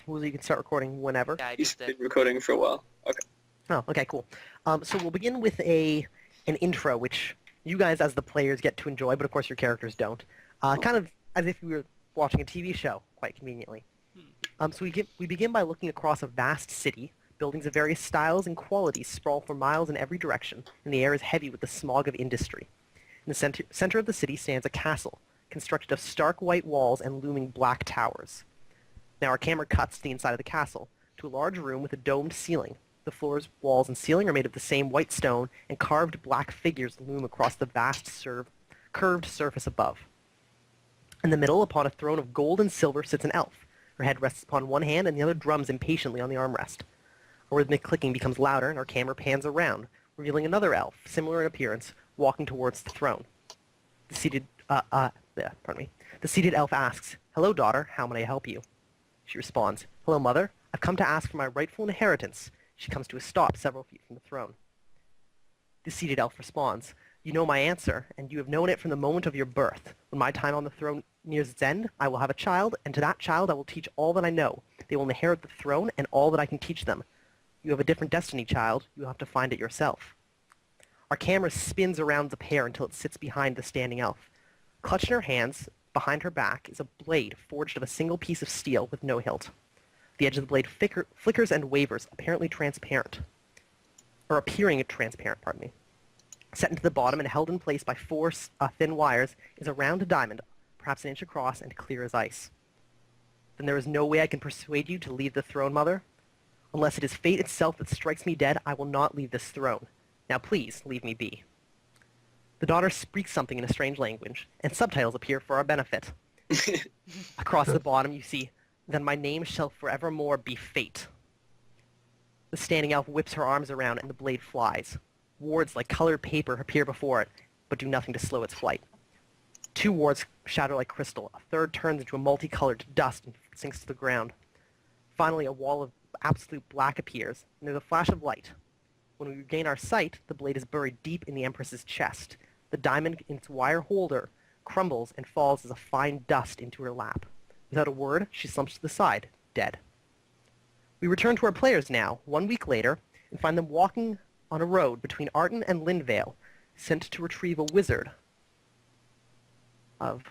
Well, you can start recording whenever. Yeah, I He's just been did. recording for a while. Okay. Oh, okay, cool. So we'll begin with an intro, which you guys as the players get to enjoy, but of course your characters don't. Kind of as if we were watching a TV show, quite conveniently. So we begin by looking across a vast city. Buildings of various styles and qualities sprawl for miles in every direction, and the air is heavy with the smog of industry. In the center of the city stands a castle, constructed of stark white walls and looming black towers. Now our camera cuts to the inside of the castle, to a large room with a domed ceiling. The floors, walls, and ceiling are made of the same white stone, and carved black figures loom across the vast curved surface above. In the middle, upon a throne of gold and silver, sits an elf. Her head rests upon one hand, and the other drums impatiently on the armrest. A rhythmic clicking becomes louder, and our camera pans around, revealing another elf, similar in appearance, walking towards the throne. The seated elf asks, "Hello, daughter. How may I help you?" She responds, "Hello, mother. I've come to ask for my rightful inheritance." She comes to a stop several feet from the throne. The seated elf responds, "You know my answer, and you have known it from the moment of your birth. When my time on the throne nears its end, I will have a child, and to that child I will teach all that I know. They will inherit the throne and all that I can teach them. You have a different destiny, child. You will have to find it yourself." Our camera spins around the pair until it sits behind the standing elf. Clutched in her hands, behind her back, is a blade forged of a single piece of steel with no hilt. The edge of the blade flickers and wavers, apparently transparent. Or appearing transparent, pardon me. Set into the bottom and held in place by four thin wires is a round diamond, perhaps an inch across and clear as ice. "Then there is no way I can persuade you to leave the throne, mother? Unless it is fate itself that strikes me dead, I will not leave this throne. Now please, leave me be." The daughter speaks something in a strange language, and subtitles appear for our benefit. Across the bottom you see, "Then my name shall forevermore be Fate." The standing elf whips her arms around and the blade flies. Wards like colored paper appear before it, but do nothing to slow its flight. Two wards shatter like crystal. A third turns into a multicolored dust and sinks to the ground. Finally, a wall of absolute black appears, and there's a flash of light. When we regain our sight, the blade is buried deep in the Empress's chest. The diamond in its wire holder crumbles and falls as a fine dust into her lap. Without a word, she slumps to the side, dead. We return to our players now, 1 week later, and find them walking on a road between Arton and Lindvale, sent to retrieve a wizard of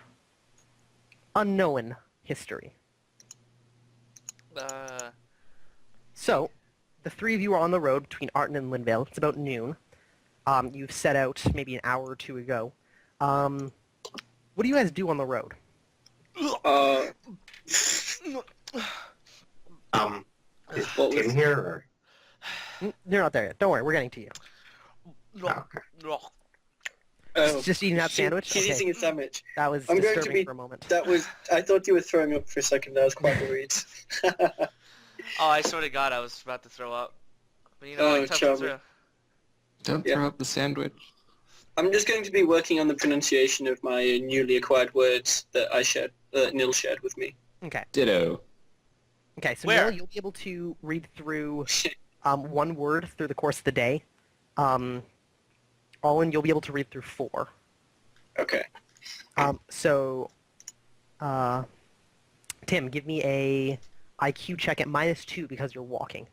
unknown history. So, the three of you are on the road between Arton and Lindvale. It's about noon. You've set out maybe an hour or two ago. What do you guys do on the road? Is What Tim was- here? Or? You're not there yet. Don't worry, we're getting to you. Oh, Just eating that sandwich? She's Okay. eating a sandwich. That was I'm going to disturbing be- for a moment. I thought you were throwing up for a second. That was quite worried. Oh, I swear to God, I was about to throw up. But you know, Oh, I toughed it charming. through. Don't Yeah. throw up the sandwich. I'm just going to be working on the pronunciation of my newly acquired words that Nil shared with me. Okay. Ditto. Okay, so Where? Neil, you'll be able to read through one word through the course of the day. Olin, you'll be able to read through 4. Okay. Tim, give me a IQ check at -2 because you're walking.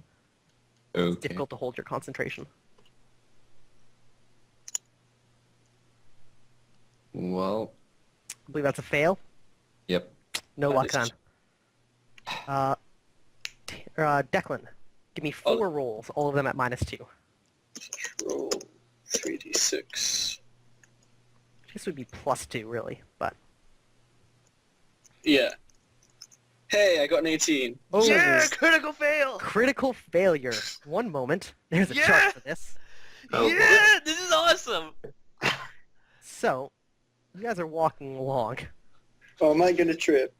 It's Okay. difficult to hold your concentration. Well, I believe that's a fail. yep. No That luck is- then. Declan, give me 4 rolls, all of them at -2. Roll 3d6. This would be +2, really, but... Yeah. Hey, I got an 18. Oh, Yeah, critical fail! critical failure. One moment. There's a Yeah! chart for this. Oh, Yeah, this is awesome! So, you guys are walking along. Oh, am I going to trip?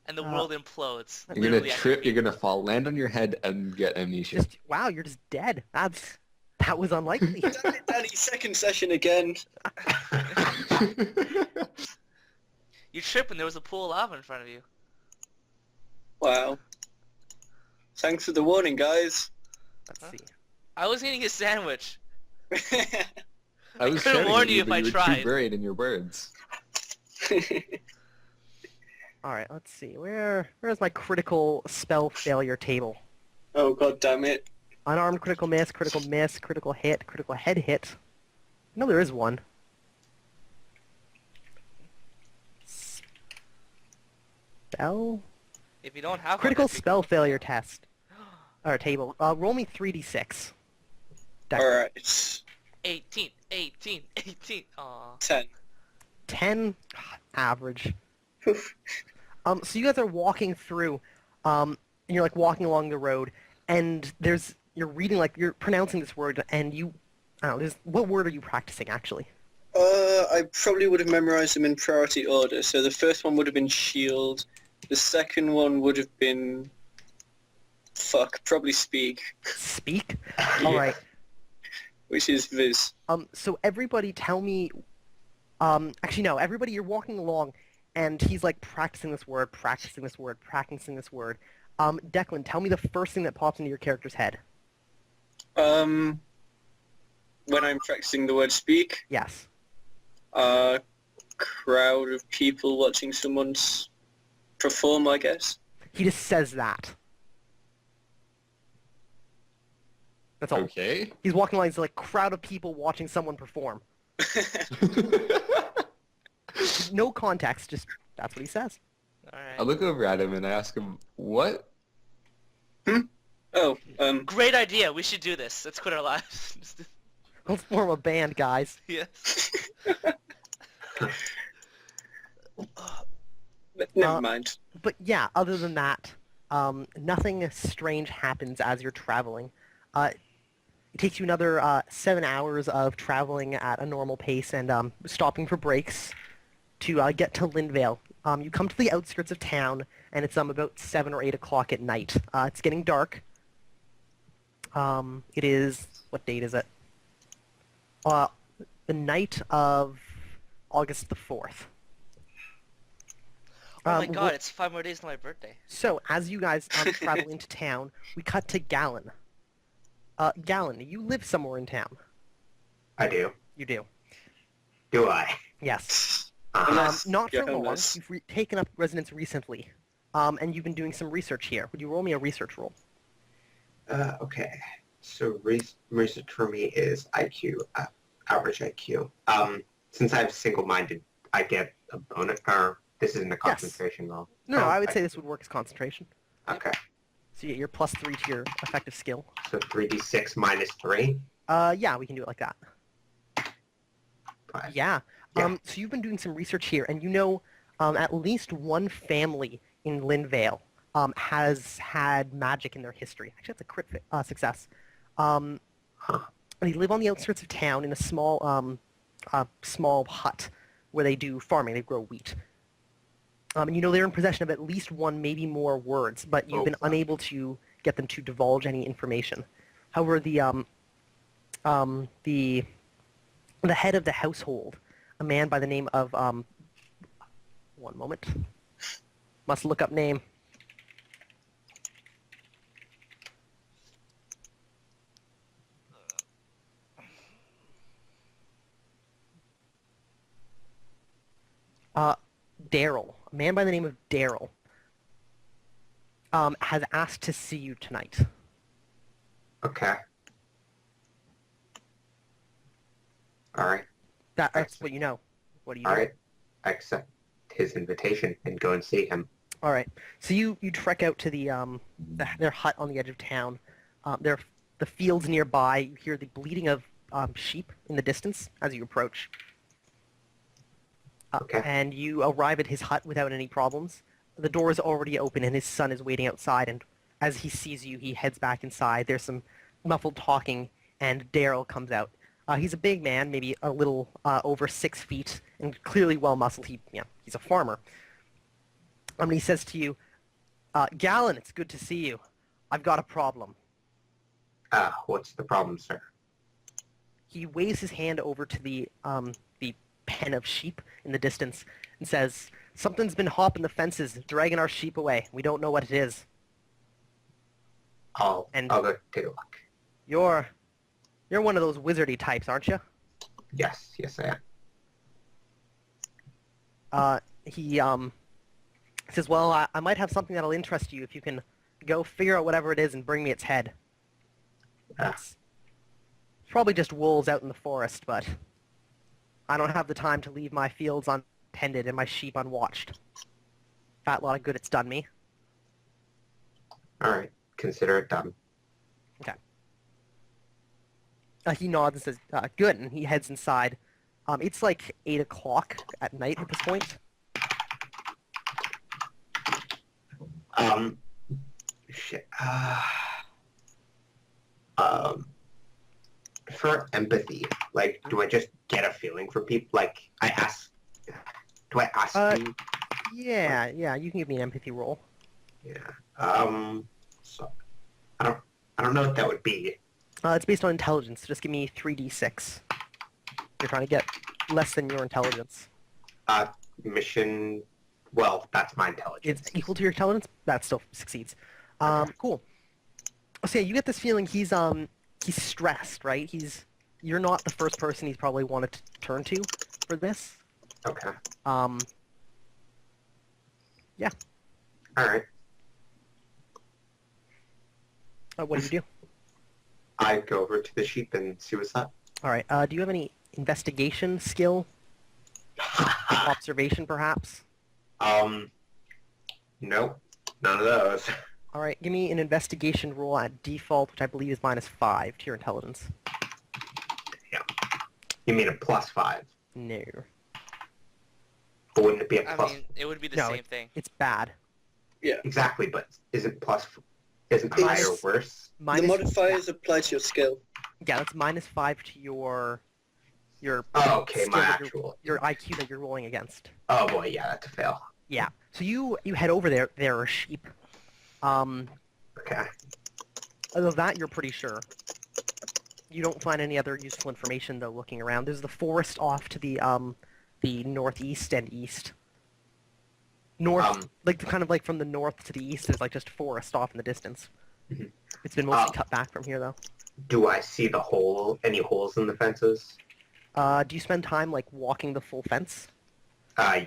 And the world implodes. You're gonna Literally, trip, you're gonna fall, land on your head, and get amnesia. Wow, you're just dead. That was unlikely. Damn it, Danny, second session again. You trip and there was a pool of lava in front of you. Wow. Thanks for the warning, guys. Let's see. I was eating a sandwich. I was could've shouting warned at you if but I you were tried. too buried in your words. All right, let's see. Where's my critical spell failure table? Oh god damn it. Unarmed critical miss, critical hit, critical head hit. No, there is one. Spell? If you don't have Critical one, that'd be spell cool. failure test. Or table. Roll me 3d6. Dex. Alright. 18, 18, 18. Aw. 10. 10. Average. Oof. So you guys are walking through, and you're like walking along the road, and you're reading, like, you're pronouncing this word, and I don't know, what word are you practicing, actually? I probably would have memorized them in priority order. So the first one would have been shield. The second one would have been... Fuck, probably speak. Speak? Yeah. Alright. Which is Viz. So everybody tell me, actually no, everybody, you're walking along, and he's like practicing this word. Declan, tell me the first thing that pops into your character's head. When I'm practicing the word speak, Yes. crowd of people watching someone's perform, I guess. He just says that. That's all. Okay. He's walking along, he's like, crowd of people watching someone perform. No context, just, that's what he says. I Alright. look over at him and I ask him, what? Oh, Great idea. We should do this. Let's quit our lives. Let's form a band, guys. Yes. never mind. But yeah, other than that, nothing strange happens as you're traveling. It takes you another 7 hours of traveling at a normal pace and stopping for breaks to get to Linvale. You come to the outskirts of town, and it's about 7 or 8 o'clock at night. It's getting dark. It is... What date is it? The night of August the 4th. Oh my god, wh- it's 5 more days to my birthday. So, as you guys travel into town, we cut to Gallon. Gallon, you live somewhere in town. I do. You do. Do I? Yes. Unless Not you're for long. homeless. You've taken up residence recently. And you've been doing some research here. Would you roll me a research roll? Okay. So research for me is IQ, average IQ. Since I'm single-minded, I get a bonus, or this isn't a concentration roll. No, Oh, I would say this would work as concentration. Okay. So you get your +3 to your effective skill. So 3d6 minus 3. Yeah, we can do it like that. 5. Yeah. Yeah. So you've been doing some research here, and you know at least one family in Linvale has had magic in their history. Actually, that's a crit success. They live on the outskirts of town in a small hut where they do farming. They grow wheat. And you know they're in possession of at least one, maybe more words, but you've been fuck. unable to get them to divulge any information. However, the head of the household, a man by the name of one moment, must look up name. Daryl, a man by the name of Daryl, has asked to see you tonight. Okay. Alright. That's what you know. What do you do? Alright. I accept his invitation and go and see him. All right. So you trek out to their hut on the edge of town. The fields nearby. You hear the bleating of sheep in the distance as you approach. Okay. And you arrive at his hut without any problems. The door is already open and his son is waiting outside. And as he sees you, he heads back inside. There's some muffled talking, and Daryl comes out. He's a big man, maybe a little over 6 feet, and clearly well-muscled. He's a farmer. And he says to you, Gallon, it's good to see you. I've got a problem. What's the problem, sir? He waves his hand over to the pen of sheep in the distance and says, something's been hopping the fences, dragging our sheep away. We don't know what it is. I'll And- go take a look. You're one of those wizardy types, aren't you? Yes, I am. He says, well, I might have something that'll interest you if you can go figure out whatever it is and bring me its head. Ah. It's probably just wolves out in the forest, but I don't have the time to leave my fields untended and my sheep unwatched. Fat lot of good it's done me. All right, consider it done. He nods and says, good, and he heads inside. It's like 8 o'clock at night at this point. Shit. For empathy, like, do I just get a feeling for people? Like, do I ask you? Yeah, you can give me an empathy roll. Yeah. So I don't know what that would be. It's based on intelligence, so just give me 3d6. You're trying to get less than your intelligence. Mission. Well, that's my intelligence. It's equal to your intelligence? That still succeeds. Cool. So yeah, you get this feeling he's stressed, right? You're not the first person he's probably wanted to turn to for this. Okay. Yeah. All right. What do you do? I go over to the sheep and see what's up. All right. Do you have any investigation skill? Observation, perhaps? Nope. None of those. All right. Give me an investigation roll at default, which I believe is -5 to your intelligence. Yeah. You mean a +5? No. But wouldn't it be a I plus? mean, it would be the No, same thing. It's bad. Exactly, but isn't higher worse? The modifiers apply to your skill. Yeah, that's -5 to your Oh, okay, skill my that actual. your IQ that you're rolling against. Oh boy, yeah, that's a fail. Yeah. So you head over there. There are sheep. Okay. Other than that, you're pretty sure. You don't find any other useful information though. Looking around, there's the forest off to the northeast and east. North, kind of like from the north to the east, is like just forest off in the distance. Mhm. It's been mostly cut back from here though. Do I see any holes in the fences? Do you spend time like walking the full fence?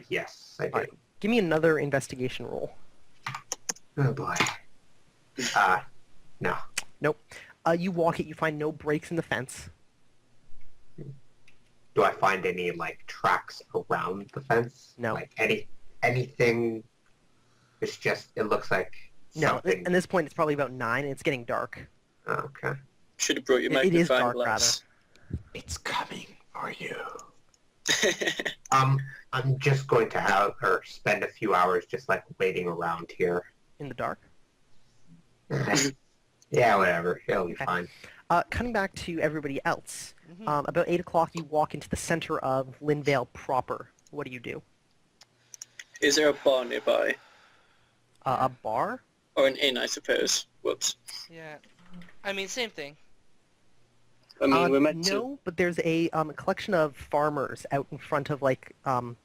Yes, I do. Alright. Give me another investigation roll. Oh boy. No. Nope. You walk it. You find no breaks in the fence. Do I find any like tracks around the fence? No. Like anything? It looks like No. something. At this point, it's probably about 9, and it's getting dark. Oh, okay. Should have brought your It is magnifying dark, glass. It's coming for you. I'm just going to spend a few hours just like waiting around here. In the dark. Yeah, whatever. It'll be Okay. fine. Cutting back to everybody else. Mhm. About 8 o'clock, you walk into the center of Linvale proper. What do you do? Is there a bar nearby? A bar? Or an inn, I suppose. Whoops. Yeah. I mean, same thing. I mean, we're meant no, but there's a collection of farmers out in front of like what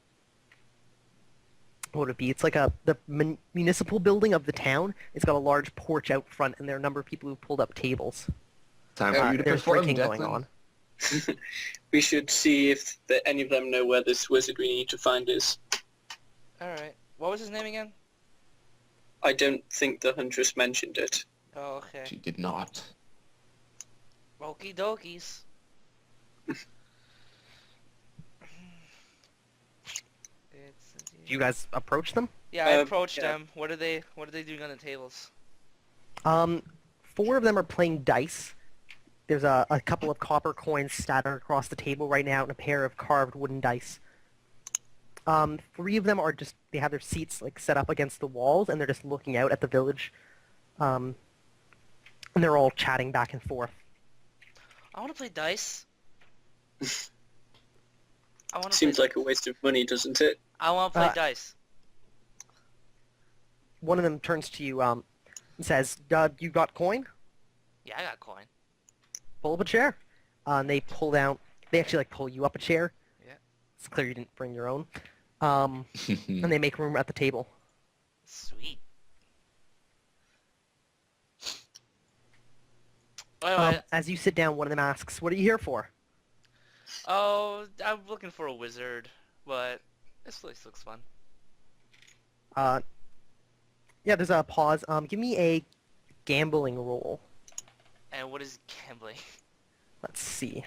would it be? It's like the municipal building of the town. It's got a large porch out front, and there are a number of people who pulled up tables. Time for you to There's perform, drinking going Declan. on. to... we should see if any of them know where this wizard we need to find is. Alright. What was his name again? I don't think the huntress mentioned it. Oh, okay. She did not. Okie dokies. Do you guys approach them? Yeah, I approached yeah. them. What are they doing on the tables? 4 of them are playing dice. There's a couple of copper coins scattered across the table right now and a pair of carved wooden dice. 3 of them are they have their seats like set up against the walls and they're just looking out at the village. And they're all chatting back and forth. I want to play dice. I want to Seems play. like a waste of money, doesn't it? I want to play dice. One of them turns to you and says, you got coin? Yeah, I got coin. Pull up a chair. And they actually like pull you up a chair. Yeah. It's clear you didn't bring your own. And they make room at the table. Sweet. Wait. As you sit down, one of them asks, what are you here for? Oh, I'm looking for a wizard, but this place looks fun. Yeah, there's a pause. Give me a gambling roll. And what is gambling? Let's see.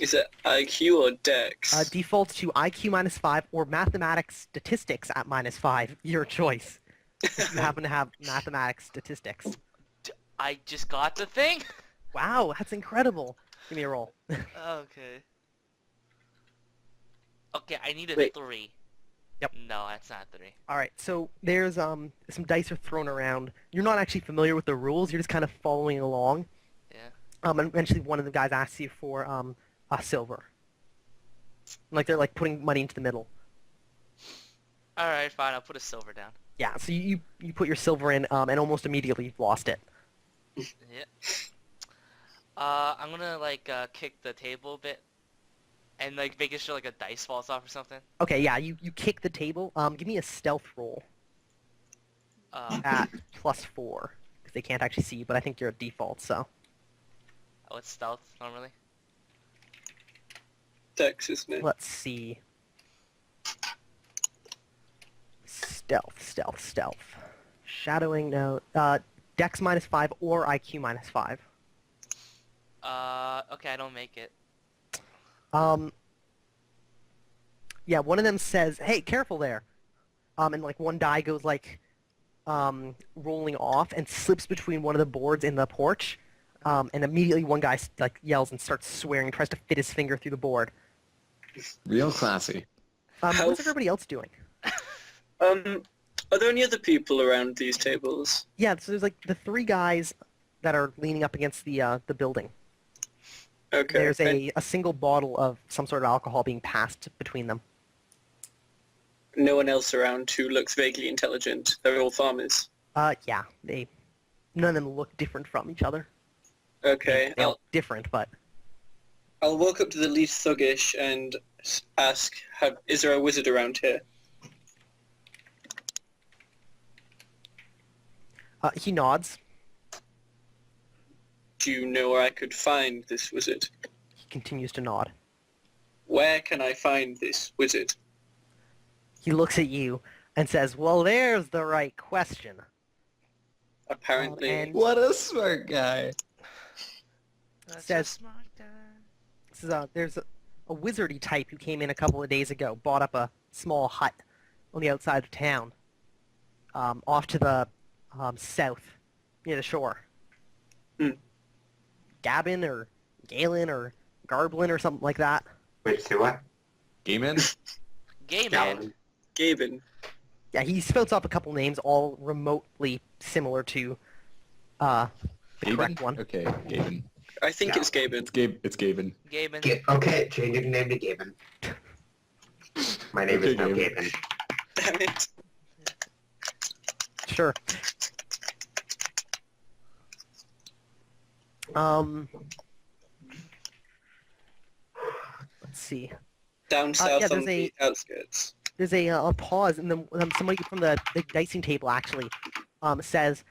Is it IQ or Dex? Defaults to IQ -5 or mathematics statistics at -5. Your choice. If you happen to have mathematics statistics. I just got the thing? Wow, that's incredible. Give me a roll. Okay. Okay, I need a Wait. 3. Yep. No, that's not 3. All right, so there's some dice are thrown around. You're not actually familiar with the rules. You're just kind of following along. Yeah. And eventually one of the guys asks you for a silver. Like they're like putting money into the middle. Alright, fine, I'll put a silver down. Yeah, so you put your silver in, and almost immediately you've lost it. Yeah. I'm gonna like kick the table a bit. And like making sure like a dice falls off or something. Okay, yeah, you kick the table. Give me a stealth roll at +4. Because they can't actually see you, but I think you're at default, so. Oh, it's stealth normally. Dex, isn't it? Let's see. Stealth. Shadowing, no. Dex -5 or IQ -5. Okay, I don't make it. Yeah, one of them says, "Hey, careful there," and like one die goes like, rolling off and slips between one of the boards in the porch, and immediately one guy like yells and starts swearing, tries to fit his finger through the board. Real classy. What's everybody else doing? Are there any other people around these tables? Yeah, so there's like the 3 guys that are leaning up against the building. Okay. There's a single bottle of some sort of alcohol being passed between them. No one else around who looks vaguely intelligent. They're all farmers. Yeah, none of them look different from each other. Okay. They look different, but I'll walk up to the least thuggish and ask, is there a wizard around here? he nods. Do you know where I could find this wizard? He continues to nod. Where can I find this wizard? He looks at you and says, "Well, there's the right question." Apparently. And What a smart guy. That's Says- a smart guy. there's a wizardy type who came in a couple of days ago, bought up a small hut on the outside of town, off to the south, near the shore. Hmm. Gavin or Galen or Garblin or something like that. Wait, say what? Game in? Gay man. Gavin. Yeah, he spouts off a couple names, all remotely similar to the correct Gaben? one. Okay, Gaben. I think No. it's Gavin. It's Gaben. Gay man. Okay, change your name to Gaben. My name is Okay, now Gaben. Gaben. Damn it. Sure. Let's see. Down south yeah, on there's the outskirts. There's a pause, and then somebody from the dicing table actually says,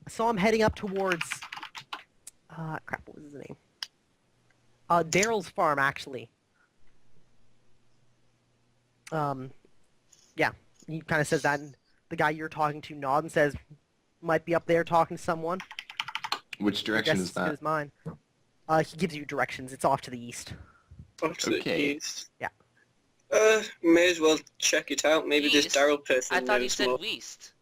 "I saw him heading up towards crap. What was his name? Daryl's farm, actually." Yeah, he kind of says that, and the guy you're talking to nods and says, "Might be up there talking to someone." Which direction Guess is as good that? as mine. He gives you directions. It's off to the east. Off to the Okay. east. Yeah. May as well check it out. Maybe this East? Daryl person I thought he knows said more. West.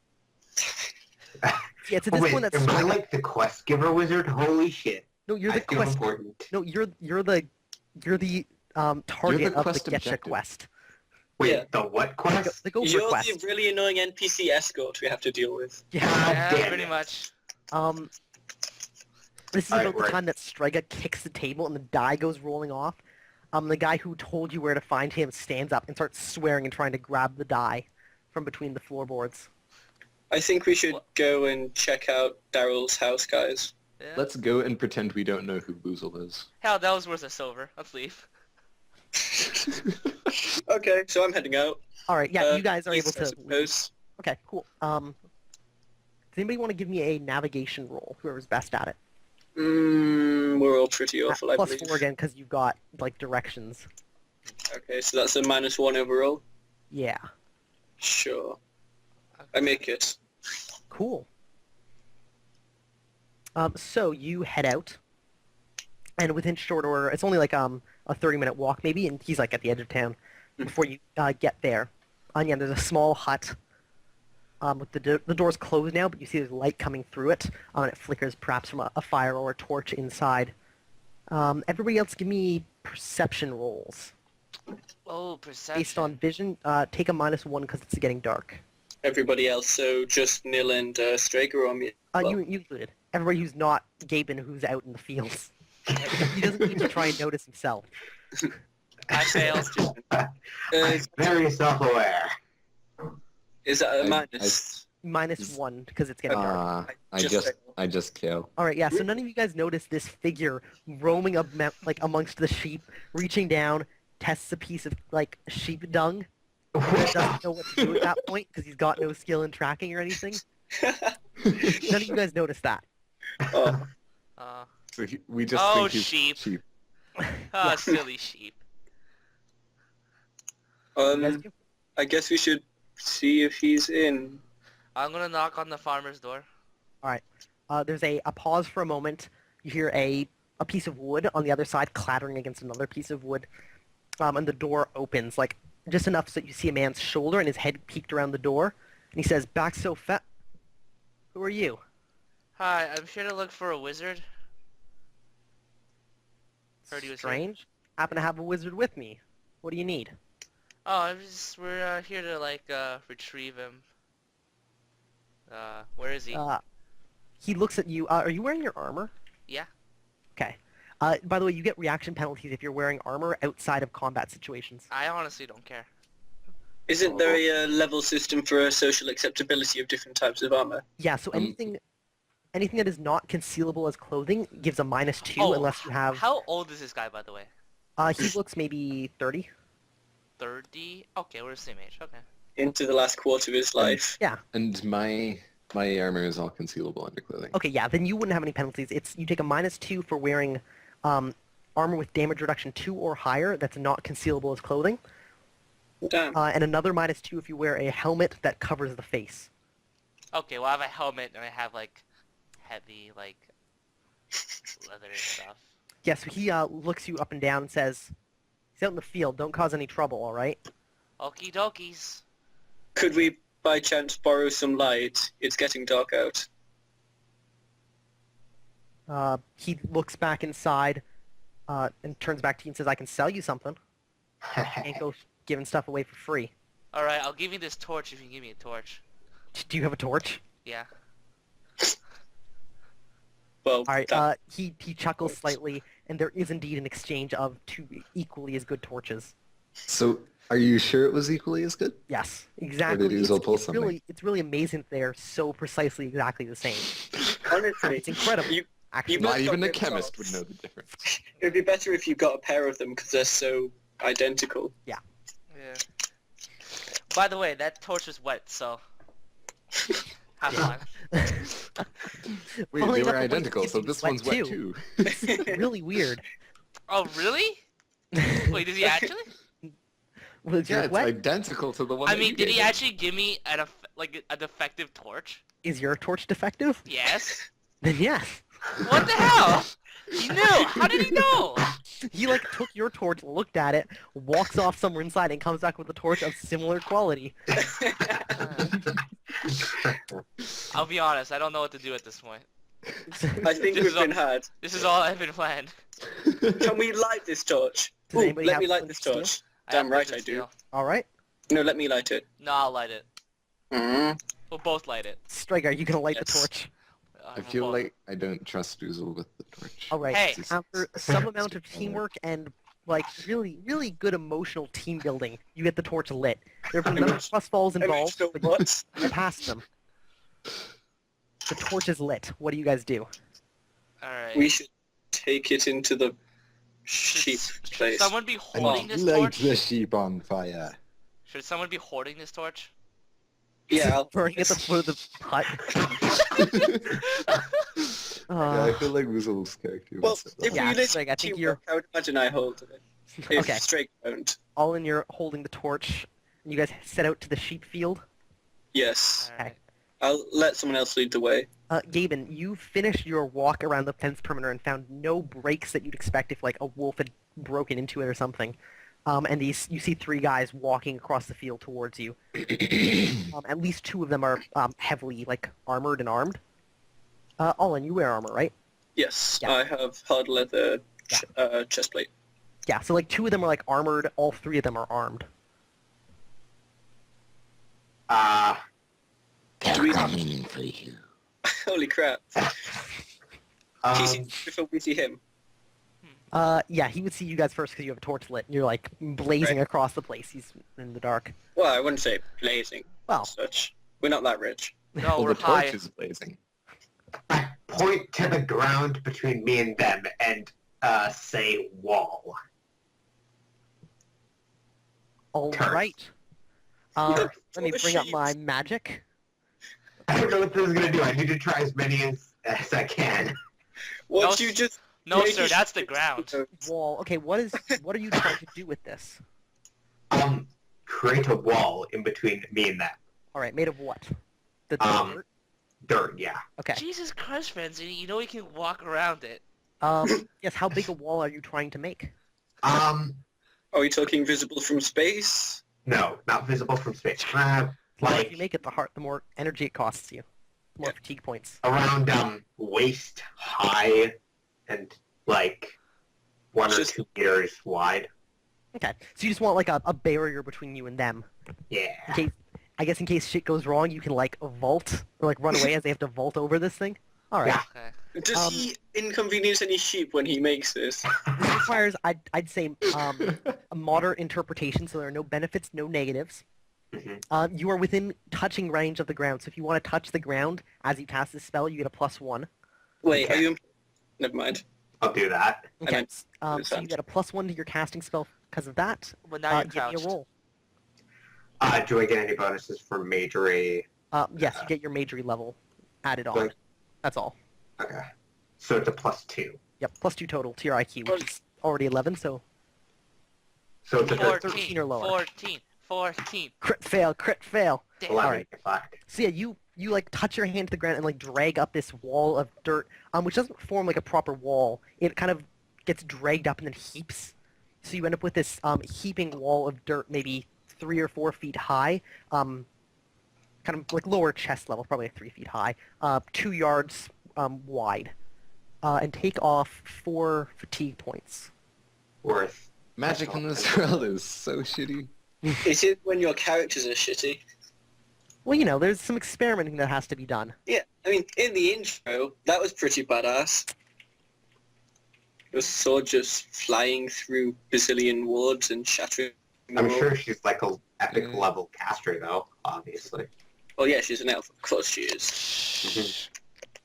Yeah, it's at Oh, this wait, point that's am I like the quest giver wizard? Holy shit. no, you're I the feel quest. important. No, you're the target of the quest Getcha objective. quest. Wait, Yeah. the what quest? The Gopher You're quest. the really annoying NPC escort we have to deal with. Yeah. Yeah, damn pretty it. much. This is Alright, about the right. time that Striga kicks the table and the die goes rolling off. The guy who told you where to find him stands up and starts swearing and trying to grab the die from between the floorboards. I think we should go and check out Daryl's house, guys. Yeah. Let's go and pretend we don't know who Boozle is. Hell, that was worth a silver. Let's leave. Okay, so I'm heading out. All right, yeah, Uh, you guys are able east, I to leave. suppose. Okay, cool. Does anybody want to give me a navigation roll? Whoever's best at it. We're all pretty awful, I Plus believe. 4 again because you've got like directions. Okay, so that's a -1 overall. Yeah. Sure. I make it. Cool. So you head out, and within short order, it's only like a 30-minute walk maybe, and he's like at the edge of town. Before you get there, yeah, there's a small hut. With the door's closed now, but you see there's light coming through it, and it flickers perhaps from a fire or a torch inside. Everybody else, give me perception rolls. Oh, perception. Based on vision, take a -1 because it's getting dark. Everybody else, so just Nil and Straker or me? You included. Everybody who's not Gaben, who's out in the fields. He doesn't need to try and notice himself. I failed. I'm very self-aware. Is that a I- minus? -1 because it's getting dark. I just kill. All right, yeah. So none of you guys notice this figure roaming like amongst the sheep, reaching down, tests a piece of like sheep dung, but doesn't know what to do at that point because he's got no skill in tracking or anything. None of you guys notice that. Oh, So we just Oh, think he's sheep. sheep. Ah, silly sheep. You guys do? I guess we should see if he's in. I'm gonna knock on the farmer's door. There's a pause for a moment. You hear a piece of wood on the other side clattering against another piece of wood, and the door opens, like just enough so that you see a man's shoulder and his head peeked around the door, and he says, "Back so fat. Who are you?" Hi, I'm here to look for a wizard. Heard he was here. Strange. Happen to have a wizard with me. What do you need? Oh, we're here to like retrieve him. Where is he? He looks at you. Are you wearing your armor? Yeah. Okay. By the way, you get reaction penalties if you're wearing armor outside of combat situations. I honestly don't care. Isn't there a level system for social acceptability of different types of armor? Yeah. So anything that is not concealable as clothing gives a -2 Oh, unless you have. How old is this guy, by the way? He looks maybe 30. 30? Okay, we're the same age. Okay. Into the last quarter of his life. And my armor is all concealable underclothing. Okay, yeah. Then you wouldn't have any penalties. You take a -2 for wearing armor with damage reduction 2 or higher that's not concealable as clothing, Damn. and another -2 if you wear a helmet that covers the face. Okay, well I have a helmet and I have like heavy like leather and stuff. Yeah, so he looks you up and down and says, "He's out in the field. Don't cause any trouble, all right?" Okie dokies. Could we, by chance, borrow some light? It's getting dark out. He looks back inside and turns back to you and says, "I can sell you something. Ain't go giving stuff away for free." Alright, I'll give you this torch if you can give me a torch. Do you have a torch? Yeah. Well, All right. He chuckles slightly, and there is indeed an exchange of 2 equally as good torches. So are you sure it was equally as good? Yes, exactly. Uzo pull something? It's really amazing that they're so precisely exactly the same. honestly, It's incredible. You Actually, both Not even got a good chemist tops. would know the difference. It would be better if you got a pair of them because they're so identical. Yeah. By the way, that torch is wet, so have fun. Wait, Funnily they enough, were the identical, ones so you this wet one's wet too. too. really weird. Oh really? Wait, does he actually? Was Yeah, yours it's wet? identical to the one I that mean, you did he gave me. actually give me a defective torch? Is your torch defective? Yes. Then yes. What the hell? He knew. How did he know? He like took your torch, looked at it, walks off somewhere inside, and comes back with a torch of similar quality. I'll be honest, I don't know what to do at this point. I think This we've is all- been had. This is all I've been planned. Can we light this torch? Does Ooh, anybody let have me light flint this steel? torch. I Damn have right flint I do. steel. All right, No, let me light it. No, I'll light it. Mm. We'll both light it. Striker, are you gonna light the Yes. torch? I feel like I don't trust Oozle with the torch. All right. Hey. After some amount of teamwork and like really, really good emotional team building, you get the torch lit. There have been no plus falls involved, So but what? you passed them. The torch is lit. What do you guys do? Alright. We should take it into the sheep Should place. someone be holding this Light torch? the sheep on fire. Should someone be holding this torch? Yeah, I'll... Burning at the foot of the hut. Yeah, I feel like Oozle's character Well, was so if Yeah, we lit Greg, I think teamwork, I would imagine I hold it. If Okay. Straight don't. All in, you're holding the torch, and you guys set out to the sheep field. Yes. Alright. I'll let someone else lead the way. Gaben, you finished your walk around the fence perimeter and found no breaks that you'd expect if like a wolf had broken into it or something. And you see 3 guys walking across the field towards you. At least 2 of them are heavily like armored and armed. Olin, you wear armor, right? Yes, Yeah. I have hard leather chest plate. Yeah, so like 2 of them are like armored, all 3 of them are armed. Do we- coming for you. Holy crap. Um, Before we see him. Yeah, he would see you guys first because you have a torch lit. And you're like blazing across the place. He's in the dark. Well, I wouldn't say blazing. Well. Such. We're not that rich. No, Well, we're the torch high. is blazing. I point to the ground between me and them and say wall. All Turf. right. Let me bring up my magic. I don't know what this is gonna do. I need to try as many as I can. What No, you just... No, make sir, it- that's the ground. Wall. Okay, what are you trying to do with this? Create a wall in between me and them. All right, made of what? The dirt? Dirt, yeah. Okay. Jesus Christ, Frenzy, you know we can walk around it. Yes. How big a wall are you trying to make? Are we talking visible from space? No, not visible from space. The more Like you make it, the more energy it costs you. The more fatigue points. around waist high and like 1 or Just- 2 meters wide. Okay. So you just want like a barrier between you and them. Yeah. In case shit goes wrong, you can like vault or like run away as they have to vault over this thing. All right. Yeah. Okay. Does he inconvenience any sheep when he makes this? This requires, I'd say, a moderate interpretation, so there are no benefits, no negatives. Mhm. You are within touching range of the ground, so if you want to touch the ground as you cast this spell, you get a +1. Wait, Okay. are you... Never mind. I'll do that. Okay. then- So you get a +1 to your casting spell because of that. But now you're Give me crouched. a roll. Do I get any bonuses for majory? Yes, you get your majory level added on. Like- That's all. Okay. So it's a +2. Yep, +2 total to your IQ, which is already 11, so So it's a 13 14 or lower. 14. crit fail. Damn. 11. Alright. Fuck. So yeah, you like touch your hand to the ground and like drag up this wall of dirt, which doesn't form like a proper wall. It kind of gets dragged up and then heaps. So you end up with this heaping wall of dirt, maybe 3 or 4 feet high, kind of like lower chest level, probably like 3 feet high, 2 yards wide, and take off 4 fatigue points. Worth. Magic in this world is so shitty. Is it when your characters are shitty? Well, you know, there's some experimenting that has to be done. Yeah, I mean, in the intro, that was pretty badass. The sword just flying through bazillion wards and shattering them I'm all. sure she's like a epic level caster though, obviously. Well, yeah, she's an elf. Of course she is.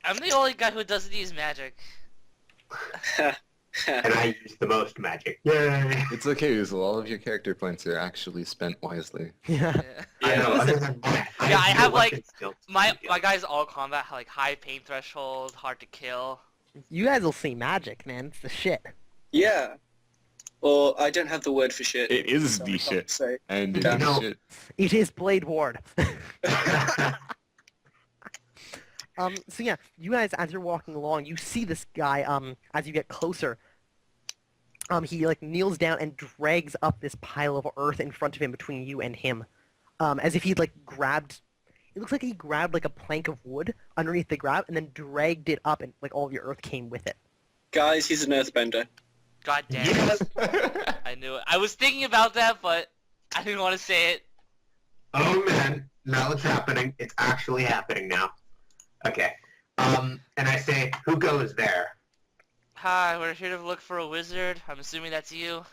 I'm the only guy who doesn't use magic. And I use the most magic. Yay! It's okay, Uzel. All of your character points are actually spent wisely. Yeah. Yeah. I know. Yeah. Other than that, Yeah, I have, like, weapon skills. My guys all combat have like high pain threshold, hard to kill. You guys will see magic, man. It's the shit. Yeah. Or I don't have the word for shit. It is so I the can't shit. say. And it Yeah. is No. shit. It is Blade Ward. So yeah, you guys, as you're walking along, you see this guy, as you get closer, he like kneels down and drags up this pile of earth in front of him between you and him, as if he'd like grabbed, it looks like he grabbed like a plank of wood underneath the ground and then dragged it up and like all of your earth came with it. Guys, he's an earthbender. God damn it. I knew it. I was thinking about that, but I didn't want to say it. Oh man, now it's happening. It's actually happening now. Okay. And I say, who goes there? Hi, we're here to look for a wizard. I'm assuming that's you,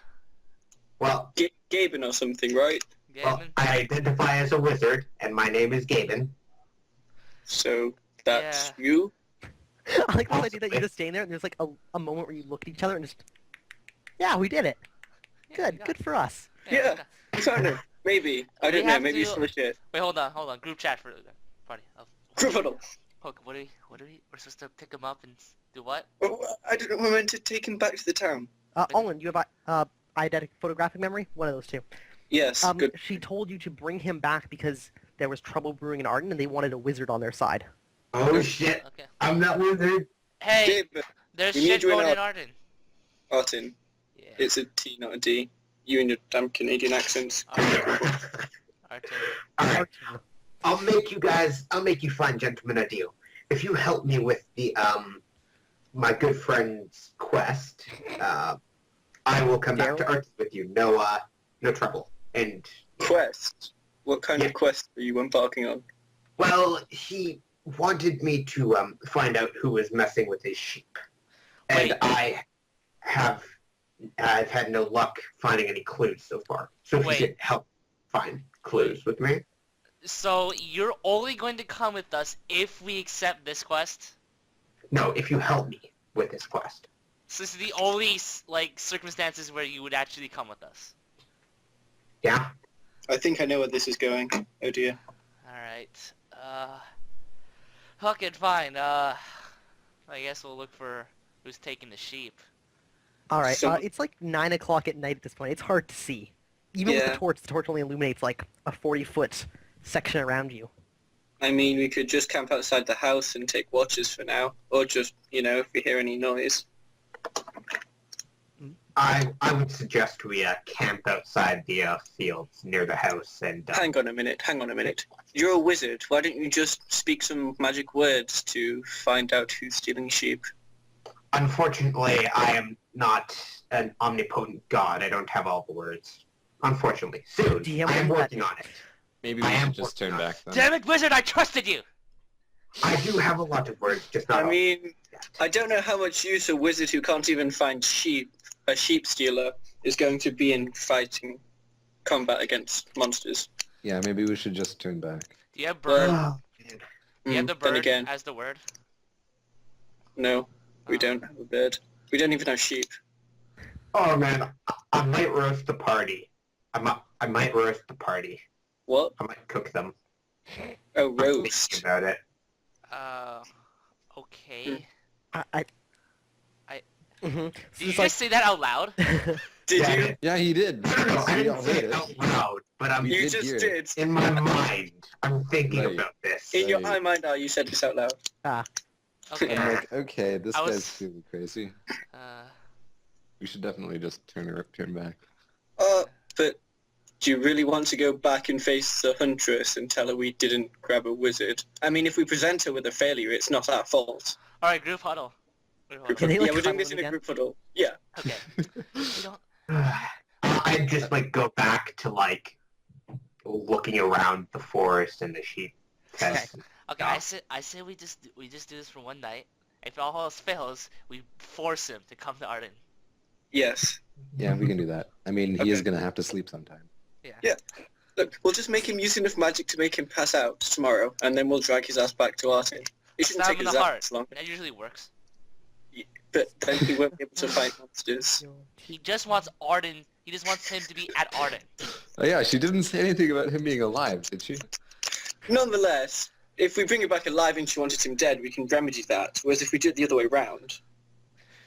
Well, Gaben or something, right? Gavin. I identify as a wizard, and my name is Gaben. So, that's Yeah. you? I like this idea that you're just standing there and there's like a moment where you look at each other and just, yeah, we did it. Yeah, Good, you got good it. for us. Yeah. got- Kind of. Maybe. I We don't know. have Maybe it's to- full of shit. Wait, hold on. Group chat for the party. Criminal. What do we? We're supposed to pick him up and do what? Oh, I don't know. We're meant to take him back to the town. Olin, you have eidetic photographic memory? One of those two. Yes. Good. She told you to bring him back because there was trouble brewing in Arden, and they wanted a wizard on their side. Oh shit! Okay. I'm that wizard. Hey, David, there's we need shit you in going our- in Arden. Artin. Yeah. It's a T, not a D. You and your damn Canadian accents. Arden. Arden. Alright, Arden. I'll make you fine gentlemen a deal. If you help me with the, my good friend's quest, I will come back to Daryl? Earth with you. No trouble. And, Quest? What kind Yeah. of quest are you embarking on? well, he wanted me to, find out who was messing with his sheep. And Wait. I've had no luck finding any clues so far. So if Wait. you could help find clues with me. So you're only going to come with us if we accept this quest? No, if you help me with this quest. So this is the only like circumstances where you would actually come with us. Yeah? I think I know where this is going. Oh dear. Alright. Fuck it, fine. I guess we'll look for who's taking the sheep. All right, So- it's like 9 o'clock at night at this point. It's hard to see. Even with Yeah. the torch only illuminates like a 40-foot section around you. I mean, we could just camp outside the house and take watches for now. Or just, if we hear any noise. I would suggest we camp outside the fields near the house and Hang on a minute. You're a wizard. Why don't you just speak some magic words to find out who's stealing sheep? unfortunately I am not an omnipotent god. I don't have all the words. Unfortunately. Soon. DM, I am what working on it. Maybe we I am should just turn working on back then. Damn it, wizard! I trusted you. I do have a lot of words, just not I all. mean, I don't know how much use a wizard who can't even find sheep, a sheep stealer, is going to be in fighting combat against monsters. Yeah, maybe we should just turn back. Do you have bird? Oh, Do you have the Then bird again, as the word? no, we Oh. don't have a bird. We don't even have sheep. oh man, I might roast the party. I might roast the party. What? I might cook them. Oh, I'm thinking roast. about it. Okay. I Mhm. So Did you it's just say that out loud? Did Yeah, you? Yeah, he did. No, I We didn't all say heard it it. out loud, but I'm We You did just hear it. did. in my mind. I'm thinking Right. about this. In your Right. high mind, you said this out loud. Okay. I'm like, okay, this I guy's was- feeling crazy. Uh, We should definitely just turn back. But do you really want to go back and face the huntress and tell her we didn't grab a wizard? I mean, if we present her with a failure, it's not our fault. all right, group huddle. Group Group huddle. Can they, huddle. like, Yeah, we're doing huddle this in a again? group huddle. Yeah. Okay. We don't. I'd just like go back to like looking around the forest and the sheep pens. Okay, Yeah. I say we just do this for one night. If all else fails, we force him to come to Arden. Yes. Yeah, we can do that. I mean, he is Okay. going to have to sleep sometime. Yeah. Look, we'll just make him use enough magic to make him pass out tomorrow, and then we'll drag his ass back to Artin. It shouldn't Stab take him in us the that heart. much long, That usually works. but then he won't be able to fight monsters. He just wants Arden. He just wants him to be at Arden. Oh yeah, she didn't say anything about him being alive, did she? Nonetheless, if we bring him back alive and she wanted him dead, we can remedy that. Whereas if we do it the other way round,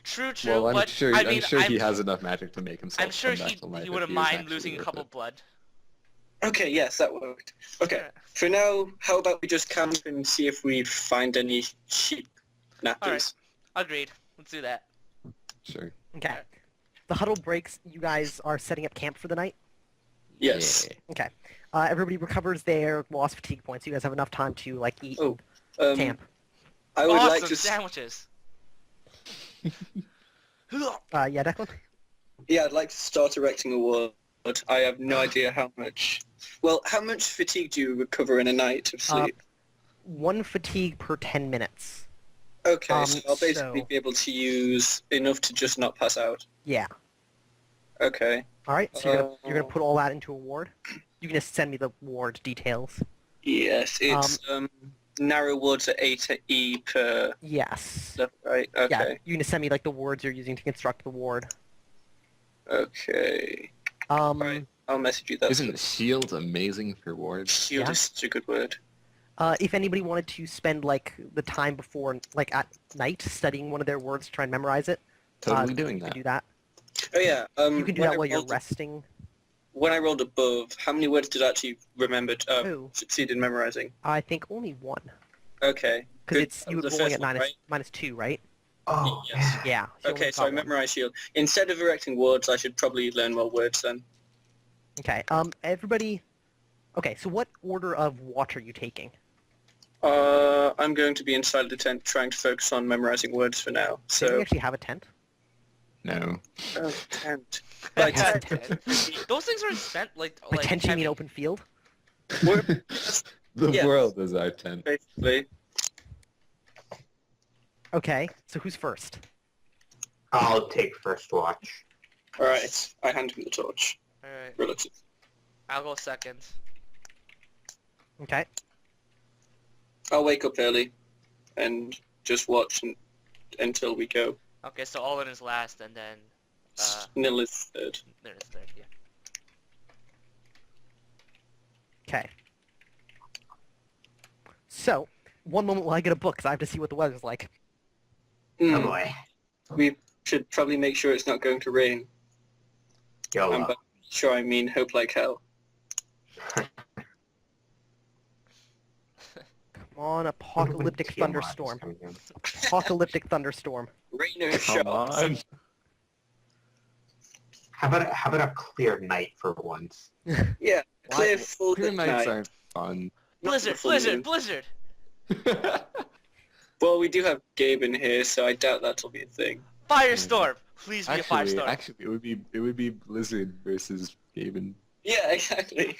True, true. Well, I'm but sure. I mean, I'm sure he has enough magic to make himself. I'm sure come back to life he if wouldn't is mind actually losing a worth couple it. blood. okay, yes, that worked. Okay, Sure. for now, how about we just camp and see if we find any sheep nappies? Alright. Agreed. Let's do that. Sure. Okay. The huddle breaks. You guys are setting up camp for the night. Yes. Yeah. Okay. Everybody recovers their lost fatigue points. You guys have enough time to like eat Oh, and camp. I would Awesome like to. sandwiches. Yeah, Declan. Yeah, I'd like to start erecting a ward. I have no idea how much. Well, how much fatigue do you recover in a night of sleep? 1 fatigue per 10 minutes. Okay, so I'll basically so- be able to use enough to just not pass out. Yeah. Okay. All right. So you're gonna put all that into a ward. You can just send me the ward details. Yes, it's narrow wards at 8 E per Yes. left, right? Yeah. Okay. You can just send me like the words you're using to construct the ward. Okay. Um. I'll message you that. Isn't shield amazing for wards? Shield Yeah. is such a good word. If anybody wanted to spend like the time before, like at night, studying one of their words to try and memorize it, Totally you doing can that. do that. Oh yeah. You can do that when I while you're rolled- resting. when I rolled above, how many words did I actually remember, Ooh. succeed in memorizing? I think only one. Okay. Because Good. it's you The were rolling first at one, right? -2, right? Oh, Yes. man. Yeah. you only Okay, so I got one. memorized shield. Instead of erecting wards, I should probably learn more words then. Okay. Everybody. Okay. So what order of watch are you taking? I'm going to be inside the tent trying to focus on memorizing words for now. Do we So, actually have a tent? No. tent. Yeah, Like, it's a tent. tent. Those things are spent like By tent, you heavy. mean open field? We're- The Yeah. world is our tent. basically. Okay. So who's first? I'll take first watch. Alright, I hand him the torch. Alright, Reluctant. I'll go second. Okay. I'll wake up early and just watch until we go. Okay, so Olin is last, and then Nil is third. there's third. Yeah. Okay. So, one moment while I get a book, because I have to see what the weather's like. Hmm, Oh boy. We should probably make sure it's not going to rain. YOLO. And by sure I mean hope like hell. Come on, apocalyptic thunderstorm. Apocalyptic thunderstorm. Rain or Come showers. on. How about a clear night for once? Yeah, clear Why- full Clear nights night. aren't fun. Not Blizzard, the full blizzard, moon. blizzard. Well, we do have Gabe in here, so I doubt that'll be a thing. Firestorm. Please be a actually, firestorm. actually, it would be Blizzard versus Gaben. Yeah, exactly.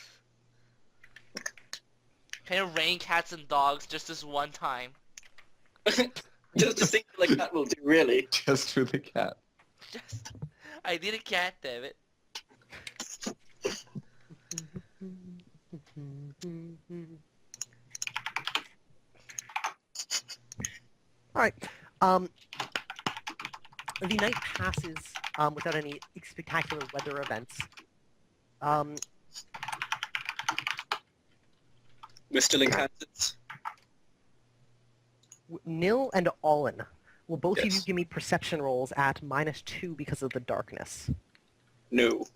Can it rain cats and dogs just this one time? Just a thing like that will do, really. Just for the cat. Just, I need a cat, damn it. Alright. The night passes without any spectacular weather events. We're still in Kansas. Nil and Olin, will both of you Yes. give me perception rolls at -2 because of the darkness? No.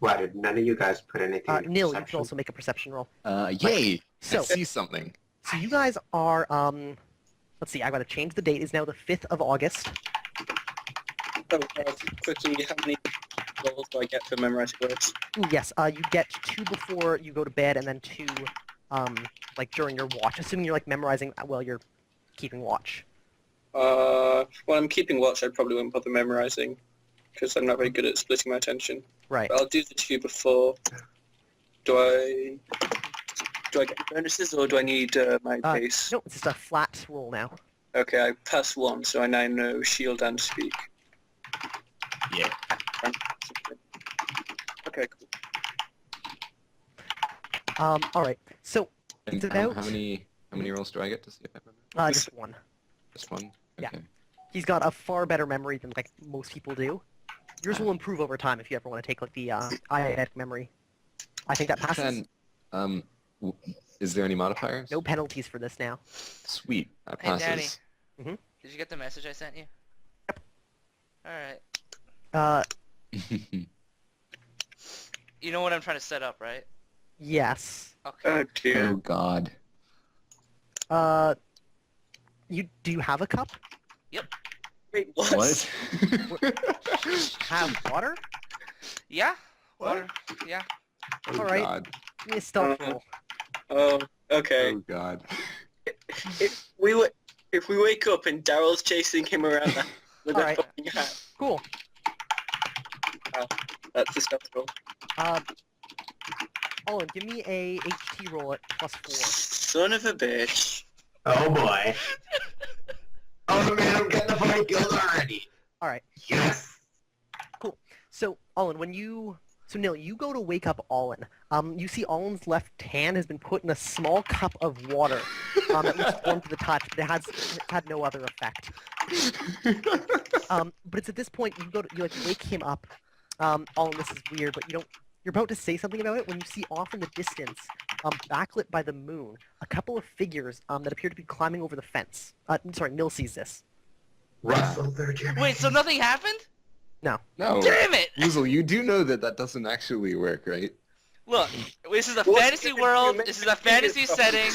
Why did none of you guys put anything in Nil, you perception? can also make a perception roll. Yay! So- I see something. So you guys are, let's see, I gotta change the date. It's now the 5th of August. Oh, quickly, how many rolls do I get for memorizing words? Ooh, yes, you get 2 before you go to bed and then 2, like during your watch, assuming you're like memorizing while you're keeping watch. Well, I'm keeping watch. I probably won't bother memorizing because I'm not very good at splitting my attention. Right. But I'll do the 2 before. Do I get bonuses or do I need my base? No, it's just a flat roll now. Okay, I pass 1, so I now know shield and speak. Yeah. Okay, cool. Alright, so And it's about... how many rolls do I get to see if I remember? just one. Just one? Yeah. Okay. He's got a far better memory than like most people do. Yours will improve over time if you ever want to take like the eidetic memory. I think that passes. Then, is there any modifiers? No penalties for this now. Sweet. That Hey, passes. Danny. Mhm. Did you get the message I sent you? Alright. You know what I'm trying to set up, right? Yes. Okay. Oh dear. Oh God. Do you have a cup? Wait, what? What? Have water? Yeah? What? Water? Yeah. Oh Alright. God. Give me a stealth Uh, roll. Oh, okay. Oh God. If we wake up and Daryl's chasing him around the house with Alright. a fucking hat, Cool. that's the stealth roll. Olin, give me a HT roll at +4. Son of a bitch. Oh boy. Oh man, I'm getting the party killed already. Alright. Yes. So, Olin, So, Nil, you go to wake up Olin. You see Olin's left hand has been put in a small cup of water that looks warm to the touch, but it had no other effect. But it's at this point you like wake him up. Olin, this is weird, but you're about to say something about it when you see off in the distance, backlit by the moon, a couple of figures that appear to be climbing over the fence. Sorry, Nil sees this. Russell, they're German. Wait, so nothing happened? No. Damn it! Woozle, you do know that that doesn't actually work, right? Look, this is a What? fantasy world. This is a fantasy setting.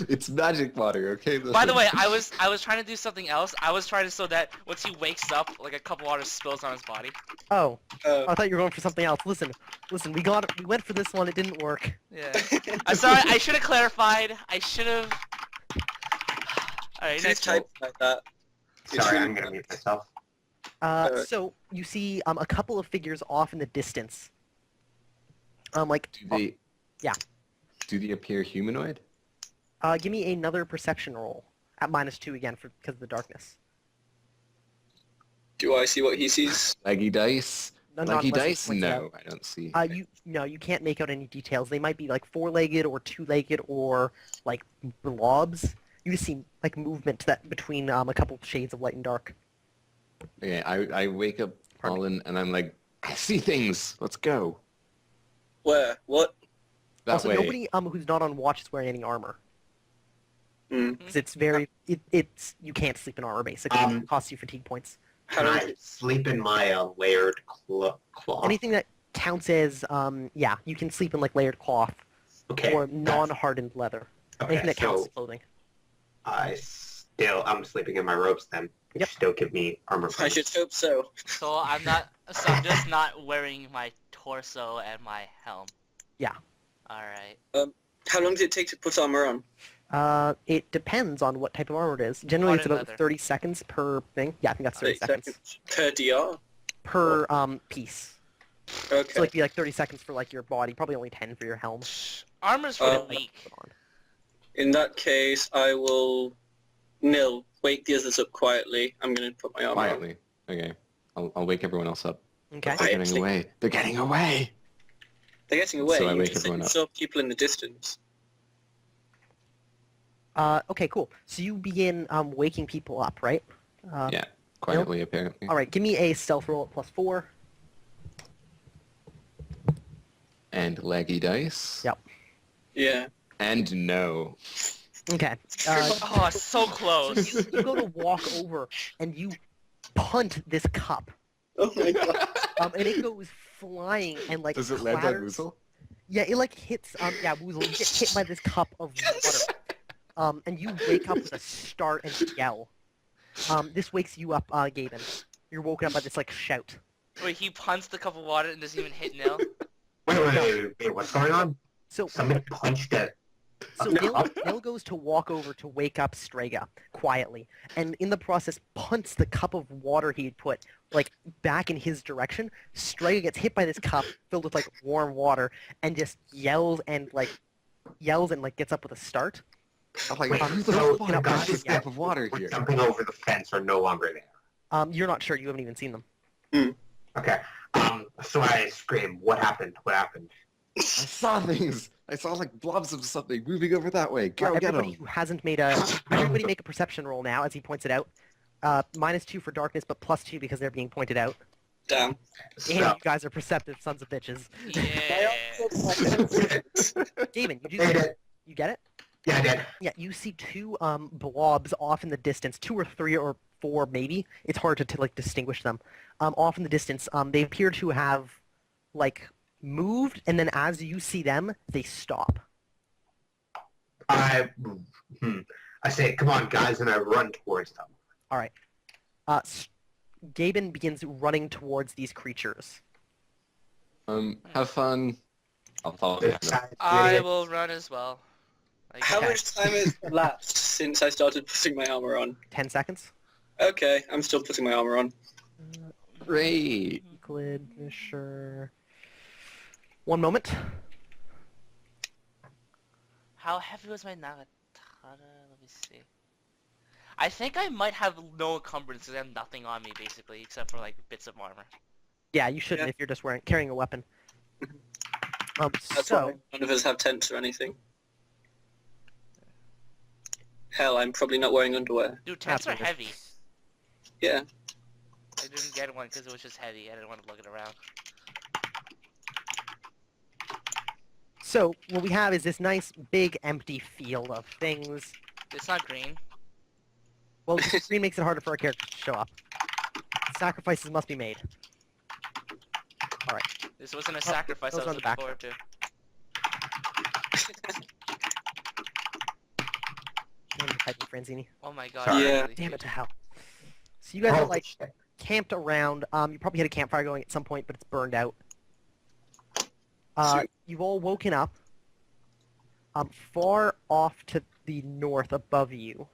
It's magic water, okay? By the way, I was trying to do something else. I was trying to so that once he wakes up, like a cup of water spills on his body. Oh, Oh. I thought you were going for something else. Listen, we went for this one. It didn't work. Yeah. I'm sorry. I should have clarified. I should have. All right, Who next. types like that? It's Sorry, really I'm gonna mute myself. So you see a couple of figures off in the distance. Like, Do they... yeah. Do they appear humanoid? give me another perception roll at -2 again because of the darkness. Do I see what he sees? Leggy dice? No, not Leggy unless it dice? points it No, out. I don't see. You can't make out any details. They might be like four-legged or two-legged or like blobs. You just see like movement between a couple shades of light and dark. Okay, I wake up Pardon me. Colin and I'm like, I see things. Let's go. Where? What? That Also, way. nobody who's not on watch is wearing any armor Hmm. because it's very it's you can't sleep in armor basically. It costs you fatigue points. How Can long? I sleep in my layered cloth? Anything that counts as yeah, you can sleep in like layered cloth Okay. or non-hardened leather. Okay, Anything that counts so as clothing. I'm sleeping in my robes then, which Yep. still give me armor I should points. hope so. So I'm not. So I'm just not wearing my torso and my helm. Yeah. All right. How long does it take to put armor on? It depends on what type of armor it is. Generally, it's Hardened about leather. 30 seconds per thing. Yeah, I think that's 30 seconds per DR. per piece. Okay. So like be like 30 seconds for like your body, probably only 10 for your helm. Armor's for the Uh, weak. Put on. In that case, I will wake the others up quietly. I'm going to put my armor on. Quietly. Okay. I'll wake everyone else up. Okay. They're getting Quietly. away. They're getting away. They're getting away. So I You wake just everyone up. saw people in the distance. Okay, cool. So you begin waking people up, right? Yeah. Quietly, apparently. All right. Give me a stealth roll at +4. And leggy dice. Yep. Yeah. And no. Okay. Oh, so close. You go to walk over and you punt this cup, Oh my god. and it goes flying and like Does it land on clatters. Woozle? Yeah, it like hits. Yeah, Woozle, you get hit by this cup of water. And you wake up with a start and yell. This wakes you up, Gaben. You're woken up by this like shout. Wait, he punts the cup of water and doesn't even hit Nil. Wait, what's going on? So Somebody punched it. So Nil goes to walk over to wake up Strega quietly, and in the process punts the cup of water he had put like back in his direction. Strega gets hit by this cup filled with like warm water and just yells and gets up with a start. I'm like, Wait, who the so fuck the got guys this that type of water were here? jumping over the fence are no longer there. You're not sure. You haven't even seen them. Okay. So I scream, what happened? What happened? I saw things. I saw like blobs of something moving over that way. Go get Everybody them. who hasn't made everybody make a perception roll now, as he points it out. -2 for darkness, but +2 because they're being pointed out. Damn. So, Damn, you guys are perceptive sons of bitches. Yeah. Gaben, I did it. you get it? Yeah, I did. Yeah, you see two blobs off in the distance, 2 or 3 or 4 maybe. It's hard to like distinguish them. Off in the distance, they appear to have like moved, and then as you see them, they stop. I say, come on, guys, and I run towards them. All right. Gaben begins running towards these creatures. Have fun. I'll follow you. I will run as well. Like, How Okay. much time has elapsed since I started putting my armor on? 10 seconds. Okay, I'm still putting my armor on. Great. Euclid, sure. 1 moment. How heavy was my Nagatara? Let me see. I think I might have no encumbrances. I have nothing on me, basically, except for, like, bits of armor. Yeah, you shouldn't Yeah. if you're just carrying a weapon. That's So, why none of us have tents or anything. Hell, I'm probably not wearing underwear. Dude, tents are Absolutely. heavy. Yeah. I didn't get one because it was just heavy. I didn't want to lug it around. So what we have is this nice big empty field of things. It's not green. Well, the screen makes it harder for our characters to show up. Sacrifices must be made. This wasn't a sacrifice those I are was the looking back. forward to. Name the typing, Franzini. Oh my god. Sorry. Yeah. really. Damn it to hell. So you guys are Holy like shit. camped around. You probably had a campfire going at some point, but it's burned out. So- You've all woken up. Far off to the north above you.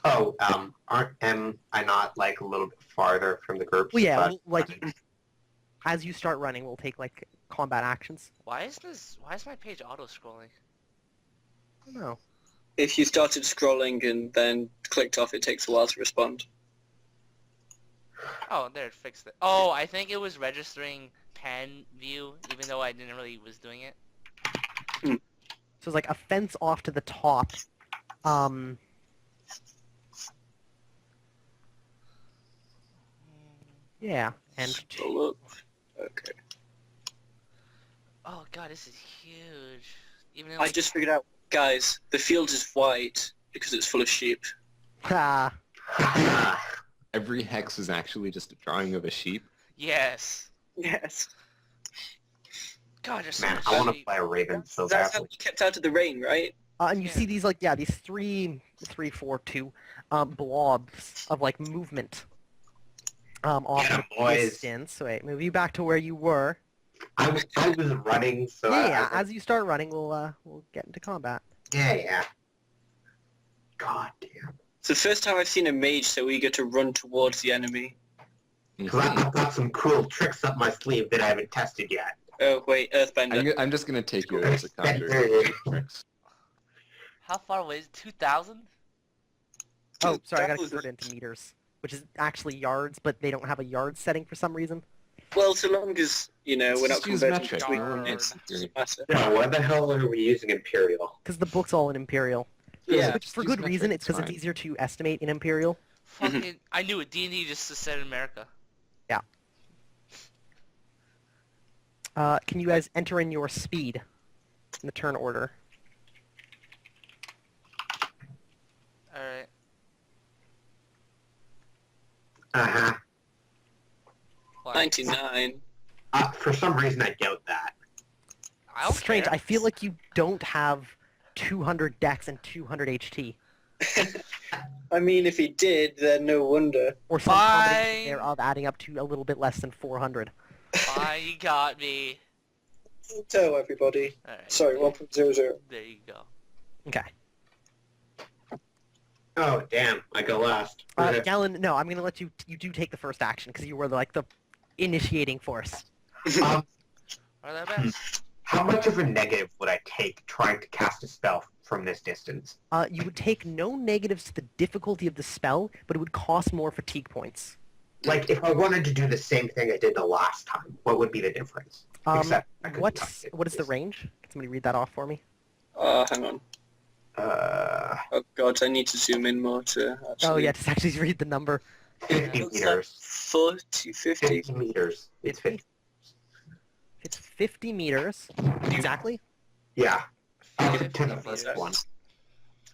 Oh, am I not like a little bit farther from the Gurps? Well, yeah, but- well, like as you start running, we'll take like combat actions. Why is my page auto scrolling? I don't know. If you started scrolling and then clicked off, it takes a while to respond. Oh, there, it fixed it. Oh, I think it was registering pan view, even though I didn't really was doing it. So it's like a fence off to the top. Yeah, and Scroll up. Okay. Oh god, this is huge. Even though I just figured out, guys, the field is white because it's full of sheep. ah, Every hex is actually just a drawing of a sheep. yes. Yes. God, there's so Man, much I want to sheep. play a Raven so That's how badly. we kept out of the rain, right? and you Yeah. see these like these three, four, two, blobs of like movement. Off Get in 'em, the boys. distance. Wait, move you back to where you were. I was running, so Yeah, I as you start running, we'll get into combat. yeah. God damn. It's the first time I've seen a mage so eager to run towards the enemy. Because I've got some cool tricks up my sleeve that I haven't tested yet. Oh, wait, Earthbender. I'm just gonna take you as a counter. Tricks. How far away is it? 2,000? Oh, sorry, I gotta 2,000. convert it into meters, which is actually yards, but they don't have a yard setting for some reason. Well, so long as, we're not Just use converting metric, between no one units, wants it to- doesn't matter. Yeah, why the hell are we using Imperial? Because the book's all in Imperial. Yeah. Which for Use good metric, reason, it's it's because it's fine. easier to estimate in Imperial. Fucking, I knew it. D&D just said America. Can you guys enter in your speed in the turn order? Alright. Uh-huh. What? 99. For some reason, I doubt that. I don't Strange, care. I feel like you don't have 200 dex and 200 HT. I mean, if he did, then no wonder. Or some combination Fine. thereof adding up to a little bit less than 400. Fine, you got me. So, everybody. Alright. Sorry, 1.00. There you go. Okay. Oh, damn. I go last. Okay. Galen, no, I'm going to let you do take the first action, because you were like the initiating force. Um, Are that best? how much of a negative would I take trying to cast a spell from this distance? You would take no negatives to the difficulty of the spell, but it would cost more fatigue points. Like, if I wanted to do the same thing I did the last time, what would be the difference? Except I could What not is the range? Can somebody read that off for me? Hang on. do Oh god, I need to zoom in more to actually... Oh yeah, just actually read the number. 50 Looks like meters. 40, 50. 50 meters. It's 50. It's 50 meters. Exactly? Yeah. To the 50 first meters. one.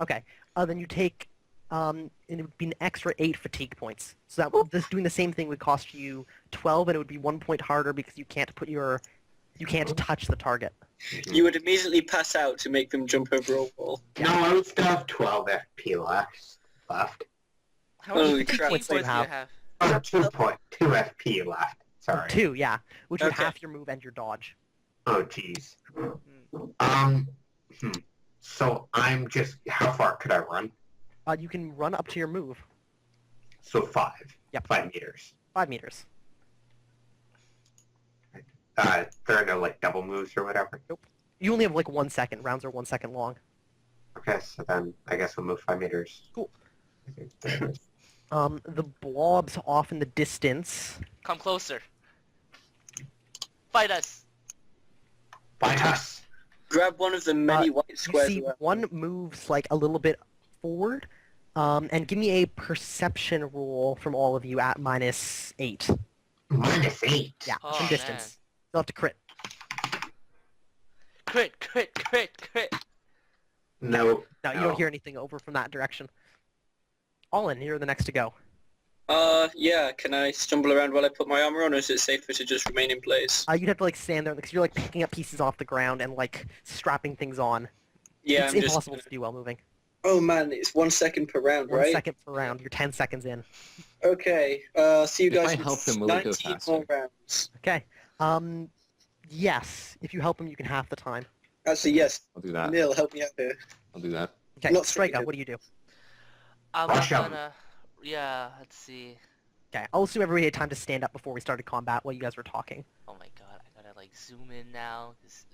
Okay. Then you take, and it would be an extra 8 fatigue points. So that this doing the same thing would cost you 12, and it would be 1 point harder because you can't touch the target. You would immediately pass out to make them jump over a wall. No, I would still have 12 FP left. How much Holy fatigue crap. points do you have? have? Oh, 2.2 FP left. Sorry. 2, yeah. Which would Okay. half your move and your dodge. Oh, jeez. Hmm. So I'm just... How far could I run? You can run up to your move. So 5. Yep. 5 meters. 5 meters. There are no, like, double moves or whatever? You only have like 1 second. Rounds are 1 second long. Okay, so then I guess we'll move 5 meters. Cool. I think there it is. The blobs off in the distance. Come closer. Fight us. Fight us! Grab one of the many white You squares see around. one moves like a little bit forward. And give me a perception roll from all of you at -8. -8. Yeah, Oh, from distance. You'll have to crit. Crit, crit, crit, crit. No. No, you No. don't hear anything over from that direction. Allin, you're the next to go. Yeah, can I stumble around while I put my armor on, or is it safer to just remain in place? You'd have to like stand there because you're like picking up pieces off the ground and like strapping things on. Yeah, It's I'm just... impossible to do while moving. Oh man, it's 1 second per round, 1 right? second per round. You're 10 seconds in. Okay, see you If guys I in help him, will it go 19 faster? more rounds. Okay. Yes. If you help him, you can half the time. Actually, yes. I'll do that. Neil, help me out here. I'll do that. Okay. Not Striker, Striker. what do you do? I'm Rush 'em. gonna... Yeah, let's see. Okay. I'll assume everybody had time to stand up before we started combat while you guys were talking. Oh my god, I gotta like zoom in now. 'Cause,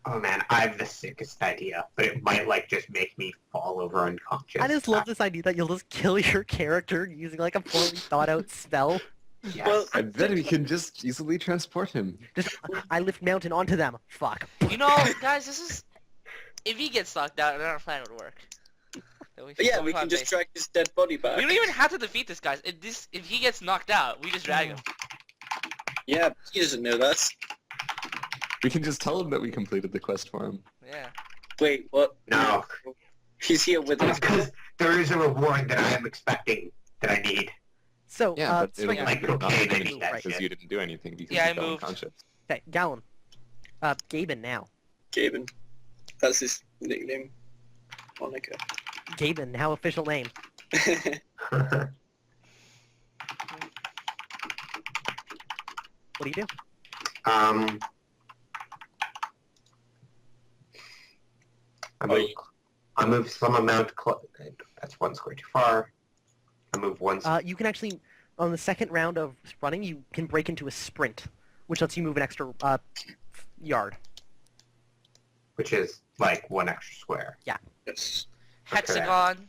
Oh man, I have the sickest idea, but it might like just make me fall over unconscious. I just love this idea that you'll just kill your character using like a poorly thought out spell. Yes. Well, And then we can just easily transport him. Just, I lift mountain onto them. Fuck. You know, guys, this is... If he gets knocked out, then our plan would work. Then But yeah, then we find can just base. drag his dead body back. We don't even have to defeat this guy. If he gets knocked out, we just drag him. Yeah, he doesn't know that. We can just tell him that we completed the quest for him. Yeah. Wait, what? No, He's here with us. because there is a reward that I am expecting that I need. So, Yeah, but it'll Striker, like, be okay, nothing then because that right. shit. you didn't do anything because Yeah, you I fell moved. unconscious. Okay, Gallon. Gaben now. Gaben. That's his nickname. Monica. Gaben, now official name. What do you do? I move, I move some amount. That's 1 square too far. I move one. You can actually, on the second round of running, you can break into a sprint, which lets you move an extra yard. Which is like 1 extra square. Yes. Hexagon.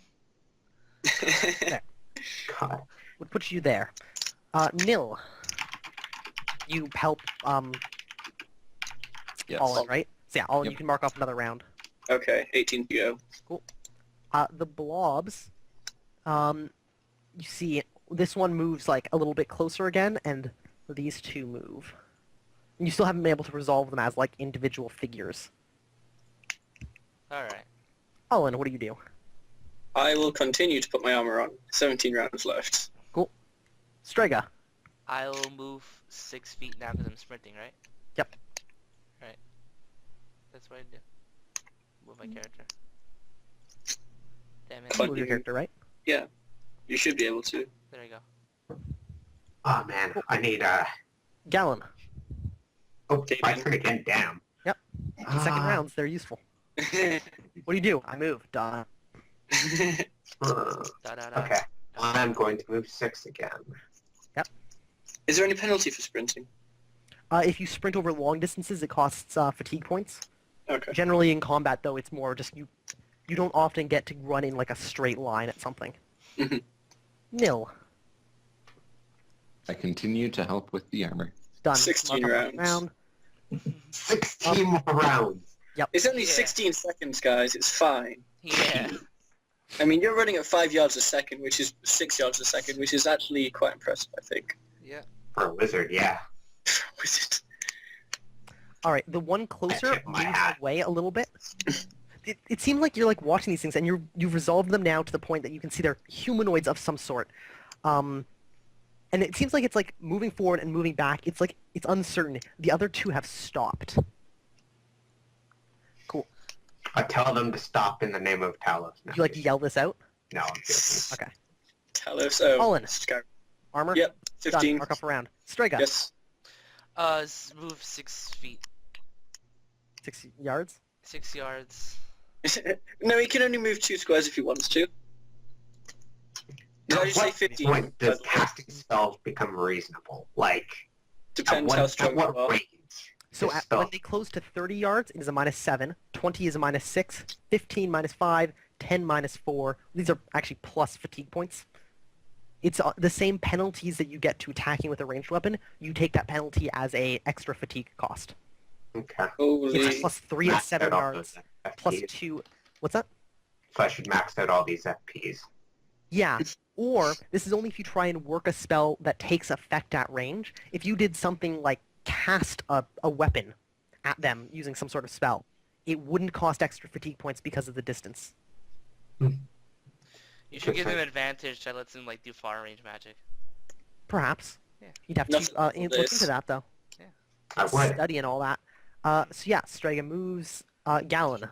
God. Would put you there. Nil. You help Yes. Allen, right? So yeah, Allen, Yep. you can mark off another round. Okay, 18 to go. The blobs, you see this one moves like a little bit closer again, and these two move. And you still haven't been able to resolve them as like individual figures. Alright. Allen, what do you do? I will continue to put my armor on. 17 rounds left. Strega. I'll move 6 feet now because I'm sprinting, right? Yep. Right. That's what I do. Move my character. Damn it. Fun. Move your character, right? You should be able to. There you go. Oh man, I need Gallon. Oh, my turn again. Damn. Second rounds, they're useful. What do you do? I move. Duh. Da-da-da. Okay. I'm going to move 6 again. Is there any penalty for sprinting? If you sprint over long distances, it costs fatigue points. Okay. Generally in combat, though, it's more just you don't often get to run in like a straight line at something. Mhm. Nil. I continue to help with the armor. Done. 16 Mark up rounds. round. 16 more rounds. It's only Yeah. 16 seconds, guys. It's fine. Yeah. I mean, you're running at 5 yards a second, which is 6 yards a second, which is actually quite impressive, I think. Yeah. For a wizard, yeah. Wizard. All right, the one closer tip my moves hat. away a little bit. It seems like you're like watching these things, and you've resolved them now to the point that you can see they're humanoids of some sort. And it seems like it's like moving forward and moving back. It's like it's uncertain. The other two have stopped. Cool. I tell them to stop in the name of Talos. No, You like yell this out? No, I'm joking. Okay. Talos. Oh, Olin. Sky- Armor. Yep, Done. 15. Mark off around. Strega. Yes. Move 6 feet. 6 yards. 6 yards. No, he can only move 2 squares if he wants to. Did I just say What 15? point does casting spells become reasonable? Like, Depends at how what, strong at you what are. range? So is when spell- they close to 30 yards, it is a -7. 20 is a -6. 15 -5. 10 -4. These are actually plus fatigue points. It's the same penalties that you get to attacking with a ranged weapon. You take that penalty as a extra fatigue cost. Okay. It's Holy. plus 3 at Max 7 out all yards. those Plus FPs. 2. What's that? So I should max out all these FPs. Yeah. Or this is only if you try and work a spell that takes effect at range. If you did something like cast a weapon at them using some sort of spell, it wouldn't cost extra fatigue points because of the distance. You should give him advantage that lets him like do far range magic. Perhaps. Yeah. You'd have Nothing to for look this. into that, though. I would. Study and all that. So yeah, Strega moves Gallon.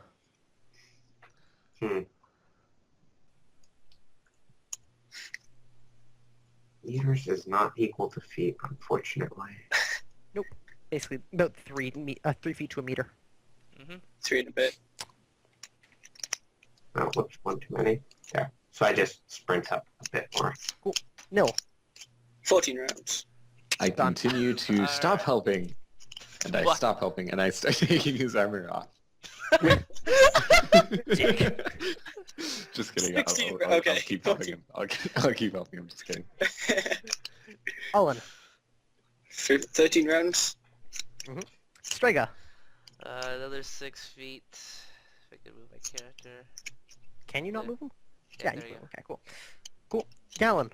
Meters is not equal to feet, unfortunately. Basically, about 3 feet to a meter. 3 and a bit. Oh, whoops, one too many. There. So I just sprint up a bit more. Nil. 14 rounds. I Done. continue to stop Alright. helping, and I What? stop helping, and I start taking his armor off. Just kidding. 16, I'll okay. keep helping him. I'll keep helping him. Just kidding. Olin. 13 rounds. Strega. Another 6 feet. If I can move my character. Can you not Yeah. move him? Yeah, you there can. you go. Okay, cool. Gallon.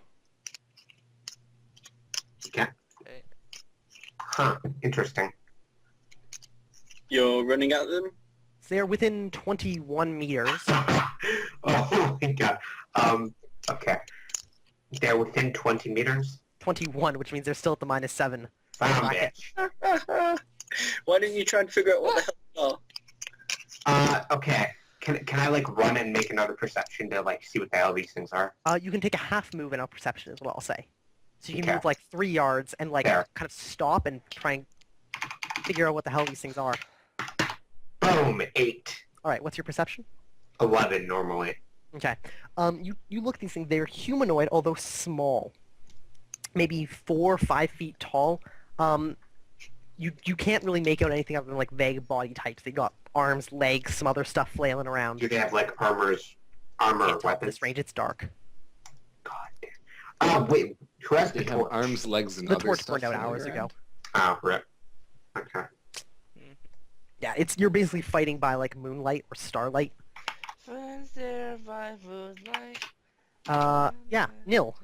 Okay. Okay. Huh. Interesting. You're running at them. So they're within 21 meters. Oh my god. Okay. They're within 20 meters? 21, which means they're still at the -7. Wow, Bracket. bitch. Why didn't you try and figure out what the hell they are? Okay. Can I, like, run and make another perception to, like, see what the hell these things are? You can take a half move in a perception is what I'll say. So you can Okay. move like 3 yards and like There. kind of stop and try and figure out what the hell these things are. Boom! 8. Alright, what's your perception? 11 normally. Okay. You look at these things, they're humanoid, although small. Maybe 4 or 5 feet tall. You can't really make out anything other than like vague body types. They got arms, legs, some other stuff flailing around. Do they have, like, armor Can't tell at weapons? this range, it's dark. God damn. Oh, wait. Who has They the have torch? arms, legs, and The other torch stuff burned out flying hours ago. around. Oh, rip. Okay. Yeah, you're basically fighting by like moonlight or starlight. Friends there by moonlight. Yeah, Nil.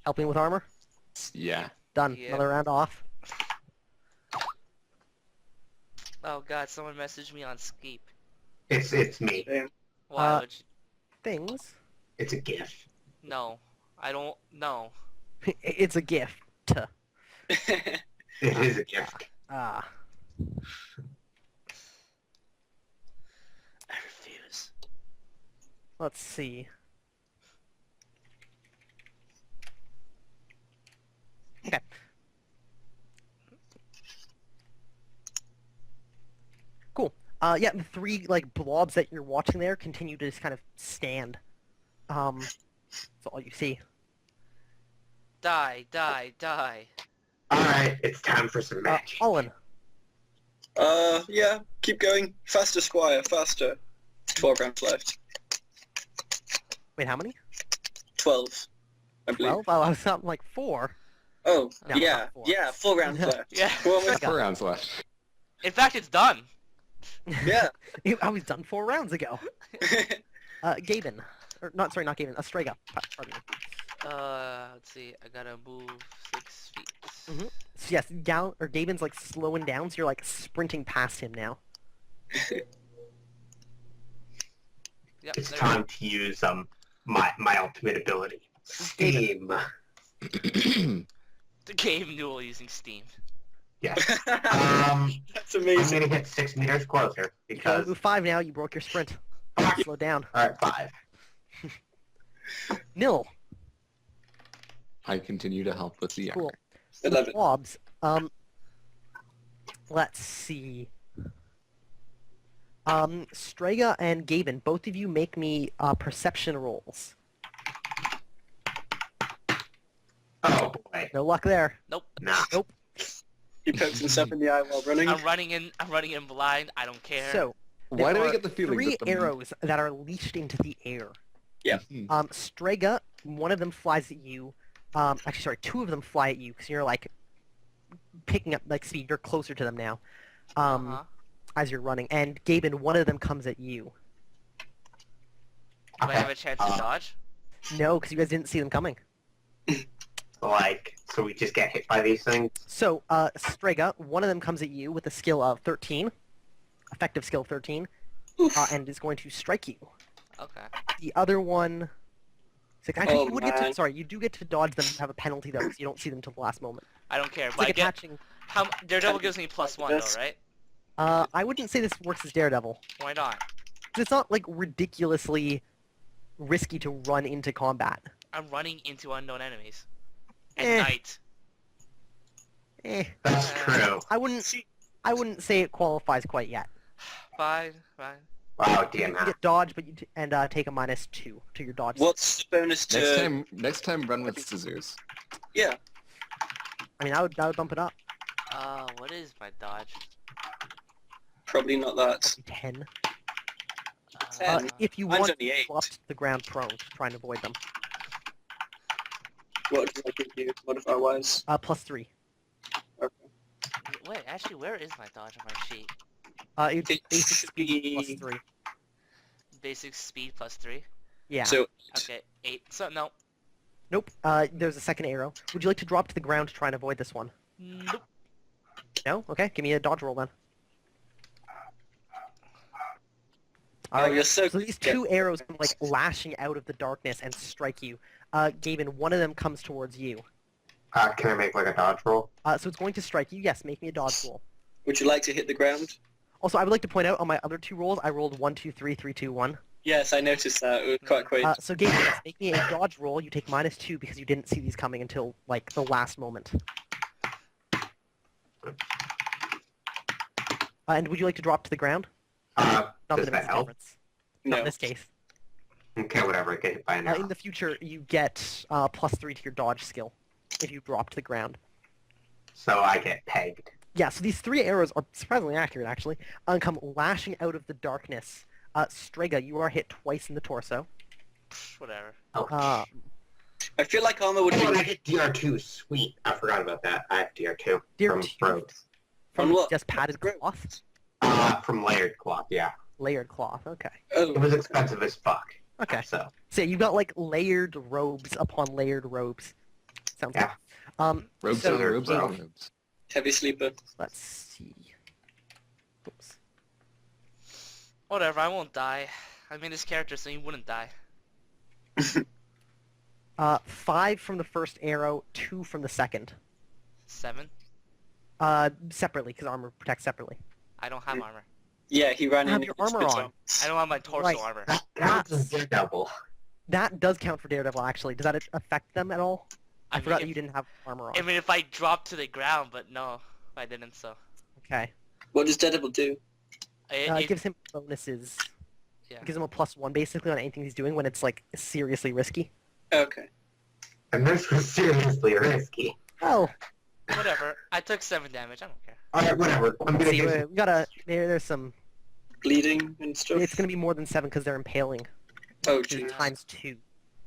Helping with armor. Yeah. Done. Yeah. Another round off. Oh god, someone messaged me on Skype. It's me. Why would you... Things. It's a gift. No. I don't... No. It's a gift. It is a gift. Ah. I refuse. Let's see. Okay. Cool. Yeah, the 3 like blobs that you're watching there continue to just kind of stand. That's all you see. Die, die, die. Alright, it's time for some magic. Olin. Yeah, keep going. Faster, Squire, faster. 12 rounds left. Wait, how many? 12, I believe. 12? Oh, I was something like 4. Oh, No, yeah, not 4. yeah, 4 rounds left. Yeah. Come on, man. 4 rounds left. In fact, it's done. Yeah. I was done 4 rounds ago. Gaben. Or, not Gaben, Strega. Pardon me. Let's see. I gotta move 6 feet. So yes, Gaben's like slowing down, so you're like sprinting past him now. Yep, It's there time to use my ultimate ability. Steam. The game knew using Steam. Yes. That's I'm amazing. gonna get 6 meters closer You can because only move 5 now, you broke your sprint. Slow down. alright, 5. Nil. I continue to help with the Cool. armor. So the 11. blobs. Let's see. Strega and Gaben, both of you make me perception rolls. Oh boy. No luck there. Nope. Nah. He pokes himself in the eye while running. I'm running in blind. I don't care. So, Why do there I are get the feeling 3 that the arrows that are leashed into the air. Hmm. Strega, one of them flies at you. Actually, sorry, 2 of them fly at you because you're like picking up like speed. You're closer to them now, as you're running. And Gaben, one of them comes at you. Do I have a chance to dodge? No, because you guys didn't see them coming. Like, so we just get hit by these things? So, Strega, one of them comes at you with a skill of 13, effective skill 13, and is going to strike you. Okay. The other one 6. Actually, Oh, you would get to, man. sorry, you do get to dodge them. You have a penalty though, because you don't see them till the last moment. I don't care. It's But like I get attaching. Daredevil gives me +1 though, right? I wouldn't say this works as Daredevil. Why not? 'Cause it's not like ridiculously risky to run into combat. I'm running into unknown enemies at Eh. night. That's true. I wouldn't say it qualifies quite yet. Fine. Wow, You can DMF. get dodge, but take a -2 to your dodge. What's the bonus to... Next time, run with scissors. Yeah. I mean, I would bump it up. What is my dodge? Probably not that. 10. 10. If you Mine's want only to 8. go up to the ground prone, to try and avoid them. What does that give you, modifier-wise? +3. Okay. Wait, actually, where is my dodge on my sheet? It's It basic should speed be- +3. Basic speed +3. Yeah. So, Okay, 8. So no. Nope. There's a second arrow. Would you like to drop to the ground to try and avoid this one? Nope. No? Okay, give me a dodge roll then. oh, Alright, you're so... so these two arrows come like lashing out of the darkness and strike you. Gaben, one of them comes towards you. Can I make like a dodge roll? So it's going to strike you. Yes, make me a dodge roll. Would you like to hit the ground? Also, I would like to point out on my other 2 rolls, I rolled 1, 2, 3, 3, 2, 1. Yes, I noticed that. It was quite quick. So Gaben, yes, make me a dodge roll. You take -2 because you didn't see these coming until like the last moment. And would you like to drop to the ground? Not Does that it that makes a help? difference. Not No. in this case. Okay, whatever. Get hit by an arrow. In the future, you get +3 to your dodge skill if you drop to the ground. So I get pegged. Yeah, so these 3 arrows are surprisingly accurate, actually, and come lashing out of the darkness. Strega, you are hit twice in the torso. Pff, whatever. Uh, I feel like armor would Oh, and I be... get DR2. Sweet. I forgot about that. I have DR2 from DR2? Rogues. from On what? just padded Great. cloth? From layered cloth, yeah. Layered cloth, okay. Oh, It was expensive as fuck. Okay. So, So you got, like, layered robes upon layered robes. Sounds Yeah. good. Robes So- on robes on Bro. robes. heavy sleeper. Let's see. Oops. Whatever, I won't die. I mean, this character, so he wouldn't die. 5 from the first arrow, 2 from the second. 7? Separately, because armor protects separately. I don't have armor. Yeah, he ran You have in... your armor on. I don't have my torso Right. armor. that counts as Daredevil. That does count for Daredevil, actually. Does that affect them at all? I mean, forgot if- you didn't have armor on. I mean, if I dropped to the ground, but no, I didn't, so. Okay. What does Daredevil do? It gives him bonuses. Yeah. It gives him a +1 basically on anything he's doing when it's like seriously risky. Okay. And this was seriously risky. Oh, Whatever. I took 7 damage. I don't care. Alright, whatever. I'm gonna see, give... we gotta. There's some. Bleeding and stuff? It's gonna be more than 7 because they're impaling. Oh, It's jeez. ×2.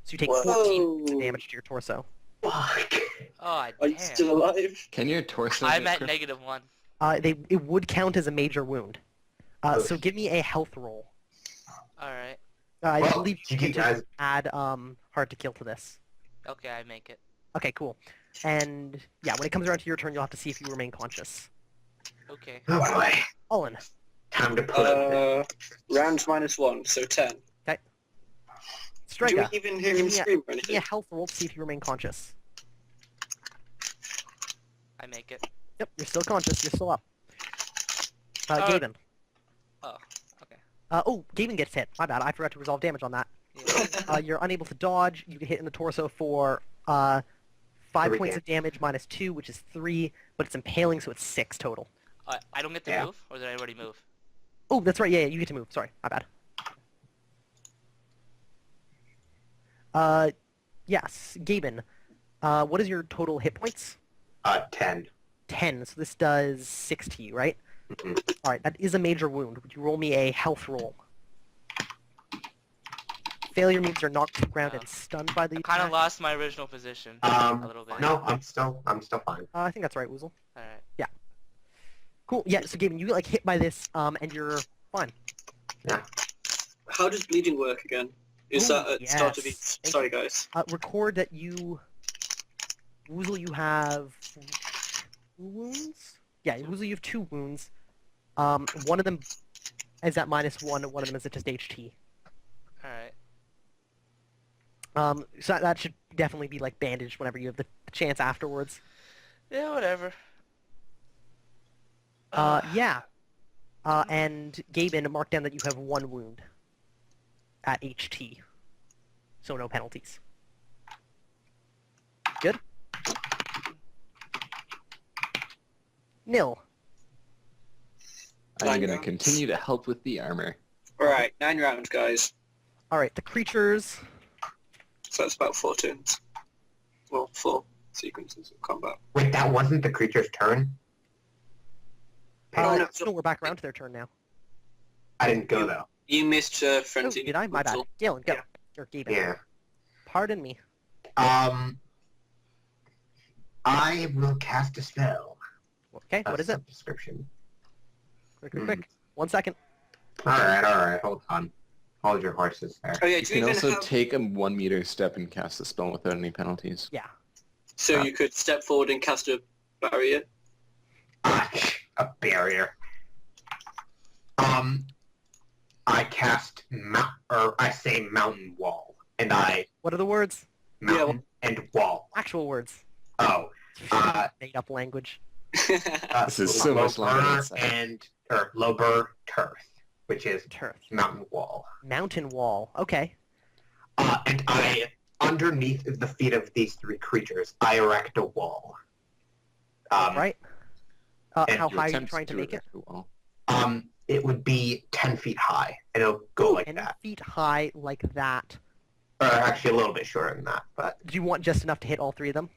So you take Whoa. 14 damage to your torso. Fuck. Oh, Are you damn. still alive? Can your torso? I'm get at crit- -1. It would count as a major wound. So give me a health roll. Alright. I Well, believe you GG, can just guys. add hard to kill to this. Okay, I make it. Okay, cool. And yeah, when it comes around to your turn, you'll have to see if you remain conscious. Okay. Oh boy. Olin. Time to put him. Rounds -1, so 10. Do Strega. we even hear Give him me a- scream or Give me a anything? health roll to see if you remain conscious. I make it. Yep, you're still conscious. You're still up. Gaben. Oh, okay. Gaben gets hit. My bad. I forgot to resolve damage on that. Yeah. You're unable to dodge. You get hit in the torso for 5 Three points of damage -2, which is 3, but it's impaling, so it's 6 total. I don't get to Yeah. move, or did I already move? Oh, that's right. Yeah, you get to move. Sorry, my bad. Yes, Gaben. What is your total hit points? 10. 10. So this does 6 to you, right? Mhm. All right, that is a major wound. Would you roll me a health roll? Failure means you're knocked to the ground and stunned by the I kind of attack. lost my original position a little bit. No, I'm still fine. I think that's right, Woozle. Alright. Cool. Yeah. So Gaben, you get like hit by this, and you're fine. How does bleeding work again? Is Ooh, that at the start of yes. each... Thank Sorry, guys. Record that you, Woozle, you have 2 wounds. Yeah, Woozle, you have 2 wounds. One of them is at -1, and one of them is at just HT. Alright. So that should definitely be like bandaged whenever you have the chance afterwards. Yeah, whatever. Yeah. And Gaben, mark down that you have 1 wound at HT, so no penalties. Good. Nil. I'm Nine going to rounds. continue to help with the armor. Alright, 9 rounds, guys. All right, the creatures. So that's about 4 turns. Well, 4 sequences of combat. Wait, that wasn't the creature's turn? Oh, no, No, we're back around to their turn now. I didn't go, though. You missed Oh, Frenzy. did I? My bad. Galen, go. Yeah. Or Gaben. Yeah. Pardon me. I will cast a spell. Okay, what is it? Description. Quick. 1 second. Alright, hold on. Hold your horses there. Oh yeah, You do you can even also have... take a 1 meter step and cast a spell without any penalties. Yeah. So you could step forward and cast a barrier? A barrier. I cast I say mountain wall, and I What are the words? mountain and wall. Actual words. Oh, Made up language. This is so much longer than a second. Lober Turf, which is Turf. mountain wall. Mountain wall. Okay. And underneath the feet of these 3 creatures, I erect a wall. Right. and How You high are you attempt trying to make it? erect a wall. It would be 10 feet high, and it'll go like 10 that. feet high like that. Or actually a little bit shorter than that, but Do you want just enough to hit all 3 of them?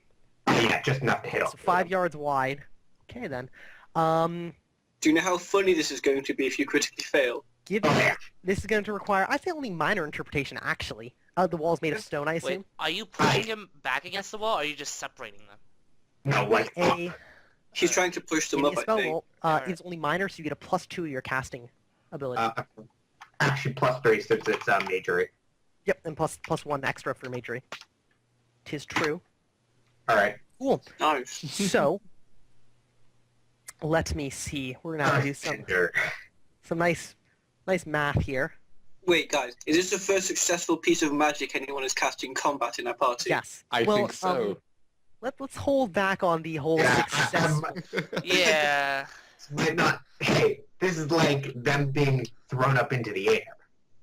yeah, just enough to hit all. So 5 yards wide. Okay then. Do you know how funny this is going to be if you critically fail? Give Oh, me. yeah. This is going to require, I think, only minor interpretation. Actually, the wall's made of stone, I Wait, assume. are you pushing him back against the wall, or are you just separating them? No, like A He's trying to push them give me up, a I spell think. roll. Alright. It's only minor, so you get a +2 to your casting ability. actually +3 since it's major. Yep, and +1 extra for majory. 'Tis true. All right. Cool. Nice. So, let me see. We're gonna have to do some nice math here. Wait, guys, is this the first successful piece of magic anyone has cast in combat in our party? Yes. I well, think so. Let's hold back on the whole Yeah, successful. Yeah. But not. Hey, this is like them being thrown up into the air.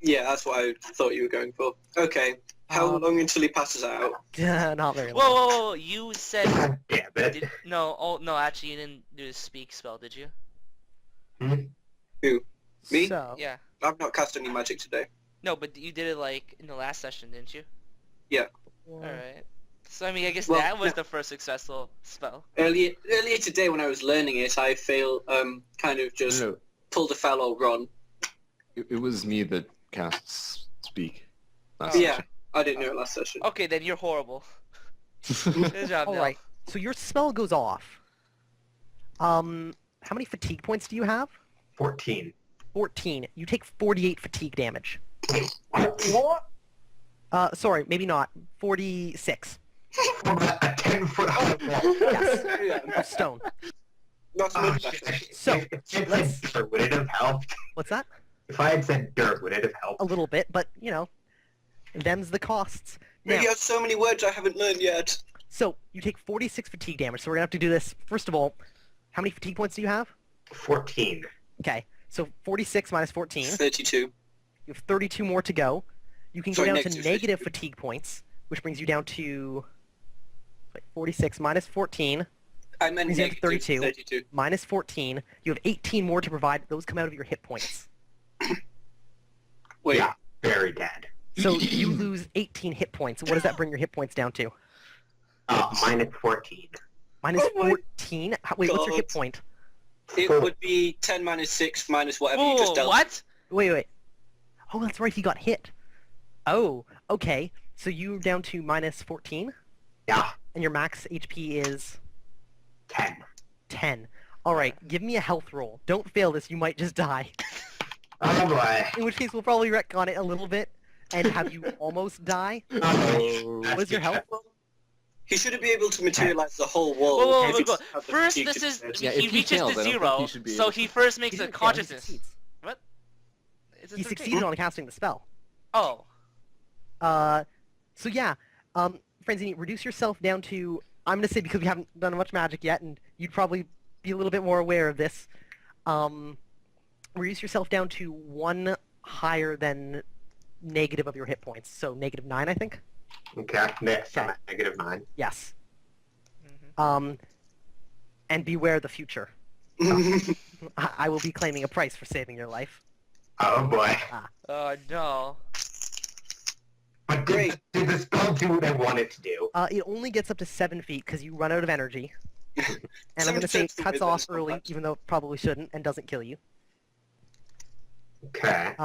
Yeah, that's what I thought you were going for. Okay, how long until he passes out? Not very Whoa, long. whoa, whoa! You said God damn it. no. Actually, you didn't do the speak spell, did you? Who? Me? So, Yeah. I've not cast any magic today. No, but you did it like in the last session, didn't you? All right. So I mean, I guess Well, that was no. the first successful spell. Earlier today when I was learning it, I kind of just No, pulled a foul or run. it was me that casts speak. Last Oh. Yeah, session. I didn't know it last session. Okay, then you're horrible. Good job, all Nil. right. So your spell goes off. How many fatigue points do you have? 14. 14. You take 48 fatigue damage. What? Sorry, maybe not. 46. From a 10-foot high wall. Yes. Of stone. Not Oh, much shit. better. So, if I let's- said dirt, would it have helped? What's that? If I had said dirt, would it have helped? A little bit, but, you know, them's the costs. Now, You have so many words I haven't learned yet. so you take 46 fatigue damage, so we're going to have to do this. First of all, how many fatigue points do you have? 14. Okay, so 46 minus 14. 32. You have 32 more to go. You can go Sorry, down negative to negative 32. fatigue points, which brings you down to 46 minus 14 I meant He's at negative 32. 32. minus 14. You have 18 more to provide. Those come out of your hit points. Wait, Yeah, very dead. So you lose 18 hit points. What does that bring your hit points down to? Minus 14. Minus Oh my 14? Wait, what's your hit God. point? it would be 10 minus 6 minus whatever you Whoa, just dealt. what? Wait. Oh, that's right. He got hit. Oh, okay. So you're down to minus 14, Yeah, and your max HP is 10. 10. All right, give me a health roll. Don't fail this. You might just die. Oh boy. In which case, we'll probably retcon it a little bit and have you almost die. Oh. What is your health? He shouldn't be able to materialize the whole wall. Whoa, if whoa, it's whoa. have the First, fatigue this is instead. Yeah, he if he reaches fails, to I don't think zero, he should be so able he to. first He makes a didn't fail, he consciousness. succeeds. What? Is it He the thing? succeeded on casting the spell. Oh, So yeah, Franzini, reduce yourself down to, I'm going to say because we haven't done much magic yet, and you'd probably be a little bit more aware of this, reduce yourself down to 1 higher than negative of your hit points. So -9, I think? Okay, next Okay. I'm at -9. Yes. Mhm. And beware the future. I will be claiming a price for saving your life. Oh boy. Oh no. But Great. did the spell do what I wanted it to do? It only gets up to 7 feet because you run out of energy. And I'm going to say it 7 cuts feet off is not early, much. even though it probably shouldn't, and doesn't kill you. Okay.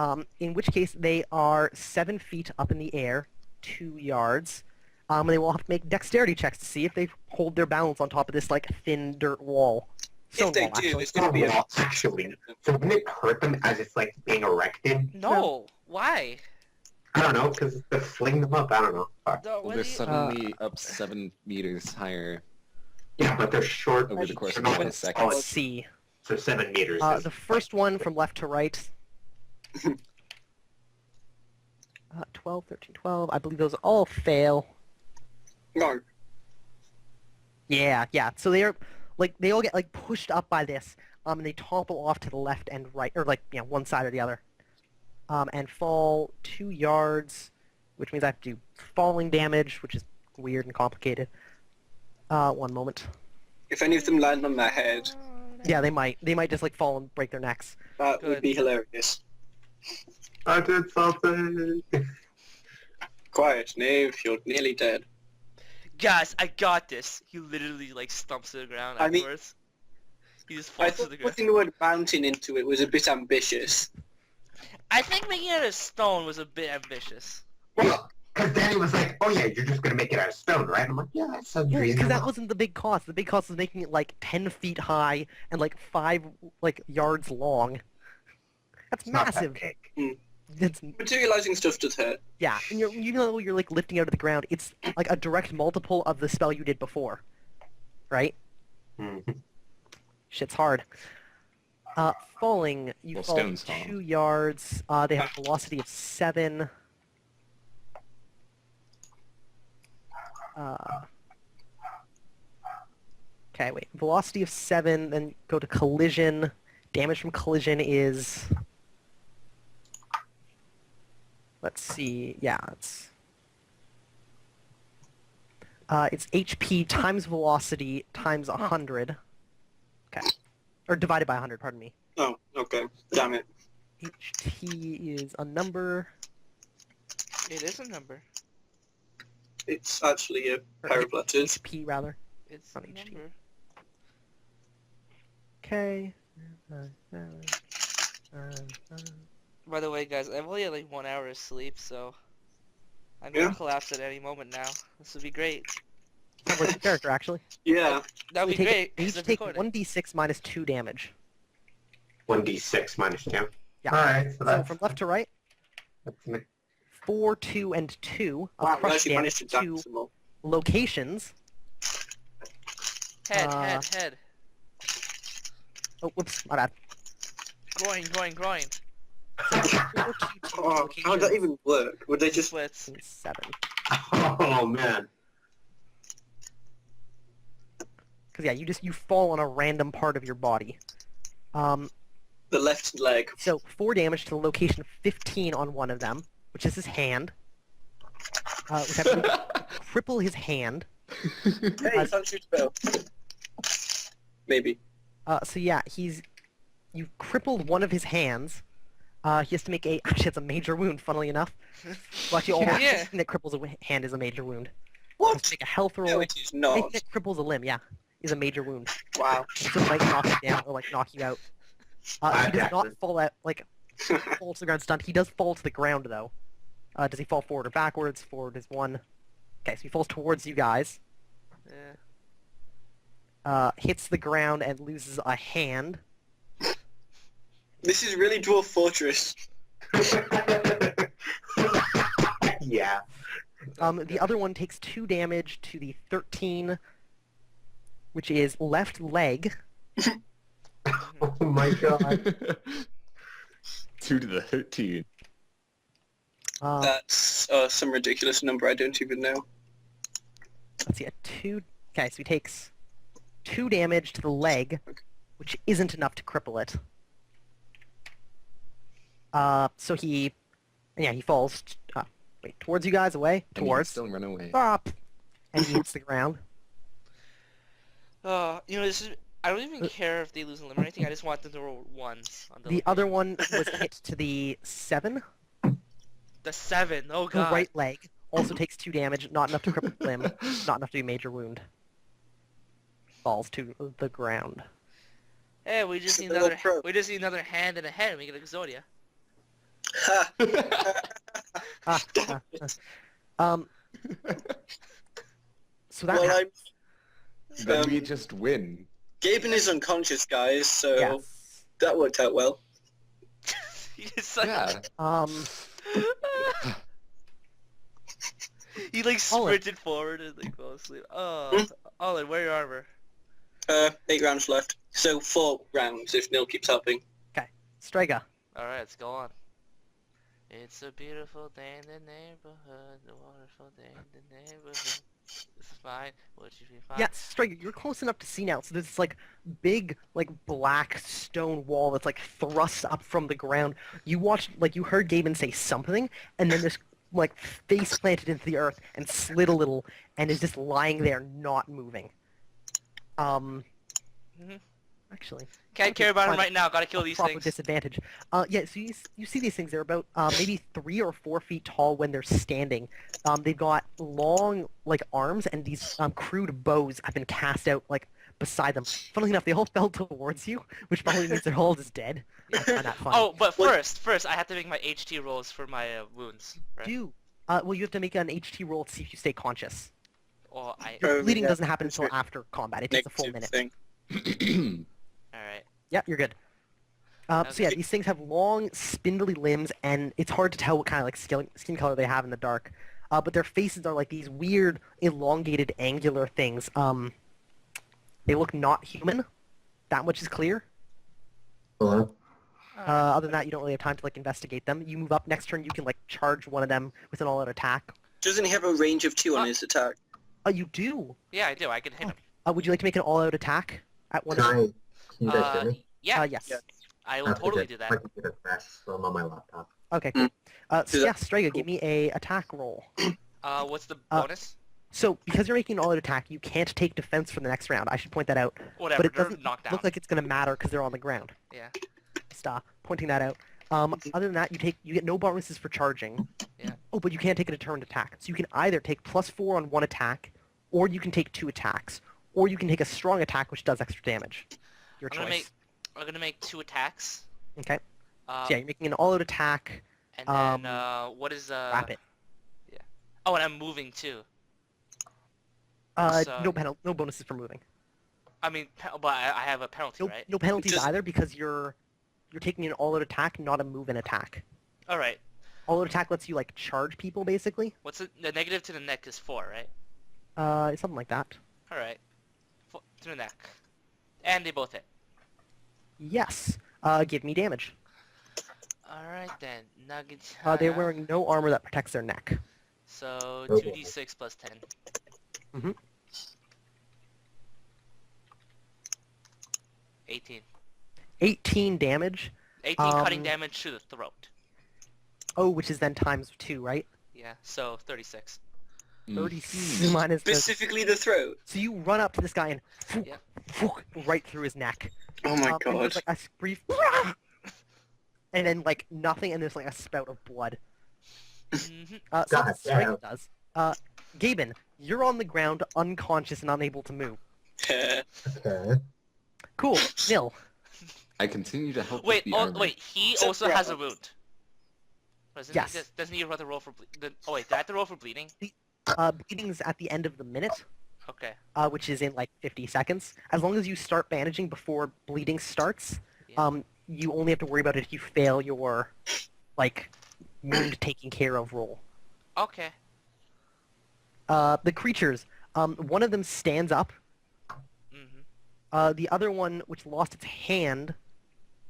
In which case they are 7 feet up in the air, 2 yards. And they will have to make dexterity checks to see if they hold their balance on top of this like thin dirt wall. Stone If they wall, do, actually. it's going to be a... Well, actually. So wouldn't it hurt them as it's like being erected? No. Why? I don't know, because to fling them up, I don't know. Fuck. No. Well, What they're do you... suddenly up 7 meters higher Yeah, but they're short. over the course of they're 10 not seconds. Let's see. So 7 meters. is The first one from left to right. 12, 13, 12. I believe those all fail. No. Yeah. So they are, like, they all get, like, pushed up by this, and they topple off to the left and right, or, like, one side or the other, and fall 2 yards, which means I have to do falling damage, which is weird and complicated. 1 moment. If any of them land on their head, Yeah, they might just, like, fall and break their necks. that Good. would be hilarious. I did something. Quiet, Nave, you're nearly dead. Guys, I got this. He literally like stumps to the ground I mean- afterwards. He just I falls to thought the ground. putting the word mountain into it was a bit ambitious. I think making it out of stone was a bit ambitious. Well, because Danny was like, oh yeah, you're just going to make it out of stone, right? I'm like, yeah, that sounds Because reasonable. that wasn't the big cost. The big cost was making it, like, 10 feet high and, like, 5, like, yards long. That's It's not that massive. big. It's, Materializing stuff does hurt. yeah, and even though you're, like, lifting out of the ground, it's, like, a direct multiple of the spell you did before. Right? Mhm. Shit's hard. Falling, you Well, fall stones fall. 2 yards. They have a velocity of 7. Okay, wait. Velocity of 7, then go to collision. Damage from collision is... Let's see. Yeah, it's HP times velocity times 100. Okay. Or divided by 100, pardon me. Oh, okay. Damn it. HT is a number. It is a number. It's actually a Or pair of letters. HP, rather. It's Not a HT. number. Okay. By the way, guys, I've only had like 1 hour of sleep, so I'm gonna Yeah. collapse at any moment now. This would be great. Sounds like your character, actually. Yeah. That would They be great. They 'cause each I'm take recording. 1d6 minus 2 damage. 1d6 minus 2. Yeah. Alright, so So that's... from left to right, that's me. 4, 2, and 2 of Wow, we crush actually damage managed to to dance them all. locations. Head. Oh, whoops, my bad. Groin. 4, 2, 2 Oh, locations. how would that even work? Would they just... Splits. and 7. Oh, man. Because, yeah, you fall on a random part of your body. The left leg. So 4 damage to the location of 15 on one of them, which is his hand. Which I believe cripple his hand. Hey, can't shoot a spell. Maybe. So yeah, you've crippled one of his hands. He has to make actually it's a major wound, funnily enough. Well, actually, almost Yeah. anything that cripples a hand is a major wound. He has What? to make a health roll. No, it is Anything not. that cripples a limb, yeah, is a major wound. Wow. So it might knock you down or like knock you out. He does not fall out fall to the ground stunned. He does fall to the ground though. Does he fall forward or backwards? Forward is 1. Okay, so he falls towards you guys. Yeah. Hits the ground and loses a hand. This is really Dwarf Fortress. Yeah. The other one takes 2 damage to the 13, which is left leg. Oh my god. 2 to the 13. That's some ridiculous number I don't even know. Let's see, a 2... Okay, so he takes 2 damage to the leg, which isn't enough to cripple it. So he falls towards you guys, away, And you can towards, still run away. up, and he hits the ground. This is. I don't even care if they lose a limb or anything. I just want them to roll ones on the. The other one was hit to the 7. The 7. Oh The god. right leg also takes 2 damage, not enough to cripple the limb, not enough to be a major wound. Falls to the ground. Hey, we just need Little another. pro. We just need another hand and a head, and we get Exodia. Ha! Ah, so that Well, happens. Then we just win. Gaben is unconscious, guys, so Yes. that worked out well. He just like. Yeah. He like Olin. sprinted forward and like fell asleep. Oh, Olin, wear your armor. 8 rounds left. So 4 rounds if Neil keeps helping. Strega. All right, let's go on. It's a beautiful day in the neighborhood, a wonderful day in the neighborhood. It's fine. Would you be fine? Yeah, Strega, you're close enough to see now. So there's this like big, like black stone wall that's like thrust up from the ground. You watched, like you heard Gaben say something, and then this like face planted into the earth and slid a little, and is just lying there, not moving. Actually. Can't care about him right now. Gotta kill these proper things. disadvantage. Yeah, so you see these things. They're about maybe 3 or 4 feet tall when they're standing. They've got long like arms, and these crude bows have been cast out like beside them. Funnily enough, they all fell towards you, which probably means they're all just dead. I find that funny. Oh, but What- first I have to make my HT rolls for my wounds. Right? Well, you have to make an HT roll to see if you stay conscious. Or I. Your Oh, bleeding yeah, doesn't happen that's until right. after combat. It takes a full Negative minute. thing. All right. Yeah, you're good. So yeah, Okay. these things have long, spindly limbs, and it's hard to tell what kind of like skin color they have in the dark. But their faces are like these weird, elongated, angular things. They look not human. That much is clear. Hello? Other than that, you don't really have time to like investigate them. You move up. Next turn, you can like charge one of them with an all-out attack. Doesn't he have a range of 2 on his attack? You do. Yeah, I do. I can hit him. Would you like to make an all-out attack at one? Can you guys hear me? Yeah, Yes. Yeah. I will totally do My that. computer crashed, so I'm on my laptop. Okay. Cool. So Do yeah, that. Strega, give me a attack roll. What's the bonus? So because you're making an all-out attack, you can't take defense for the next round. I should point that out. Whatever. But it They're doesn't knocked down. look like it's going to matter because they're on the ground. Yeah. Just pointing that out. Other than that, you get no bonuses for charging. Yeah. Oh, but you can't take a determined attack. So you can either take +4 on one attack, or you can take 2 attacks, or you can take a strong attack which does extra damage. Your I'm choice. gonna make 2 attacks. Okay. Um, So yeah, you're making an all-out attack. and then what is Rapid. Oh, and I'm moving too. No so- no bonuses for moving. I mean, but I have a penalty, No, right? no penalties Just- either because you're taking an all-out attack, not a move and attack. All right. All-out attack lets you like charge people basically. What's the negative to the neck is 4, right? Something like that. All right. To the neck. And they both hit. Yes. Give me damage. All right then. Nuggets. They're wearing no armor that protects their neck. So Oh. 2d6 plus 10. Mhm. 18. 18 damage. 18 cutting Um, damage to the throat. Oh, which is then times 2, right? Yeah. So 36. 30 minus the... Specifically the throat. So you run up to this guy and Yeah. right through his neck. Oh my And god. there's like a brief and then like nothing, and there's like a spout of blood. hmm So God what Strike damn. does. Gaben, you're on the ground, unconscious and unable to move. Okay. Cool. Nil. I continue to help Wait. with the armor. Wait. He Except also for has a Alan. wound. Doesn't Yes. He, doesn't he have to roll for Oh wait. Did I have to roll for bleeding? Bleeding's at the end of the minute, Okay. which is in like 50 seconds. As long as you start bandaging before bleeding starts, Yeah. you only have to worry about it if you fail your like wound taking care of roll. Okay. The creatures, one of them stands up. hmm The other one, which lost its hand,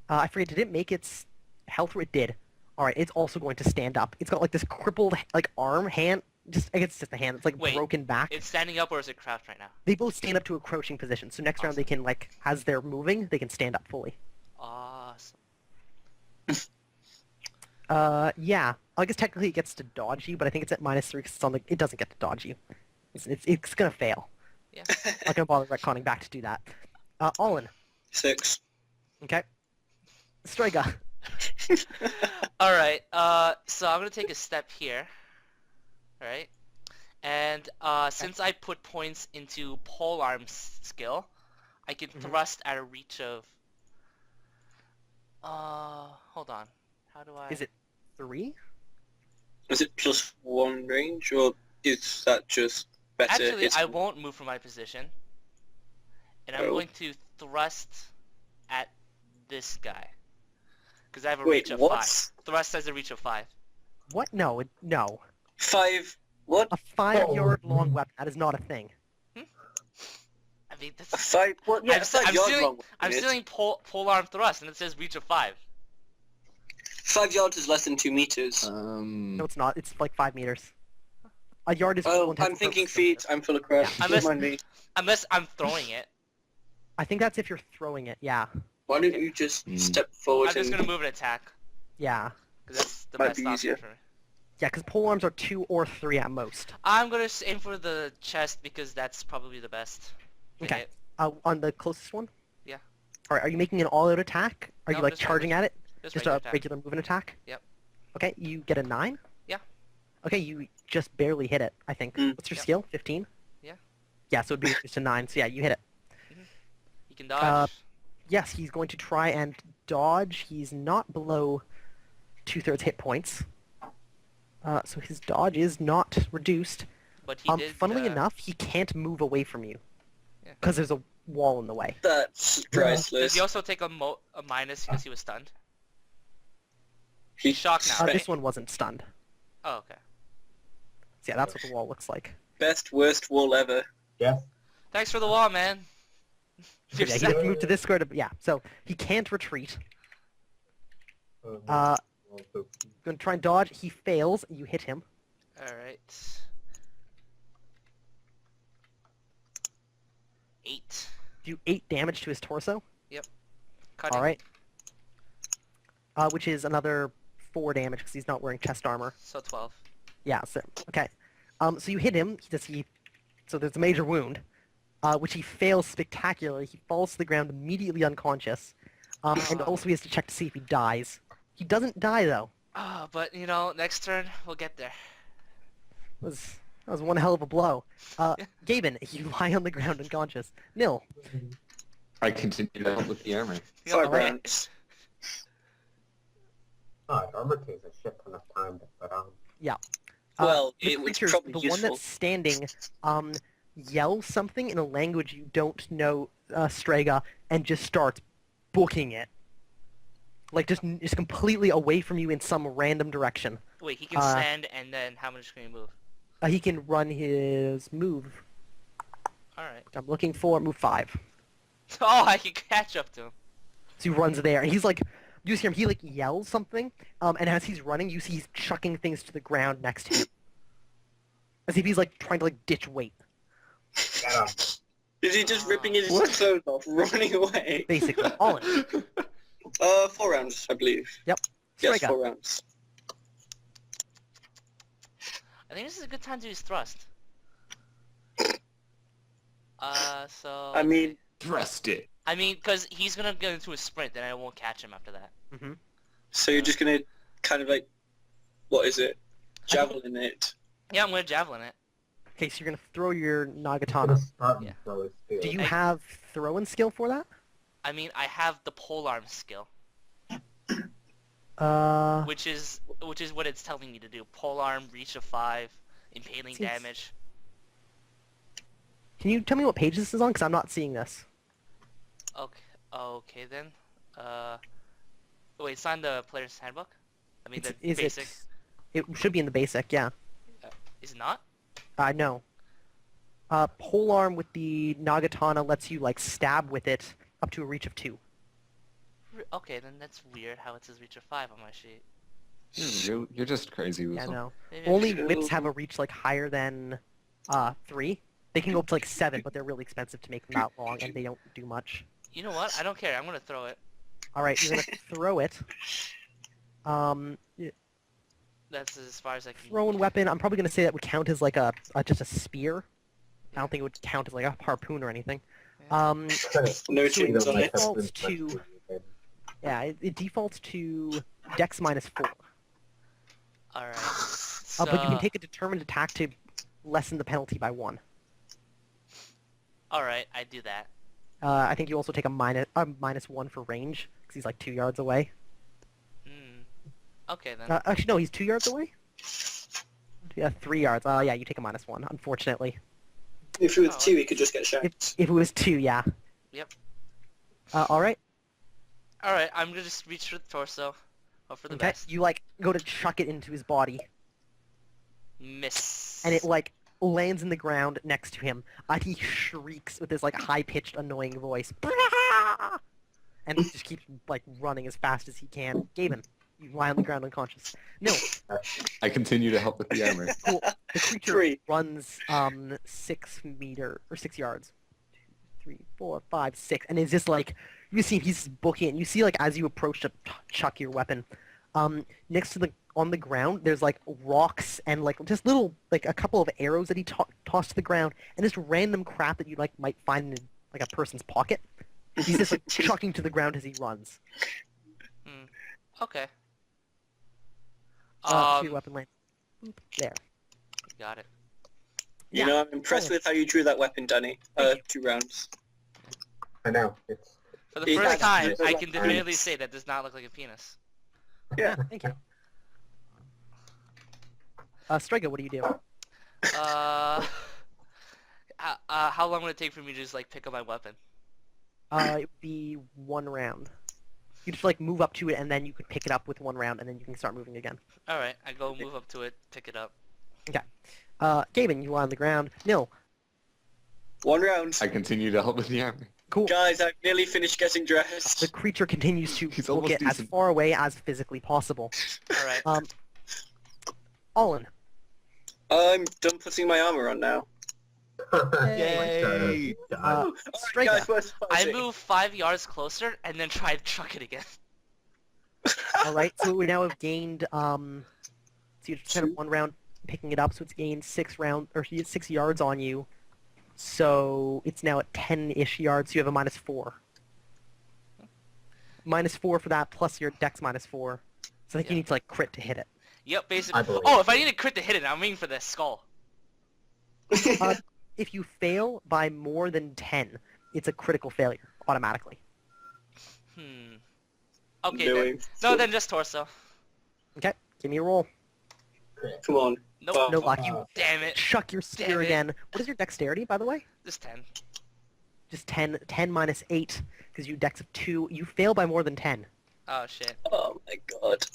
I forget, did it make its health? It did. All right, it's also going to stand up. It's got like this crippled like arm, hand. I guess it's just a hand. It's like Wait, broken back. It's standing up or is it crouched right now? They both stand up to a crouching position. So next round they can like, as they're moving, they can stand up fully. Awesome. Yeah. I guess technically it gets to dodge you, but I think it's at -3 because it's on the. It doesn't get to dodge you. It's gonna fail. Yeah. I'm not gonna bother retconning back to do that. Allen. 6. Okay. Striga. Alright, so I'm gonna take a step here. Alright. And since I put points into polearm skill, I can thrust at a reach of hold on. How do I Is it 3? Is it +1 range, or is that just better? Actually, hits? I won't move from my position. And I'm Oh. going to thrust at this guy. Because I have a Wait, reach of what? 5. Thrust has a reach of 5. What? No. No. 5. What? A 5-yard long weapon. That is not a thing. I mean, that's... A 5? What? Yeah, I'm, a 5 I'm yard stealing, long. I'm stealing polearm thrust, and it says reach of 5. 5 yards is less than 2 meters. No, it's not. It's like 5 meters. A yard is. Oh, I'm thinking feet. I'm full of crap. Yeah, Don't mind me. Unless I'm throwing it. I think that's if you're throwing it. Yeah. Why don't you just step forward I'm just and... going to move and attack. Yeah. Because that's the Might best be option easier. for me. Yeah, because polearms are 2 or 3 at most. I'm going to aim for the chest because that's probably the best. to Okay. hit. On the closest one. Yeah. All right. Are you making an all-out attack? Are No, you like just charging at it? Just Just regular a attack. regular movement attack? Yep. Okay, you get a 9? Yeah. Okay, you just barely hit it, I think. Mm. What's your Yep. skill? 15? Yeah. Yeah, so it'd be just a 9, so yeah, you hit it. You can dodge. Yes, he's going to try and dodge. He's not below 2/3 hit points. So his dodge is not reduced. but he did... Funnily enough, he can't move away from you. Yeah. Because there's a wall in the way. That's Does priceless. he also take a minus because he was stunned? He shocked now, right? This one wasn't stunned. Oh, okay. So yeah, that's what the wall looks like. Best, worst wall ever. Yes. Thanks for the wall, man. You're Yeah, he set. has to move to this square to... Yeah, so he can't retreat. Going to try and dodge. He fails. You hit him. Alright. 8. Do 8 damage to his torso. Cutting. All right. Which is another 4 damage because he's not wearing chest armor. So 12. Yeah. So okay. So you hit him. So there's a major wound, which he fails spectacularly. He falls to the ground immediately unconscious, and also he has to check to see if he dies. He doesn't die though. But, you know, next turn, we'll get there. That was one hell of a blow. Gaben, you lie on the ground unconscious. Nil. I continue to help with the armor. 5 alright. rounds. Oh, armor takes a shit ton of time to put on. Well, the it was creatures, probably the one useful. that's standing, yells something in a language you don't know, Strega, and just starts booking it. Like, just completely away from you in some random direction. Wait, he can stand, and then how much can he move? He can run his move. Alright. I'm looking for move 5. Oh, I can catch up to him. So he runs there, and he's like, you just hear him, he like yells something, and as he's running, you see he's chucking things to the ground next to him. As if he's like trying to like ditch weight, Is he just ripping his clothes off, running away? basically. All in. 4 rounds, I believe. Yep. Yes, Strega. 4 rounds. I think this is a good time to use thrust. So... I mean, Thrust it. I mean, because he's gonna get into a sprint, then I won't catch him after that. so you're just gonna kind of like, what is it? Javelin it. Yeah, I'm gonna javelin it. Okay, so you're gonna throw your Nagatana. Yeah. Do you I- have throwing skill for that? I mean, I have the polearm skill, Uh, which is what it's telling me to do. Polearm, reach of 5, impaling Seems- damage. can you tell me what page this is on? Because I'm not seeing this. Okay then. Wait, it's on the player's handbook? I mean, the Is basic. it should be in the basic, yeah. Is it not? No. Polearm with the Nagatana lets you like stab with it up to a reach of 2. Okay, then that's weird how it says reach of 5 on my sheet. You're just crazy, Yeah, Weasel. no. Maybe Only should- whips have a reach like higher than 3. They can go up to like 7, but they're really expensive to make them that long, and they don't do much. You know what? I don't care. I'm gonna throw it. All right, you're gonna throw it. That's as far as I can. Thrown weapon. I'm probably gonna say that would count as like a just a spear. I don't think it would count as like a harpoon or anything. No So tunes on it. defaults to it defaults to Dex -4. All right. But you can take a determined attack to lessen the penalty by 1. All right, I do that. I think you also take a -1 for range because he's like 2 yards away. Okay then. Actually, no, he's 2 yards away. Yeah, 3 yards. Yeah, you take a -1. Unfortunately, If it was Oh. 2, he could just get shanked. if it was 2, yeah. Yep. All right. All right, I'm gonna just reach for the torso. Hope for the Okay. best. You like go to chuck it into his body, Miss. and it like lands in the ground next to him. And he shrieks with this like high-pitched, annoying voice, and he just keeps like running as fast as he can. Gavin, you lie on the ground unconscious. No, I continue to help with the armor. cool. The creature 3. runs 6 yards. 2, 3, 4, 5, 6, and it's just like you see he's booking it. And you see like as you approach to chuck your weapon, next to on the ground there's like rocks and like just little like a couple of arrows that he tossed to the ground, and just random crap that you like might find in like a person's pocket. He's just like chucking to the ground as he runs. Okay. So your weapon lands. Boop, there. Got it. You know, I'm impressed with how you drew that weapon, Danny. 2 rounds. I know. It's For the Yeah, first time, it's I like can penis. definitively say that does not look like a penis. Yeah. Thank you. Striga, what do you do? How long would it take for me to just like pick up my weapon? It would be 1 round. You just like move up to it, and then you could pick it up with 1 round, and then you can start moving again. All right, I go move up to it, pick it up. Gavin, you lie on the ground. Nil. 1 round. I continue to help with the armor. Cool. Guys, I've nearly finished getting The dressed. creature continues to He's book almost it as decent. far away as physically possible. All right. Olin. I'm done putting my armor on now. Yay! Alright, Striga. guys, where's the I party? move 5 yards closer and then try to truck it again. Alright, so we now have gained, so you just spent 1 round picking it up, so it's gained 6 yards on you. So it's now at 10-ish yards, so you have a -4. -4 for that, plus your dex -4. So I think you Yeah. need to like crit to hit it. Yep, basically. I believe. Oh, if I need a crit to hit it, I'm aiming for the skull. If you fail by more than 10, it's a critical failure automatically. Okay, Doing. then. No, then just torso. Okay, give me a roll. Come on. Nope. No luck. You Damn it. chuck your spear it. again. What is your dexterity, by the way? Just 10. Just 10. 10 minus 8, because you dex of 2. You fail by more than 10. Oh, shit. Oh my god.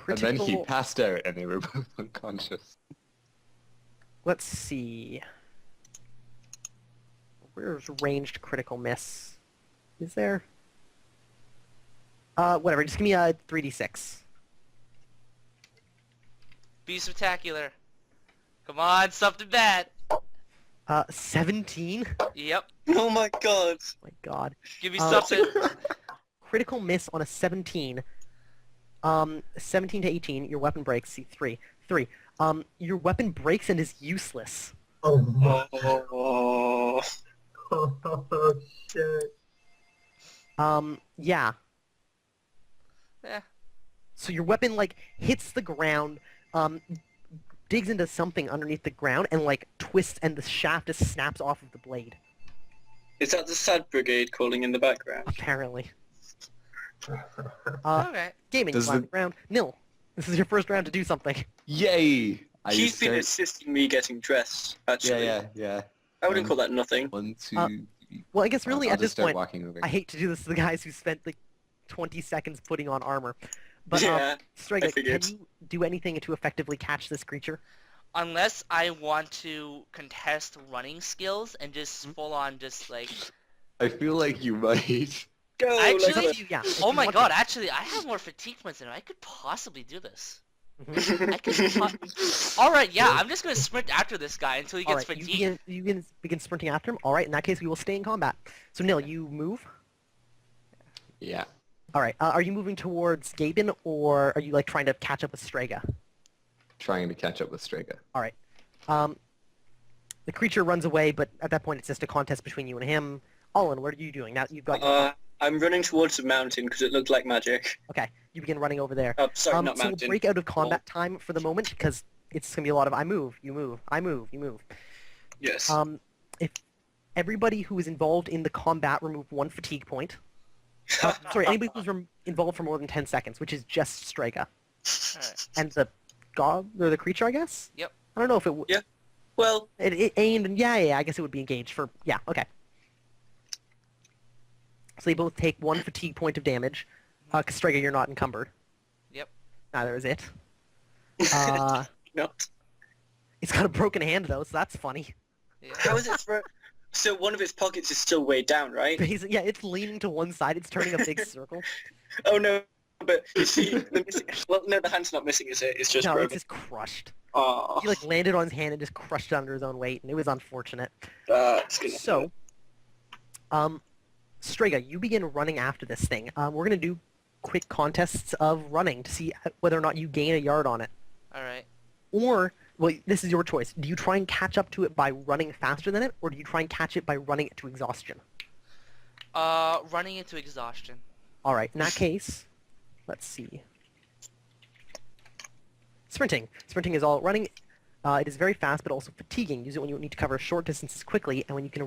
And then he Critical... passed out and they were both unconscious. Let's see. Where's ranged critical miss? Is there? Whatever. Just give me a 3d6. Be spectacular. Come on, something bad. 17? Oh Yep. Oh my god. my god. Give me Uh, something. Critical miss on a 17. 17 to 18, your weapon breaks. See, 3. Your weapon breaks and is useless. Oh my Oh. shit. Yeah. Eh. So your weapon, like, hits the ground, digs into something underneath the ground, and, like, twists, and the shaft just snaps off of the blade, Is that the sad brigade calling in the background? apparently. Okay. Gaming, you Does lie on the- the ground. Nil. This is your first round to do something. Yay! I He's just been start... assisting me getting dressed, actually. Yeah. I wouldn't call that nothing. 1, 2... Well, I guess really I'll at just this start point, walking over. I hate to do this to the guys who spent, like, 20 seconds putting on armor. But, Yeah, Striga, I figured. can you do anything to effectively catch this creature? Unless I want to contest running skills and just Hmm? full on just like... I feel like you might. Go! Actually- let's It's up to you, yeah. If Oh you my want god, to. actually, I have more fatigue points than him. I could possibly do this. Mhm. I could Alright, yeah, I'm just gonna sprint after this guy until he All gets right, fatigued. you begin sprinting after him. All right, in that case, we will stay in combat. So, Nil, you move. Yeah. All right, are you moving towards Gaben, or are you like trying to catch up with Strega? Trying to catch up with Strega. All right. The creature runs away, but at that point, it's just a contest between you and him. Olin, what are you doing now? You've got your... I'm running towards the mountain because it looked like magic. Okay, you begin running over there. Oh, sorry, not So we'll mountain. break out of combat time for the moment because it's gonna be a lot of I move, you move, I move, you move. Yes. If everybody who is involved in the combat remove 1 fatigue point. Sorry, anybody who's involved for more than 10 seconds, which is just Strega. Alright. And the god, or the creature, I guess? Yep. I don't know if it would... Yeah. Well, It aimed, and yeah, I guess it would be engaged for... Yeah, okay. So they both take 1 fatigue point of damage. Because Strega, you're not encumbered. Yep. Neither is it. not. It's got a broken hand, though, so that's funny. Yeah. How is it thrown? So one of its pockets is still way down, right? Yeah, it's leaning to one side. It's turning a big circle. Oh no, but you see, the missing... Well, no, the hand's not missing, is it? It's just No, broken. it's just crushed. Aw, He, like, landed on his hand and just crushed it under his own weight, and it was unfortunate. that's gonna So, Strega, you begin running after this thing. We're going to do quick contests of running to see whether or not you gain a yard on it. Alright. Or, well, this is your choice. Do you try and catch up to it by running faster than it, or do you try and catch it by running it to exhaustion? Running into exhaustion. All right, in that case, let's see. Sprinting. Sprinting is all running. It is very fast, but also fatiguing. Use it when you need to cover short distances quickly, and when you can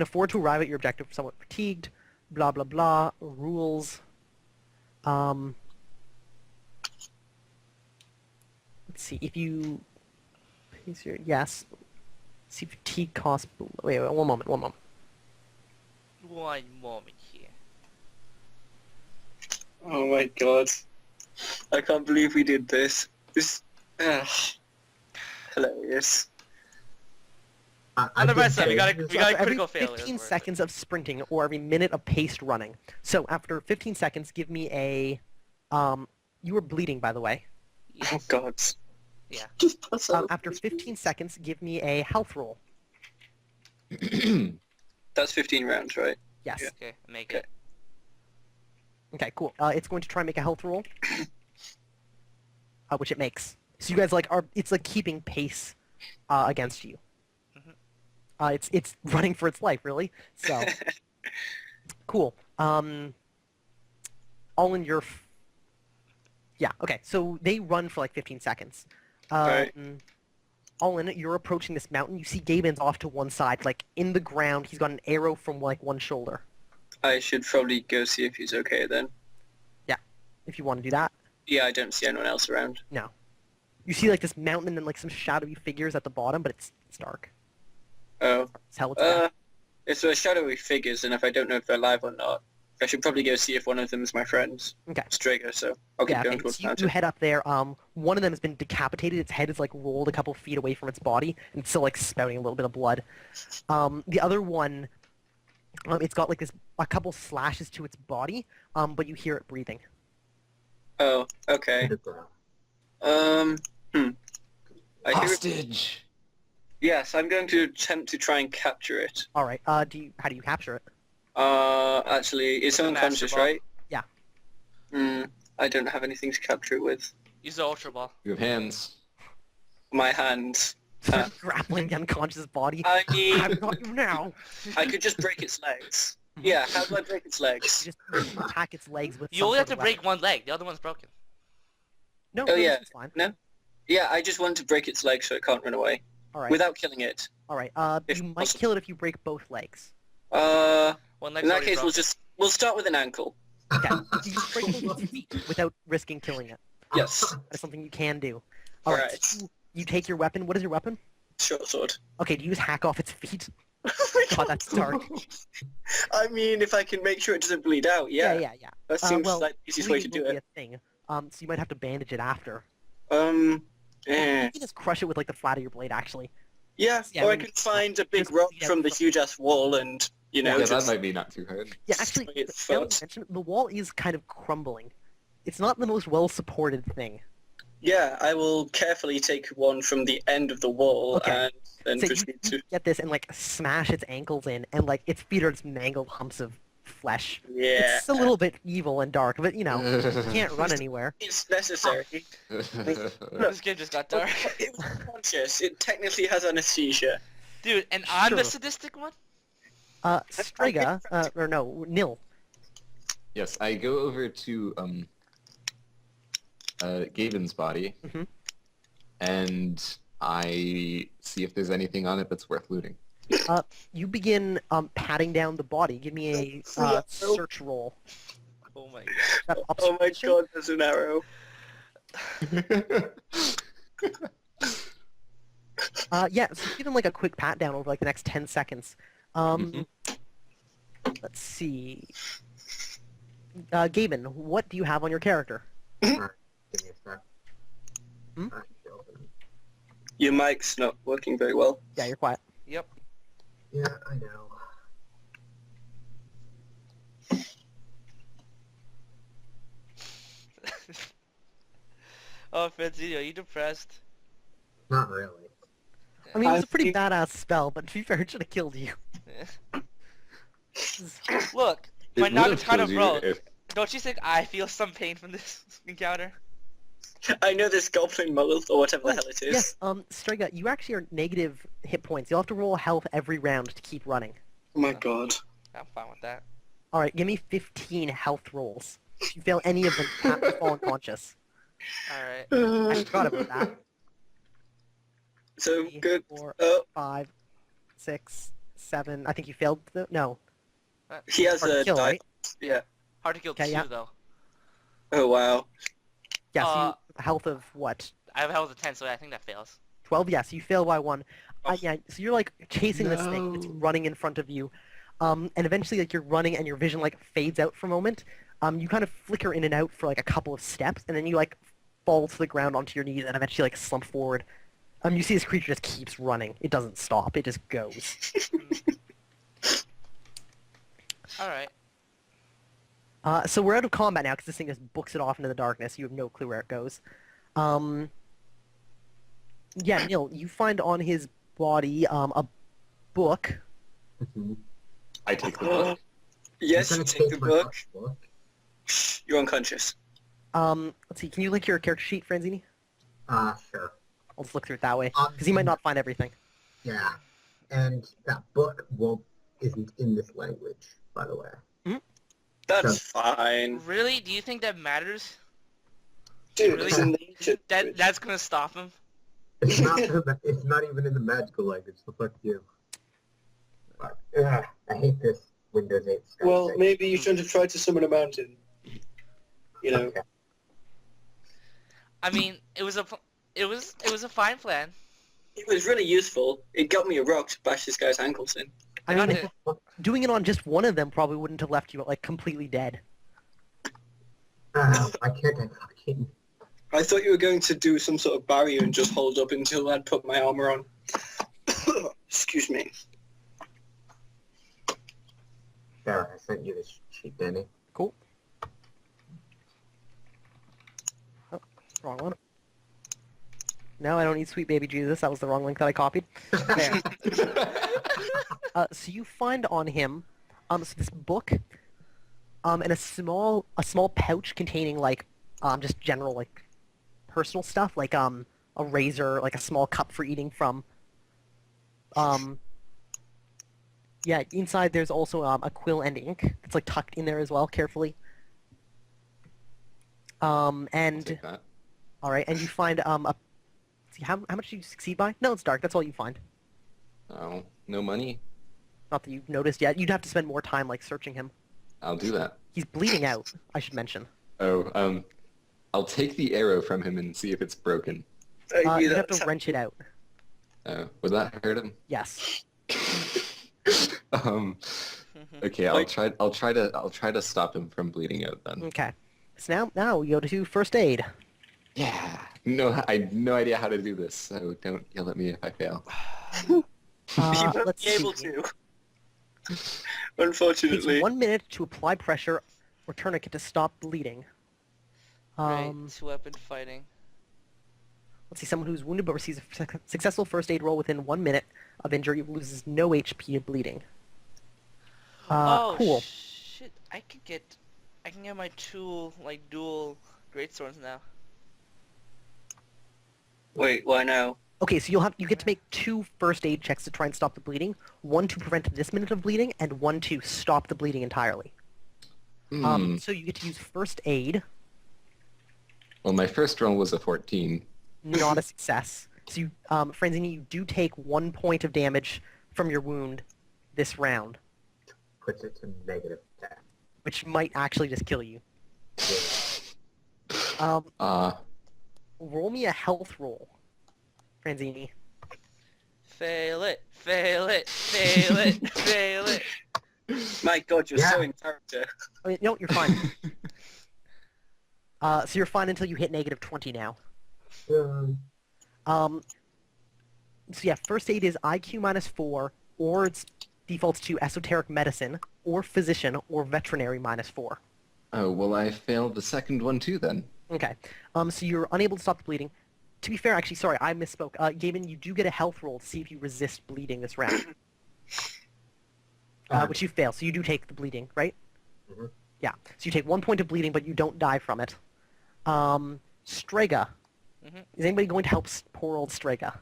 afford to arrive at your objective somewhat fatigued. Blah blah blah. Rules. Let's see. If you yes. See fatigue cost. Wait, one moment. One moment here. Oh my god. I can't believe we did this. This... hilarious. On the bright side, we got a So after every critical failure. 15 seconds of sprinting or every minute of paced running. So after 15 seconds, give me a... you were bleeding, by the way. Oh god. Yeah. Just pass out. After 15 seconds, give me a health roll. That's 15 rounds, right? Yes. Yeah. Okay, make Okay. it. Okay, cool. It's going to try and make a health roll. Which it makes. So you guys it's like keeping pace against you. It's running for its life, really. So, cool. All in your... Yeah, okay. So they run for like 15 seconds. Right. All in, you're approaching this mountain. You see Gaben's off to one side, like in the ground. He's got an arrow from like one shoulder. I should probably go see if he's okay then. If you want to do that. Yeah, I don't see anyone else around. No. You see like this mountain and then like some shadowy figures at the bottom, but it's dark. Oh. It's hell. It's dark. If there are shadowy figures, and if I don't know if they're alive or not, I should probably go see if one of them is my friend. Okay. Strega, so I'll keep Yeah, going okay. towards So the you mountain. head up there. One of them has been decapitated. Its head is like rolled a couple feet away from its body, and it's still like spouting a little bit of blood. The other one, it's got like a couple slashes to its body, but you hear it breathing. Oh, okay. I hear it. Hostage! Yes, I'm going to attempt to try and capture it. All right. How do you capture it? Actually, it's Master unconscious, Ball. right? Yeah. I don't have anything to capture it with. Use the Ultra Ball. You have hands. My hands. Grappling the unconscious body. I mean, I've got you now. I could just break its legs. Yeah, how do I break its legs? You just attack its legs with. You some only have sort to of break weapon. one leg. The other one's broken. No, Oh, no, yeah. this is fine. No? Yeah, I just want to break its legs so it can't run away. All right. Without killing it. All right. if You might possible. kill it if you break both legs. In One leg's that already case, broken. we'll start with an ankle. Okay. You just break both its feet without risking killing it. Yes. That's something you can do. All right. Alright. So you take your weapon. What is your weapon? Short sword. Okay. Do you just hack off its feet? Oh God, that's dark. I mean, if I can make sure it doesn't bleed out, yeah. Yeah. That seems well, like the easiest way to bleeding do will be it. a thing. So you might have to bandage it after. Eh. You can just crush it with like the flat of your blade, actually. Yeah, Yeah, or I when could you- find a big just rock bleed out from the from- huge-ass wall and, You know, Yeah, just that might be not too hard. Yeah, actually, swing its now that you foot. mention it, the wall is kind of crumbling. It's not the most well-supported thing. Yeah, I will carefully take one from the end of the wall Okay. and then So proceed you to... get this and like smash its ankles in, and like its feet are just mangled humps of flesh. Yeah. It's a little bit evil and dark, but you know, you can't run anywhere. It's necessary. This game just got dark. It was unconscious. It technically has anesthesia. Dude, and I'm the Sure. sadistic one? Strega, or no, Nil. Yes, I go over to Gaben's body, Mhm. and I see if there's anything on it that's worth looting. You begin patting down the body. Give me a search roll. Oh my That Oh my observation? god, there's an arrow. Yeah, so give him like a quick pat down over like the next 10 seconds. Let's see. Gaben, what do you have on your character? Give me a sec. Hmm? Your mic's not working very well. Yeah, you're quiet. Yep. Yeah, I know. Oh, Franzino, are you depressed? Not really. I mean, it was I a pretty think- badass spell, but to be fair, it should have killed you. Look, It my would have Nagatana killed you broke. if- Don't you think I feel some pain from this encounter? I know this goblin mouth or whatever the hell it is. Yes, Strega, you actually are negative hit points. You'll have to roll health every round to keep running. Oh my god. I'm fine with that. Alright, give me 15 health rolls. If you fail any of them, you have to fall unconscious. Alright. I forgot about that. So 3, good. 4, Oh, 5, 6, 7. I think you failed the... No. he has Hard to a kill, die. right? Yeah. Hard to kill Okay, two, yeah. though. Oh wow. Yeah, so Uh, you, health of what? I have a health of 10, so I think that fails. 12? Yes, you fail by 1. Oh. Yeah, so you're like chasing this thing that's No. running in front of you. And eventually like you're running and your vision like fades out for a moment. You kind of flicker in and out for like a couple of steps and then you like fall to the ground onto your knees and eventually like slump forward. You see this creature just keeps running. It doesn't stop. It just goes. Alright. So we're out of combat now because this thing just books it off into the darkness. You have no clue where it goes. Yeah, Neil, you find on his body a book. I take the book. Yes, I'm you gonna take the my book. first book. Shh, you're unconscious. Let's see. Can you link your character sheet, Franzini? Sure. I'll just look through it that way because he might not find everything. Yeah. And that book isn't in this language, by the way. That's fine. Really? Do you think that matters? Dude, Really? it's in the ancient language. That's gonna stop him? It's not, it's not even in the magical language. The fuck you. Fuck. Ugh, I hate this Windows 8 stuff. Well, maybe you shouldn't have tried to summon a mountain. You know. Okay. I mean, it was a fine plan. It was really useful. It got me a rock to bash this guy's ankles in. I got mean, it. doing it on just one of them probably wouldn't have left you like completely dead. I can't. I fucking. I thought you were going to do some sort of barrier and just hold up until I'd put my armor on. Excuse me. There, I sent you this sheet, Danny. Cool. Oh, wrong one. No, I don't need Sweet Baby Jesus. That was the wrong link that I copied. There. So you find on him, so this book, and a small pouch containing like, just general like, personal stuff like a razor, like a small cup for eating from. Yeah, inside there's also a quill and ink. It's like tucked in there as well, carefully. I'll And take that. all right, and you find see how much do you succeed by? No, it's dark. That's all you find. Oh, no money? Not that you've noticed yet. You'd have to spend more time like searching him. I'll do that. He's bleeding out. I should mention. Oh, I'll take the arrow from him and see if it's broken. I knew You'd that have was to wrench it out. Would that hurt him? Yes. Okay, I'll try to stop him from bleeding out then. Okay. So now we go to first aid. Yeah. No, I have no idea how to do this, so don't yell at me if I fail. You won't Let's be able see. to. Unfortunately. Takes 1 minute to apply pressure or tourniquet to stop bleeding. Right, two-weapon fighting. Let's see, someone who's wounded but receives a successful first aid roll within 1 minute of injury loses no HP of bleeding. Oh, Cool. shit. I can get my two, like, dual greatswords now. Wait, why now? Okay, so you get to make 2 first aid checks to try and stop the bleeding. 1 to prevent this minute of bleeding, and 1 to stop the bleeding entirely. So you get to use first aid, Well, my first roll was a 14. not a success. So you, Franzini, you do take 1 point of damage from your wound this round, Puts it to -10. which might actually just kill you. Roll me a health roll, Franzini. Fail it, fail it, fail it, fail it. My god, you're so in character. I mean, no, you're fine. So you're fine until you hit -20 now. So yeah, first aid is IQ -4, or it's defaults to esoteric medicine, or physician, or veterinary -4. Oh, well, I failed the second one too then. Okay. So you're unable to stop the bleeding. To be fair, actually, sorry, I misspoke. Gavin, you do get a health roll to see if you resist bleeding this round. Which you fail, so you do take the bleeding, right? Mhm. Yeah. So you take 1 point of bleeding, but you don't die from it. Strega. Is anybody going to help poor old Strega?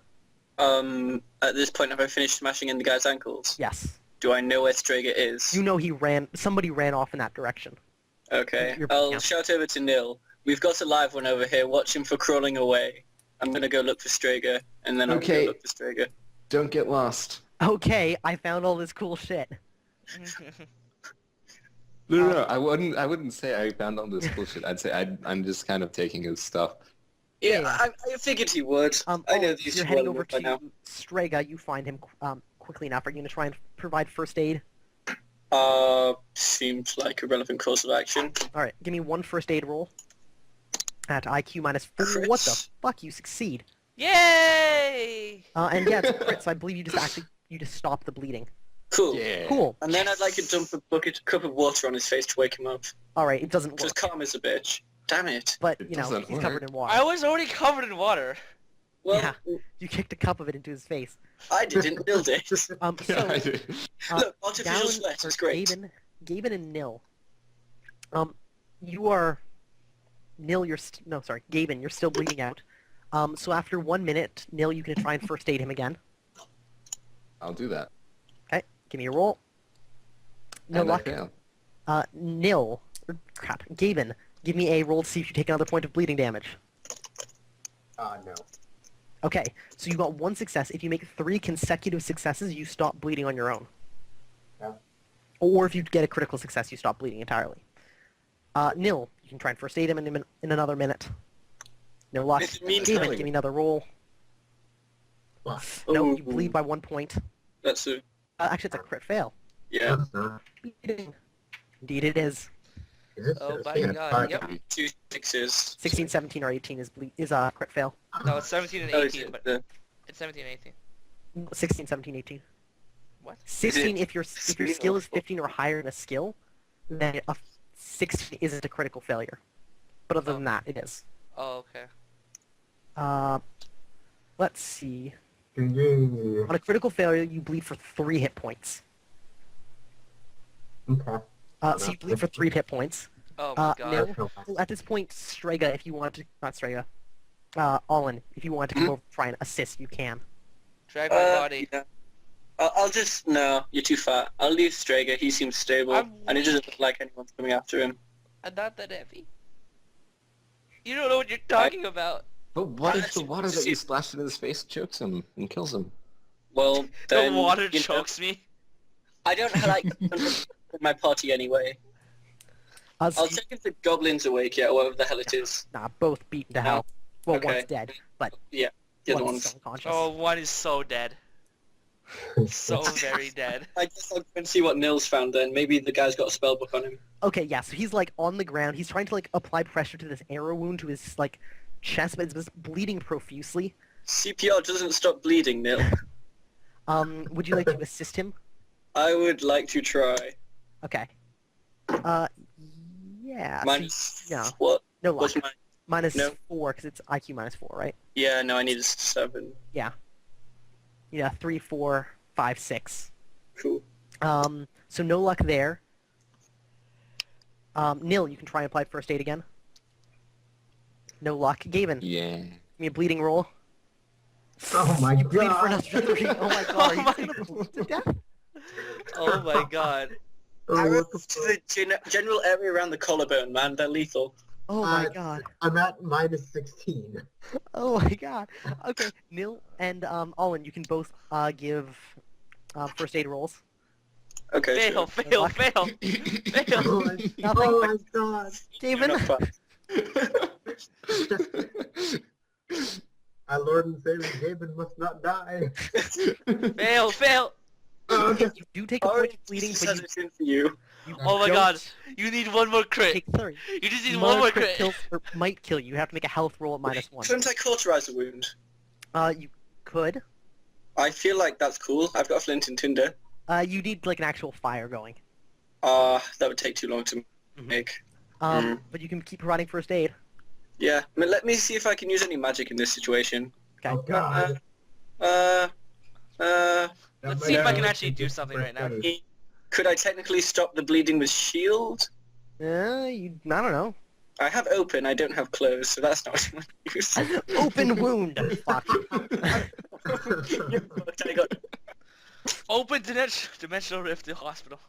At this point, have I finished smashing in the guy's ankles? Yes. Do I know where Strega is? You know somebody ran off in that direction. Okay. You're- I'll yeah. shout over to Nil. We've got a live one over here. Watch him for crawling away. I'm gonna go look for Strega, and then I'll Okay. go look for Strega. Don't get lost. Okay, I found all this cool shit. No, I wouldn't say I found all this bullshit. I'd say I'm just kind of taking his stuff. Yeah, Yeah. I figured he would. I know these you're well heading over enough by now. to Strega. You find him quickly enough. Are you going to try and provide first aid? Seems like a relevant course of action. All right, give me 1 first aid roll at IQ -4. What the Crits. fuck? You succeed. Yay! And yeah, it's a crit, so I believe you just stop the bleeding. Cool. Yeah. Cool. And then I'd like to dump a cup of water on his face to wake him up. All right, it doesn't Because work, calm is a bitch. Damn it. but It you know doesn't he's covered work. in water. I was already covered in water. Well, Yeah. You kicked a cup of it into his face. I didn't build it. So Yeah, I did. Look, artificial sweat is great. Gavin and Nil. You are Nil. Gavin. You're still bleeding out. So after 1 minute, Nil, you can try and first aid him again. I'll do that. Okay, give me a roll. No And I luck. fail. Nil. Crap. Gavin, give me a roll to see if you take another point of bleeding damage. No. Okay, so you got 1 success. If you make 3 consecutive successes, you stop bleeding on your own. Yeah. Or if you get a critical success, you stop bleeding entirely. Nil, you can try and first aid him in another minute. No luck. It's mean Gavin, telling. give me another roll. What? No, you Ooh. bleed by 1 point. That's a... Actually, it's a crit fail. Yeah. Bleeding. Indeed it is. Is it? Oh my Yeah, god, fine. yep. 2 sixes. 16, 17, or 18 is a crit fail. No, it's 17 and Oh, is 18, it? but The- it's 17 and 18. 16, 17, 18. What? 16, Is it if your skill is 15 or higher in a skill, then a 16 isn't a critical failure. But other than that, it is. Oh, okay. Let's see. Okay. On a critical failure, you bleed for 3 hit points. So you bleed for 3 hit points. Oh my god. Nil, so at this point, Strega, if you want to, not Strega, Olin, if you want to come over and try and assist, you can. Drag my body. Yeah. I'll just... No, you're too fat. I'll leave Strega. He seems stable. I'm And it doesn't look like anyone's coming after him. I'm not that heavy. You don't know what you're talking about. But what if the water that you splashed in his face chokes him and kills him? Well, then... The water you know, chokes me. I don't like my party anyway. So I'll check if the goblin's awake yet, or whatever the hell it is. nah, both beaten to hell. Well, Okay. one's dead, but Yeah, the other one's one's... still unconscious. Oh, one is so dead. So very dead. I guess I'll go and see what Nils found then. Maybe the guy's got a spell book on him. Okay, yeah, so he's like on the ground. He's trying to like apply pressure to this arrow wound to his like chest, but it's just bleeding profusely. CPR doesn't stop bleeding, Nil. Would you like to assist him? I would like to try. Okay. Yeah. so Minus yeah. what? no luck. What's my? Minus no. 4 because it's IQ minus 4, right? Yeah, no, I need a 7. Yeah. 3, 4, 5, 6. Cool. So no luck there. Nil, you can try and apply first aid again. No luck. Gavin, Yeah. give me a bleeding roll. Oh my You bleed for god. another 3. Oh my god, are you just gonna bleed to death? Oh my god. Oh, what Arrows the to fuck? the general area around the collarbone, man. They're lethal. Oh my god. I'm at minus 16. Oh my god. Okay, Nil and Owen, you can both give first aid rolls. Okay, Fail, sure. fail, luck. fail, fail. Oh my, Nothing. oh my god. Gavin? Not fun. Our Lord and Savior Gavin must not die. Fail, fail. Okay, you do take a point Already of bleeding, this but has it in for you. you Oh my don't god. You need one more crit. take 30. You just need Another one more crit. kills, or might kill you. You have to make a health roll at minus 1. Couldn't I cauterize a wound? You could. I feel like that's cool. I've got a flint and tinder. You need like an actual fire going. That would take too long to Mhm. make. But you can keep providing first aid. Yeah, I mean, let me see if I can use any magic in this situation. Okay. Oh god. Let's see if I can actually do something right now. Could I technically stop the bleeding with shield? I don't know. I have open, I don't have close, so that's not much use. Open wound. Fuck. I got Open dimensional rift to hospital.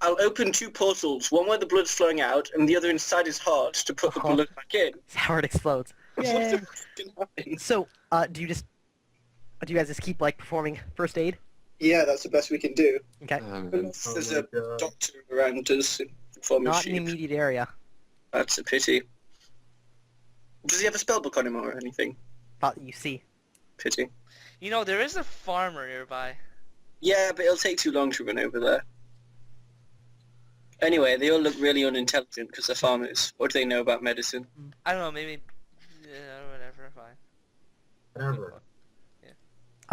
I'll open 2 portals, one where the blood's flowing out, and the other inside his heart to put the blood back in. His heart explodes. What Yay. the fuck can happen? So, do you guys just keep like performing first aid? Yeah, that's the best we can do. Okay. Unless Oh there's my a god. doctor around us in the form of Not in the sheep. immediate area. That's a pity. Does he have a spellbook on him or anything? Thought you see. Pity. You know, there is a farmer nearby. Yeah, but it'll take too long to run over there. Anyway, they all look really unintelligent because they're farmers. What do they know about medicine? I don't know, maybe... Yeah, whatever, fine. Whatever.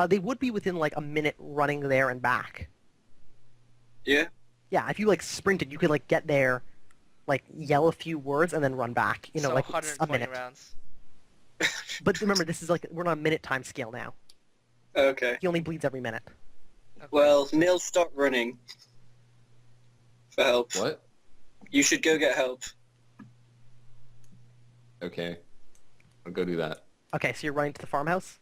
They would be within like a minute running there and back. Yeah? Yeah, if you like sprinted, you could like get there, like yell a few words and then run back. You know, So like it's a 120 minute. rounds. But remember, this is like we're on a minute time scale now. Okay. He only bleeds every minute. Okay. Well, Neil, stop running. For help. What? You should go get help. Okay. I'll go do that. Okay, so you're running to the farmhouse.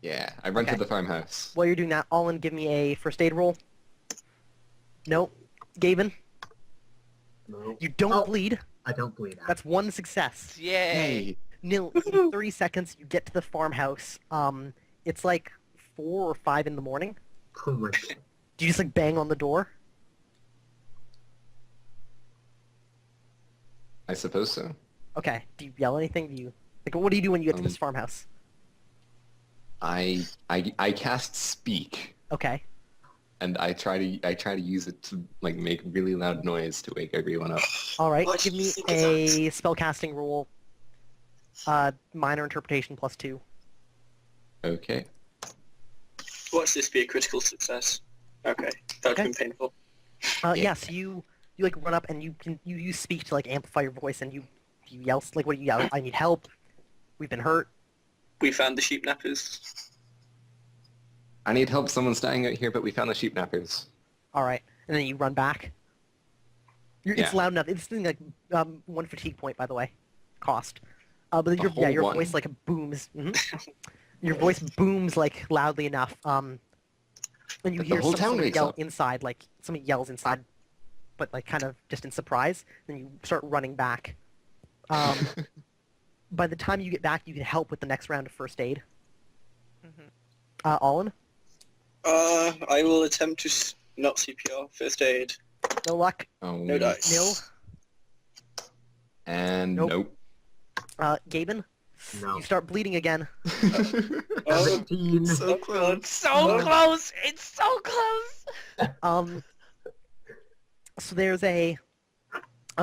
Yeah, I run Okay. to the farmhouse. While you're doing that, Olin, give me a first aid roll. Nope. Gavin, No. you don't Oh. bleed. I don't bleed out. That's one success. Yay! Nil, in 30 seconds, you get to the farmhouse. It's like 4 or 5 in the morning. Oh my god. Do you just like bang on the door? I suppose so. Okay. Do you yell anything? Do you like what do you do when you get to this farmhouse? I cast speak, Okay. and I try to use it to like make really loud noise to wake everyone up. All right. What Give do you me think is a spellcasting roll. Minor interpretation +2. Okay. Watch this be a critical success. Okay. That would Okay. have been painful. Yeah. So you like run up and you use speak to like amplify your voice and you yell like what do you yell? I need help. We've been hurt. We found the sheep nappers. I need help. Someone's dying out here, but we found the sheep nappers. All right. And then you run back. It's Yeah. loud enough. It's something like 1 fatigue point, by the way, cost. But your whole your one? voice like booms. Your voice booms like loudly enough. And you hear whole town somebody wakes yell up. inside, like somebody yells inside, but like kind of just in surprise. Then you start running back. By the time you get back, you can help with the next round of first aid. Olin, I will attempt to not CPR. First aid. no luck. No dice. Nil. And Nope. nope. Gabin, No. you start bleeding again. Oh, 17. so close. So close! It's so close! So there's a,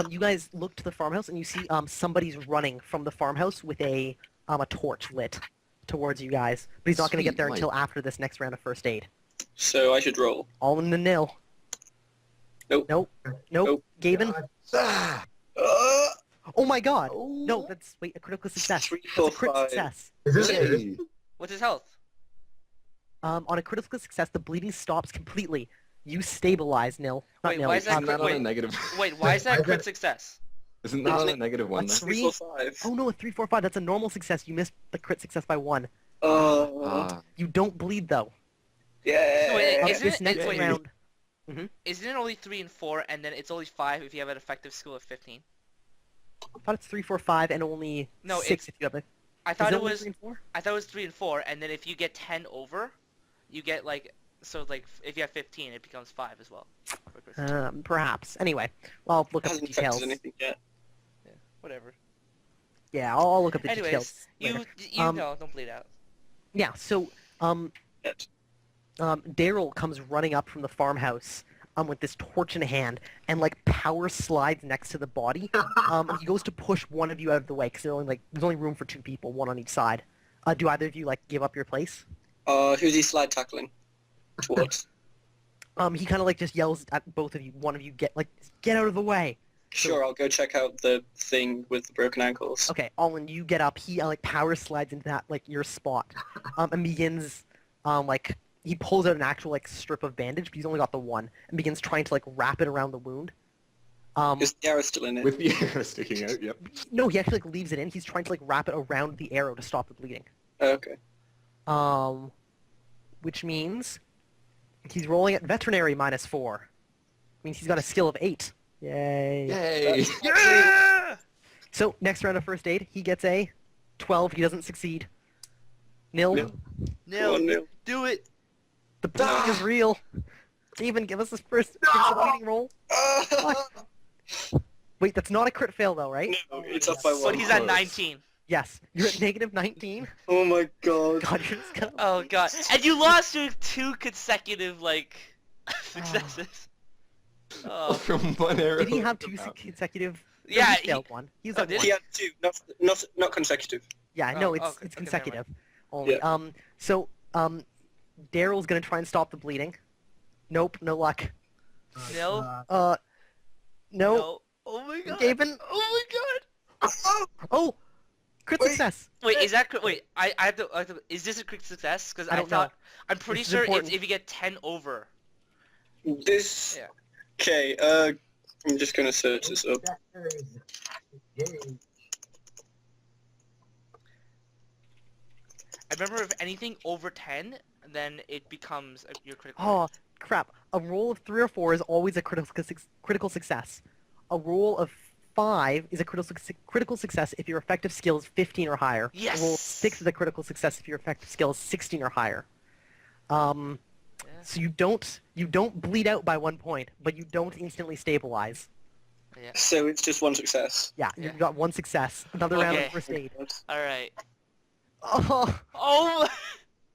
you guys look to the farmhouse and you see somebody's running from the farmhouse with a torch lit towards you guys, but he's not going to get Sweet there light. until after this next round of first aid. So I should roll. All in the nil. Nope. Nope. Nope. Gaben? God. Oh my god! No, that's... Wait, a critical success. 3, That's 4, a crit 5. success. Is this serious? Yay. What's his health? On a critical success, the bleeding stops completely. You stabilize, Nil. Not Wait, Nil. why is that Isn't that on a wait. negative? Wait, why is that crit success? Isn't that on a negative one? That's Though? 3, 4, 5. Oh no, a 3, 4, 5. That's a normal success. You missed the crit success by 1. Ah. You don't bleed though. Yeah. Wait, Okay, isn't this it- next wait. round. Isn't it only 3 and 4, and then it's only 5 if you have an effective skill of 15? I thought it's 3, 4, 5, and only No, 6 it's- if you have a... I Is thought it it only was 3 and 4? I thought it was 3 and 4, and then if you get 10 over, you get like if you have 15, it becomes 5 as well. For crit success. Perhaps. Anyway, well, I'll look up the Hasn't details. affected anything yet. Whatever. Yeah, I'll look up the Anyways, details. you later. know, don't bleed out. Yeah, so, Yet. Daryl comes running up from the farmhouse with this torch in hand and like power slides next to the body. He goes to push one of you out of the way because there's only room for 2 people, 1 on each side. Do either of you like give up your place? Who's he slide tackling? Towards? He kind of like just yells at both of you. One of you get out of the way. Sure, I'll go check out the thing with the broken ankles. Okay, Olin, you get up. He like power slides into that like your spot, and begins he pulls out an actual like strip of bandage, but he's only got the one, and begins trying to like wrap it around the wound. Is the arrow still in it? With the arrow sticking out, yep. No, he actually like leaves it in. He's trying to like wrap it around the arrow to stop the bleeding. Oh, okay. Which means he's rolling at veterinary -4. Means he's got a skill of 8. Yay! Yay! Yeah! So next round of first aid, he gets a 12. He doesn't succeed. Nil. Nil. No, Oh, no. do it. The bleeding is real. Steven, give us this first. Give us a bleeding roll. Wait, that's not a crit fail though, right? No, it's up by But 1. he's at close. 19. Yes. You're at negative 19. Oh my god. God, you're just gonna... Oh god, and you lost your 2 consecutive successes. Oh. From one arrow. Did he have to 2 about- consecutive? No, Yeah, he failed one. He was Oh, at did one. He had 2, not consecutive. Yeah, Oh, no, it's okay, it's okay, never consecutive. Only. Yeah. So Daryl's gonna try and stop the bleeding. Nope, no luck. No. No. No. Oh my god. Gaben. Oh my Oh, crit Wait. success. god. Wait, is that wait? I have to. Is this a crit success? Because I I don't thought know. I'm pretty This is sure it's important. if you get 10 over. This... Yeah. Okay, I'm just gonna search this up. I remember if anything over 10, then it becomes your critical. Oh, crap. A roll of 3 or 4 is always a critical success. A roll of 5 is a critical success if your effective skill is 15 or higher. Yes! A roll of 6 is a critical success if your effective skill is 16 or higher. So you don't bleed out by 1 point, but you don't instantly stabilize. Yeah. So it's just 1 success. Yeah, Yeah. you've got 1 success. Another round of Okay. first aid. All right. Oh, Oh.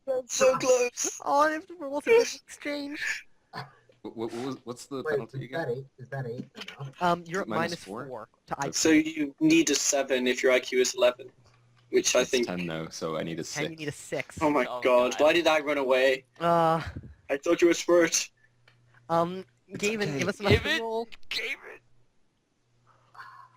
That's so close. I have to roll through this exchange. What's the Wait, penalty again? is that 8 enough? You're at Minus -4 4? to IQ. So you need a 7 if your IQ is 11. Which I It's think... 10 now, so I need a 6. And you need a 6. Oh my Oh, god, God. why did I run away? I thought you were smart. Gavin, okay. give us another Give it. roll. Gaben.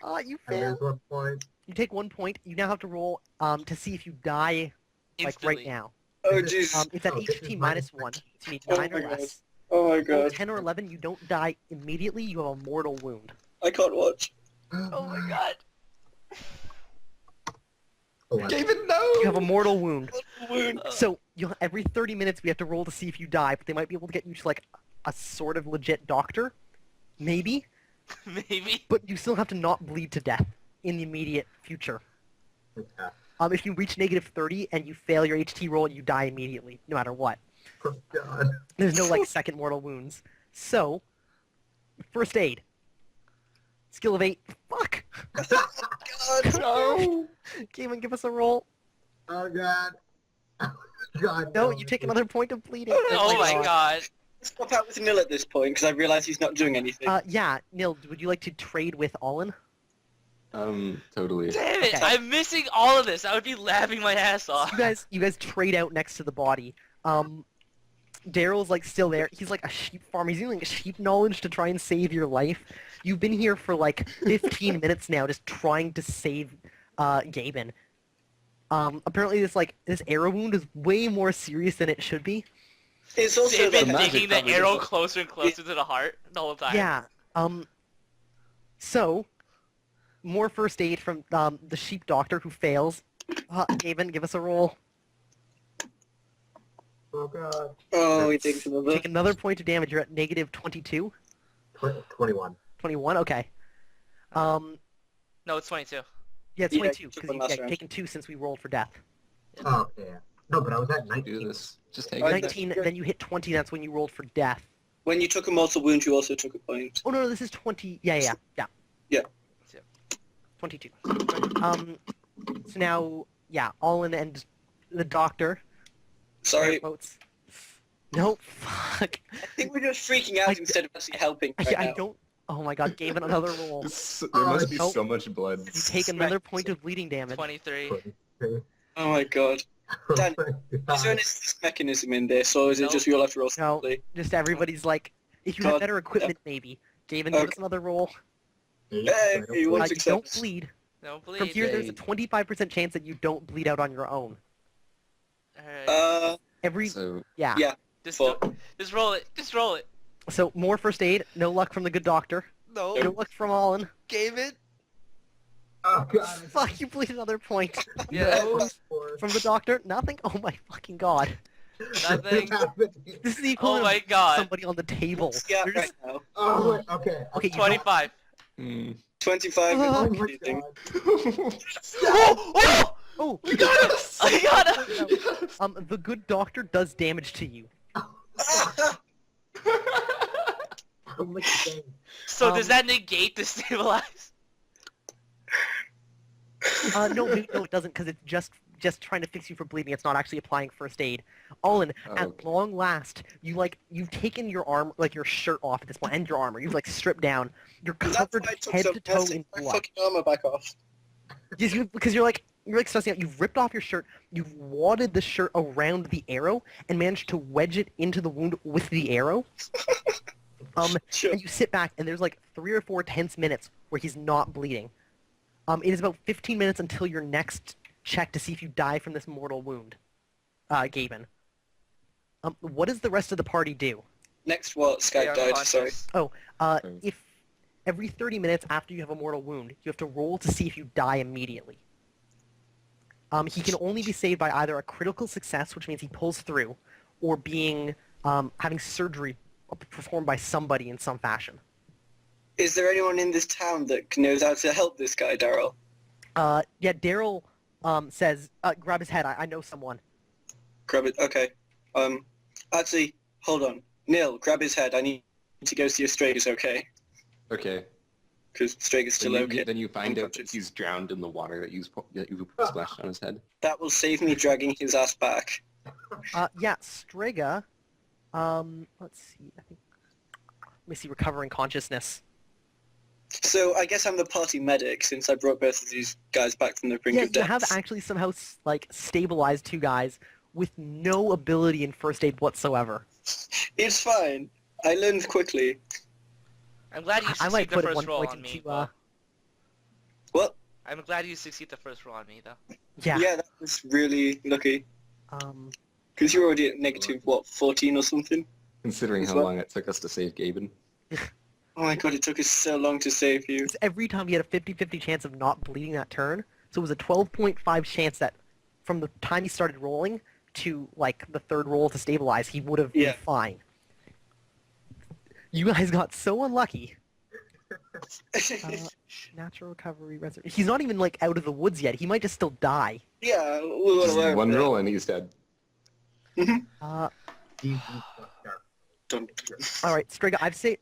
You I lose failed. 1 point. You take 1 point. You now have to roll to see if you die like Instantly. right now. Oh Is it- jeez. It's at Oh, this HT is minus minus 1. So you need Oh 9 or my God. less. Oh my Roll god. 10 or 11, you don't die immediately. You have a mortal wound. I can't watch. Oh my god. David, no! You have a mortal wound. Wound. So every 30 minutes we have to roll to see if you die, but they might be able to get you to like a sort of legit doctor, maybe. Maybe. But you still have to not bleed to death in the immediate future. Okay. If you reach -30 and you fail your HT roll, you die immediately, no matter what. Oh god. There's no like second mortal wounds. So, first aid. Skill of 8. Fuck. God. No! Gavin, give us a roll. Oh god. God. No, you take another point of bleeding. Oh my god. Stop out with Nil at this point because I realise he's not doing anything. Yeah, Nil, would you like to trade with Olin? Totally. Damn it! Okay. I'm missing all of this. I would be laughing my ass off. You guys trade out next to the body. Daryl's like still there. He's like a sheep farmer. He's using sheep knowledge to try and save your life. You've been here for like 15 minutes now, just trying to save Gaben. Apparently this arrow wound is way more serious than it should be. It's also They've been like, magic digging the probably arrow does it. closer and closer to the heart the whole time. Yeah. So, more first aid from the sheep doctor who fails. Gaben, give us a roll. Oh god. oh, he takes another. Take another point of damage. You're at negative 22. 21. 21. Okay. No, it's 22. Yeah, it's Yeah, 22 you took because one you've last round. taken 2 since we rolled for death. Oh, yeah. No, but I was at Do 19. this. Just take I- it. 19. Then you hit 20. That's when you rolled for death. When you took a mortal wound, you also took a point. Oh no, this is 20. Yeah. Yeah. 22. So now, yeah, Allin and the doctor. Sorry, Votes. No, fuck. I think we're just freaking out I- instead of actually helping right I now. don't. Oh my god, gave it another roll. There must be nope. so much blood. You take another point of bleeding damage. 23. 22. Oh my god. Dan, Oh my Is there an God. assist mechanism in this, or is it Nope. just we all have to roll No. separately? Just everybody's like, if you have God, better equipment, maybe. Gaven, give Okay. us another roll. 8, Hey, so I don't you bleed. want- You don't success. bleed. Don't From bleed. here, there's a Yay. 25% chance that you don't bleed out on your own. Alright. Every So yeah. yeah. Just, fuck. just roll it. Just roll it. So more first aid. No luck from the good doctor. No. No luck from Allin. Gave it. Oh god. Fuck, you bleed another point. Yeah. From the doctor, nothing. Oh my fucking god. Nothing. This is the Oh equivalent my of god. somebody on the table. Yeah, They're right just- now. Oh, wait, okay. Okay, you 25. 25 Oh Oh and my bleeding. god. Oh! Oh, We got him! I got him! the good doctor does damage to you. Oh my god. So does Um, that negate the stabilize? No, it doesn't, because it's just trying to fix you for bleeding. It's not actually applying first aid. Allin, at Okay. long last, you've taken your arm, like your shirt off at this point, and your armor. You've like stripped down. You're That's covered why I took head so to toe fast to in take my blood. fucking armor back off. Because you're like stressing out. You've ripped off your shirt. You've wadded the shirt around the arrow and managed to wedge it into the wound with the arrow. Sure. And you sit back, and there's like 3 or 4 tense minutes where he's not bleeding. It is about 15 minutes until your next check to see if you die from this mortal wound, Gaben. What does the rest of the party do? Next what? They Skype are died, sorry. conscious. If every 30 minutes after you have a mortal wound, you have to roll to see if you die immediately. He can only be saved by either a critical success, which means he pulls through, or being having surgery performed by somebody in some fashion. Is there anyone in this town that knows how to help this guy, Daryl? Yeah, Daryl says, grab his head. I know someone. Grab it. Okay. Actually, hold on. Neil, grab his head. I need to go see if Strager's okay. Okay. Because Strager's still okay. Then you find out that Unconscious. he's drowned in the water that you splashed on his head. That will save me dragging his ass back. Yeah, Strega. Let's see. Let me see. Recovering consciousness. So I guess I'm the party medic since I brought both of these guys back from the brink Yeah, of you death. have actually somehow like stabilized 2 guys with no ability in first aid whatsoever. It's fine. I learned quickly. I'm glad you I might succeed the put first 1 roll point on me. into. What? I'm glad you succeed the first roll on me, though. Yeah. Yeah, that was really lucky. Um. Because you're already at negative, what, 14 or something? Considering As how well. long it took us to save Gaben. Oh my god, it took us so long to save you. It's every time he had a 50-50 chance of not bleeding that turn. So it was a 12.5 chance that from the time he started rolling to like the 3rd roll to stabilize, he would have been Yeah. fine. You guys got so unlucky. Natural recovery, resurrection. He's not even like out of the woods yet. He might just still die. yeah, we're Just aware of one that. roll and he's dead. Dun- All right, Strega.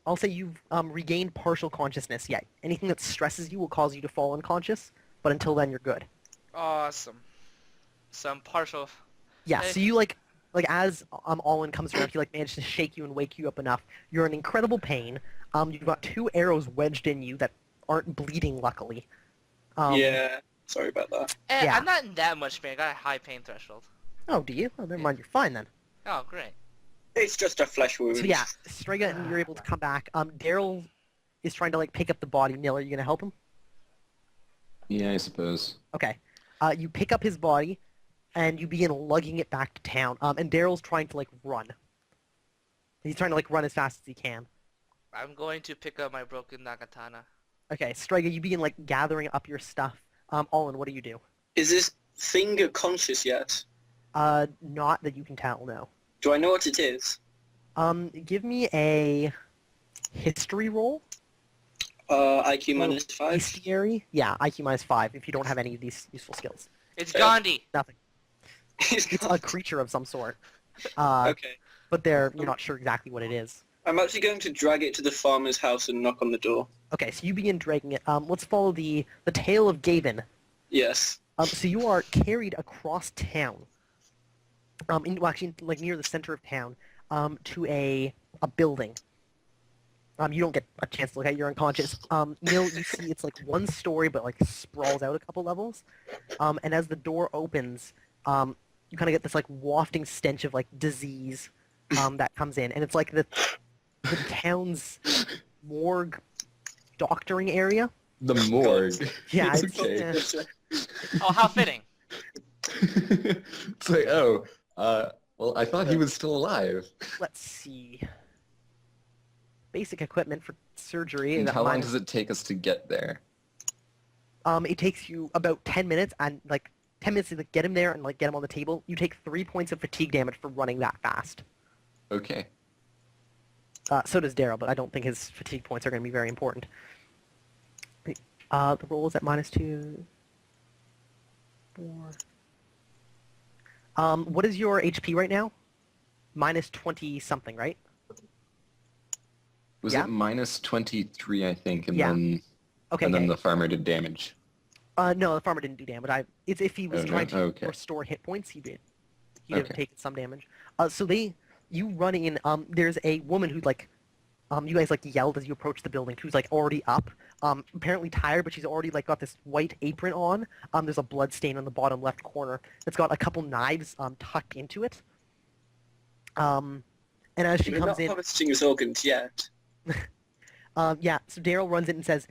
I'll say you've regained partial consciousness. Yeah. Anything that stresses you will cause you to fall unconscious, but until then you're good. Awesome. Some partial. Yeah. Hey. So you like as Allin comes around, he like managed to shake you and wake you up enough. You're in incredible pain. You've got 2 arrows wedged in you that aren't bleeding, luckily. yeah, sorry about that. Yeah. I'm not in that much pain. I got a high pain threshold. Oh, do you? Oh, never mind. You're fine then. Oh, great. It's just a flesh wound. So yeah, Strega and you're able to come back. Daryl is trying to like pick up the body. Nil, are you gonna help him? Yeah, I suppose. Okay. You pick up his body, and you begin lugging it back to town. And Daryl's trying to like run. He's trying to like run as fast as he can. I'm going to pick up my broken Nagatana. Okay, Strega, you begin like gathering up your stuff. Olin, what do you do? Is this thing conscious yet? Not that you can tell, no. Do I know what it is? Give me a history roll. IQ minus 5? Bestiary? Yeah, IQ minus 5 if you don't have any of these useful skills. It's Gandhi. Nothing. It's It's a creature of some sort. Okay. But you're not sure exactly what it is. I'm actually going to drag it to the farmer's house and knock on the door. Okay, so you begin dragging it. Let's follow the tale of Gavin. Yes. So you are carried across town. Actually, like near the center of town, to a building. You don't get a chance to look at it, you're unconscious. Neil, you see it's like one story, but like sprawls out a couple levels. And as the door opens, you kind of get this like wafting stench of like disease that comes in, and it's like the town's morgue doctoring area. The morgue. Yeah, It's it's, okay. Oh, how fitting. It's like, oh, well, I thought he was still alive. let's see. Basic equipment for surgery. And that how long minus- does it take us to get there? It takes you about 10 minutes, and like 10 minutes to like, get him there and like get him on the table. You take 3 points of fatigue damage for running that fast. Okay. So does Daryl, but I don't think his fatigue points are going to be very important. The roll is at -2, 4. What is your HP right now? -20 something, right? Was Yeah. it -23, I think, and Yeah. then Okay. and then Okay. the farmer did damage. No, the farmer didn't do damage. It's if he was Oh, no? trying to Okay. restore hit points, he did. He'd have Okay. taken some damage. So you run in. There's a woman who like, you guys like yelled as you approached the building. Who's like already up. Apparently tired, but she's already like got this white apron on. There's a blood stain on the bottom left corner. It's got a couple knives tucked into it. And as she We're comes not in, harvesting his organs yet. yeah. So Daryl runs in and says,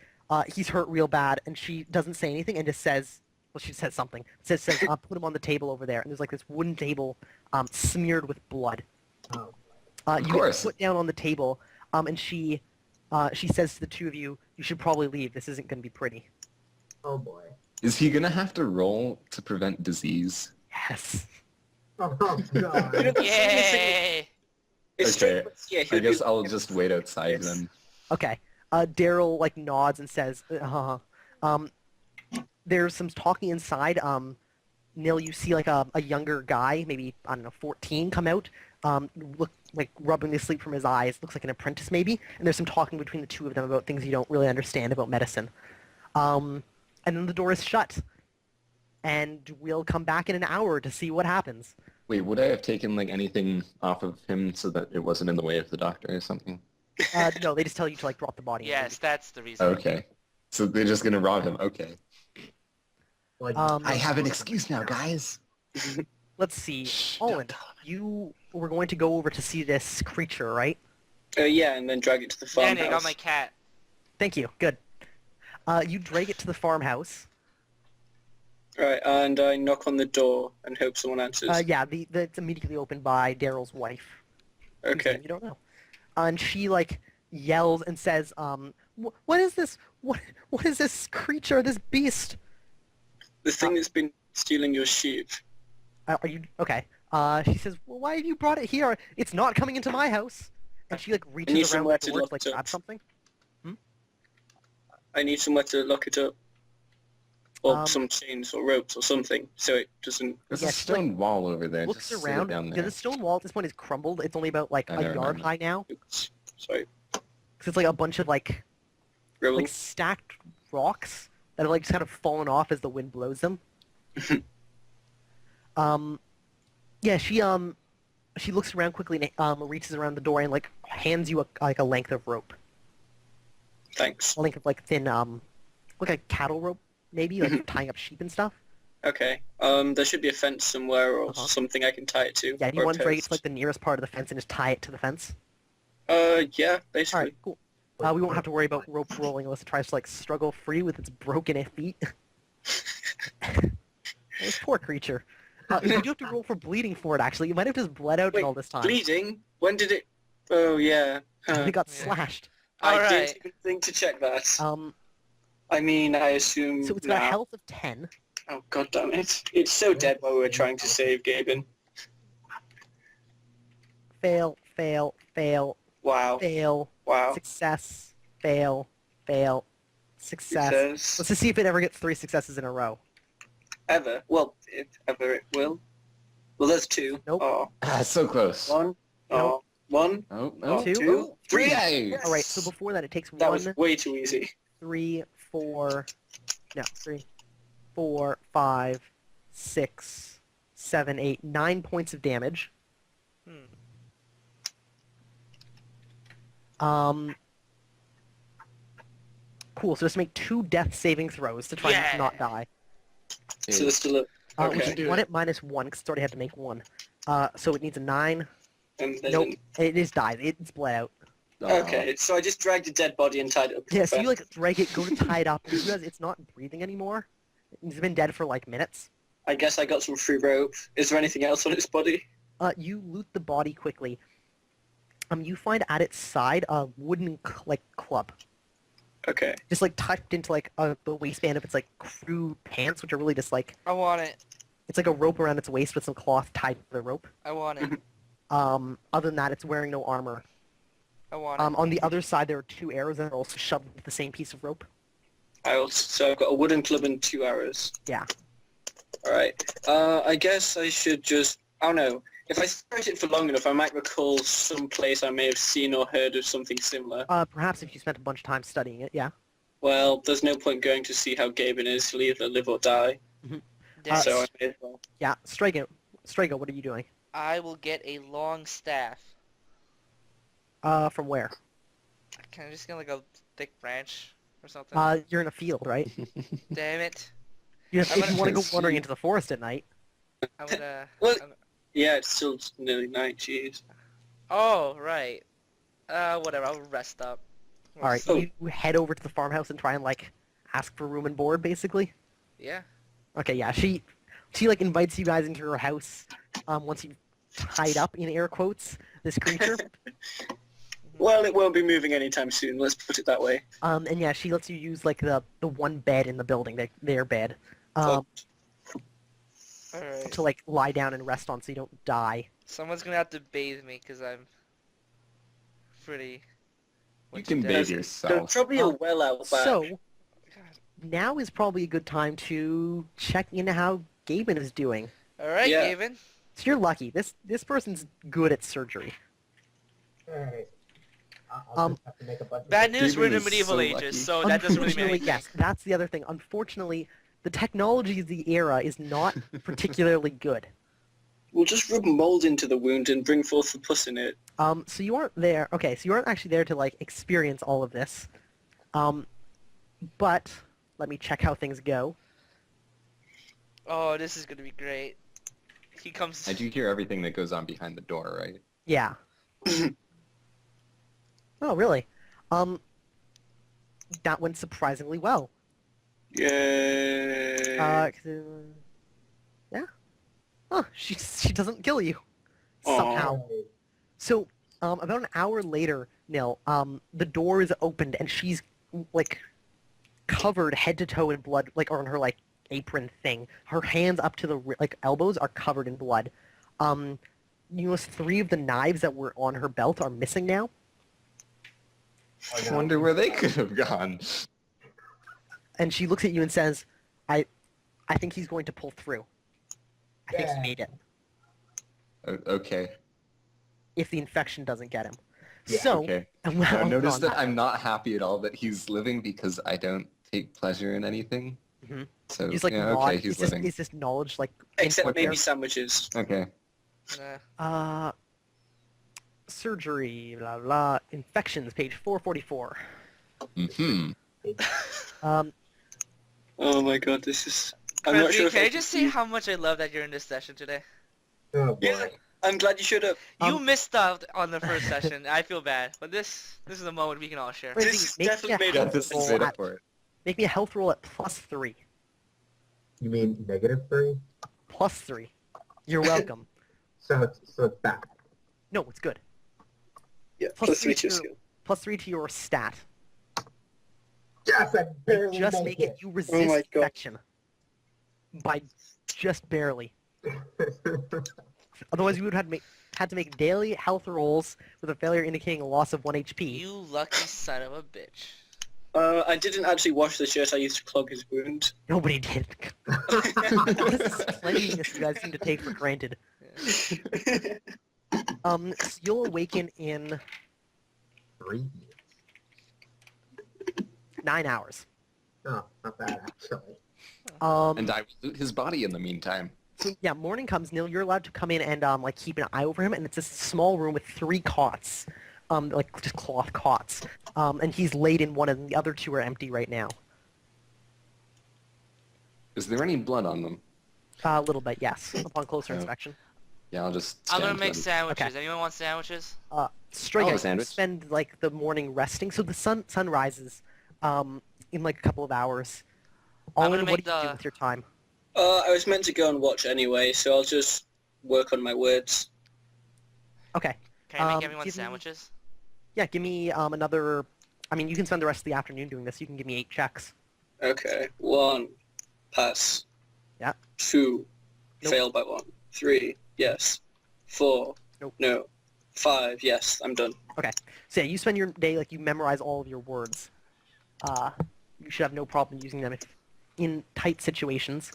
he's hurt real bad, and she doesn't say anything and just says, well, she says something. Says, put him on the table over there. And there's like this wooden table smeared with blood. Oh. You get course. put down on the table, and she says to the two of you, you should probably leave. This isn't going to be pretty. Oh boy. Is he gonna have to roll to prevent disease? Yes. Oh You know, god. the funniest thing Yay! is Okay, yeah, I he'll guess do- I'll just wait outside Yes. then. Okay. Daryl like nods and says, there's some talking inside. Nil, you see like a younger guy, maybe, I don't know, 14, come out, look like rubbing the sleep from his eyes, looks like an apprentice maybe, and there's some talking between the two of them about things you don't really understand about medicine. And then the door is shut, and we'll come back in an hour to see what happens. Wait, would I have taken like anything off of him so that it wasn't in the way of the doctor or something? No, they just tell you to like drop the body. and Yes, that's the reason. Okay. So they're just gonna rob him. Okay. Like, I have an excuse now, guys. Let's see. Shh, Olin, don't tell you were going to go over to see this creature, right? Yeah, and then drag it to the Danny, I farmhouse. got my cat. Thank you. Good. You drag it to the farmhouse. Right, and I knock on the door and hope someone answers. Yeah, it's immediately opened by Daryl's wife. whose Okay. name you don't know. And she like yells and says, "What is this? What is this creature? This beast? The thing that's been stealing your sheep. Are you okay?" She says, "Well, why have you brought it here? It's not coming into my house." And she like need reaches around somewhere the to door to lock like it up. grab something. I need somewhere to lock it up. Or Um, some chains or ropes or something, so it doesn't... There's Yeah, a she, like, stone wall over there. Looks Just around. sit it down Yeah, there. the stone wall at this point is crumbled. It's only about like I a know, yard remember. high now. Sorry. 'Cause it's like a bunch of like Rebel. stacked rocks that have like just kind of fallen off as the wind blows them. Yeah, she looks around quickly and reaches around the door and like hands you a length of rope, Thanks. a length of like thin like a cattle rope maybe, like for tying up sheep and stuff. Okay. There should be a fence somewhere or something I can tie it to. Yeah, do you or a want to drag it to post. like the nearest part of the fence and just tie it to the fence? Yeah, basically. Alright, cool. We won't have to worry about rope rolling unless it tries to like struggle free with its broken feet. This poor creature. You do have to roll for bleeding for it, actually. You might have just bled out in Wait, all this time. bleeding? When did it... Oh, yeah. It got Yeah. slashed. I Alright. didn't even think to check that. I mean, I assume So it's got a now. health of 10. Oh, god damn it. It's so dead while we were trying to save Gaben. Fail, fail, fail, Wow. fail, Wow. success, fail, fail, success. Success. Let's just see if it ever gets 3 successes in a row. Ever. Well, if ever it will. Well, there's 2. Nope. Oh. So close. 1. Oh. Nope. 1. Oh, Oh, oh. 2. 3. Yay! Yes. Alright, so before that it takes That was 1, way too easy. 3, 4, 5, 6, 7, 8, 9 points of damage. Cool, so just make 2 death saving throws to try and Yeah. not die. So there's still a... Which Okay. is 1 at -1, because it's already had to make 1. So it needs a 9. And then... Nope, it is died. It's bled out. Okay, so I just dragged a dead body and tied it up. to Yeah, the so you fence. like drag it, go to tie it up, and you realize it's not breathing anymore. It's been dead for like minutes. I guess I got some free rope. Is there anything else on its body? You loot the body quickly. You find at its side a wooden like club, Okay. just like tucked into like the waistband of its like crew pants, which are really just like I want it. it's like a rope around its waist with some cloth tied to the rope. I want it. Other than that, it's wearing no armor. I want it. On the other side, there are 2 arrows that are also shoved with the same piece of rope. So I've got a wooden club and 2 arrows. Yeah. Alright. I guess I should just... I don't know. If I stare at it for long enough, I might recall some place I may have seen or heard of something similar. Perhaps if you spent a bunch of time studying it, yeah. Well, there's no point going to see how Gaben is. He'll either live or die. Damn. So I may as well. Yeah, Strago, what are you doing? I will get a long staff. From where? Can I just get like a thick branch or something? You're in a field, right? Damn it. If I'm you gonna- want to go wandering into the forest at night. I'm gonna... Well- Yeah, it's still nearly night, jeez. Oh, right. Whatever, I'll rest up. Alright, Oh. you head over to the farmhouse and try and, like, ask for room and board, basically? Yeah. Okay, yeah, she like, invites you guys into her house, once you've tied up, in air quotes, this creature. Well, it won't be moving anytime soon, let's put it that way. And yeah, she lets you use, like, the one bed in the building, their bed, Alright. to, like, lie down and rest on so you don't die. Someone's gonna have to bathe me because I'm pretty... You can bathe There's yourself. probably a well out back. So, God. now is probably a good time to check into how Gaben is doing. Alright, Yeah. Gavin. So you're lucky. This person's good at surgery. Alright. I'll just have to make a bunch of... Bad news, we're in the Gavin is medieval so ages, lucky. so that doesn't really Unfortunately, matter. yes, that's the other thing. Unfortunately, the technology of the era is not particularly good. We'll just rub mold into the wound and bring forth the pus in it. So you aren't there. Okay, so you aren't actually there to like experience all of this. But let me check how things go. Oh, this is gonna be great. He comes... I do hear everything that goes on behind the door, right? Yeah. Oh, really? That went surprisingly well. Yay. Yeah. Oh, she doesn't kill you Aw. somehow. So, about an hour later, Nil, the door is opened and she's like covered head to toe in blood, like on her like apron thing. Her hands up to the like elbows are covered in blood. You notice 3 of the knives that were on her belt are missing now. Oh, I no. wonder where they could have gone. And she looks at you and says, I think he's going to pull through. I think he Yeah. made it. Okay. If the infection doesn't get him. Yeah. So, Okay. and Now, well, notice on that I'm not happy at all that he's living because I don't take pleasure in anything. Mhm. So he's like, yeah, nod, okay, he's living. is this knowledge like Except input maybe there? sandwiches. Okay. Nah. Surgery, blah blah. Infections, page 444. Mm-hmm. Um, Oh my god, this is... I'm not Krusty, sure if can I I just say how much I love that you're in this session today? Oh boy. Yeah, I'm glad you showed up. You missed out on the first session. I feel bad, but this is a moment we can all share. Frizzy, This is make me definitely a made Yeah, up. health this is roll made up at- for it. Make me a health roll at +3. You mean -3? +3. You're welcome. So it's bad. No, it's good. Yeah, Plus plus three 3 to to- skill. +3 to your stat. Yes, I barely Just make make it. You resist my God. infection. By just barely. Otherwise, you would have had to make daily health rolls with a failure indicating a loss of 1 HP. You lucky son of a bitch. I didn't actually wash the shirt. I used to clog his wound. Nobody did. This is cleanliness you guys seem to take for granted. So you'll awaken in 3. 9 hours. Oh, not bad actually. And I will loot his body in the meantime. So yeah, morning comes, Neil, you're allowed to come in and like keep an eye over him, and it's a small room with 3 cots. Like just cloth cots. And he's laid in one and the other 2 are empty right now. Is there any blood on them? A little bit, yes, upon closer Oh. inspection. Yeah, I'll just I'm gonna stand make them. sandwiches. Okay. Anyone want sandwiches? Straight I'll have a up, sandwich. spend like the morning resting. So the sun rises in like a couple of hours. I'm Olin, gonna what make do you do the- with your time? I was meant to go and watch anyway, so I'll just work on my words. Okay. Can I make everyone give me- sandwiches? Yeah, give me another... I mean, you can spend the rest of the afternoon doing this. You can give me 8 checks. Okay. 1, pass. Yeah. 2, Nope. fail by 1. 3, yes. 4, Nope. no. 5, yes. I'm done. So yeah, you spend your day, like, you memorize all of your words. You should have no problem using them if in tight situations.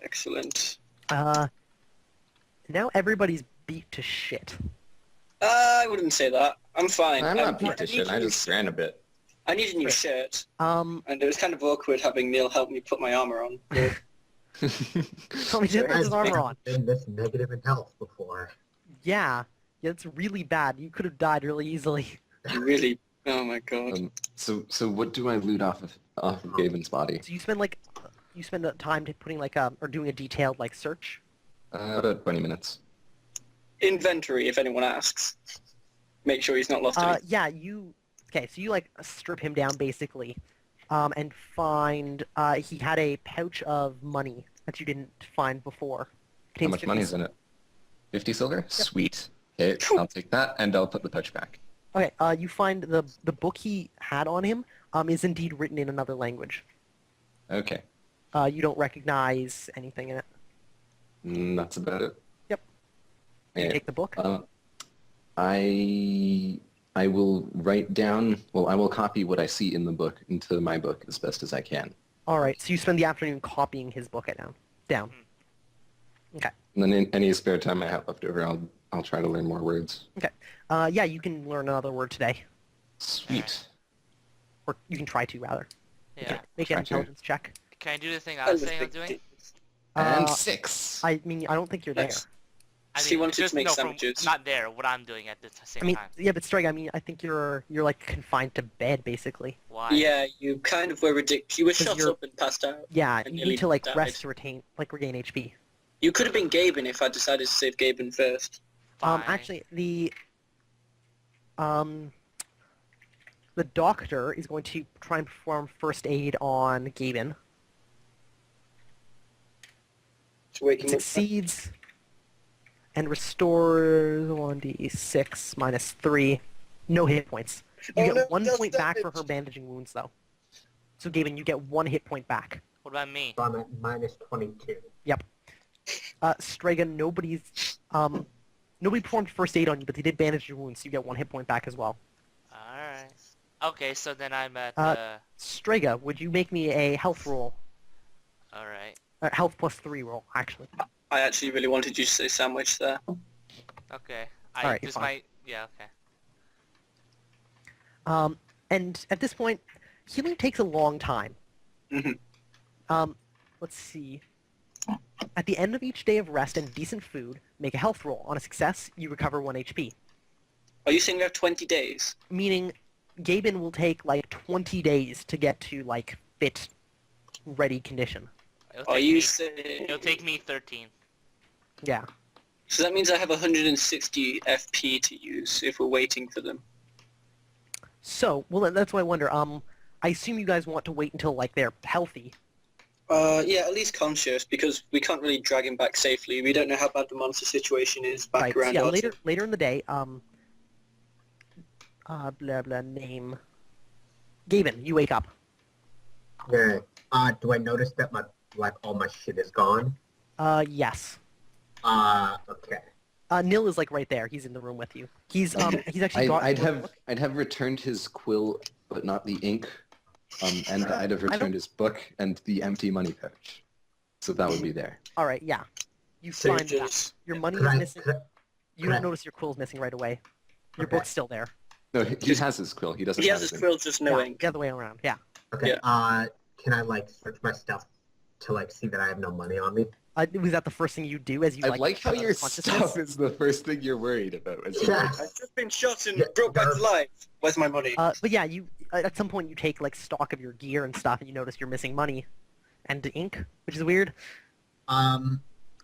Excellent. Now everybody's beat to shit. I wouldn't say that. I'm fine. I'm not beat to need shit. a I new just ran a bit. I need a new shirt, Um, and it was kind of awkward having Neil help me put my armor on. tell me, didn't put his armor on. Been this negative in health before. Yeah, it's really bad. You could have died really easily. Really, oh my god. So what do I loot off of Gaben's body? So you spend the time to putting like or doing a detailed like search. About 20 minutes. Inventory, if anyone asks. Make sure he's not lost any. Yeah, okay, so you like strip him down basically, and find he had a pouch of money that you didn't find before. How Contains much 50 money is in it? 50 silver? Sweet. Okay, I'll take that, and I'll put the pouch back. Okay, you find the book he had on him is indeed written in another language. Okay. You don't recognize anything in it. That's about it. Yep. You Okay. take the book. I will write down, well, I will copy what I see in the book into my book as best as I can. All right, so you spend the afternoon copying his book down. Okay. And then in any spare time I have left over, I'll try to learn more words. Okay. Yeah, you can learn another word today, Sweet. or you can try to rather. Yeah. Make an Try to. intelligence check. Can I do the thing I was saying I'm doing? And Uh, 6. I mean, I don't think you're there. Nice. I So you wanted to just- make no, sandwiches. Not there. What I'm doing at the same I mean, time. yeah, but Strike, I mean, I think you're like confined to bed basically. Why? Yeah, you kind of were ridiculous. You were 'Cause shot you're- up and passed out. Yeah, And you nearly need to like died. rest to regain HP. You could have been Gaben if I decided to save Gaben first. Fine. Actually, the doctor is going to try and perform first aid on Gaben. To wake him up. Succeeds and restores 1d6 minus 3. No hit points. You Oh, get no, 1 that's point back for damage. her bandaging wounds, though. So, Gaben, you get 1 hit point back. What about me? So I'm at -22. Strega, nobody performed first aid on you, but they did bandage your wounds, so you get 1 hit point back as well. Alright. Okay, so then I'm at Strega, would you make me a health roll? Alright. Health plus 3 roll, actually. I actually really wanted you to say sandwich there. Okay. Alright, This fine. might... Yeah, okay. And at this point, healing takes a long time. Mhm. Let's see. At the end of each day of rest and decent food, make a health roll. On a success, you recover 1 HP. Are you saying you have 20 days? Meaning, Gaben will take like 20 days to get to like fit, ready condition. Are you saying... It'll take me 13. Yeah. So that means I have 160 FP to use if we're waiting for them. So, well, that's why I wonder. I assume you guys want to wait until like they're healthy. Yeah, at least conscious, because we can't really drag him back safely. We don't know how bad the monster situation is back Right. So around yeah. our Later in the day. Blah blah name. Gaben, you wake up. Okay. Do I notice that all my shit is gone? Yes. Okay. Nil is like right there. He's in the room with you. He's actually got. I'd have returned his quill, but not the ink. And I'd have returned his book and the empty money pouch. So that would be there. All right. Yeah. You So find that just... your money Could is I- missing. could I- You could don't I- notice your quill's missing right away. Your Okay. book's still there. No, he has his quill. He doesn't He have has his his quill, just no ink. The other way around. Yeah. Okay. Yeah. Can I search my stuff to see that I have no money on me? Was that the first thing you do as you I like? like how come out your of consciousness? stuff is the first thing you're worried about. Yes. I've just been shot and Yeah, brought back to Gurps. life. Where's my money? But yeah, you at some point you take like stock of your gear and stuff, and you notice you're missing money and ink, which is weird. I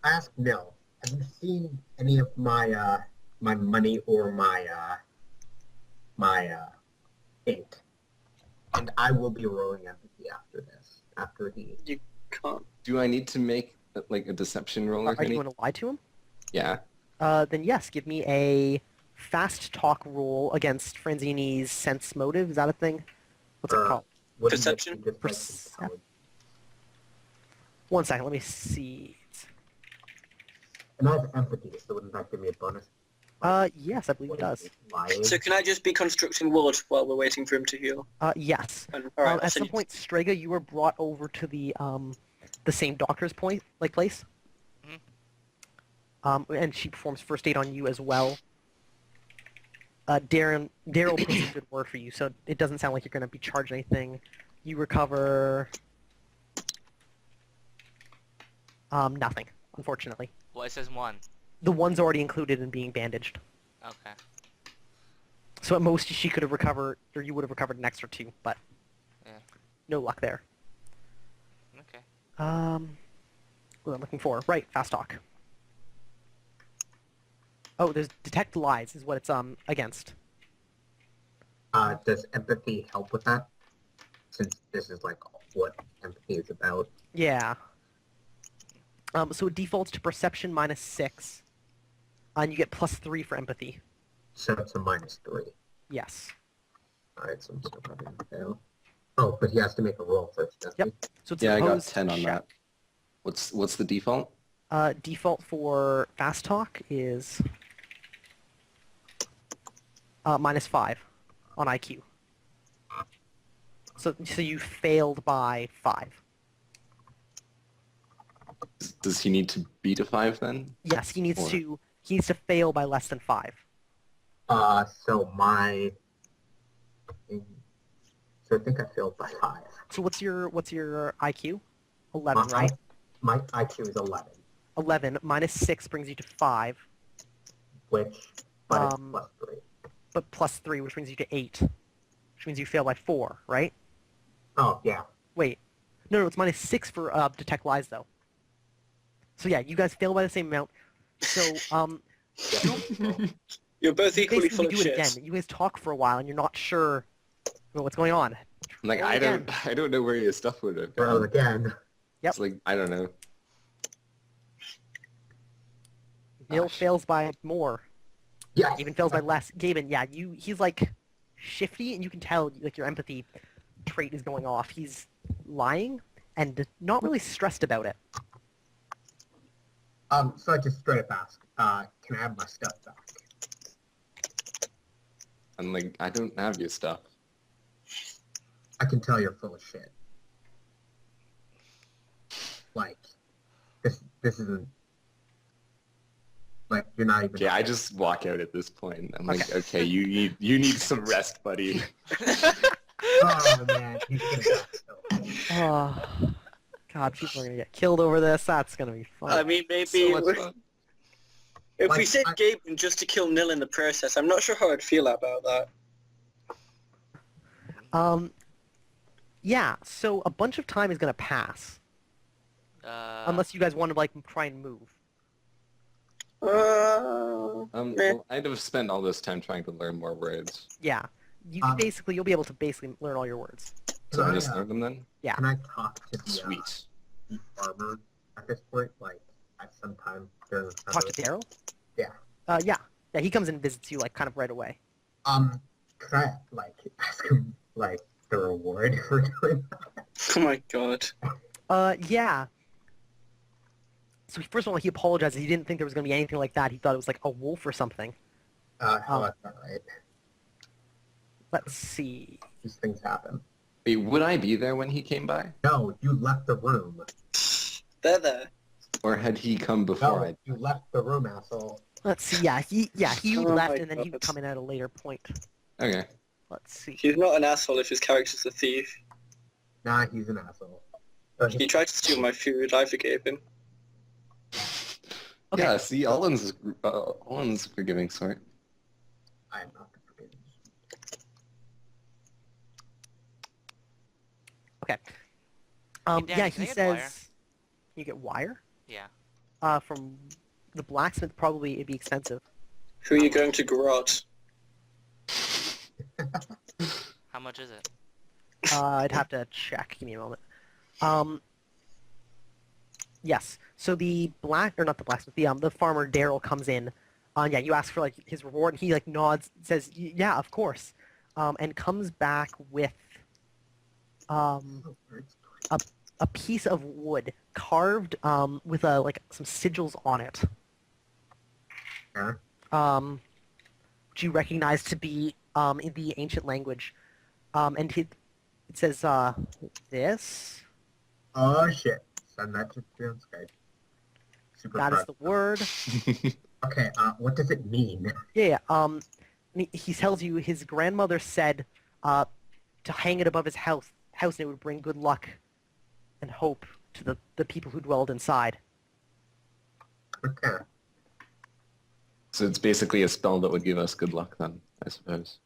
asked Nil, have you seen any of my my money or my ink? And I will be rolling empathy after this. After he. You can't. Do I need to make like a deception roll or Are you anything? going to lie to him? Yeah. Then yes, give me a fast talk roll against Franzini's sense motive. Is that a thing? What's it called? What do you Perception? get? Just, Percep- 1 second, let me see. and I have empathy, so wouldn't that give me a bonus? Yes, I believe it does. Lying? So can I just be constructing wood while we're waiting for him to heal? Yes. And, all right, I'll At send some you- point, Strega, you were brought over to the same doctor's place. And she performs first aid on you as well. Daryl puts a good word for you, so it doesn't sound like you're going to be charged anything. You recover nothing, unfortunately. Well, it says 1. The one's already included in being bandaged. Okay. So at most she could have recovered, or you would have recovered an extra 2, but Yeah. no luck there. Okay. What am I looking for? Right, fast talk. Oh, there's detect lies is what it's against. Does empathy help with that? Since this is what empathy is about. Yeah. So it defaults to perception -6, and you get +3 for empathy. So it's a -3. Yes. Alright, so I'm still probably gonna fail. Oh, but he has to make a roll first, doesn't Yep. he? So it's Yeah, I got opposed 10 on check. that. What's the default? Default for fast talk is -5 on IQ. So you failed by 5. Does he need to beat a 5 then? Yes, he needs Or- to fail by less than 5. So my... So I think I failed by 5. So what's your IQ? 11, My- right? My IQ is 11, 11 -6 brings you to 5, but it's Um, +3. but +3, which brings you to 8, which means you fail by 4, right? Oh, yeah. Wait, no, it's -6 for detect lies though. So yeah, you guys fail by the same amount. So You're both equally full basically of do it shit. again. You guys talk for a while and you're not sure what's going on. Like Roll I again. don't know where your stuff would have Roll gone. again. Yep. It's like I don't know. Neil Gosh. fails by more. Yes! Gaben fails by less. Gaben, yeah, he's like shifty, and you can tell like your empathy trait is going off. He's lying and not really stressed about it. So I just straight up ask, can I have my stuff back? I'm like I don't have your stuff. I can tell you're full of shit. Like, this isn't... Like, you're not even... Okay, I just walk out at this point. I'm like, Okay. okay, you need some rest, buddy. Oh, man. He's gonna die so. Oh, God, people are gonna get killed over this. That's gonna be fun. I mean, maybe So much fun. if we Like, said Gaben just to kill Nil in the process, I'm not sure how I'd feel about that. Yeah, so a bunch of time is going to pass. Unless you guys want to like try and move. Well, I'd have spent all this time trying to learn more words. Yeah. You can you'll be able to basically learn all your words. So I Can I, just learned them then? Yeah. Can I talk to Sweet. the farmer at this point, like at some time during the Talk to Daryl? Yeah. Yeah. Yeah, he comes and visits you like kind of right away. Could I like ask him like the reward for doing that? Oh my god. Yeah. So first of all, he apologizes. He didn't think there was going to be anything like that. He thought it was like a wolf or something. How about that, right? Let's see. These things happen. Wait, would I be there when he came by? No, you left the room. There. Or had he come before No, I... you left the room, asshole. Let's see. Yeah, he Oh left my and then he would God. come in at a later point. Okay. Let's see. He's not an asshole if his character's a thief. Nah, he's an asshole. But He tried to steal my food, I forgave him. Okay. Yeah, see, Olin's a forgiving sort. I am not the forgiven. Okay. Hey, Danny, Yeah, can I he get says wire? you get wire. Yeah. From the blacksmith, probably it'd be expensive. Who are you going to garrote? How much is it? I'd have to check. Give me a moment. Yes. So the not the blacksmith, the farmer Daryl comes in. Yeah, you ask for like his reward, and he like nods, says, "Yeah, of course," and comes back with a piece of wood carved with like some sigils on it. Yeah. Which you recognize to be in the ancient language, and it says this. Oh shit. Send that to me on Skype. Super That is proud. the word. Okay, what does it mean? Yeah. And he tells you his grandmother said to hang it above his house, and it would bring good luck and hope to the people who dwelled inside. Okay. So it's basically a spell that would give us good luck then, I suppose.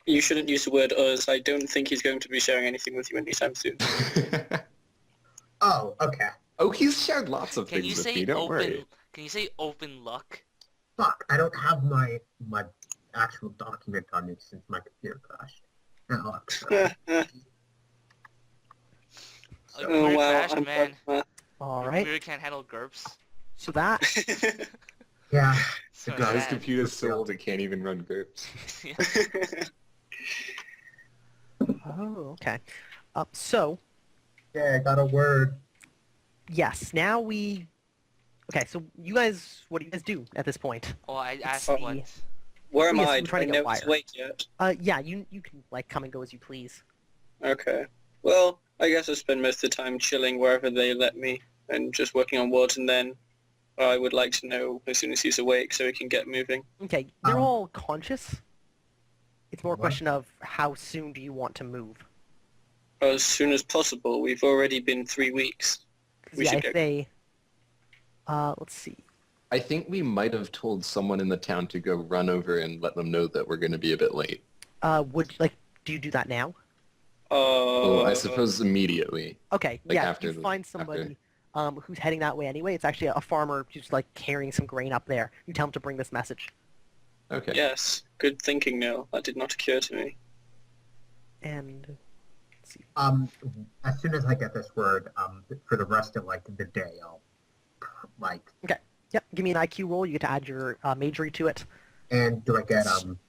You shouldn't use the word us. I don't think he's going to be sharing anything with you anytime soon. Oh, okay. Oh, he's shared lots of Can you things with say me, don't open? worry. Can you say open luck? Fuck, I don't have my actual document on me since my computer crashed. Oh, Like, Oh weird wow, crashed, I'm man. All Your right. computer can't handle Gurps. So that yeah. So God, his sad. computer's so old it can't even run Gurps. Oh, okay. So, Yeah, I got a word. yes, now okay, so you guys, what do you guys do at this point? Oh, I asked see. what? Where am Yes, I? I'm Do trying I to get know it's wire. wait yet? Yeah, you can, like, come and go as you please. Okay. Well, I guess I'll spend most of the time chilling wherever they let me and just working on wood, and then I would like to know as soon as he's awake so we can get moving. Okay, they're Um, all conscious. It's more a what? question of how soon do you want to move. As soon as possible. We've already been 3 weeks. 'Cause, We yeah, should if get- they... let's see. I think we might have told someone in the town to go run over and let them know that we're going to be a bit late. Do you do that now? Well, I suppose immediately. Okay, Like yeah, after you the- find somebody who's heading that way anyway. It's actually a farmer who's like carrying some grain up there. You tell him to bring this message. Okay. Yes. Good thinking, Neil. That did not occur to me. And let's see. As soon as I get this word, for the rest of like the day, I'll like. Yep, give me an IQ roll. You get to add your majory to it. And do I get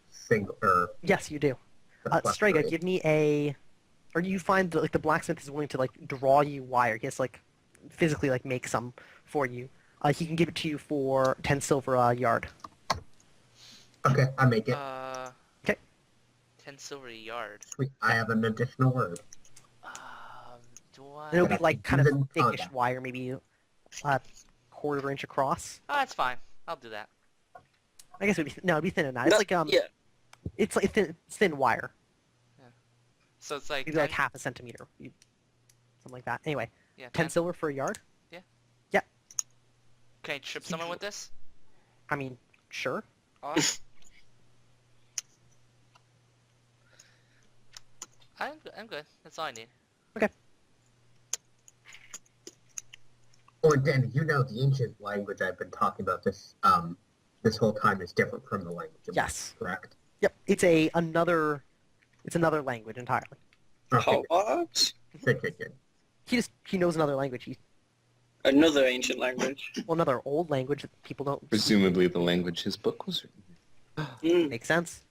single or Yes, you do. plus Strega, 3? give me a... Or you find that like the blacksmith is willing to like draw you wire. He has to, like physically like make some for you. He can give it to you for 10 silver a yard. Okay, I make it. 10 silver a yard. Sweet. I have an additional word. Do And it'll I? be like kind of Even- oh, thickish yeah. wire, maybe a quarter inch across. Oh, that's fine. I'll do that. I guess it'd be thinner than that. It's like yeah. it's like thin wire. So it's like Maybe like 10 half a centimeter. Something like that. Anyway, Yeah, 10 silver for a yard? Can I trip someone with this? I mean, sure. Awesome. I'm good. That's all I need. Oh, and Dan, you know the ancient language I've been talking about this whole time is different from the language. Yes. Correct? Yep. It's another language entirely. Okay, What? good. He knows another language. Another ancient language. Another old language that people don't Presumably the language his book was written. Hmm, make sense.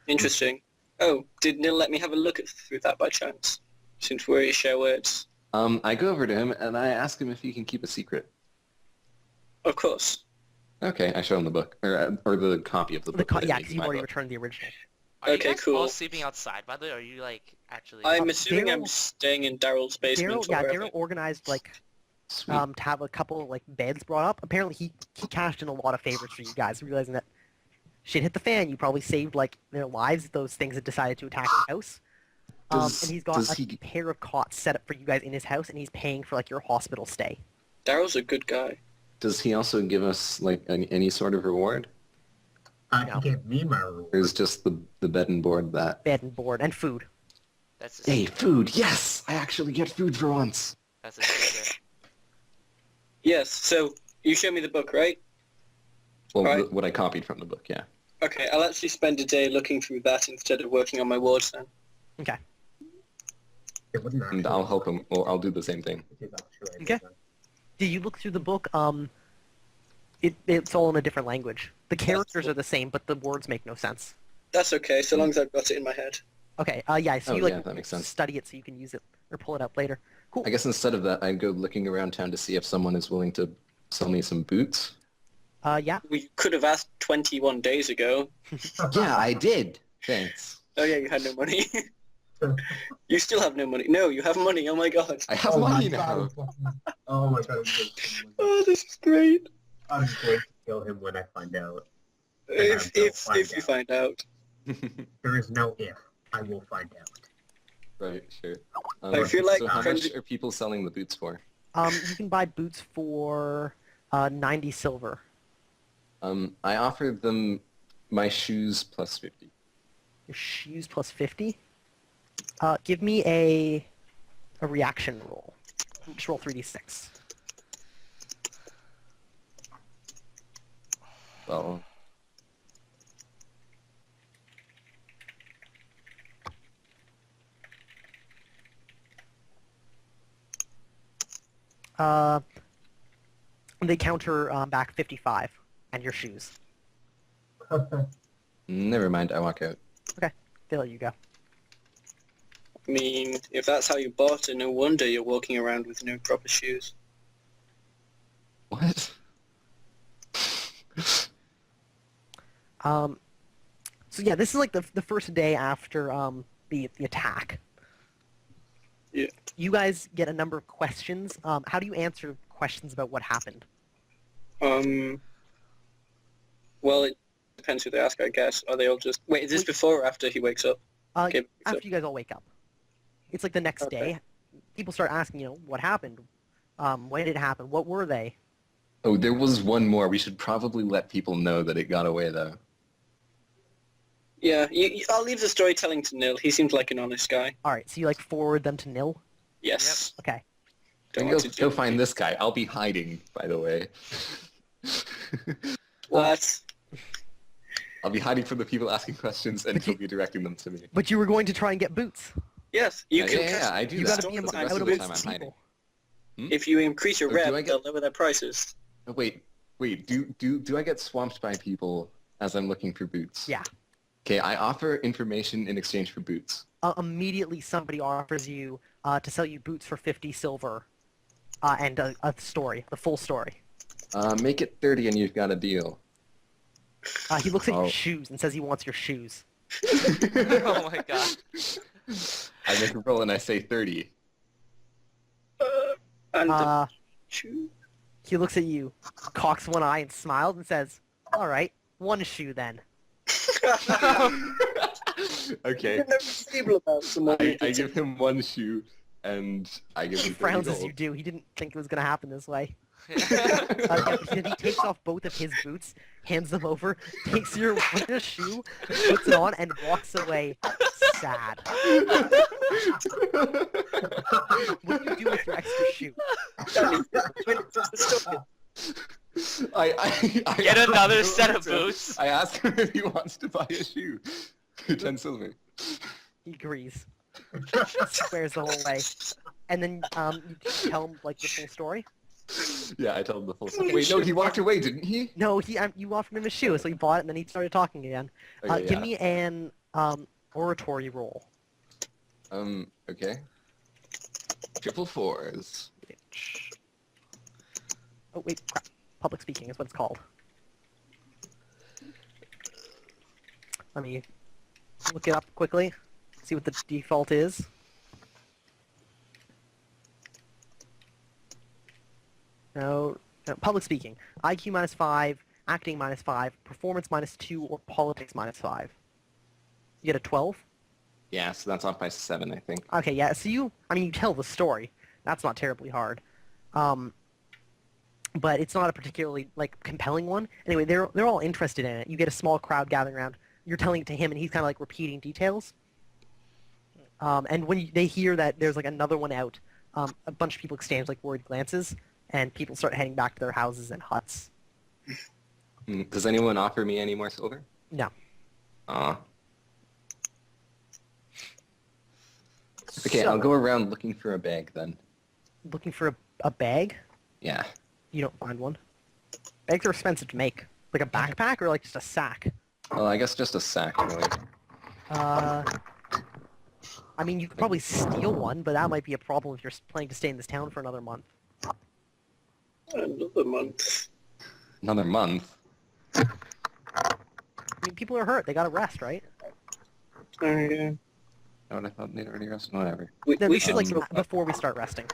interesting. Oh, did Neil let me have a look through that by chance? Since we share words. I go over to him and I ask him if he can keep a secret. Of course. Okay, I show him the book, or the copy of the book. that I Yeah, made because in you my already book. returned the original. Are you Okay, guys cool. all sleeping outside, by the way? Or are you, like, actually... I'm assuming I'm Daryl- staying in Daryl's basement or wherever. Daryl organized like Sweet. to have a couple like beds brought up. Apparently he cashed in a lot of favors for you guys, realizing that shit hit the fan. You probably saved like their lives. Those things that decided to attack the house. Does- And he's got does a he- pair of cots set up for you guys in his house, and he's paying for like your hospital stay. Daryl's a good guy. Does he also give us like any sort of reward, No. He gave me my reward. or is just the bed and board that? Bed and board and food. That's a Hey, secret. food! Yes, I actually get food for once. That's a secret. Yes, so you show me the book, right? Well, Right. what I copied from the book, yeah. Okay, I'll actually spend a day looking through that instead of working on my wards then. Okay. It wouldn't And actually- I'll help him. Well, I'll do the same thing. it is actually- Okay. Do you look through the book? It's all in a different language. The characters are the same, but the words make no sense. That's okay, so long as I've got it in my head. Okay. Yeah. So Oh, you like yeah, that makes sense. study it so you can use it or pull it up later. Cool. I guess instead of that, I'd go looking around town to see if someone is willing to sell me some boots. Yeah. We could have asked 21 days ago. Yeah, I did. Thanks. Oh yeah, you had no money. You still have no money. No, you have money. Oh my god. I have Oh my money God, now. Oh my god. I'm going Oh, this is great. I'm going to kill him when I find out. If you find out. There is no if. I will find out. Right, sure. I feel like so how friends- much are people selling the boots for? You can buy boots for 90 silver. I offered them my shoes plus 50. Your shoes plus 50. Give me a reaction roll. Just roll 3d6. Well, They counter back 55 and your shoes. never mind. I walk out. They let you go. I mean, if that's how you bought it, no wonder you're walking around with no proper shoes. What? So yeah, this is like the first day after the attack. Yeah. You guys get a number of questions. How do you answer questions about what happened? Well, it depends who they ask, I guess. Are they all just... Wait, is this before or after he wakes up? Okay, so- After you guys all wake up. It's like the next Okay. day. People start asking, what happened? When did it happen? What were they? Oh, there was one more. We should probably let people know that it got away, though. Yeah, I'll leave the storytelling to Nil. He seems like an honest guy. All right, so you forward them to Nil. Yes. Okay. Don't And want go, to go do- find this guy. I'll be hiding, by the way. What? I'll be hiding from the people asking questions, and But he'll be directing them to me. But you were going to try and get boots. Yes, you can. yeah, I do You that. got to be but the out rest of of the boots time I'm to hiding. people. If you increase your Oh, do I rep, get- they'll lower their prices. Oh, wait. Do I get swamped by people as I'm looking for boots? Yeah. Okay, I offer information in exchange for boots. Immediately somebody offers you to sell you boots for 50 silver and a story, the full story. Make it 30 and you've got a deal. He looks at your Oh. shoes and says he wants your shoes. Oh my god. I make a roll and I say 30. And Uh, shoe? he looks at you, cocks one eye and smiles and says, all right, one shoe then. Okay. You're never stable about someone. I give him one shoe and I give He him 30 frowns as gold. you do. He didn't think it was going to happen this way. Yeah. He takes off both of his boots, hands them over, takes your one shoe, puts it on, and walks away sad. What do you do with your extra shoe? I Get asked another him set of to- boots. I asked him if he wants to buy a shoe. 10 silver. He agrees. Swears the whole way. And then you tell him like the full story. Yeah, I told him the full story. Wait, no, he walked away, didn't he? No, you offered him a shoe, so he bought it, and then he started talking again. Okay, Give yeah. me an oratory roll. Okay. Triple fours. Which... Oh wait, crap. Public speaking is what it's called. Let me look it up quickly. See what the default is. No, public speaking. IQ -5, acting -5, performance -2, or politics -5. You get a 12? Yeah, so that's off by 7, I think. Okay, yeah, so you tell the story. That's not terribly hard. But it's not a particularly, like, compelling one. Anyway, they're all interested in it. You get a small crowd gathering around. You're telling it to him, and he's kind of, like, repeating details. And when they hear that there's, like, another one out, a bunch of people exchange, like, worried glances, and people start heading back to their houses and huts. Does anyone offer me any more silver? No. Aw. Okay, So, I'll go around looking for a bag then. looking for a bag? Yeah. You don't find one. Bags are expensive to make. Like a backpack or like just a sack? Well, I guess just a sack, really. I mean, you could probably steal one, but that might be a problem if you're planning to stay in this town for another month. Another month. Another month? I mean, people are hurt. They gotta rest, right? Oh, yeah. Oh, I thought they'd already rested. Whatever. Then We this is should like look before we start resting.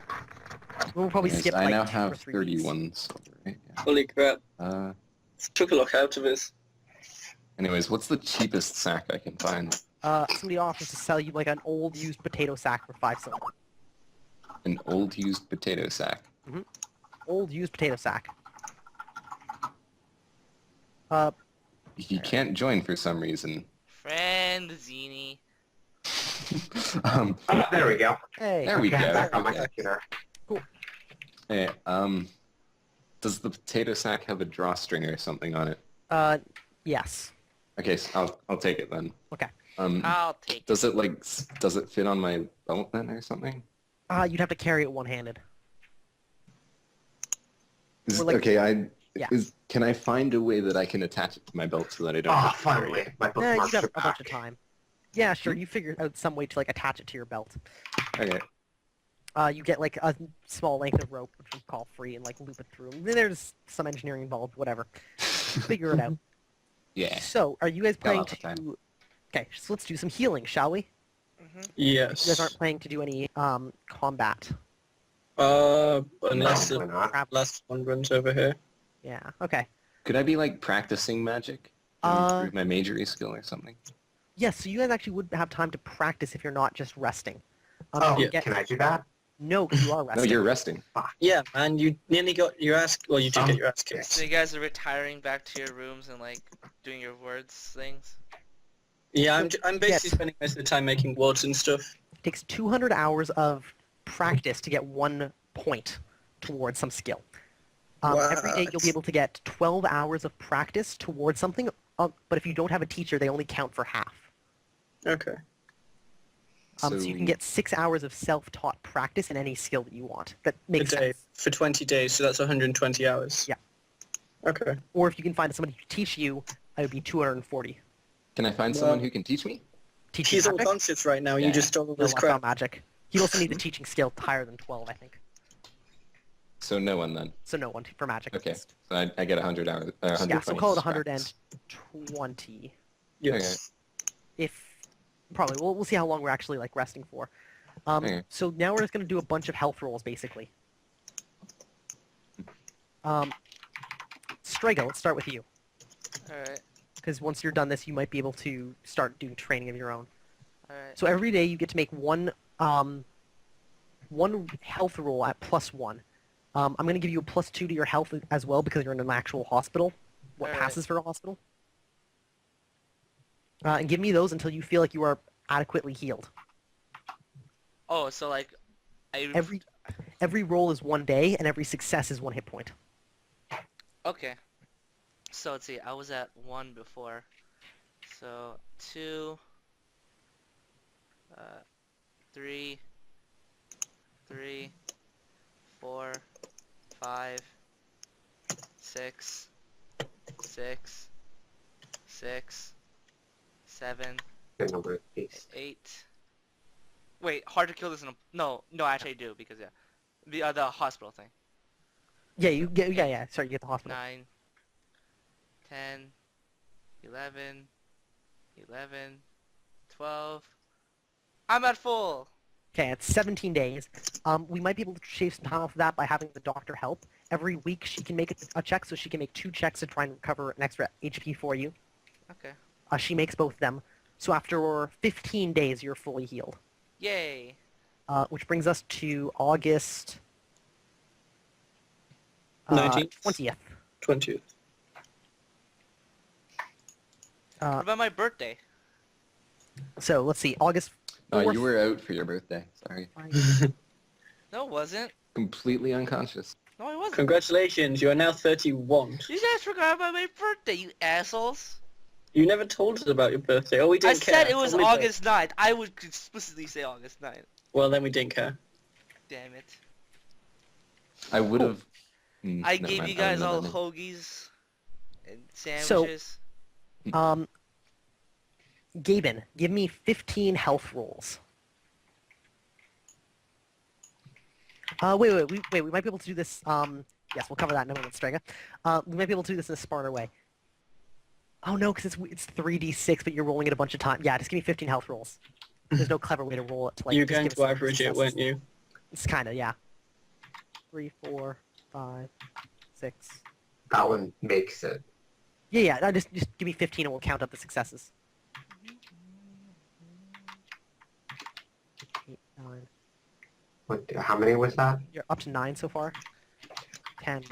We'll probably Anyways, skip I like now 2 or have 3 weeks. 31 silver, right? Yeah. Holy crap. Took a lot out of us. Anyways, what's the cheapest sack I can find? Somebody offers to sell you like an old used potato sack for 5 silver. An old used potato sack. Old used potato sack. He can't join for some reason. Friend Zini. There we go. Hey. There we Okay, go. back on my Okay. computer. Hey, does the potato sack have a drawstring or something on it? Yes. Okay, so I'll take it then. Okay. I'll take it. Does it fit on my belt then or something? You'd have to carry it one-handed. Or like- Yeah. Can I find a way that I can attach it to my belt so that I don't? Oh, have to carry finally. it? My You'd bookmarks have are a bunch back. of time. Yeah, sure. You figure out some way to like attach it to your belt. Okay. You get like a small length of rope, which we call free, and like loop it through. There's some engineering involved, whatever. Figure it out. Yeah. So, are you guys planning lots of time. to... Okay, so let's do some healing, shall we? Yes. You guys aren't planning to do any combat. Unless No, the why not? last one runs over here. Yeah, okay. Could I be like practicing magic? To improve my majory skill or something? Yes, so you guys actually would have time to practice if you're not just resting. Oh, you yeah, get- can I do that? No, 'cause you are No, resting. you're resting. Yeah, man, you nearly got your ass... Well, you did get your ass kicked. So you guys are retiring back to your rooms and like doing your words things? Yeah, I'm basically Yes. spending most of the time making words and stuff. It takes 200 hours of practice to get 1 point towards some skill. Every day you'll be able to get 12 hours of practice towards something, but if you don't have a teacher, they only count for half. Okay. So you can get 6 hours of self-taught practice in any skill that you want. That A makes day sense. for 20 days, so that's 120 hours. Yeah. Okay. Or if you can find somebody to teach you, it would be 240. Can I find someone who can teach me? Teaching He's magic? unconscious right now. Yeah. You just stole all No, this that's not crap. magic. He'd also need a teaching skill higher than 12, I think. So no one then. So no one for magic. at Okay. least. So I get 100 hours. 120 Yeah, so call it practice. 120. Yes. If probably we'll see how long we're actually like resting for. Okay. So now we're just gonna do a bunch of health rolls basically. Strega, let's start with you, Alright, because once you're done this, you might be able to start doing training of your own. alright. So every day you get to make one health roll at +1. I'm gonna give you a +2 to your health as well because you're in an actual hospital. What Alright. passes for a hospital? And give me those until you feel like you are adequately healed. Oh, so like, I Every roll is 1 day, and every success is 1 hit point. okay. So let's see. I was at 1 before. So 2, 3, 4, 5, 6, 7, Good number of beasts. 8. Wait, hard to kill this in a... No, actually I do, because, yeah. The hospital thing. Yeah, you get. Yeah. Sorry, you get the hospital. 9, 10, 11, 12. I'm at full! Okay, it's 17 days. We might be able to shave some time off of that by having the doctor help. Every week she can make a check, so she can make 2 checks to try and recover an extra HP for you. Okay. She makes both of them. So after 15 days, you're fully healed. Yay! Which brings us to August 19th? 20th. 20th. What about my birthday? So let's see, August 4th. Oh, you were out for your birthday. Sorry. No, it wasn't. Completely unconscious. No, I wasn't. Congratulations, you are now 31. You guys forgot about my birthday, you assholes. You never told us about your birthday. Oh, we I didn't care. said it was Only August 9th. I would explicitly say August 9th. Well, then we didn't care. Damn it. I would have. I gave you guys all hoagies and sandwiches. Gaben, give me 15 health rolls. Wait, we might be able to do this, yes, we'll cover that in a moment, Strega. We might be able to do this in a smarter way. Oh no, because it's 3d6, but you're rolling it a bunch of times. Yeah, just give me 15 health rolls. There's no clever way to roll it. To, like, You're just going give to us average it, successes. weren't you? It's kinda, yeah. 3, 4, 5, 6. That one makes it. Yeah, just give me 15 and we'll count up the successes. 8, 9. How many was that? You're up to 9 so far. 10,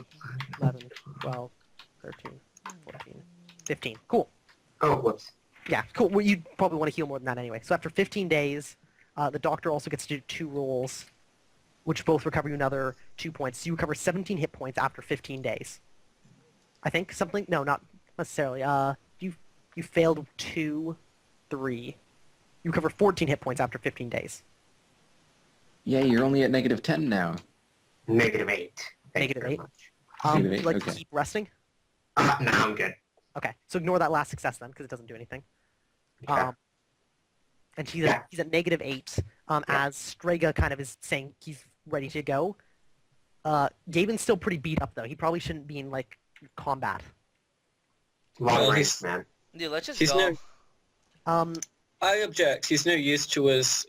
11, 12, 13, 14, 15. Cool. Oh, whoops. Yeah, cool. Well, you'd probably want to heal more than that anyway. So after 15 days, the doctor also gets to do 2 rolls, which both recover you another 2 points. So you recover 17 hit points after 15 days. I think something. No, not necessarily. You failed 2, 3. You recover 14 hit points after 15 days. Yeah, you're only at -10 now. -8. Thank you -8? very much. Would -8, you like to okay. keep resting? No, I'm good. Okay, so ignore that last success then, because it doesn't do anything. Yeah. And he's at -8. As Strega kind of is saying he's ready to go. Gaben's still pretty beat up though. He probably shouldn't be in like combat. Long Well, range, he's- man. Dude, let's just He's go. no- I object. He's no use to us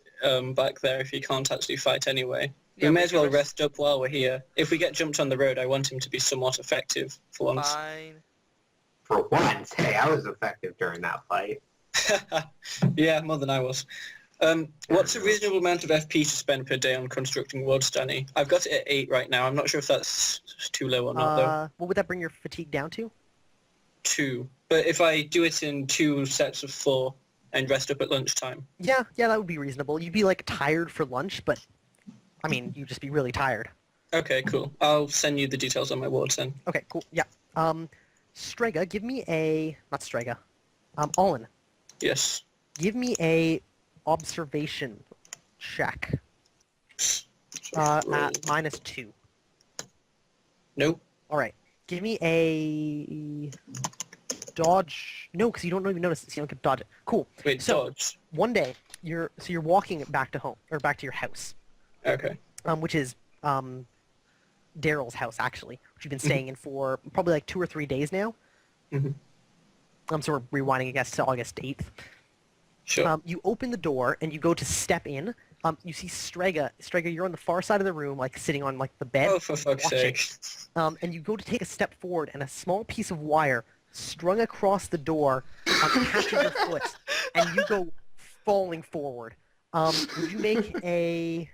back there if he can't actually fight anyway. Yeah, we may we as well can rest up while we're here. If we get jumped on the road, I want him to be somewhat effective for once. Fine. For once, hey, I was effective during that fight. Yeah, more than I was. What's a reasonable amount of FP to spend per day on constructing wards, Danny? I've got it at 8 right now. I'm not sure if that's too low or not, though. What would that bring your fatigue down to? 2. But if I do it in 2 sets of 4 and rest up at lunchtime. Yeah, that would be reasonable. You'd be like tired for lunch, but I mean, you'd just be really tired. Okay, cool. I'll send you the details on my wards then. Okay, cool. Yeah. Strega, give me a not Strega. Olin, Yes. give me a observation check at -2. Nope. All right. Give me a dodge. No, because you don't even notice it, so you don't get to dodge it. Cool. Wait, So- dodge. One day, you're walking back to home or back to your house, Okay. which is Daryl's house actually, which you've been staying in for probably like 2 or 3 days now. Mhm. So we're rewinding, I guess, to August 8th. Sure. You open the door and you go to step in. You see Strega. Strega, you're on the far side of the room, like sitting on like the bed. Oh, for fuck's watching. sake. And you go to take a step forward, and a small piece of wire strung across the door catches your foot, and you go falling forward. Would you make a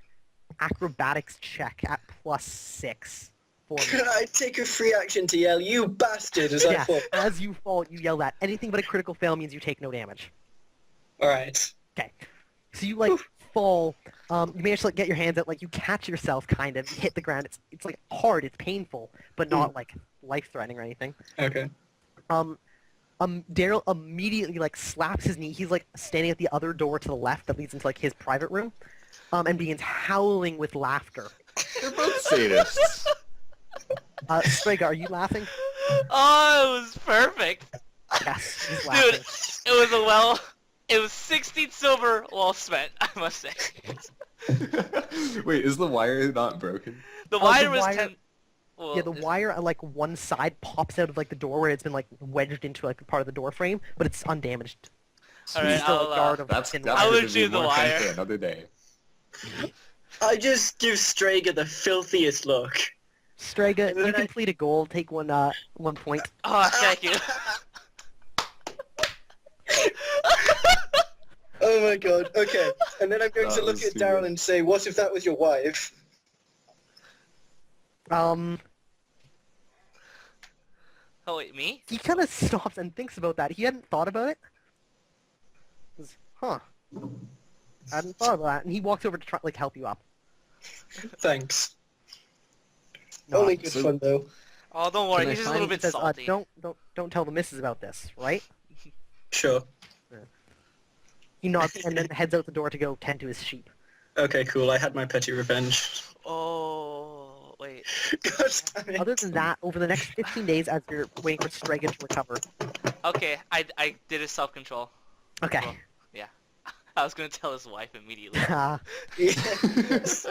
acrobatics check at +6 for me? Could I take a free action to yell, "You bastard," as I Yeah, fall? as you fall, you yell that. Anything but a critical fail means you take no damage. Alright. Okay. So you like fall. You manage to like get your hands out, like you catch yourself, kind of. You hit the ground. It's like hard. It's painful, but not like life-threatening or anything. Okay. Daryl immediately like slaps his knee. He's like standing at the other door to the left that leads into like his private room, and begins howling with laughter. They're both sadists. Strega, are you laughing? Oh, it was perfect. Yes, he's Dude, laughing. it was 16 silver well spent, I must say. Wait, is the wire not broken? The the wire was wire- 10... Well, Yeah, the wire on like one side pops out of like the door where it's been like wedged into like part of the door frame, but it's undamaged. Alright, There's still I'll, a yard of That's thin that's I wire. would gonna be choose the more fun wire. for another day. I just give Strager the filthiest look. Strega, And then you complete a goal. Take one point. Oh, thank you. Oh my god, okay. And then I'm going That to look was at too Daryl good. and say, what if that was your wife? Oh, wait, me? He kind of stops and thinks about that. He hadn't thought about it. He goes, huh. I hadn't thought about that. And he walks over to try like help you up. Thanks. No, Only good so- fun though. Oh, don't worry, Can I he's just a little find- bit says, salty. don't tell the missus about this, right? Sure. He nods and then heads out the door to go tend to his sheep. Okay, cool. I had my petty revenge. Oh, wait. God damn it. Other than that, over the next 15 days as you're waiting for Strega to recover. Okay, I did a self-control. Okay. Well, yeah. I was gonna tell his wife immediately. Yes.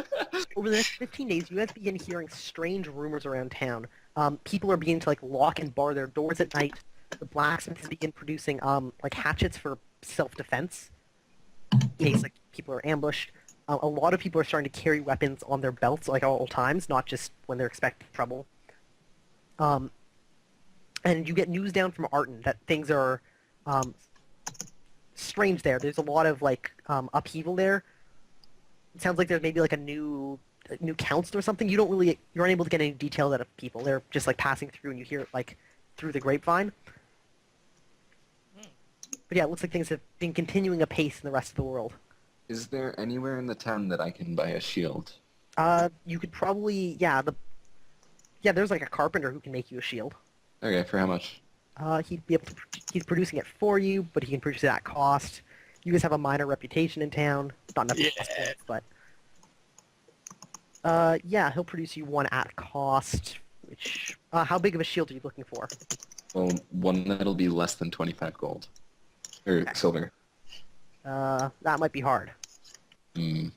Over the next 15 days, you guys begin hearing strange rumors around town. People are beginning to like lock and bar their doors at night. The blacksmiths begin producing like hatchets for self-defense in case like people are ambushed. A lot of people are starting to carry weapons on their belts like at all times, not just when they're expecting trouble. And you get news down from Arton that things are strange there. There's a lot of like upheaval there. It sounds like there's maybe like a new council or something. You're unable to get any details out of people. They're just like passing through, and you hear it like through the grapevine. But yeah, it looks like things have been continuing apace in the rest of the world. Is there anywhere in the town that I can buy a shield? You could probably there's like a carpenter who can make you a shield. Okay, for how much? He'd be able to. He's producing it for you, but he can produce it at cost. You guys have a minor reputation in town. Not enough cost points, but yeah, he'll produce you one at cost. Which how big of a shield are you looking for? Well, one that'll be less than 25 gold. Or silver. That might be hard. Hmm.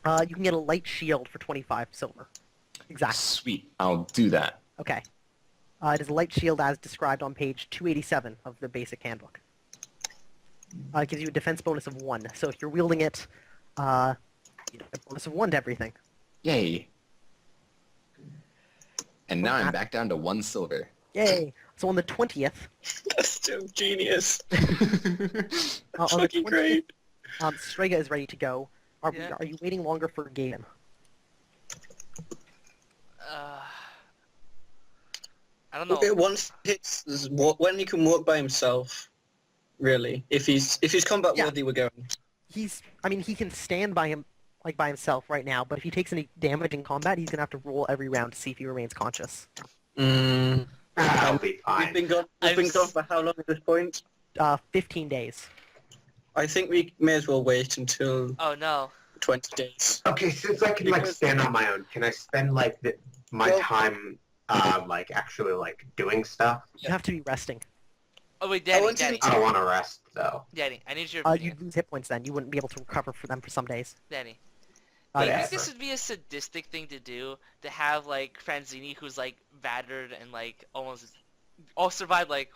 You can get a light shield for 25 silver. Exactly. Sweet. I'll do that. Okay. It is a light shield as described on page 287 of the basic handbook. It gives you a defense bonus of 1. So if you're wielding it, you get a bonus of 1 to everything. Yay. And now I'm back down to 1 silver. Yay! So on the 20th, That's still genius. on the Fucking 20th, great. Strega is ready to go. Yeah. Are you waiting longer for Galen? I don't know. Okay, once hits when he can walk by himself, really. If he's combat Yeah. worthy, we're going. He can stand by himself right now, but if he takes any damage in combat, he's gonna have to roll every round to see if he remains conscious. That'll be We've fine. been gone for how long at this point? 15 days. I think we may as well wait until Oh no. 20 days. Okay, since I can like Because- stand on my own, can I spend like my Well- time like actually like doing stuff? You have to be resting. Oh wait, I Danny, want to- Danny, I don't want to rest though. Danny, I need your You'd opinion. lose hit points then. You wouldn't be able to recover for them for some days. Danny, Oh, do you yeah. think this would be a sadistic thing to do? To have like Franzini, who's like battered and like almost survived like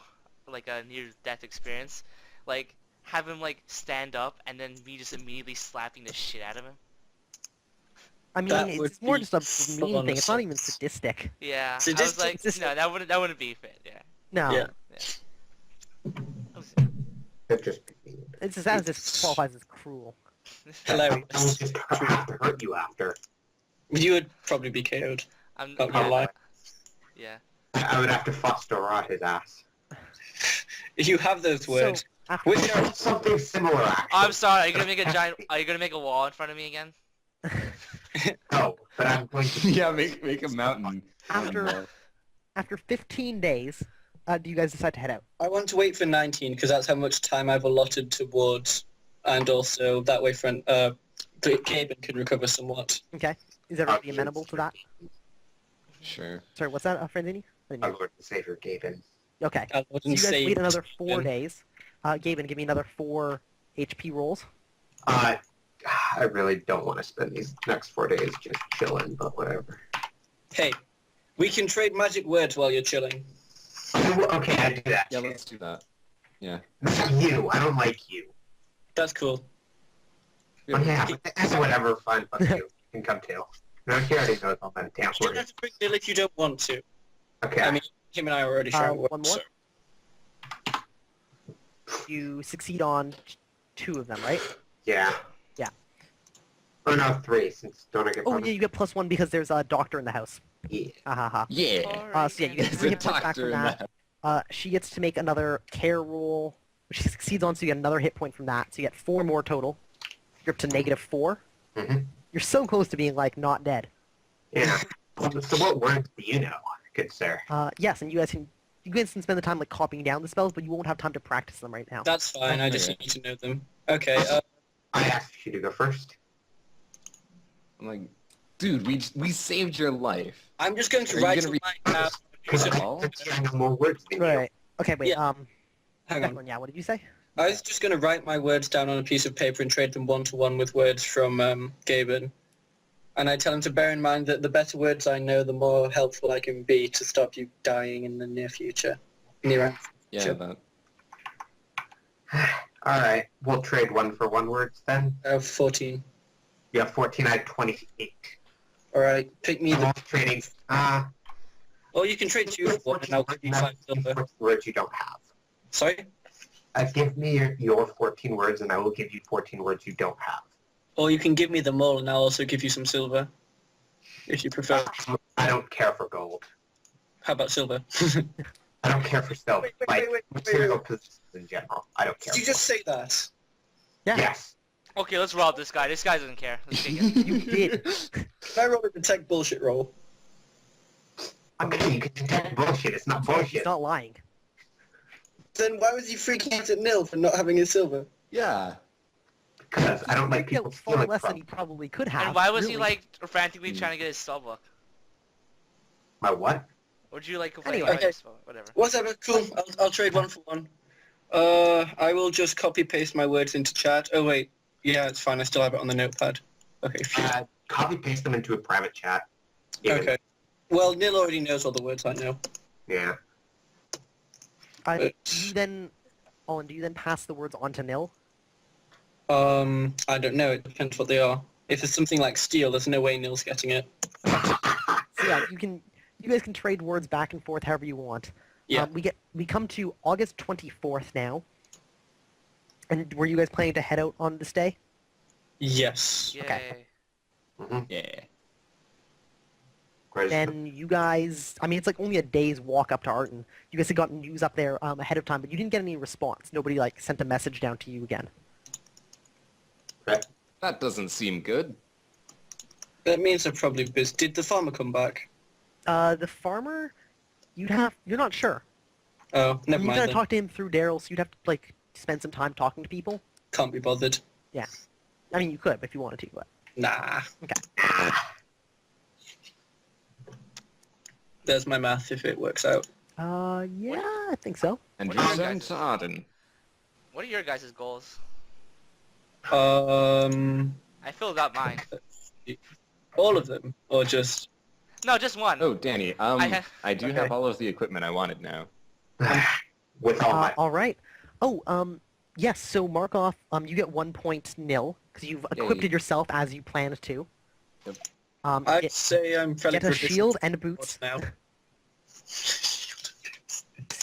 a near-death experience, like have him like stand up and then me just immediately slapping the shit out of him? I mean, That would it's more be just a mean fun thing. It's not even sauce. sadistic. Yeah. I was Sadistic- like, no, that wouldn't be fit. Yeah. No. Yeah. They're just It's just as this qualifies as cruel. Hilarious. I'll just have to hurt you after. You would probably be KO'd. I'm Not gonna yeah, lie. yeah. I would have to foster rot his ass. You have those words. After Which are Something similar, actually. Oh, I'm sorry. Are you gonna make a giant? Are you gonna make a wall in front of me again? No, but I'm going to... Yeah, make a mountain. After- After 15 days, do you guys decide to head out? I want to wait for 19 because that's how much time I've allotted towards, and also that way Gaben can recover somewhat. Okay. Is everybody amenable to that? Sure. Sorry, what's that, Franzini? Our Lord and Savior Gaben. Okay. I So wouldn't you guys say wait another 4 Gaben. days. Gaben, give me another 4 HP rolls. I really don't want to spend these next 4 days just chilling, but whatever. Hey, we can trade magic words while you're chilling. Okay, I do that. Yeah, let's do that. Yeah. Not you. I don't like you. That's cool. But yeah, that's whatever. Fine, fuck you. You can come too. No, she already knows all that damn You don't word. have to bring Bill if you don't want to. Okay. I mean, him and I are already sharing one more? so- You succeed on 2 of them, right? Yeah. Yeah. Oh no, 3, since don't I get Oh, bonus? yeah, you get +1 because there's a doctor in the house. Yeah. Ha ha ha. Yeah. So yeah, you get The 3 hit points back doctor from in that. She gets to make another care roll, which she succeeds on, so you get another hit point from that. So you get 4 more total. You're up to -4. Mhm. You're so close to being, like, not dead. Yeah. So what words do you know, good sir? Yes, and you guys can spend the time, like, copying down the spells, but you won't have time to practice them right now. That's fine, I just Okay. need to know them. Okay, I asked you to go first. I'm like, dude, we saved your life. I'm just going to Are you write gonna a read line now. Because Is it all? I know more words than you. Right. Okay, wait, Yeah. Hang on. Declan, yeah, what did you say? I was just going to write my words down on a piece of paper and trade them one-to-one with words from Gaben. And I tell him to bear in mind that the better words I know, the more helpful I can be to stop you dying in the near future. Yeah, Sure. that. Alright, we'll trade 1-for-1 words then. 14. You have 14, I have 28. Alright, pick me I'm the... also trading, Or you can trade 2 for 1 and I'll give you 5 silver. words you don't have. Sorry? Give me your 14 words and I will give you 14 words you don't have. Or you can give me them all and I'll also give you some silver. If you prefer. I don't care for gold. How about silver? I don't care for silver. Wait, Like, material possessions in general. I don't care. Did you just say that? Yeah. Yes. Okay, let's rob this guy. This guy doesn't care. Let's take it. You did. Can I roll a detect bullshit roll? Okay, you can detect bullshit. It's not He's bullshit. not lying. Then why was he freaking out at Nil for not having his silver? Yeah. Because I don't like He people killed far stealing less than from he probably could have. And why was he really. like frantically trying to get his spellbook? my what? Would you like Anyway. Okay. Whatever. Whatever, cool. I'll trade 1-for-1. I will just copy-paste my words into chat. Oh, wait. Yeah, it's fine. I still have it on the notepad. Okay, phew. Copy paste them into a private chat. Even- Okay. Well, Nil already knows all the words I know. Yeah. Do you then, Owen, do you then pass the words on to Nil? I don't know. It depends what they are. If it's something like steel, there's no way Nil's getting it. So yeah, you guys can trade words back and forth however you want. Yeah. We come to August 24th now. And were you guys planning to head out on this day? Yes. Yay. Okay. Mm-hmm. Yeah. Then you guys, I mean, it's like only a day's walk up to Arton. You guys had gotten news up there ahead of time, but you didn't get any response. Nobody like sent a message down to you again. That doesn't seem good. That means they're probably busy. Did the farmer come back? The farmer, you're not sure. Oh, never You mind gotta then. talk to him through Daryl, so you'd have to like spend some time talking to people. Can't be bothered. I mean, you could if you wanted to, but Nah. okay. There's my math if it works out. Yeah, I think so. And What are you return guys- to Arden. What are your guys' goals? I filled out mine. all of them, or just... No, just one. Oh, Danny, I do Okay. have all of the equipment I wanted now. With all my... All right. Oh, yes. So mark off. You get 1 point nil because you've equipped Yay. it yourself as you planned to. Yep. I'd say I'm fairly Get a proficient shield in and boots. now.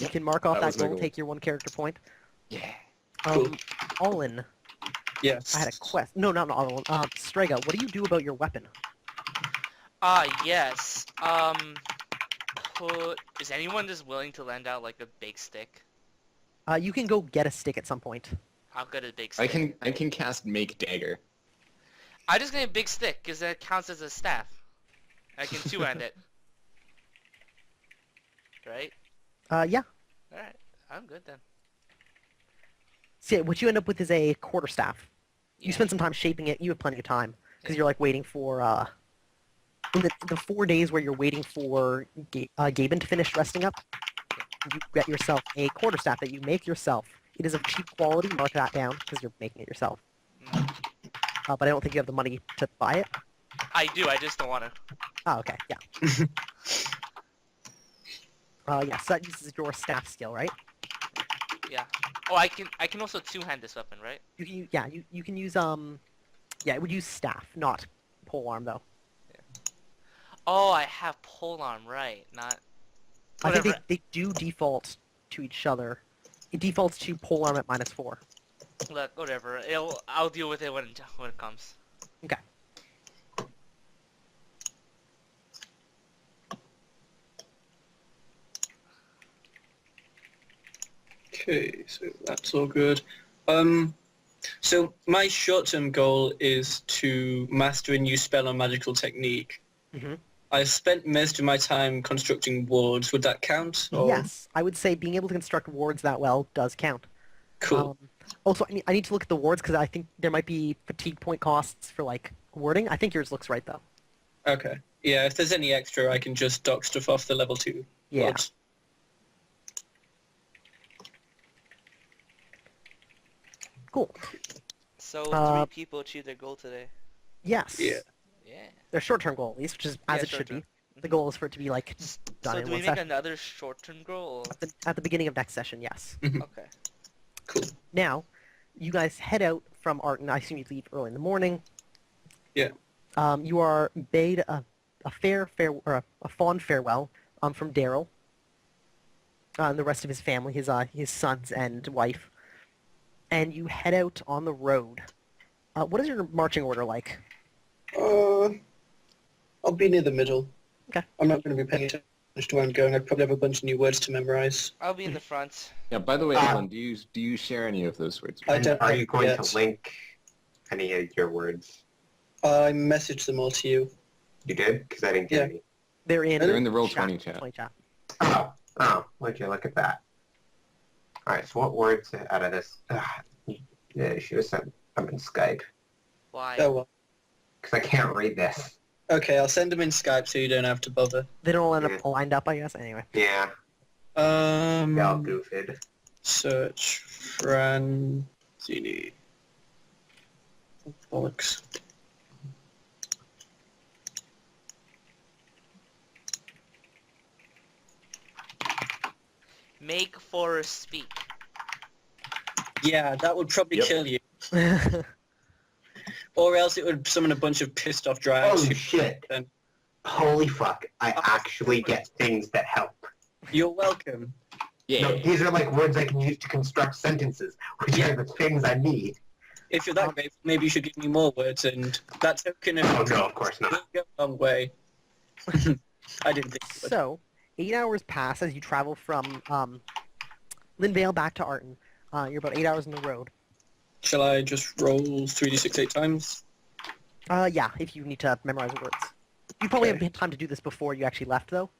You can mark off That that was my goal. goal. Take your 1 character point. Yeah. Cool. Olin, Yes. I had a quest. No, not Olin. Strega, what do you do about your weapon? Yes. Is anyone just willing to lend out like a big stick? You can go get a stick at some point. I'll get a big I stick. can cast Make Dagger. I just get a big stick because that counts as a staff. I can two-hand it. Right? Yeah. Alright. I'm good then. See, what you end up with is a quarterstaff. You Yeah. spend some time shaping it. You have plenty of time because Yeah. you're like waiting for in the 4 days where you're waiting for Gaben to finish resting up. You get yourself a quarterstaff that you make yourself. It is of cheap quality. Mark that down because you're making it yourself. Mm. But I don't think you have the money to buy it. I do, I just don't want to. Oh, okay, yeah. Yeah, so that uses your staff skill, right? Yeah. Oh, I can also two-hand this weapon, right? You can, yeah, you can use yeah, it would use staff, not polearm though. Oh, I have polearm, right? Not. I Whatever. think they do default to each other. It defaults to polearm at -4. Look, whatever. I'll deal with it when it comes. Okay. Okay, so that's all good. So my short-term goal is to master a new spell or magical technique. Mhm. I've spent most of my time constructing wards. Would that count? Or... Yes, I would say being able to construct wards that well does count. Cool. Also, I need to look at the wards because I think there might be fatigue point costs for like warding. I think yours looks right though. Okay. Yeah, if there's any extra, I can just dock stuff off the level 2 Yeah. wards. Cool. So Uh, 3 people achieved their goal today. Yes. Yeah. Yeah. Their short-term goal, at least, which is as Yeah, it should be. short-term. The goal is for it to be like done So in do we one make session. another short-term goal? At the beginning of next session, yes. Okay. Cool. Now, you guys head out from Arton. I assume you leave early in the morning. Yeah. You are bade a fond farewell from Daryl and the rest of his family, his sons and wife, and you head out on the road. What is your marching order like? I'll be near the middle. Okay. I'm not going to be paying attention to where I'm going. I probably have a bunch of new words to memorize. I'll be in the front. Yeah. By the way, Alan, do you share any of those words? I don't Are have you going yet. to link any of your words? I messaged them all to you. You did? Because I didn't get Yeah. any. They're in the Roll chat, 20 chat. chat. Oh, would you look at that? Alright, so what words out of this? Yeah, you should have said I'm in Skype. Why? Oh, well. Because I can't read this. Okay, I'll send them in Skype so you don't have to bother. They don't all end Yeah. up lined up, I guess. Anyway. Yeah, y'all goofed. Search Franzini. Bollocks. Make Forrest speak. Yeah, that would probably Yep. kill you. Or else it would summon a bunch of pissed off dryads. Oh who- shit. Then Holy fuck, I actually get things that help. you're welcome. Yeah. No, these are like words I can use to construct sentences, which are the things I need. If you're that grateful, maybe you should give me more words, and that token of Oh no, of course will not. go a long way. I didn't think it would. So, 8 hours pass as you travel from Linvale back to Arton. You're about 8 hours on the road. Shall I just roll 3d6 8 times? Yeah, if you need to memorize the words. You probably Okay. have time to do this before you actually left, though.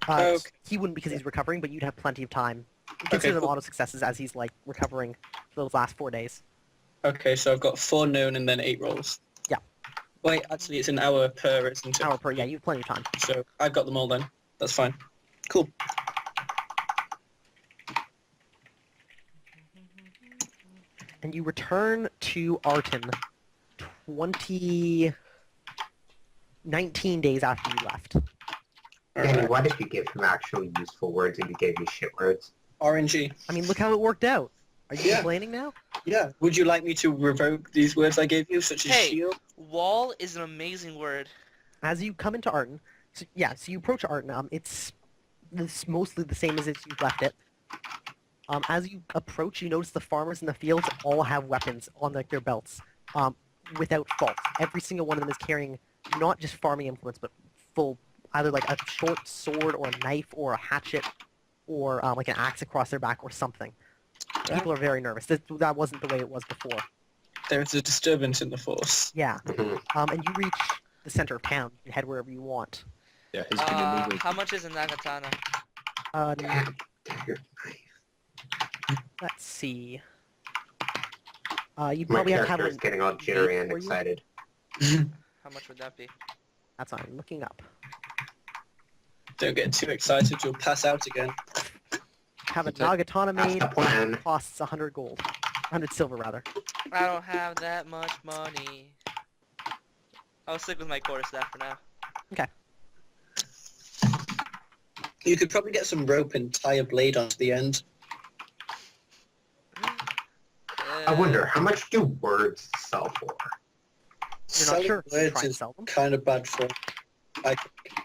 Okay. He wouldn't because he's recovering, but you'd have plenty of time. Consider Okay, them cool. auto successes as he's like recovering for those last 4 days. Okay, so I've got 4 known and then 8 rolls. Yeah. Wait, actually it's an hour per, isn't it? Hour per, yeah, you have plenty of time. So I've got them all then. That's fine. Cool. And you return to Arton 19 days after you left. Danny, Alright. what if you give him actually useful words and you gave me shit words? RNG. I mean, look how it worked out. Are you Yeah. complaining now? Yeah. Would you like me to revoke these words I gave you, such as Hey. shield? Wall is an amazing word. As you come into Arton, so you approach Arton. It's mostly the same as you've left it. As you approach, you notice the farmers in the fields all have weapons on their belts, without fault. Every single one of them is carrying not just farming implements, but full, either like a short sword or a knife or a hatchet or like an axe across their back or something. People are very nervous. That wasn't the way it was before. There's a disturbance in the force. Yeah. Mhm. And you reach the center of town. You can head wherever you want. Yeah, his maneuver. How much is a Nagatana? Damn, dagger knife. Let's see. You'd My probably have character is one getting all jittery made and for you. excited. How much would that be? That's fine. I'm looking up. Don't get too excited, you'll pass out again. Have a Okay. Nagatana That's made. the plan. Costs 100 gold. 100 silver, rather. I don't have that much money. I'll stick with my quarter staff for now. You could probably get some rope and tie a blade onto the end. I wonder, how much do words sell for? You're not Selling sure? words Try and is sell them. kind of bad for, I think,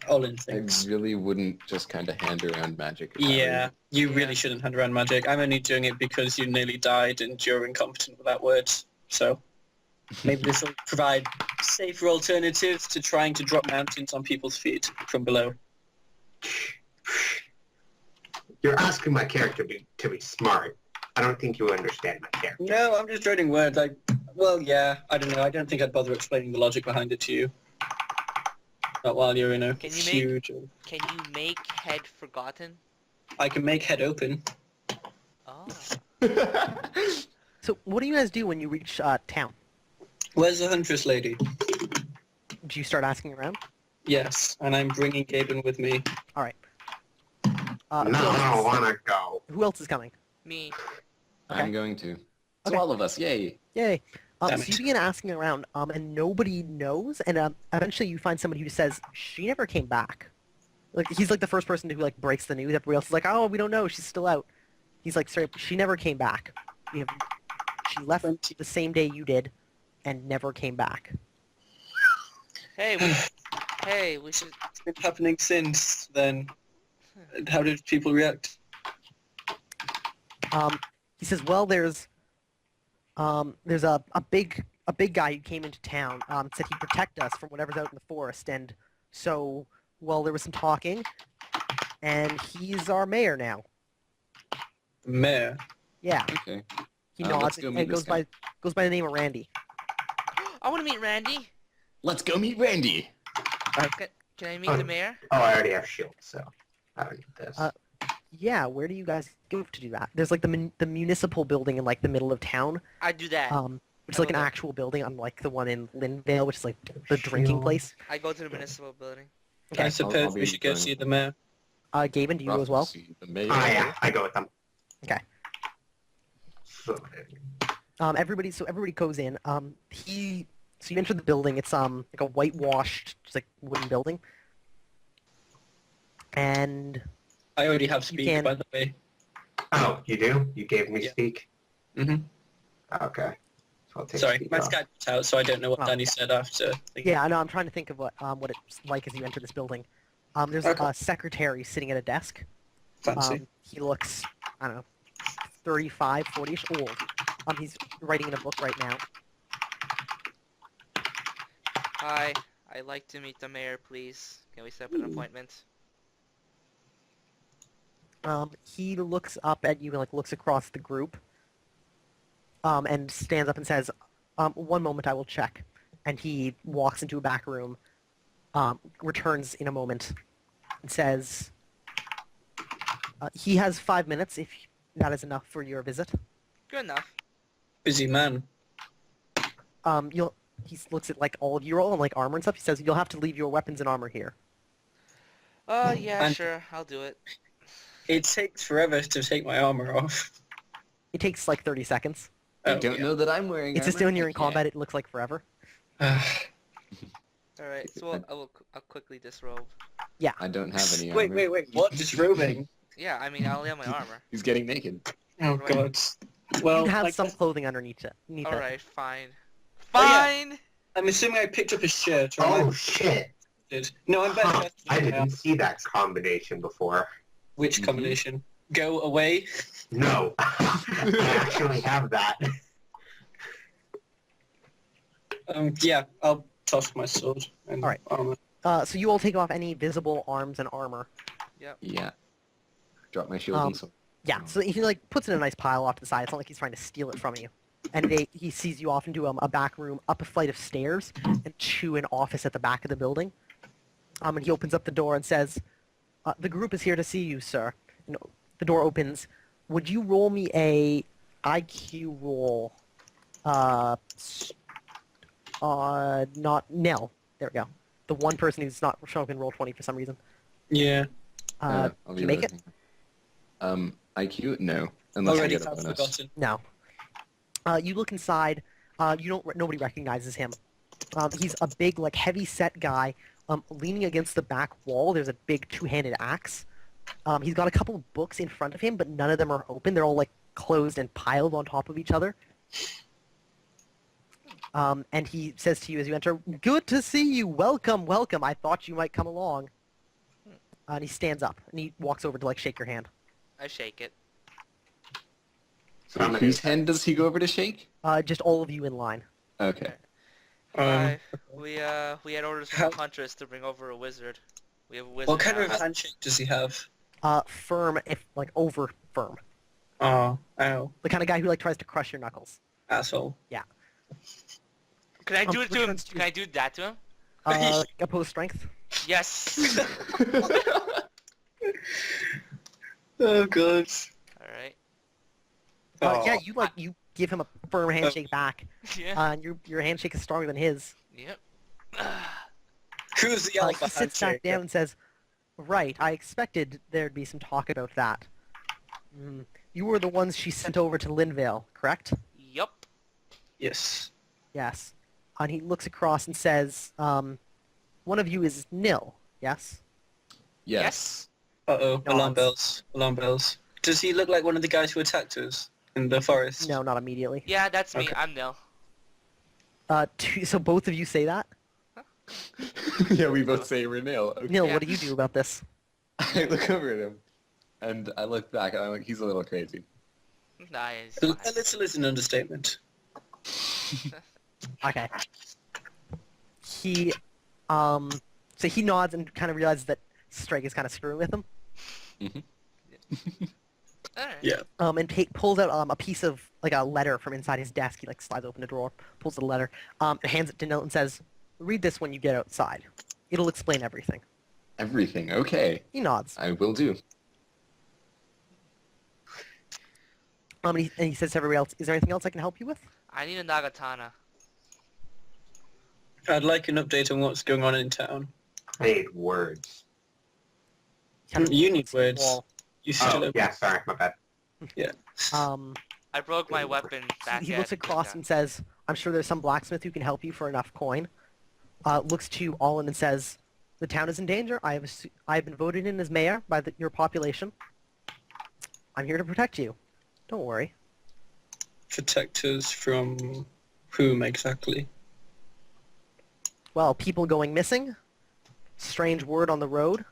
all in I things. really wouldn't just kind of hand around magic. if I were Yeah, you Yeah. really shouldn't hand around magic. I'm only doing it because you nearly died and you're incompetent without words. So maybe this will provide safer alternatives to trying to drop mountains on people's feet from below. You're asking my character to be smart. I don't think you understand my character. No, I'm just joining words. Well, yeah, I don't know. I don't think I'd bother explaining the logic behind it to you. Not while you're in a Can you make- huge... Can you make head forgotten? I can make head open. Oh. So, what do you guys do when you reach town? Where's the huntress lady? Do you start asking around? Yes, and I'm bringing Gaben with me. All right. No, who, I don't else want to go. who else is coming? Me. I'm going to. So Okay. all of us, yay! Yay. Damn So you it. begin asking around, and nobody knows, and eventually you find somebody who says, she never came back. Like, he's like the first person who like breaks the news. Everybody else is like, oh, we don't know, she's still out. He's like, sorry, she never came back. She left the same day you did, and never came back. Hey, we should. It's been happening since then. How did people react? He says, well, there's a big guy who came into town, said he'd protect us from whatever's out in the forest, and so, well, there was some talking, and he's our mayor now. Mayor. Yeah, Okay. he Let's nods go and meet goes this guy. by the name of Randy. I want to meet Randy. Let's go meet Randy. Can I meet the mayor? Oh, I already have shield, so I don't need this. Yeah, where do you guys go to do that? There's like the municipal building in like the middle of town, I do that. which is like an Oh, okay. actual building, unlike the one in Linvale, which is like the drinking Shield. place. I go to the municipal building. Okay. I suppose I'll we be should go joining. see the mayor. Gaben, do you go as well? See the mayor. Oh, yeah, I go with them. Okay. So, Everybody goes in. So you enter the building. It's like a whitewashed, just like wooden building, and I already have speak, can- by the way. oh, you do? You gave me Yeah. speak? hmm Okay. So I'll take Sorry, speak my off. Skype was out, so I don't know what Oh, Danny yeah. said after. yeah, I know. I'm trying to think of what it's like as you enter this building. There's Okay. a secretary sitting at a desk. Fancy. He looks, I don't know, 35, 40-ish old. He's writing in a book right now. Hi, I'd like to meet the mayor, please. Can we set up an appointment? He looks up at you and like looks across the group, and stands up and says, "One moment, I will check." And he walks into a back room, returns in a moment, and says, "He has 5 minutes if that is enough for your visit." Good enough. Busy man. He looks at like all of you all and like armor and stuff. He says, "You'll have to leave your weapons and armor here." Yeah, And- sure, I'll do it. It takes forever to take my armor off. It takes like 30 seconds. I Oh, don't yeah. know that I'm wearing It's just armor. when you're in Yeah. combat, it looks like forever. Alright, so I'll quickly disrobe. I don't have any wait, armor. wait. What? Disrobing? Yeah, I mean, I only have my armor. He's getting naked. Oh, What do I God. Well, You have like, some clothing underneath it. Alright, fine. Oh, yeah. Fine! I'm assuming I picked up a shirt. Or Oh, am shit. I... No, I'm better Huh, dressed I than I didn't am. see that combination before. Which Mhm. combination? Go away? No. I actually have that. Yeah, I'll toss my sword and Alright. armor. So you all take off any visible arms and armor. Yeah. Drop my shield Um, and sword. Yeah, so he like puts it in a nice pile off to the side. It's not like he's trying to steal it from you. And he sees you off into a back room, up a flight of stairs, and to an office at the back of the building. And he opens up the door and says, "The group is here to see you, sir." And the door opens. Would you roll me a IQ roll? Not nil. There we go. The one person who's not showing up can roll 20 for some reason. Yeah. I'll Can be you make it? looking. IQ? No. Unless I Already get a have bonus. forgotten. No. You look inside. Nobody recognizes him. He's a big, like, heavy-set guy. Leaning against the back wall, there's a big two-handed axe. He's got a couple of books in front of him, but none of them are open. They're all, like, closed and piled on top of each other. And he says to you as you enter, "Good to see you. Welcome, welcome. I thought you might come along." And he stands up, and he walks over to, like, shake your hand. I shake it. So whose hand does he go over to shake? Just all of you in line. Okay. Um, We had orders from how- the Huntress to bring over a wizard. We have a wizard what kind now. of handshake does he have? Firm, if, like, over firm. Oh, ow, The kind of guy who, like, tries to crush your knuckles. asshole. Can I do it which to him? one's Can I do that to him? Opposed strength. Yes. Oh god. All right. Yeah, you give him a firm handshake back, Yeah. and your handshake is stronger than his. Yep. Who's the alpha He sits back handshake? down and says, "Right, I expected there'd be some talk about that. You were the ones she sent over to Linvale, correct?" Yup. Yes. Yes. And he looks across and says, "One of you is Nil, yes?" Yes. Uh-oh, No, alarm it's- bells. Alarm bells. Does he look like one of the guys who attacked us in the forest? No, not immediately. Yeah, that's me. Okay. I'm Nil. So both of you say that? Yeah, we both say Renil. Okay. Nil, Yeah. what do you do about this? I look over at him, and I look back, and I'm like, he's a little crazy. Nice. A little is an understatement. Okay. So he nods and kind of realizes that Strike is kind of screwing with him. All right. Yeah. And pulls out a piece of, like, a letter from inside his desk. He, like, slides open a drawer, pulls the letter, and hands it to Nil and says, "Read this when you get outside. It'll explain everything." Everything. Okay. He nods. I will do. And he says to everybody else, "Is there anything else I can help you with?" I need a Nagatana. I'd like an update on what's going on in town. I need words. He kind of You need looks at the words. wall. You still Oh, yeah, sorry, my bad. I broke my weapon back He at... looks across yeah. and says, "I'm sure there's some blacksmith who can help you for enough coin." Looks to Olin and says, "The town is in danger. I have been voted in as mayor by your population. I'm here to protect you. Don't worry." protect us from whom exactly? Well, people going missing, strange word on the road,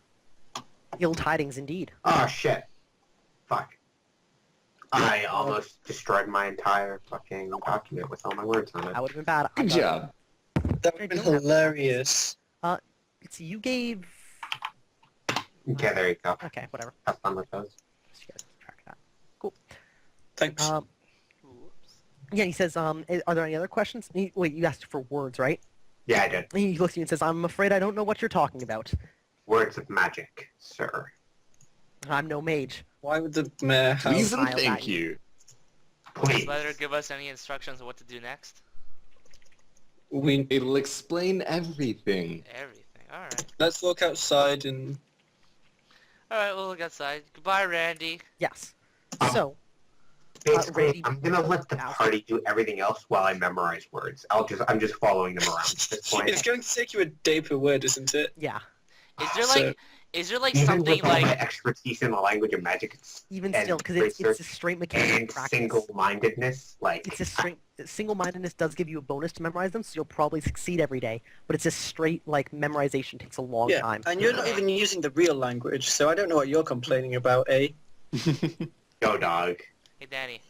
ill tidings indeed. Oh, shit. Fuck. I almost destroyed my entire fucking document with all my words on it. That would have been bad. Good job. That would have been I don't have- hilarious. So you gave... Okay, there you go. Okay, whatever. Have fun with those. Just gotta keep track of that. Cool. Thanks. Oops. Yeah, he says, are there any other questions? Wait, you asked for words, right? Yeah, I did. And he looks at you and says, "I'm afraid I don't know what you're talking about. Words of magic, sir. I'm no mage." Why would the mayor have... Please and smiled at thank you. you. Please. Let her give us any instructions on what to do next. We... It'll explain everything. Everything. All right. Let's walk outside and... All right. We'll look outside. Goodbye, Randy. Yes. Um, So, Basically, Randy- I'm gonna let the party do everything else while I memorize words. I'm just following them around at this point. It's going to take you a day per word, isn't it? yeah. Is there like Even something with all like my expertise in the language of magic, Even and still, because it's a research straight mechanical and practice. single-mindedness, like It's a straight... Single-mindedness does give you a bonus to memorize them, so you'll probably succeed every day. But it's just straight, like, memorization takes a long Yeah, time. and you're not even using the real language, so I don't know what you're complaining about, eh? go dog. Hey, Danny.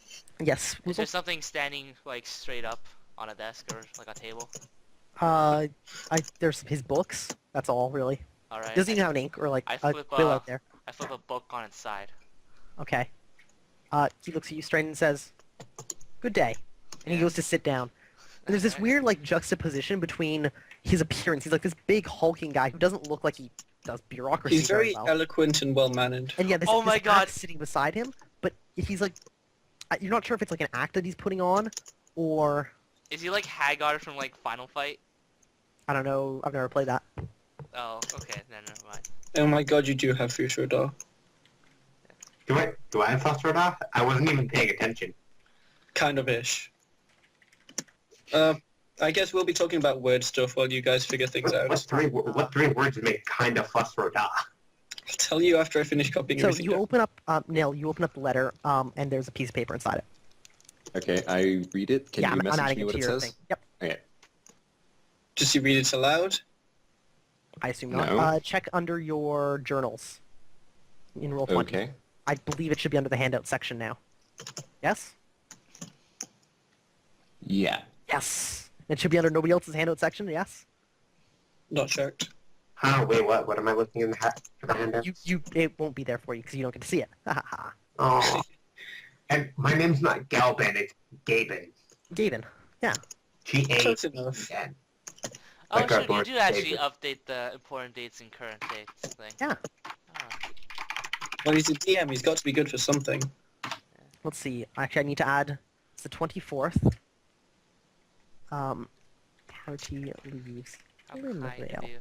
Yes. Is there something standing like straight up on a desk or like a table? There's his books. That's all, really. All right. Doesn't even have an ink or, like, I a flip, quill out there. I flip a book on its side. Okay. He looks at you straight and says, "Good day," and he goes to sit down. And there's this weird like juxtaposition between his appearance. He's like this big hulking guy who doesn't look like he does bureaucracy He's very well. eloquent and well-mannered. And yeah, this, Oh this my God. act's sitting beside him, but he's like, you're not sure if it's like an act that he's putting on, or Is he like Hagar from like Final Fight? I don't know. I've never played that. Oh, okay, then never mind. Oh my god, you do have Future Dog. Do I have Foster? I wasn't even paying attention. Kind of ish. I guess we'll be talking about word stuff while you guys figure things out. What three words make kind of Foster? I'll tell you after I finish copying So everything you down. open up, Nil, you open up the letter, and there's a piece of paper inside it. Okay, I read it. Can yeah, you I'm message adding me it what to it your says? thing. Yep, Okay. Just you read it aloud? I assume not. No. Check under your journals in Roll 20. Okay. I believe it should be under the handout section now. Yes? Yeah. Yes! It should be under nobody else's handout section, yes? Not checked. Huh? Wait, what? What am I looking in the for the handout? It won't be there for you because you don't get to see it. Ha ha ha. Oh. And my name's not Galvin, it's Gaben. Gaben. Yeah. Close enough. G-A-B-E-N. Oh, Like our shit, you Lord do actually David. update the important dates and current dates thing. Yeah. Oh. Well, he's a DM. He's got to be good for something. Let's see. Actually, I need to add... It's the 24th. Party leaves. How kind of you.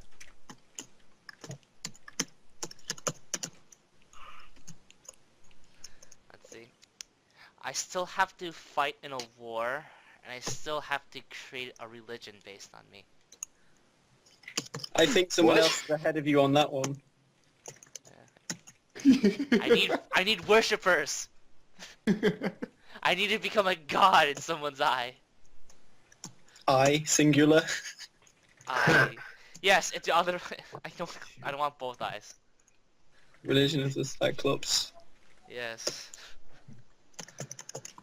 Let's see. I still have to fight in a war, and I still have to create a religion based on me. I think someone What? else is ahead of you on that one. I need worshippers. I need to become a god in someone's eye. I, singular. Yes, it's the other. I don't want both eyes. Religion of the Cyclops. Yes.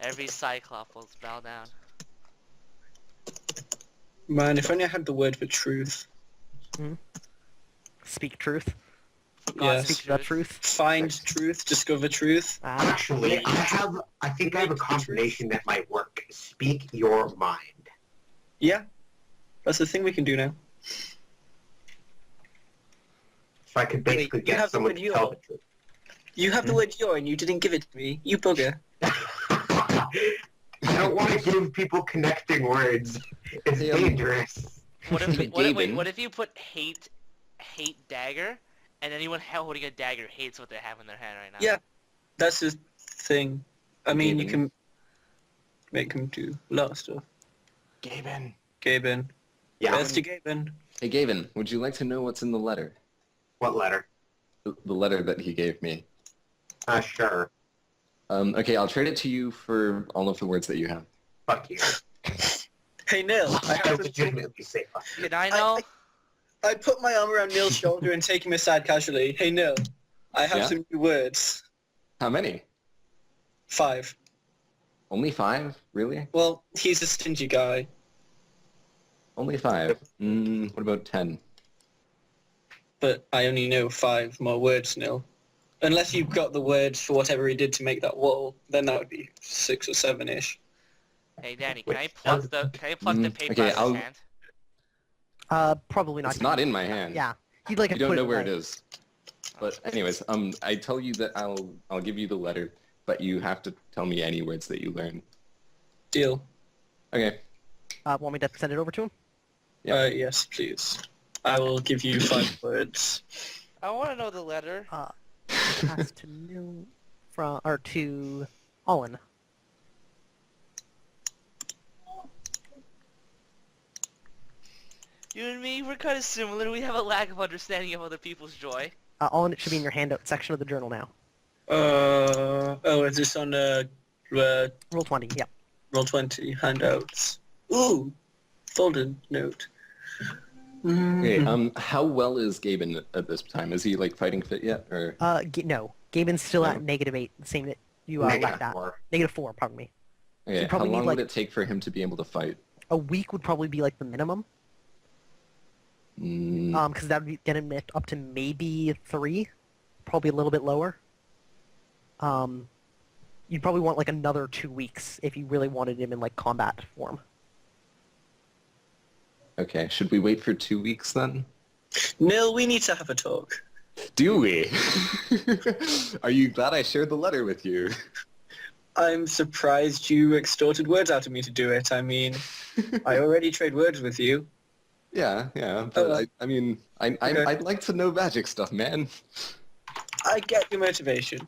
Every Cyclops will bow down. Man, if only I had the word for truth. Speak truth. For God's Yes. Speak the truth. Find truth, discover truth. Actually, I think I have a combination that might work. Speak your mind. Yeah. That's the thing we can do now. So I could basically Wait, you get have the someone word to tell your. the truth. You have the word your and you didn't give it to me. You bugger. I don't want to give people connecting words. It's Yeah. dangerous. What if But wait, Gaben- what if you put hate dagger, and anyone holding a dagger hates what they have in their hand right now? Yeah. That's the thing. I mean, you Gaben. can make him do a lot of stuff. Gaben. Gaben. Yeah. Best to Gaben. Hey, Gaben, would you like to know what's in the letter? What letter? The letter that he gave me. Sure. Okay, I'll trade it to you for all of the words that you have. Fuck you. Hey, Neil. I I have legitimately say fuck you. Can I know? I put my arm around Neil's shoulder and take him aside casually. Hey, Neil. I have Yeah? some new words. How many? 5. Only 5? Really? Well, he's a stingy guy. Only 5. What about 10? But I only know 5 more words, Neil. Unless you've got the words for whatever he did to make that wall, then that would be 6 or 7-ish. Hey Danny, can I pluck the paper Okay, out of I'll- his hand? Probably not. It's not in my hand. Yeah. He'd like You to don't put know where away. it is. But anyways, I tell you that I'll give you the letter, but you have to tell me any words that you learn. Deal. Okay. Want me to send it over to him? Yeah. Yes, please. I will give you 5 words. I want to know the letter. Has to know from or to Olin. You and me, we're kind of similar. We have a lack of understanding of other people's joy. Olin, it should be in your handout section of the journal now. Oh, is this on Roll 20. Yep. Roll 20 handouts? Ooh, folded note. Okay. How well is Gaben at this time? Is he like fighting fit yet, or? No. Gaben's still No. at -8, the same that you Negative left at. 4. -4, pardon me. Okay. How probably need, long like- would it take for him to be able to fight? A week would probably be like the minimum. Because that would get him up to maybe 3, probably a little bit lower. you'd probably want like another 2 weeks if you really wanted him in like combat form. Okay, should we wait for 2 weeks then? Nil, we need to have a talk. Do we? Are you glad I shared the letter with you? I'm surprised you extorted words out of me to do it. I mean, I already trade words with you. Yeah, but well. Okay. I'd like to know magic stuff, man. I get your motivation.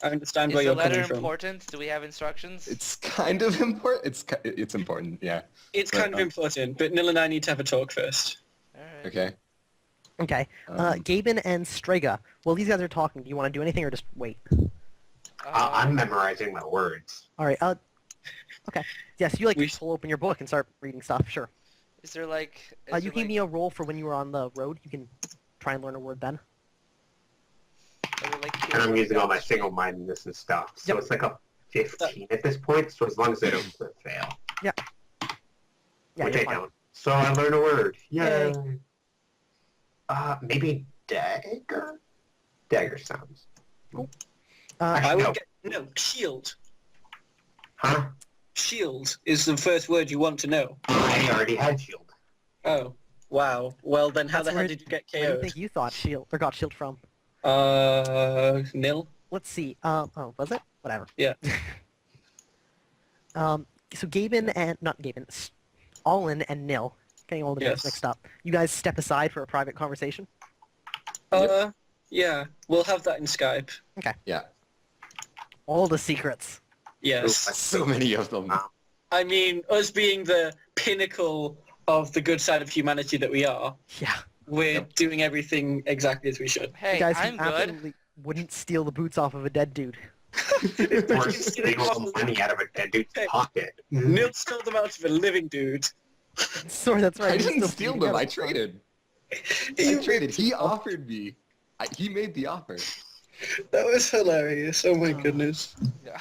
I understand Is where the you're letter coming from. important? Do we have instructions? It's kind of important. It's important, yeah. It's But, kind of important, but Nil and I need to have a talk first. Alright. Okay. Okay. Gaben and Strega. While these guys are talking, do you want to do anything or just wait? I'm memorizing my words. All right. Okay. Yes, you We- pull open your book and start reading stuff. Sure. Is there like... You can give me a roll for when you were on the road. You can try and learn a word then. And I'm using all my single-mindedness and stuff. So Yep. it's like a 15 at this point, so as long as I don't fail. Yeah, Which you're I fine. don't. So I learn a word. Yay. Yay. Maybe dagger? Dagger sounds. I No. would get... No, shield. Huh? Shield is the first word you want to know. I already had shield. Oh, wow. Well, then how That's the hell where- did you get Where do you KO'd? think you thought shield or got shield from? Nil? Let's see. Oh, was it? Whatever. Yeah. So Gaben and not Gaben, Allen and Nil, getting all the names Yes. mixed up. You guys step aside for a private conversation. Yeah. We'll have that in Skype. Yeah. All the secrets. Yes. So many of them. I mean, us being the pinnacle of the good side of humanity that we are, Yeah. we're doing everything exactly as we should. You Hey, guys I'm who good. absolutely wouldn't steal the boots off of a dead dude. Or steal the money out of a dead dude's Hey. pocket. Nil stole them out of a living dude. Sorry, that's right. I he's didn't still steal bleeding them. out. I traded. You- I traded. He offered me. He made the offer. That was hilarious. Oh my goodness. Yeah.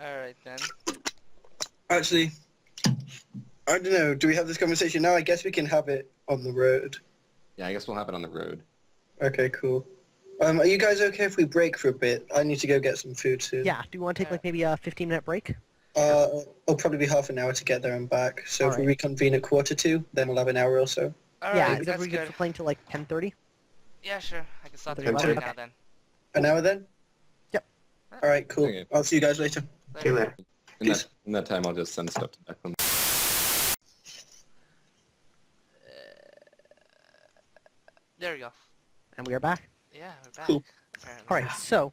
Alright then. Actually, I don't know. Do we have this conversation now? I guess we can have it on the road. Yeah, I guess we'll have it on the road. Okay, cool. Are you guys okay if we break for a bit? I need to go get some food soon. Yeah. Do you want to take like maybe a 15-minute break? It'll probably be half an hour to get there and back. So if we Alright. reconvene at 1:45, then we'll have an hour or so. Alright, Yeah. Is that that's we good good. for playing till like 10:30? Yeah, sure. I can stop the Okay. recording now then. An hour then? Yep. All right, cool. Okay. I'll see you guys later. See you later. In that time, I'll just send stuff to Brekhan. There we go. And we are back. Yeah, we're back. Cool. Apparently. All right. So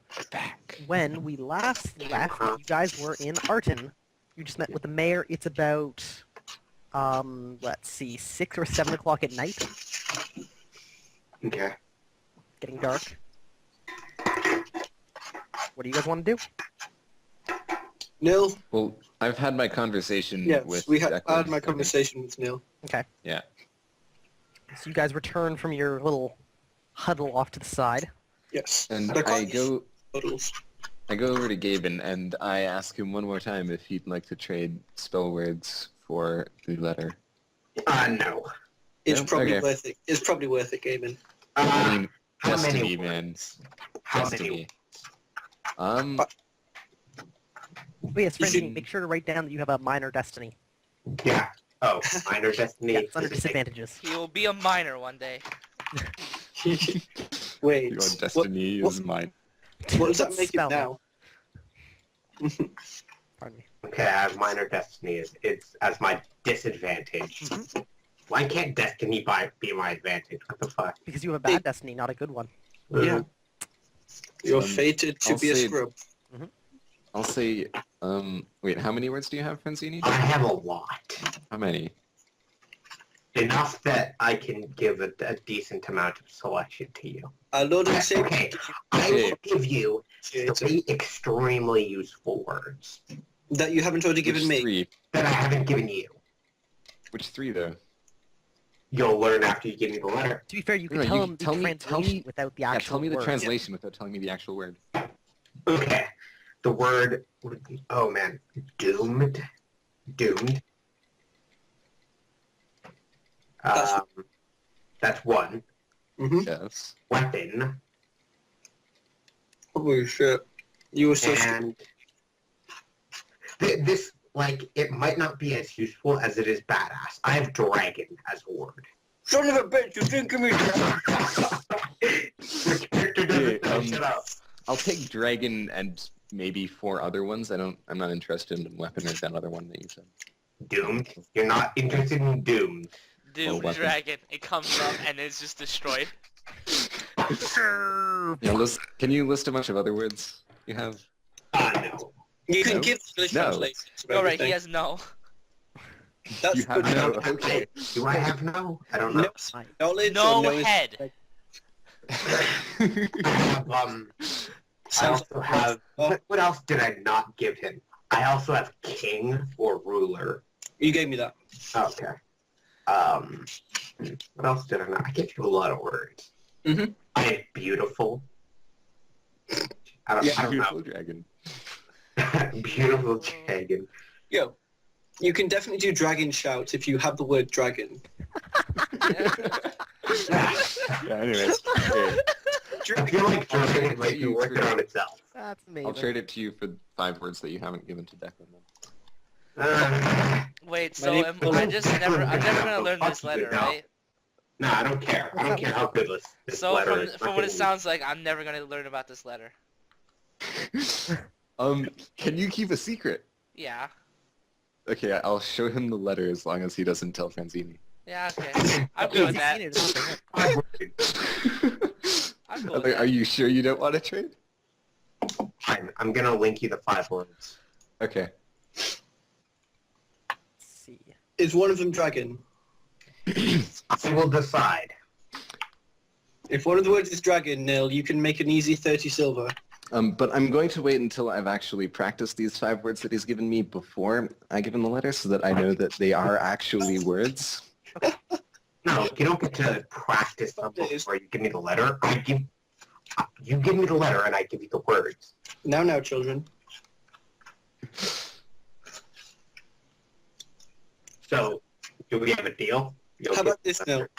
when we last left, you guys were in Arton. You just met with the mayor. It's about let's see, 6 or 7 o'clock at night. Okay. Getting dark. What do you guys want to do? Nil? Well, I've had my conversation Yes, with I had Declan. my conversation with Nil. Okay. Yeah. So you guys return from your little huddle off to the side. Yes. And They're I quite go huddles. over to Gaben and I ask him one more time if he'd like to trade spell words for the letter. No. It's Yeah, probably okay. worth it. It's probably worth it, Gaiman. I mean, How Destiny, many man. words? How Destiny. many? But yes, You Francine, should- make sure to write down that you have a minor destiny. Yeah. Oh, minor destiny. Yeah, it's under This is- disadvantages. He will be a minor one day. Wait. Your destiny what- is mine. What does that Let's make it spell it. now? Pardon me. Okay, I have minor destiny. It's as my disadvantage. Mhm. Why can't destiny be my advantage? What the fuck? Because you have a bad destiny, not a good one. Yeah. You're Um, fated to I'll be a say- scrub. I'll say, wait, how many words do you have, Francini? I have a lot. How many? Enough that I can give a decent amount of selection to you. Our Lord and Savior. Okay, I will give you Creator, 3 extremely useful words that you haven't already given Which me. 3? that I haven't given you. Which 3, though? You'll learn after you give me the letter. To be fair, you No, can you tell can them the tell me- translation without the Yeah, actual tell me the word. translation without telling me the actual word. Okay, the word would be, oh man, doomed. Doomed. That's- That's one. Mm-hmm. Yes. Weapon. Holy shit. You were so And this, like, it might not be as useful as it is badass. I have dragon as a word. Son of a bitch, you didn't give me Your character doesn't know. Shut up. I'll take dragon and maybe 4 other ones. I'm not interested in weapon or that other one that you said. Doomed? You're not interested in Doomed. Doom weapon. Dragon. It comes up and it's just destroyed. Yeah, can you list a bunch of other words you have? No. You can No? give English No. translations of Alright, everything. he has no. That's You have good. no. Okay. Do I have no? I don't know. Knowledge No or no head. I have, I Sounds also have... Oh, What else did I not give him? I also have king or ruler. you gave me that. Okay. What else did I not? I gave you a lot of words. Mhm. I have beautiful. I don't know. Beautiful dragon. Beautiful dragon. Yo, you can definitely do dragon shouts if you have the word dragon. Yeah, anyways. Okay. I feel like dragon might be working on itself. That's amazing. I'll trade it to you for 5 words that you haven't given to Declan then. Wait, My so name- I'm never gonna learn this letter, right? No, I don't care. I don't care how good this So letter from is. from what it sounds like, I'm never gonna learn about this letter. Can you keep a secret? Yeah. Okay, I'll show him the letter as long as he doesn't tell Franzini. Yeah, okay. I'm good with that. I'm good with Are that. you sure you don't want to trade? Fine. I'm gonna link you the 5 words. Okay. Let's see. Is one of them dragon? I will decide. If one of the words is dragon, Nil, you can make an easy 30 silver. But I'm going to wait until I've actually practiced these 5 words that he's given me before I give him the letter so that I know that they are actually words. No, you don't get to practice them before you give me the letter. You give me the letter and I give you the words. Now, children. So, do we have a deal? You'll How give about this, the letter.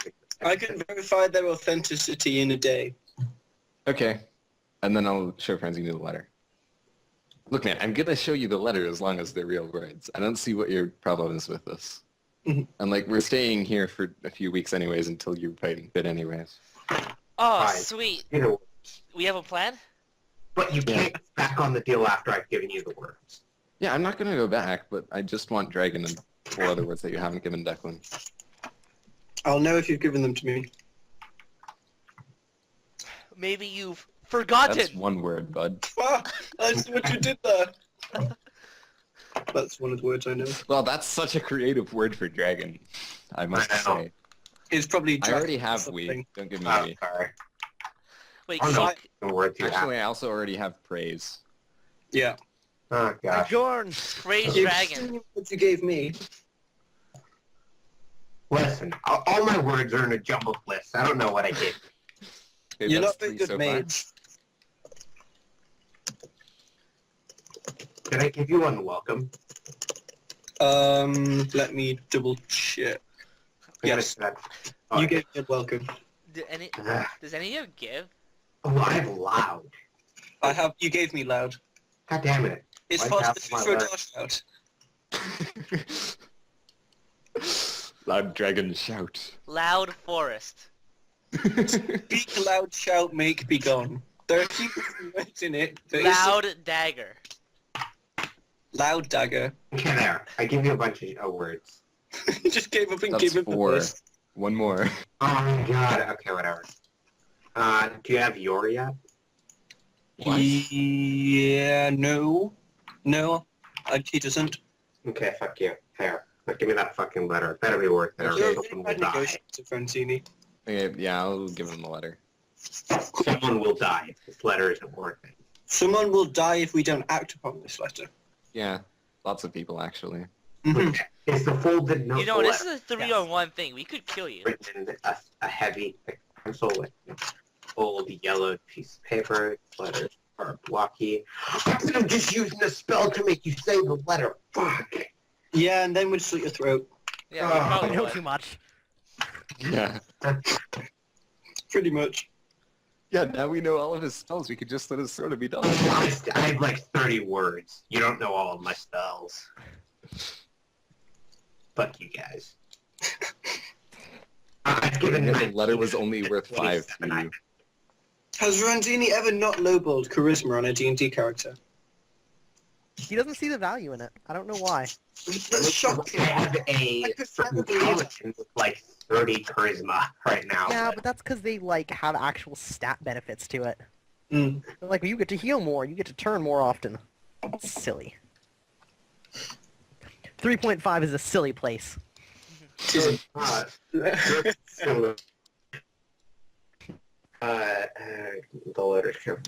I can verify their authenticity in a day. Okay. And then I'll show Franzini the letter. Look, man, I'm going to show you the letter as long as they're real words. I don't see what your problem is with this. Mhm. And, like, we're staying here for a few weeks anyways until you're fighting fit anyways. Oh, Fine. sweet. You know, We have a plan? but you can't get back on the deal after I've given you the words. Yeah, I'm not going to go back, but I just want dragon and 4 other words that you haven't given Declan. I'll know if you've given them to me. Maybe you've forgotten. That's 1 word, bud. Ah, I see what you did there. That's one of the words I know. Well, that's such a creative word for dragon, I must I know. say. It's probably I dragon already or have something. we. Don't give me Oh, we. sorry. Wait, Oh, no. so- The words you Actually, I also already have praise. Yeah. have. Oh, gosh. Jorn. praise You've dragon. seen what you gave me. Listen, all my words are in a jumbled list. I don't know what I did. Okay, You're that's not very 3 good so mage. Did I give you unwelcome? Let me double check. Yes. Oh, You gave me a welcome. Does any of you give? Oh, I have loud. I have. You gave me loud. God damn it. It's Why fast half my for a letter? dash out. Loud dragon shout. Loud forest. Speak loud, shout, make, be gone. There are 2 words in it. There is Loud dagger. loud dagger. Okay, there. I give you a bunch of words. You just gave up and That's gave up the 4. list. 1 more. Oh my god. Okay, whatever. Do you have your yet? What? Yeah, no. No, he doesn't. Okay, fuck you. Here. Now give me that fucking letter. It better be worth it. or You're a someone very will bad die. negotiator, Francini. Okay, yeah, I'll give him the letter. Someone will die if this letter isn't worth it. Someone will die if we don't act upon this letter. Yeah, lots of people actually. Mhm. Is the folded note You know, the this is letter? a 3-on-1 thing. We could kill you. Written in a heavy pencil with old yellow piece of paper. Letters are blocky. I could have just used a spell to make you say the letter. Fuck. Yeah, and then we'd slit your throat. Yeah, we Oh, I probably know would. too much. Yeah. Pretty much. Yeah, now we know all of his spells. We could just let his sword be done. I have like 30 words. You don't know all of my spells. Fuck you guys. I've given The 19 letter was only worth 5 to 27. you. Has Ranzini ever not lowballed charisma on a D&D character? He doesn't see the value in it. I don't know why. That's shocking. I have a I could certain never believe it. paladin with like 30 charisma right now. Yeah, but that's because they like have actual stat benefits to it. Mm. They're like, you get to heal more, you get to turn more often. Silly. 3.5 is a silly place. So, the literature.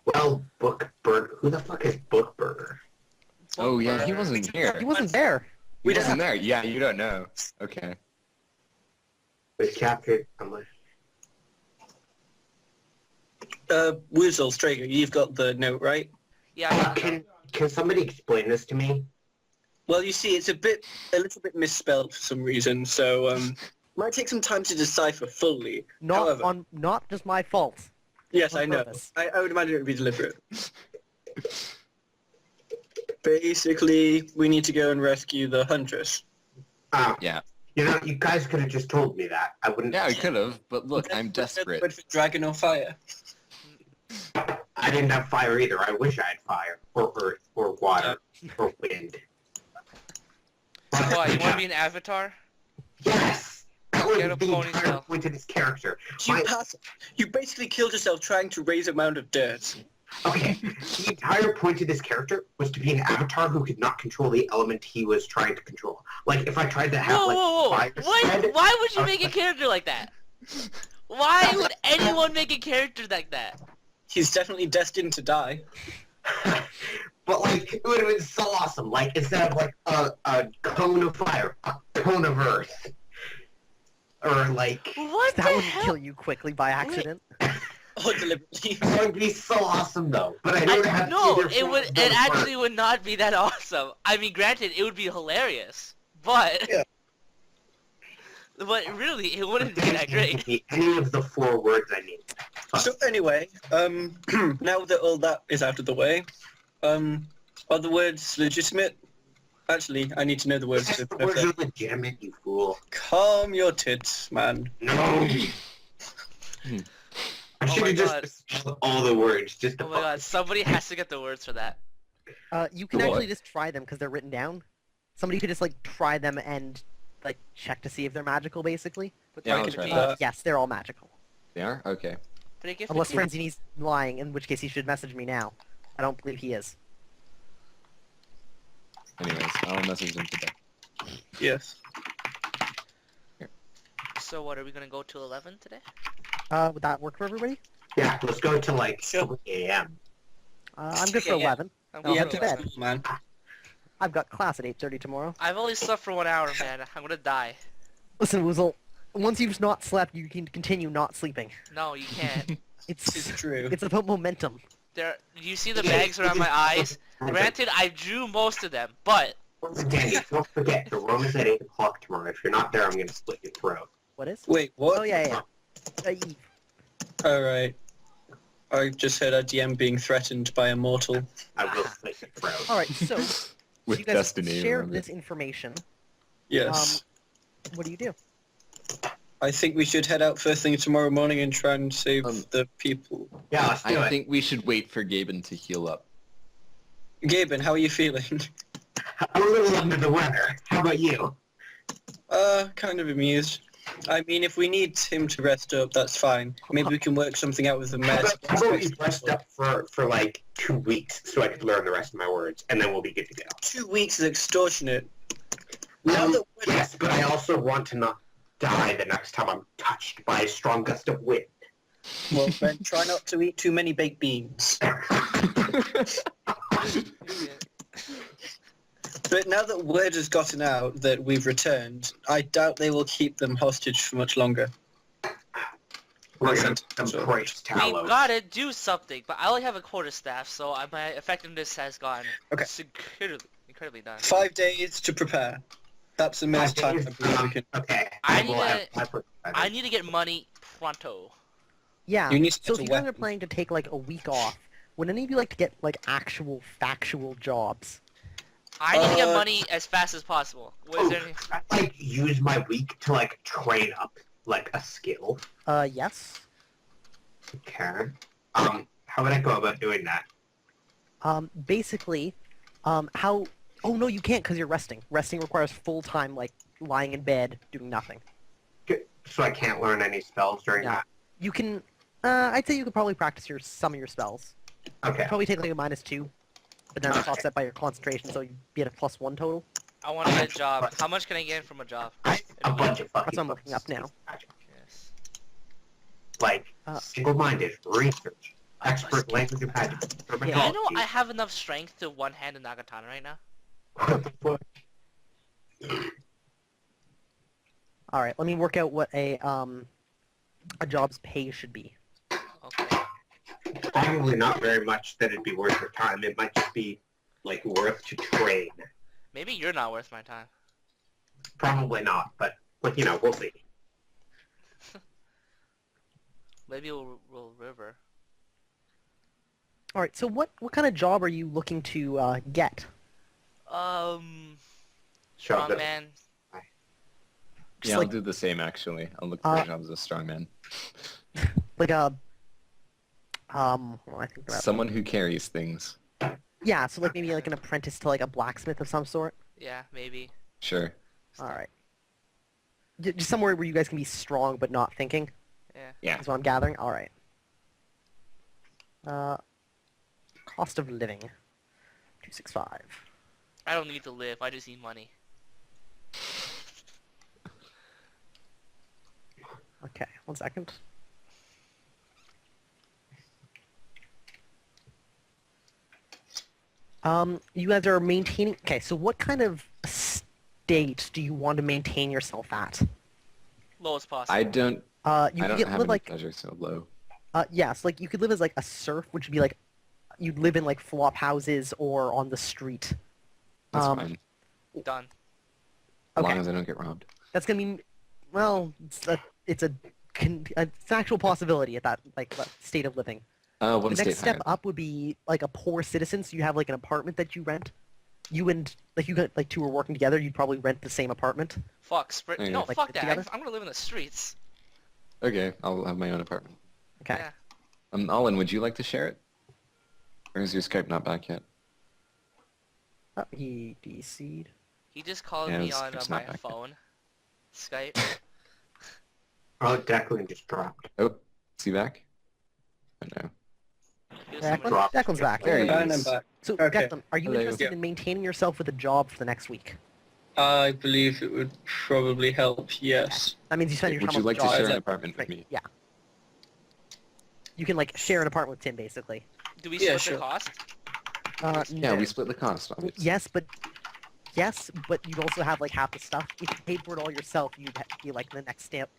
Well, Book Burger. Who the fuck is Book Burger? Oh, yeah, he wasn't here. He wasn't there. He wasn't there. Yeah, you don't know. Okay. Was captured. I'm like, Woozle, Strager, you've got the note, right? Yeah. can somebody explain this to me? Well, you see, it's a little bit misspelled for some reason, so might take some time to decipher fully. However, Not just my fault. yes, on I know. purpose. I would imagine it would be deliberate. Basically, we need to go and rescue the huntress. Yeah. You know, you guys could have just told me that. I wouldn't. Yeah, I could have, but look, I'm What's the desperate. word for dragon or fire? I didn't have fire either. I wish I had fire, or earth, or water, or wind. What, you want to be an avatar? Yes! That was Get a the entire ponytail. point of this character. You basically killed yourself trying to raise a mound of dirt. Okay, the entire point of this character was to be an avatar who could not control the element he was trying to control. Like, if I tried to have, Whoa! fire spread... Why would you make a character like that? Why would anyone make a character like that? He's definitely destined to die. But, like, it would have been so awesome. Like, instead of, like, a cone of fire, a cone of earth. Or, like... What That the wouldn't hell? kill you quickly by accident. Or deliberately. That would be so awesome, though. But I don't have No, either it form would. of It those actually words. would not be that awesome. I mean, granted, it would be hilarious, but Yeah. but really, it wouldn't be that Give great. me any of the 4 words I need. So anyway, now that all that is out of the way, are the words legitimate? Actually, I need to know the words. Yes, the words are legitimate, you fool. Calm your tits, man. No. I Oh should my have God. just spelled all the words just to Oh my god, somebody has to get the words for that. You can What? actually just try them because they're written down. Somebody could just like try them and like check to see if they're magical, basically. But Yeah, they I'll could try be- that. Yes, they're all magical. They are? Okay. But it gets Unless me- Franzini's lying, in which case he should message me now. I don't believe he is. Anyways, I'll message them today. Yes. So what, are we gonna go to 11 today? Would that work for everybody? Yeah, let's go to like Sure. 3 a.m. I'm good for Yeah, yeah. 11. I'm Oh, You going have to to to bed. bed. school, man. I've got class at 8:30 tomorrow. I've only slept for 1 hour, man. I'm gonna die. Listen, Woozle, once you've not slept, you can continue not sleeping. No, you can't. It's It's true. it's about momentum. There, you see the bags around my eyes? Granted, I drew most of them, but Danny, don't forget, the room is at 8 o'clock tomorrow. If you're not there, I'm going to split your throat. What is? Wait, what? Oh yeah. Eve. Alright. I just heard our DM being threatened by a mortal. I will split your throat. All right, so With you guys Destiny, share remember? this information. Yes. What do you do? I think we should head out first thing tomorrow morning and try and save the people. Yeah, let's do I it. think we should wait for Gaben to heal up. Gaben, how are you feeling? I'm a little under the weather. How about you? Kind of amused. I mean, if we need him to rest up, that's fine. Maybe we can work something out with the How meds. about we rest up for like 2 weeks so I can learn the rest of my words, and then we'll be good to go. 2 weeks is extortionate. Now that we're... Yes, but I also want to not die the next time I'm touched by a strong gust of wind. Well, then try not to eat too many baked beans. But now that word has gotten out that we've returned, I doubt they will keep them hostage for much longer. We're going to embrace we Talos. gotta do something. But I only have a quarterstaff, so my effectiveness has gone Okay. incredibly down. 5 days to prepare. That's the most time I believe we can... Okay. I will need have to- I need to get money pronto. Yeah. You need to So get if a you guys are weapon. planning to take like a week off, would any of you like to get like actual factual jobs? I need to get Uh, money as fast as possible. Was there any... I like use my week to like train up like a skill. Yes. Okay. How would I go about doing that? Basically, how... Oh, no, you can't because you're resting. Resting requires full-time, like, lying in bed, doing nothing. So I can't learn any spells during No. that? You can... I'd say you could probably practice some of your spells. Okay. Probably take, like, a -2, but then it's offset by your concentration, so you'd be at a +1 total. I want to get a job. How much can I get from a job? A bunch of fucking That's what I'm looking books. up now. Yes. Like, Uh, single-minded, research, expert language and magic. Yeah. You know, I have enough strength to one-hand a Nagatana right now. What the fuck? Alright, let me work out what a job's pay should be. Okay. Probably not very much that it'd be worth your time. It might just be, like, worth to train. Maybe you're not worth my time. Probably not, but you know, we'll see. Maybe we'll river. Alright, so what kind of job are you looking to get? Shove it. Strongman. Just Yeah, like, I'll do the same actually. I'll look for jobs as a strongman. like a... well, I think about... Someone who carries things. Yeah, so like maybe like an apprentice to like a blacksmith of some sort. Yeah, maybe. Sure. Alright. Just somewhere where you guys can be strong but not thinking. Yeah. Yeah. That's what I'm gathering. Alright. Cost of living. 265. I don't need to live. I just need money. Okay, 1 second. You guys are maintaining... Okay, so what kind of state do you want to maintain yourself at? Lowest possible. I don't. You I could don't get, have live any like... pleasure so low. Yes, like you could live as like a serf, which would be like... You'd live in like flop houses or on the street. That's Um, fine. Done. As long Okay, as I don't get robbed. that's gonna mean... Well, it's an actual possibility at that like state of living. One The state next step higher. up would be like a poor citizen, so you have like an apartment that you rent. You and like you got like two are working together, you'd probably rent the same apartment. Fuck. Okay. No, Like, fuck that. together? I'm gonna live in the streets. Okay, I'll have my own apartment. Okay. Yeah. Olin, would you like to share it? Or is your Skype not back yet? Oh, he DC'd. He just called Yeah, me it's- on it's my not back yet. phone. Skype. Oh, Declan just dropped. Oh, is he back? Oh no. He was somebody- Declan? Declan's back. There he And I'm is. back. So Okay. Declan, are you Hello. interested Yeah. in maintaining yourself with a job for the next week? I believe it would probably help, yes. That means you spend your Would time you on like the to job. share is an that- apartment with me? Yeah. You can like share an apartment with Tim, basically. Do we Yeah, split sure. the cost? Yeah, No. we split the cost, obviously. Yes, but you'd also have like half the stuff. If you paid for it all yourself, you'd be like the next step,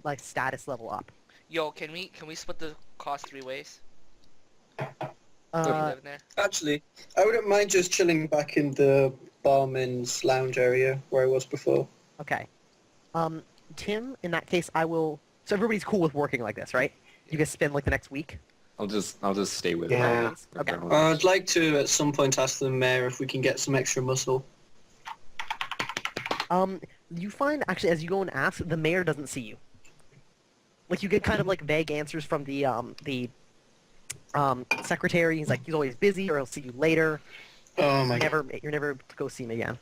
like status level up. Yo, can we split the cost 3 ways? We Uh, live in there. Actually, I wouldn't mind just chilling back in the barman's lounge area where I was before. okay. Tim, in that case, I will. So everybody's cool with working like this, right? You guys spend like the next week. I'll just stay with Yeah. it. Okay. I'd like to at some point ask the mayor if we can get some extra muscle. You find actually as you go and ask, the mayor doesn't see you. Like you get kind of like vague answers from the secretary. He's like he's always busy, or he'll see you later. Oh my god. You're never able to go see him again.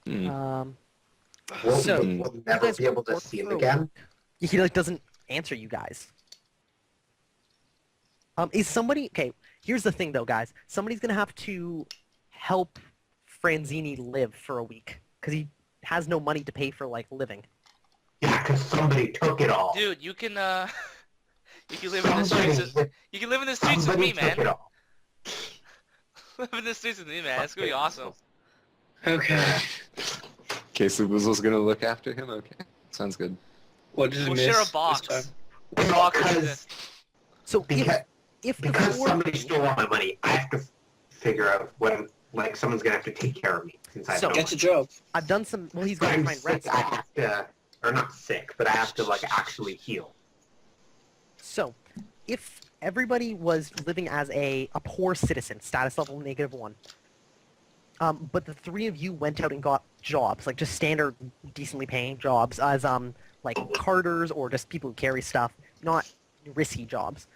Hmm. So, We'll you never guys be able to work see him for a again. week. He like doesn't answer you guys. Is somebody okay? Here's the thing though, guys. Somebody's gonna have to help Franzini live for a week because he has no money to pay for like living. Yeah, because somebody took it all. Dude, you can you can live in the streets. You can live in the streets with Somebody me, man. took it all. Live in the streets with me, man. It's gonna be awesome. Okay. Okay, so Boozle's gonna look after him? Okay. Sounds good. What did it We'll miss share a this box. time? A box is Because, So because, if because before somebody stole all my money, I have to figure out when, like, someone's gonna have to take care of me since I have So- no Get money. a job. I've done some, well, he's If gonna I'm find sick, rent. I have to, or not sick, but I have to, like, actually heal. So, if everybody was living as a poor citizen, status level -1, but the three of you went out and got jobs, like just standard, decently paying jobs, as like carters or just people who carry stuff, not risky jobs,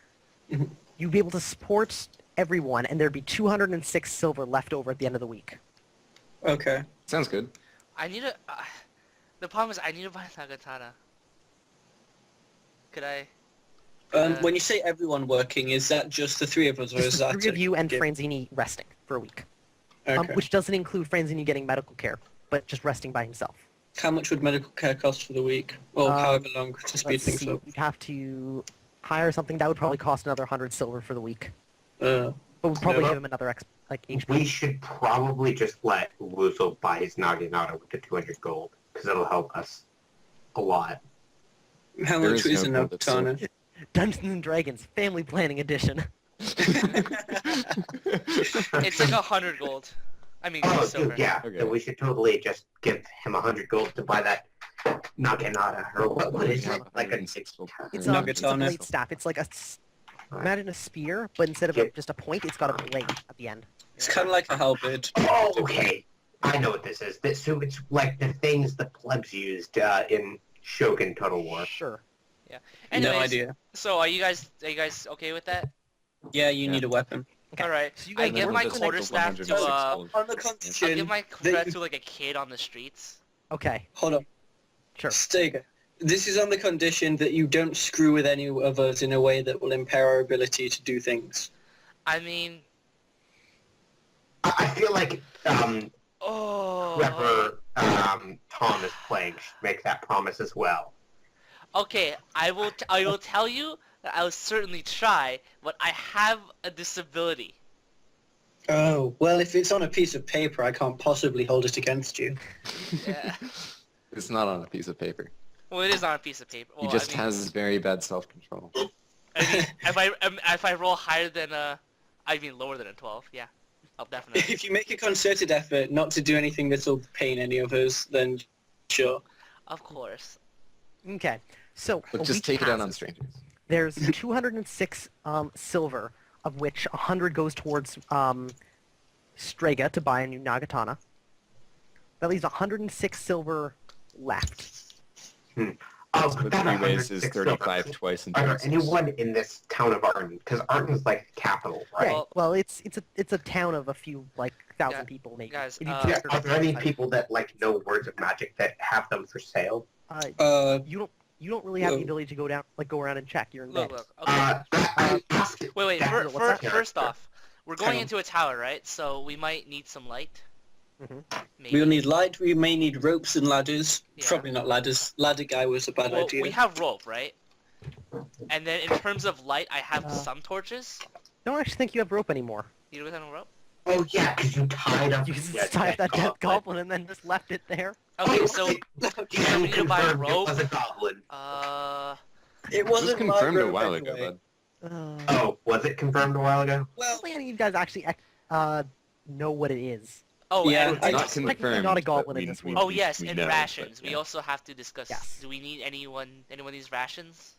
you'd be able to support everyone, and there'd be 206 silver left over at the end of the week. Okay. Sounds good. I need a. The problem is I need to buy Nagatana. Could I? When you say everyone working, is that just the three of us, or Just is the that three of you and give- Franzini resting for a week. Okay. Which doesn't include Franzini getting medical care, but just resting by himself. How much would medical care cost for the week, or however long to speed Let's things see, up? you'd have to hire something that would probably cost another 100 silver for the week. Uh, But we'd probably No. give him another HP. We should probably just let Wuzel buy his Naginata with the 200 gold, because it'll help us a lot. how There much is is no a gold that's silver. Nagatana? Dungeons and Dragons Family Planning Edition. It's like 100 gold. I mean, Oh, silver. dude, yeah. Okay. So we should totally just give him 100 gold to buy that Naginata, or what is it? Like a... It's a Nagatana. blade staff. It's like imagine a spear, but instead of just a point, it's got a blade at the end. It's kind of like a halberd. Oh, okay. I know what this is. So it's like the things the plebs used in Shogun Total War. Sure. Anyways, No idea. So are you guys okay with that? Yeah, you Yeah. need a weapon. Okay. All right. So you I guys give work my with the quarterstaff next- to On the I'll condition, give my that quarterstaff you- to like a kid on the streets. Okay, hold on, sure. Stega. This is on the condition that you don't screw with any of us in a way that will impair our ability to do things. I mean, I feel like oh. whoever Tom is playing should make that promise as well. Okay, I will tell you that I will certainly try, but I have a disability. Oh, well, if it's on a piece of paper, I can't possibly hold it against you. Yeah. It's not on a piece of paper. Well, it is on a piece of paper. Well, He just I mean, has very bad self-control. I mean, if I roll higher than lower than a 12, yeah, I'll definitely. If you make a concerted effort not to do anything that'll pain any of us, then sure. Of course. Okay, so But a just week take it out on passes. strangers. There's 206 silver, of which 100 goes towards Strega to buy a new Nagatana. That leaves 106 silver left. Oh, Split that 3 ways is 106 35 silver. twice and Are there 36. anyone in this town of Arden? Because Arden's like the capital, right? Yeah, well, it's a town of a few like thousand Yeah, people maybe. guys, If you yeah, Yeah, consider are there any outside. people that like know words of magic that have them for sale? You don't really have the Whoa. ability to go around and check. You're in Look, bed. look. Okay. Wait. What's that? First off, we're going Hang on. into a tower, right? So we might need some light. Mhm. Maybe. We'll need light, we may need ropes and ladders. Yeah. Probably not ladders. Ladder guy was a bad Well, idea. we have rope, right? And then in terms of light, I have some torches. I don't actually think you have rope anymore. You don't have rope? Oh yeah, because you tied up. You just that tied that dead goblin. goblin and then just left it there. Okay, so You we need to buy a confirmed rope. It was a goblin. It It was wasn't my confirmed a rope while anyway. ago, bud. Oh, was it confirmed a while ago? Well, Hopefully any of you guys actually know what it is. oh Yeah, and, It's I not just- technically confirmed. not a but goblin in we- this we- world. oh yes, we and know, rations. but, We yeah. also have to discuss. Yes. Do we need anyone of these rations?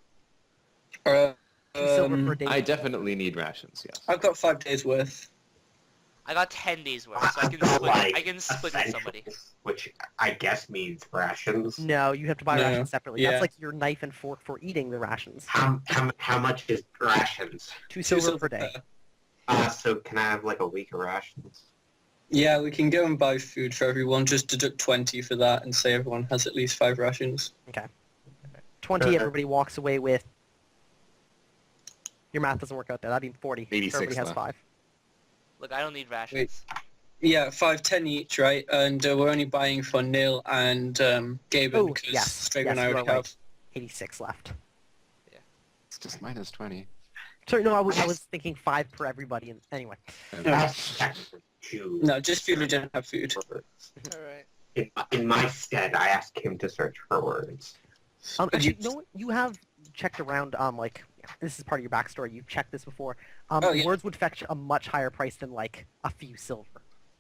2 silver per day. I definitely need rations, yes. I've got 5 days worth. I got 10 days worth, so I I've can got, split. like, I can split with somebody. essentials, which I guess means rations. No, you have to buy No, rations separately. yeah. That's like your knife and fork for eating the rations. How much is rations? 2 2 silver per day. So can I have like a week of rations? Yeah, we can go and buy food for everyone. Just deduct 20 for that and say everyone has at least 5 rations. 20, everybody walks away with... Your math doesn't work out there. That'd be 40. 86 Everybody has left. 5. Look, I don't need rations. Yeah, 5, 10 each, right? And we're only buying for Nil and Gaben Oh, because yes. Straven Yes, and I you are already right. have. 86 left. It's just minus 20. Sorry, no, I was thinking 5 per everybody. And anyway, That's technically 2. No, just food. We don't have food. All right. In my stead, I asked him to search for words. But actually, you- no, you have checked around. Like, this is part of your backstory. You've checked this before. Oh, yeah. Words would fetch a much higher price than like a few silver.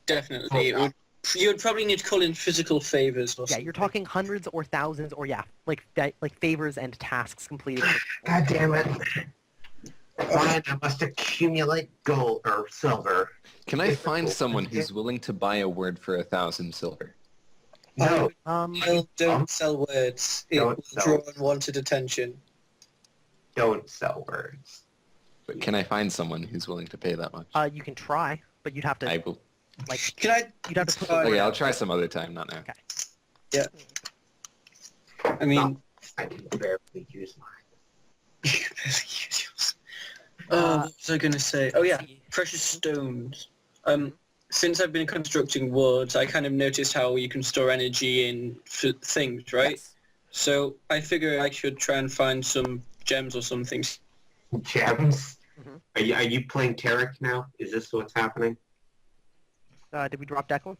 Definitely. It would You would probably need to call in physical favors or Yeah, something. you're talking hundreds or thousands, or yeah, like favors and tasks completed. God damn it. Fine, I must accumulate gold or silver. Can I find Difficult. someone who's willing to buy a word for 1,000 silver? No, Don't sell words. It Don't will sell. draw unwanted attention. don't sell words. But can I find someone who's willing to pay that much? You can try, but you'd have to I will. like Can I? you'd have to put. try- Okay, I'll try some other time, not now. Okay. I mean, I can barely use mine. what was I going to say? Oh yeah, see. precious stones. Since I've been constructing wards, I kind of noticed how you can store energy in things, right? Yes. So I figure I should try and find some gems or something. Gems? Mhm. Are you playing Tarek now? Is this what's happening? Did we drop Declan?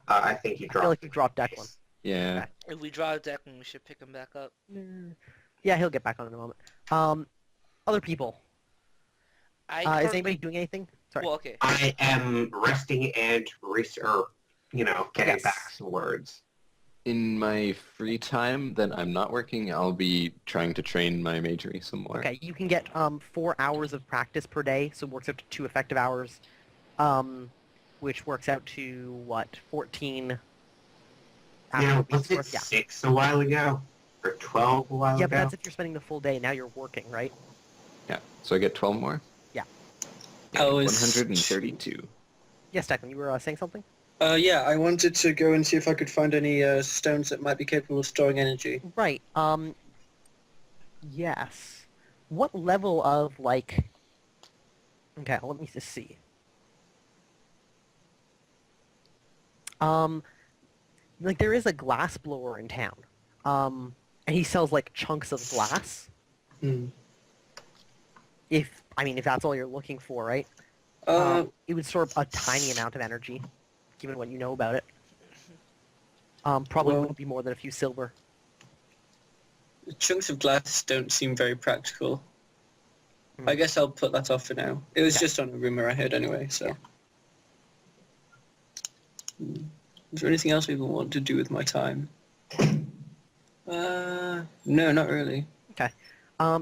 I think you I dropped. feel like we dropped Declan. Yeah. If we draw a deck, then we should pick him back up. Yeah, he'll get back on in a moment. Other people. Is currently- anybody doing anything? Sorry. Well, okay. I am resting and getting Yes. back some words. In my free time that I'm not working, I'll be trying to train my majory some more. Okay, you can get 4 hours of practice per day, so it works out to 2 effective hours, which works out to what 14. Yeah, after was it worth, yeah. 6 a while ago? Or 12 a while Yeah, ago? but that's if you're spending the full day. Now you're working, right? Yeah. So I get 12 more? I was 132. Yes, Declan, you were saying something? Yeah, I wanted to go and see if I could find any stones that might be capable of storing energy. Right. Yes. What level of like? Okay, let me just see. Like there is a glass blower in town. And he sells like chunks of glass. Hmm. If that's all you're looking for, right? It would store a tiny amount of energy, given what you know about it. Probably Well- wouldn't be more than a few silver. Chunks of glass don't seem very practical. Hmm. I guess I'll put that off for now. It was Okay. just on a rumor I heard anyway, so. Is there anything else people want to do with my time? No, not really.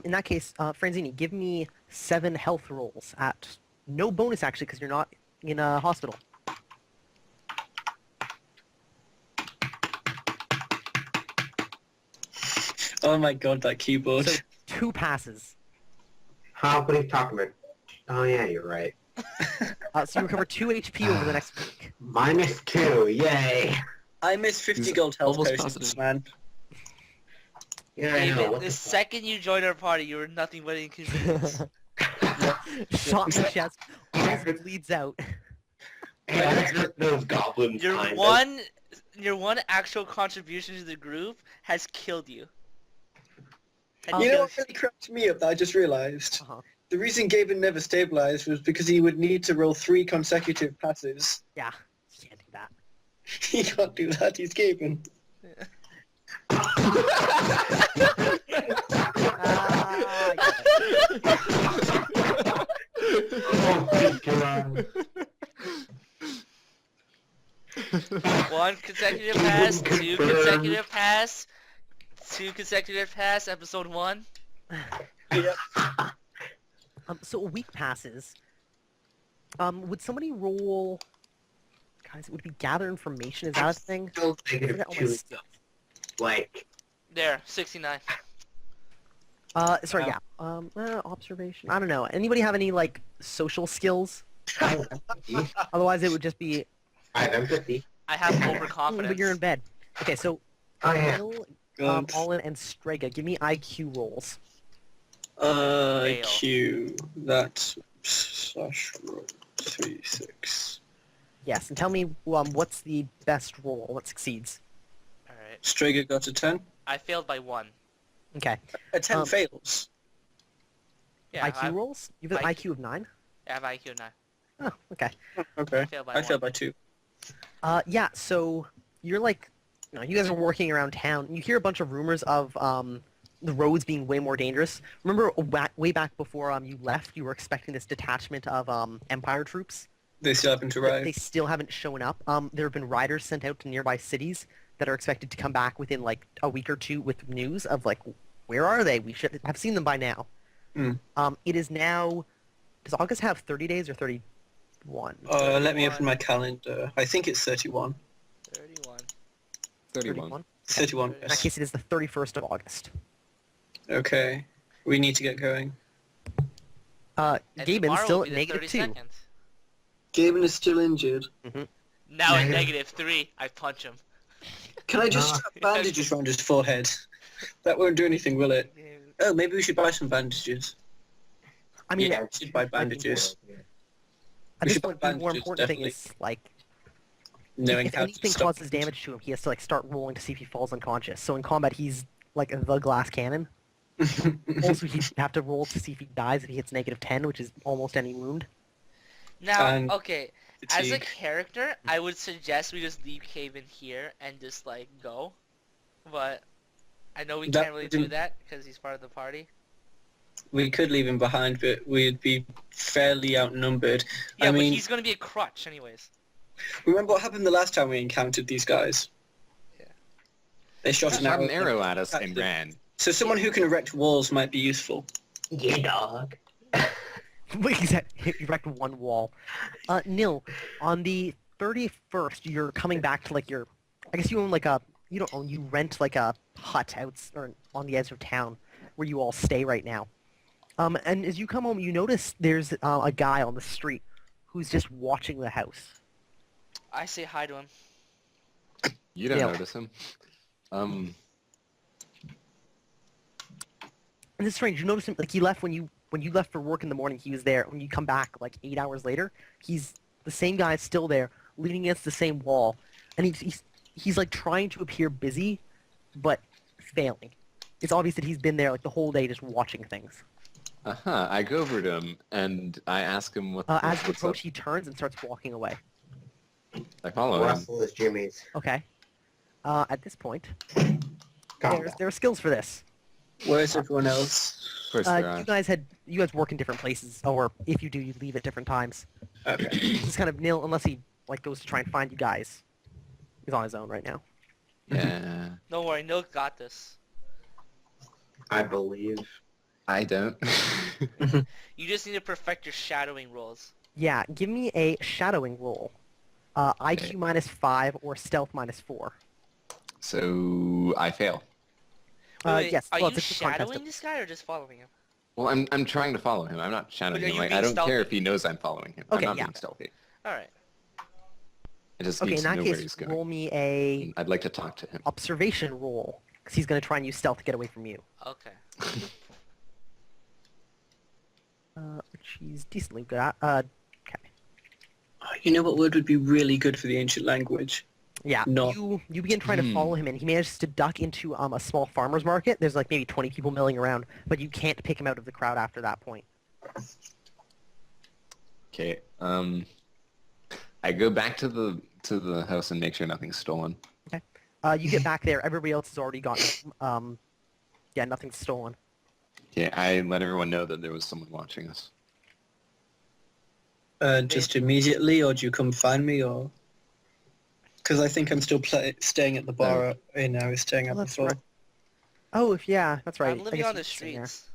In that case, Franzini, give me 7 health rolls at no bonus actually, because you're not in a hospital. Oh my god, that keyboard. So 2 passes. Huh? What are you talking about? Oh yeah, you're right. So you recover 2 HP over the next week. -2, yay! I missed 50 He's gold health almost potions, positive. man. Yeah, I know. David, What the the second you joined our party, you were nothing but inconvenience. Shot in the chest, almost bleeds out. Hey, I hurt those goblins. Your kinda. one actual contribution to the group has killed you. Um, You know what really cracked me up that I just realised? Uh-huh. The reason Gaben never stabilized was because he would need to roll 3 consecutive passes. Yeah, you can't do that. He can't do that, he's Gaben. Ah, yeah. Oh my god. One consecutive pass, 2 consecutive pass, 2 consecutive pass, episode 1. Yep. So a week passes. Would somebody roll? Guys, it would be gather information. Is that a thing? Still I forgot all my -2. skills. Like, There, 69. Sorry, yeah. Observation. I don't know. Anybody have any like social skills? Otherwise, it would just be. I'm 50. I have But overconfidence. you're in bed. Okay, so Oh yeah. Will, God. Olin, and Strega, give me IQ rolls. Q. That's slash roll 3-6. Yes, and tell me what's the best roll? What succeeds? Alright. Strega got a 10. I failed by 1. Okay. A 10 Um, fails. Yeah, IQ rolls? You have an IQ. IQ of 9? I have IQ 9. Oh, okay. Okay. I failed by I 1. failed by 2. Yeah, so you're like, you guys are working around town. You hear a bunch of rumors of the roads being way more dangerous. Remember way back before you left, you were expecting this detachment of Empire troops They still haven't They arrived. still haven't shown up. There have been riders sent out to nearby cities that are expected to come back within like a week or two with news of like, where are they? We should have seen them by now. Hmm. It is now. Does August have 30 days or 31? Let me open my calendar. I think it's 31. 31. 31. 31, In that yes. case, it is the 31st of August. Okay. We need to get going. And Gaben's tomorrow still will at be the -2. 32nd. Gaben is still injured. Now at Yeah. -3, I punch him. Can I just strap bandages around his forehead? That won't do anything, will it? Oh, maybe we should buy some bandages. I mean, Yeah, we should buy bandages. at we this should point, buy the more bandages, important thing definitely. is like, Knowing if how to anything stop causes damage to him, he has to like start rolling to see if he falls unconscious. So in combat, he's like the glass cannon. Also, he'd have to roll to see if he dies if he hits -10, which is almost any wound. Now, And okay, as a fatigue. character, I would suggest we just leave Caven here and just, like, go. But I know we That can't really do wouldn't- that because he's part of the party. We could leave him behind, but we'd be fairly outnumbered. Yeah, I but mean, he's going to be a crutch anyways. remember what happened the last time we encountered these guys? Yeah. They shot Shot an arrow. arrow at us and ran. So someone who can erect walls might be useful. Yeah, dog. Exactly. You wrecked one wall. Nil, on the 31st, you're coming back to like your. I guess you own like a. You don't own. You rent like a hut out or on the edge of town, where you all stay right now. And as you come home, you notice there's a guy on the street who's just watching the house. I say hi to him. You don't Yeah. notice him. And it's strange. You notice him like he left when you left for work in the morning. He was there. When you come back like 8 hours later, he's the same guy still there, leaning against the same wall, and he's like trying to appear busy, but failing. It's obvious that he's been there like the whole day just watching things. I go over to him and I ask him As you what's up. approach, he turns and starts walking away. I follow him. Russell is Jimmy's. Okay. At this point, Calm there are skills for this. Where's everyone else? Of course there are. You guys work in different places, or if you do, you leave at different times. Okay. This is kind of nil unless he like goes to try and find you guys. He's on his own right now. Yeah. Don't worry, Nil got this. I believe. I don't. You just need to perfect your shadowing rolls. Yeah, give me a shadowing roll. IQ -5 or stealth -4. So I fail. Wait, yes. Are well, you it's a contest shadowing of- this guy or just following him? Well, I'm trying to follow him. I'm not shadowing But are him. you Like, I being don't care stealthy? if he knows I'm following him. Okay, I'm not yeah. being stealthy. Alright. I just Okay, need in to that know where case, he's going. roll me a I'd like to talk to him. observation roll, because he's going to try and use stealth to get away from you. Okay. Which he's decently good at. Okay. You know what word would be really good for the ancient language? Yeah, No. you begin trying to follow him, and he manages to duck into a small farmer's market. There's like maybe 20 people milling around, but you can't pick him out of the crowd after that point. Okay. I go back to the house and make sure nothing's stolen. You get back there, everybody else has already gotten, yeah, nothing's stolen. Okay, I let everyone know that there was someone watching us. Just immediately, or do you come find me, or? Because I think I'm still staying at the bar. I was staying at That's before. right. Oh, yeah, that's right. I'm I living guess on the you're staying there. streets.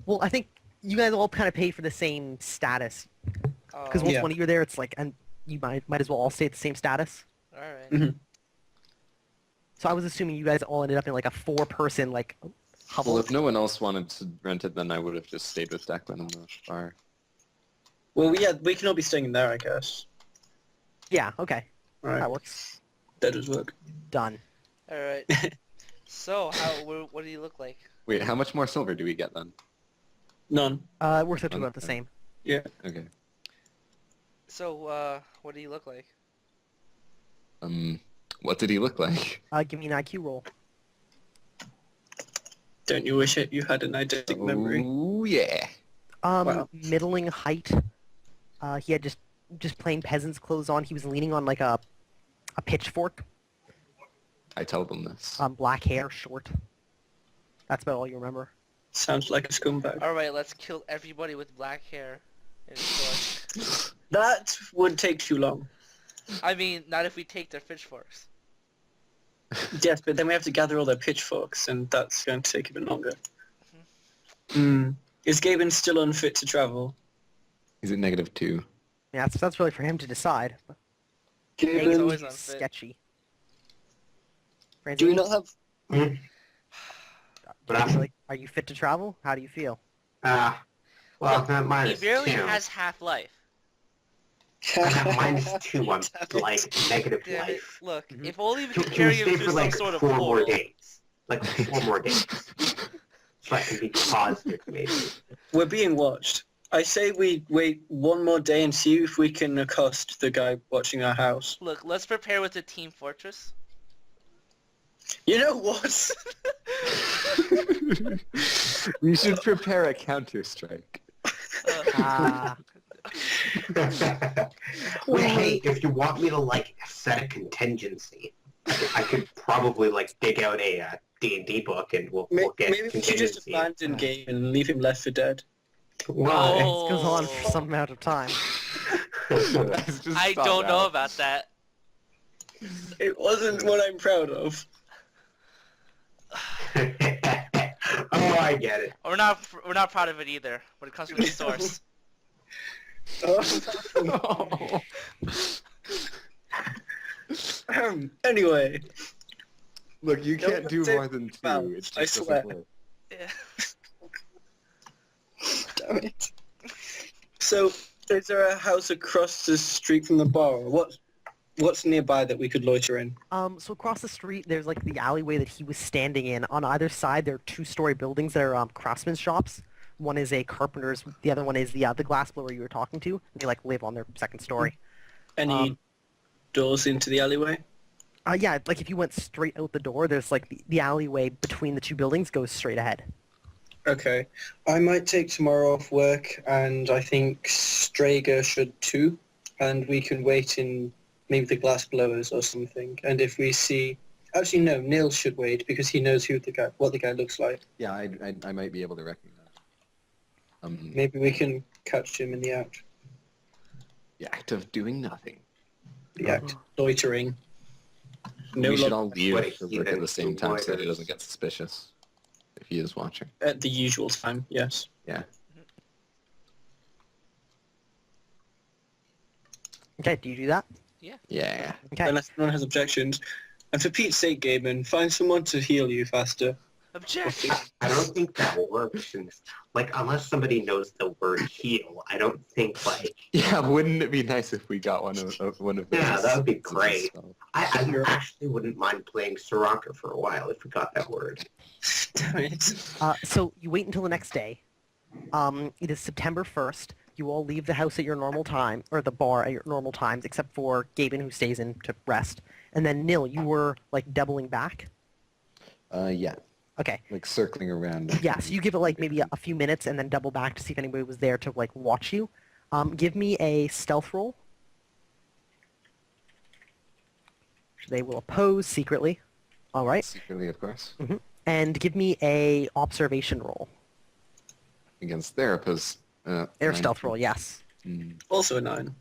Well, I think you guys all kind of pay for the same status. Because Oh, once Yeah. one of you are there, it's like, and you might as well all stay at the same status. alright. Mhm. So I was assuming you guys all ended up in like a 4-person like hovel. Well, if no one else wanted to rent it, then I would have just stayed with Declan in the bar. Well, yeah, we can all be staying in there, I guess. Yeah, okay. Right. That works. That does work. Done. Alright. So, what do you look like? Wait, how much more silver do we get then? None. It works out to about the Okay. same. Yeah. Okay. So, what do you look like? What did he look like? Give me an IQ roll. Don't you wish you had an eidetic memory? Oh yeah. Wow. Middling height. He had just plain peasant's clothes on. He was leaning on like a pitchfork. I tell them this. Black hair, short. That's about all you remember. Sounds like a scumbag. Alright, let's kill everybody with black hair in fork. That would take too long. I mean, not if we take their pitchforks. Yes, but then we have to gather all their pitchforks, and that's going to take a bit longer. Hmm. Is Gaben still unfit to travel? He's at -2. Yeah, that's really for him to decide. He's Gaben, always He's unfit. sketchy. do we Francie, not have... What happened? are you fit to travel? How do you feel? Well, Look, that He minus barely 2. has half-life. I have -2 on, like, negative Damn it. life. Look, Mhm. if only we Can, could can we carry him stay through for, some like, sort of 4 more portal. days? Like, 4 more days. So I can be positive, maybe. We're being watched. I say we wait one more day and see if we can accost the guy watching our house. Look, let's prepare with the Team Fortress. You know what? We should prepare a counter-strike. Ah, Well, hey, if you want me to, like, set a contingency, I could probably, like, dig out a D&D book and we'll get Maybe we should just contingency. abandon Gaben and leave him left for dead. Why? this goes on for some amount of time. Just I stop don't know out. about that. It wasn't what I'm proud of. Oh, I get it. We're not proud of it either when it comes to the source. Oh. Anyway, Look, you No, can't do say more than 2. well, It just I doesn't swear. work. Yeah. damn it. So, is there a house across the street from the bar? What's nearby that we could loiter in? So across the street, there's like the alleyway that he was standing in. On either side, there are 2-story buildings that are craftsman shops. One is a carpenter's. The other one is the glassblower you were talking to. They like live on their second story. Any doors into the alleyway? Yeah, like if you went straight out the door, there's like the alleyway between the 2 buildings goes straight ahead. Okay. I might take tomorrow off work, and I think Strager should too. And we can wait in maybe the glass blowers or something. And if we see... Actually, no, Neil should wait because he knows what the guy looks like. Yeah, I might be able to recognize. Maybe we can catch him in the act. The act of doing nothing. The act. Loitering. No We should lo- all leave What a for work at the heathen same time so that he loiters. doesn't get suspicious if he is watching. At the usual time, yes. Yeah. Okay, do you do that? Yeah. Okay. Unless anyone has objections. And for Pete's sake, Gaben, find someone to heal you faster. Objection. I don't think that works. Like, unless somebody knows the word heal, I don't think, like... Yeah, wouldn't it be nice if we got one of Yeah, those that would be as a great. spell? I actually wouldn't mind playing Soraka for a while if we got that word. Damn it. So you wait until the next day. It is September 1st. You all leave the house at your normal time, or the bar at your normal times, except for Gaben, who stays in to rest. And then Nil, you were like doubling back. Yeah, Okay. like circling around. Yeah. So you give it like maybe a few minutes, and then double back to see if anybody was there to like watch you. Give me a stealth roll. They will oppose secretly. All right. Secretly, of course. And give me a observation roll. Against therapists. Air 19. stealth roll, yes. Also a 9.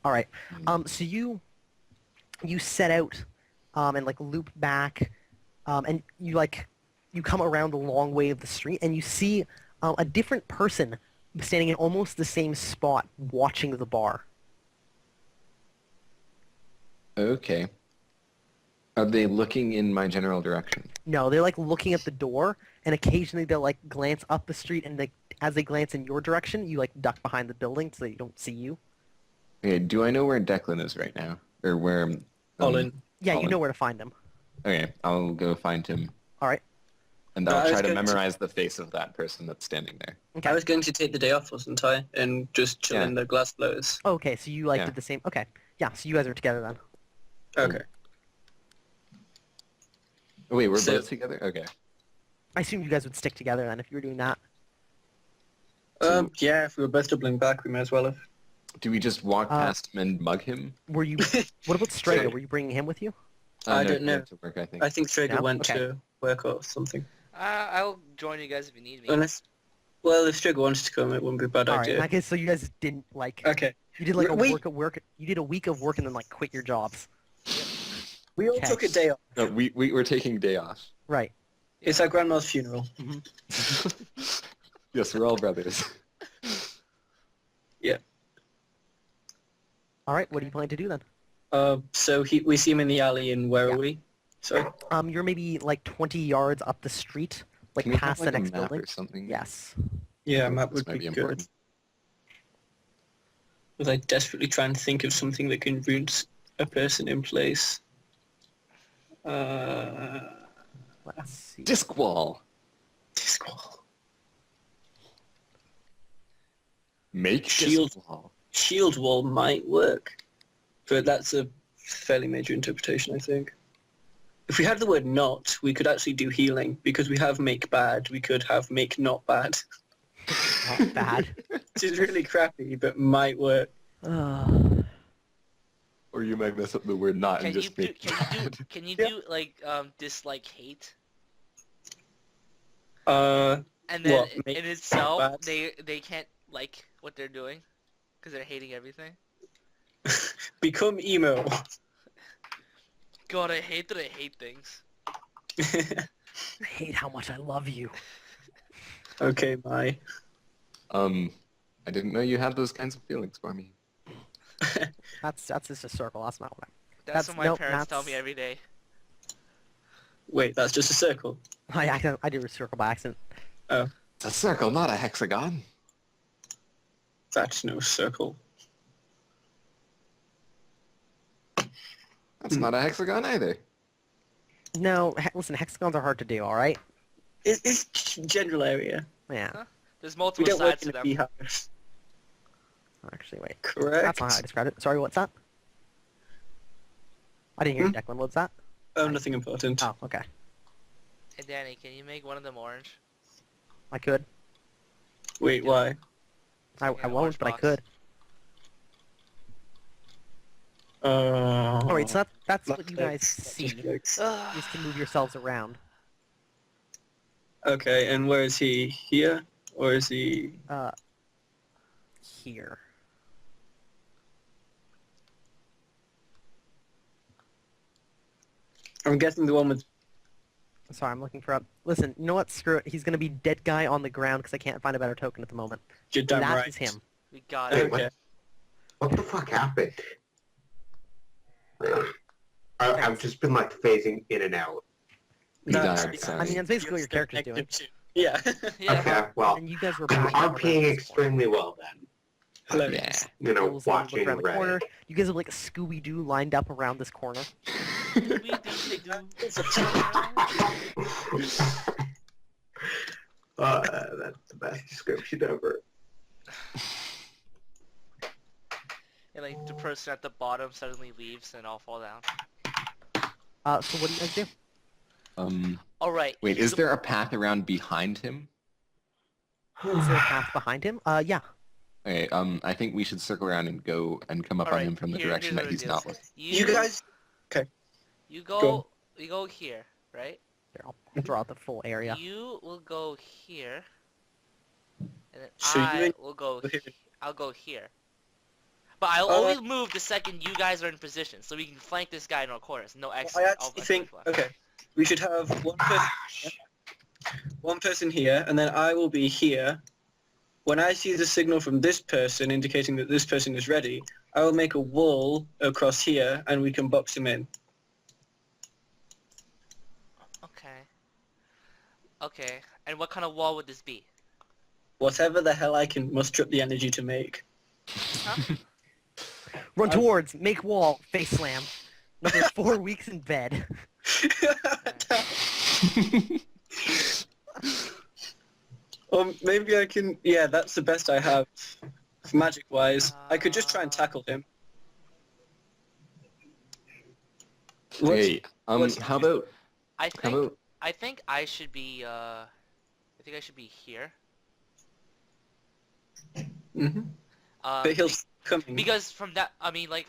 All right. So you set out and like loop back, and you come around the long way of the street, and you see a different person standing in almost the same spot, watching the bar. Okay. Are they looking in my general direction? No, they're like looking at the door, and occasionally they'll like glance up the street, and as they glance in your direction, you like duck behind the building so they don't see you. Okay, do I know where Declan is right now? Or where... Colin. Yeah, you Colin. know where to find him. Okay, I'll go find him. All right. And I I'll was try to going to- memorize the face of that person that's standing there. Okay. I was going to take the day off, wasn't I? And just chill Yeah. in the glass blowers. Okay, so you like Yeah. did the same. Okay. Yeah, so you guys are together then. Okay. Oh, wait, we're So- both together? Okay. I assume you guys would stick together then if you were doing that. Yeah, if we were both doubling back, we may as well have. Do we just walk past him and mug him? Were you? What about Strager? Sure. Were you bringing him with you? I No, don't he know. went to work, I think. I think Traeger No? went Okay. to work or something. I'll join you guys if you need me. Unless... Well, if Sugar wanted to come, it wouldn't be a bad All right. idea. In that case, so you guys didn't like. Okay. You did like a We- work. You did a week of work and then like quit your jobs. We all Okay. took a day off. No, we were taking a day off. Right. It's our grandma's funeral. Yes, we're all brothers. All right. What do you plan to do then? So we see him in the alley, and where Yeah. are we? Sorry. You're maybe like 20 yards up the street, like Can we past have, like, the a next map building. or something? Yes. Yeah, map This would might be be good. important. Was I desperately trying to think of something that can root a person in place? Let's see. Disc wall. Disc wall. Make Shield. disc wall. Shield wall might work, but that's a fairly major interpretation, I think. If we had the word not, we could actually do healing, because we have make bad, we could have make not bad. Not bad. Which is really crappy, but might work. Or you might mess up the word not and Can you just do? make Can you do like dislike hate? Uh, And then What, in make itself, bad? they can't like what they're doing because they're hating everything. become emo. God, I hate that I hate things. I hate how much I love you. Okay, my. I didn't know you had those kinds of feelings for me. That's just a circle. That's not what That's That's- what my nope, parents tell me that's- every day. Wait, that's just a circle. I did a circle by accident. It's a circle, not a hexagon. That's no circle. That's not a hexagon either. No, listen, hexagons are hard to do. All right. It's general area. Yeah. There's We multiple don't work sides in to a them. beehive. Actually, wait. Correct. That's not how I described it. Sorry, what's that? I didn't hear you, Declan. What's that? Oh, nothing important. Oh, okay. Hey Danny, can you make one of them orange? I could. Wait, why? I Yeah, won't, orange but I box. could. Oh, wait, so that's what you guys see. You just can move yourselves around. Okay, and where is he? Here? Or is he... Here. I'm guessing the one with... Sorry, I'm looking for a... Listen, you know what? Screw it. He's gonna be dead guy on the ground because I can't find a better token at the moment. You're damn That right. is him. We got Wait, it. Okay. What the fuck happened? I've just been like phasing in and out. You That's- died, I sorry. mean, that's basically what your character's doing. Yeah. Yeah. Okay, well, And you guys were I'm back up RPing around this extremely well then. Hello. Yeah. You know, corner. Look watching around the corner. Reddit. You guys have like a Scooby-Doo lined up around this corner. That's the best description ever. And like the person at the bottom suddenly leaves and all fall down. So what do you guys do? Alright. Wait, is there a path around behind him? Is there a path behind him? Yeah. Okay, I think we should circle around and go and come up on Alright, him from the here's direction what that it he's is. not looking. You guys... You Go go you go here, right? Here, I'll draw out the full area. You will go here. And then So you I and- will go here. I'll go here. But I'll only move the second you guys are in position, so we can flank this guy in our corners. No X. I actually think... Okay. We should have one person here, and then I will be here. When I see the signal from this person indicating that this person is ready, I will make a wall across here, and we can box him in. Okay. Okay. And what kind of wall would this be? Whatever the hell I can muster up the energy to make. Run towards, make wall, face slam. Another 4 weeks in bed. Or maybe I can... Yeah, that's the best I have, magic-wise. I could just try and tackle him. Hey, what's- how about I how think about I think I should be here. Mm-hmm. But he'll coming. Because from that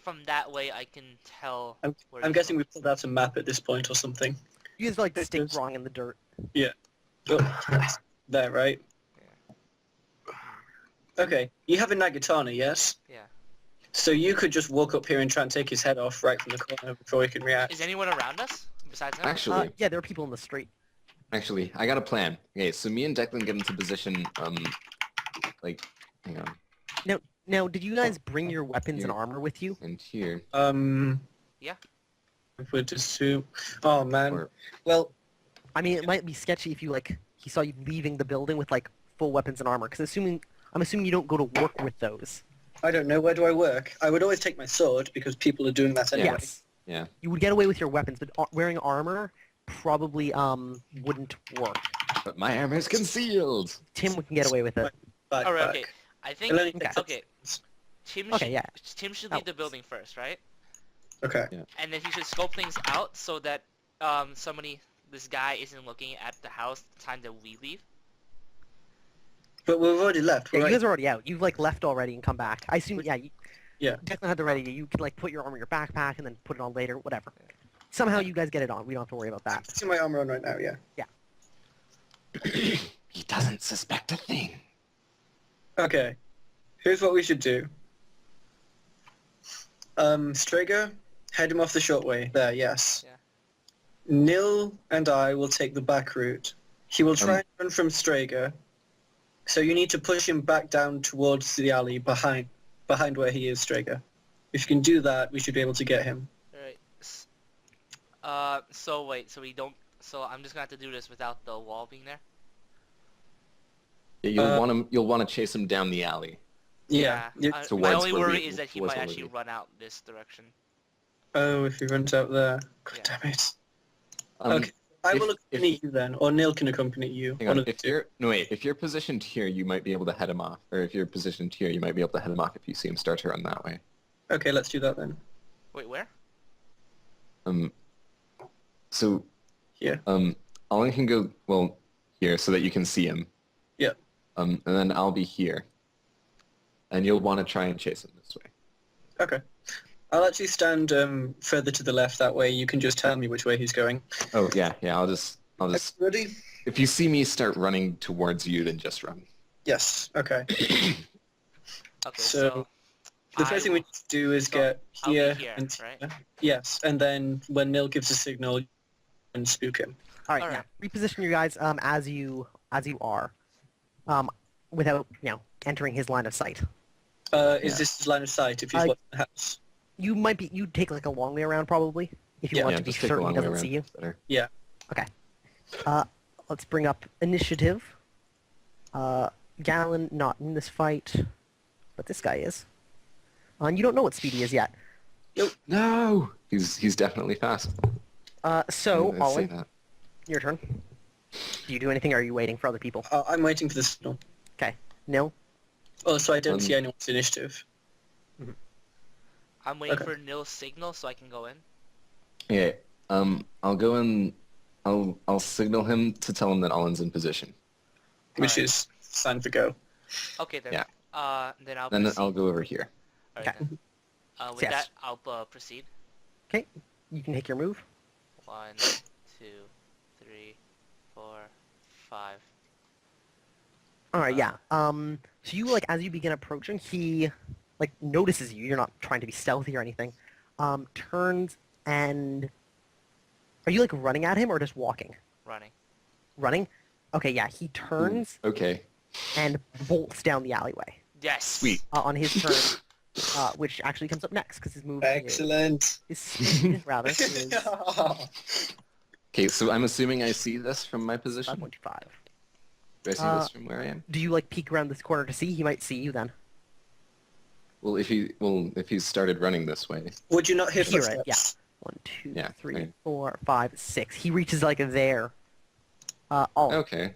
from that way I can tell where I'm he's guessing going. we pulled out a map at this point or something. You guys are like stick drawing in the dirt. Oh, there, right? Okay, you have a Nagatana, yes? Yeah. So you could just walk up here and try and take his head off right from the corner before he can react. Is anyone around us besides him? Actually, Yeah, there are people in the street. I got a plan. Okay, so me and Declan get into position, like, hang on, Now, did you guys bring your weapons and Here. armor with you? and here. Yeah. I would assume... Oh, man. Or, Well, I mean, it might be sketchy if you like he saw you leaving the building with like full weapons and armor. Because I'm assuming you don't go to work with those. I don't know. Where do I work? I would always take my sword because people are doing that anyway. Yes. yeah. You would get away with your weapons, but wearing armor probably wouldn't work. But my armor is concealed. Tim can get away with it. Back, All right. back. Okay. I think. It'll only take Okay. Okay. Tim Okay, should, yeah. Tim should That leave the works. building first, right? Okay. And then he should scope things out so that this guy isn't looking at the house the time that we leave. But we've already left, Yeah, right? you guys are already out. You've like left already and come back. I assume. Yeah. Yeah. Declan had the ready. You can like put your armor in your backpack and then put it on later. Whatever. Somehow you guys get it on. We don't have to worry about that. I see my armor on right now, yeah. He doesn't suspect a thing. Okay. Here's what we should do. Strager, head him off the short way. There, yes. Yeah. Nil and I will take the back route. He will try and run from Strager. So you need to push him back down towards the alley behind where he is, Strager. If you can do that, we should be able to get him. Alright. So wait, so we don't... So I'm just gonna have to do this without the wall being there? Yeah, you'll want to chase him down the alley. Yeah. My Towards only where worry we- is that he towards might where we actually leave. run out this direction. Oh, if he runs out there. God Yeah. damn it. Um, Okay. I if- will accompany you then, or Nil can accompany you. Hang One on, of the two. if you're positioned here, you might be able to head him off. Or if you're positioned here, you might be able to head him off if you see him start to run that way. Okay, let's do that then. Wait, where? So, Here. Olin can go, well, here so that you can see him. Yeah. And then I'll be here. And you'll want to try and chase him this way. Okay. I'll actually stand further to the left. That way you can just tell me which way he's going. Oh, yeah, I'll just, Ready? if you see me start running towards you, then just run. Yes. Okay. Okay, So, The first thing we need to do is so get I'll be here, here, and right? yes, and then when Nil gives a signal, and spook him. All right. All Yeah. right. Reposition you guys as you are, without entering his line of sight. Is this his line of sight if he's I- watching the house? You'd take like a long way around probably if you Yeah. want Yeah, to be just take a certain he long way doesn't around. see you. Better. Okay. Let's bring up initiative. Gallon not in this fight, but this guy is. And you don't know what speed he is yet. No! He's definitely fast. So, Let's say Olin, that. your turn. Do you do anything or are you waiting for other people? I'm waiting for the signal. Okay. Nil? Oh, so I don't Um, see anyone's initiative. I'm waiting Okay. for Nil's signal so I can go in. Okay, I'll go and I'll signal him to tell him that Olin's in position. Which Alright. is sign for go. Okay, then. Yeah. Then I'll Then proceed. I'll go over here. Alright, Okay. then. With Yes. that, I'll proceed. Okay. You can take your move. 1, 2, 3, 4, 5. All right, yeah. So you as you begin approaching, he notices you. You're not trying to be stealthy or anything. Turns and are you running at him or just walking? Running. Running. Okay, yeah. He turns Okay. and bolts down the alleyway Yes. Sweet. on his turn, which actually comes up next because his move Excellent. is speed rather is Okay, so I'm assuming I see this from my position. 5.25. Do I see this from where I am? Do you peek around this corner to see? He might see you then. Well, if he's started running this way. Would you not hear Hear it, footsteps? yeah. 1, 2, Yeah, 3, right. 4, 5, 6. He reaches there. All. Okay.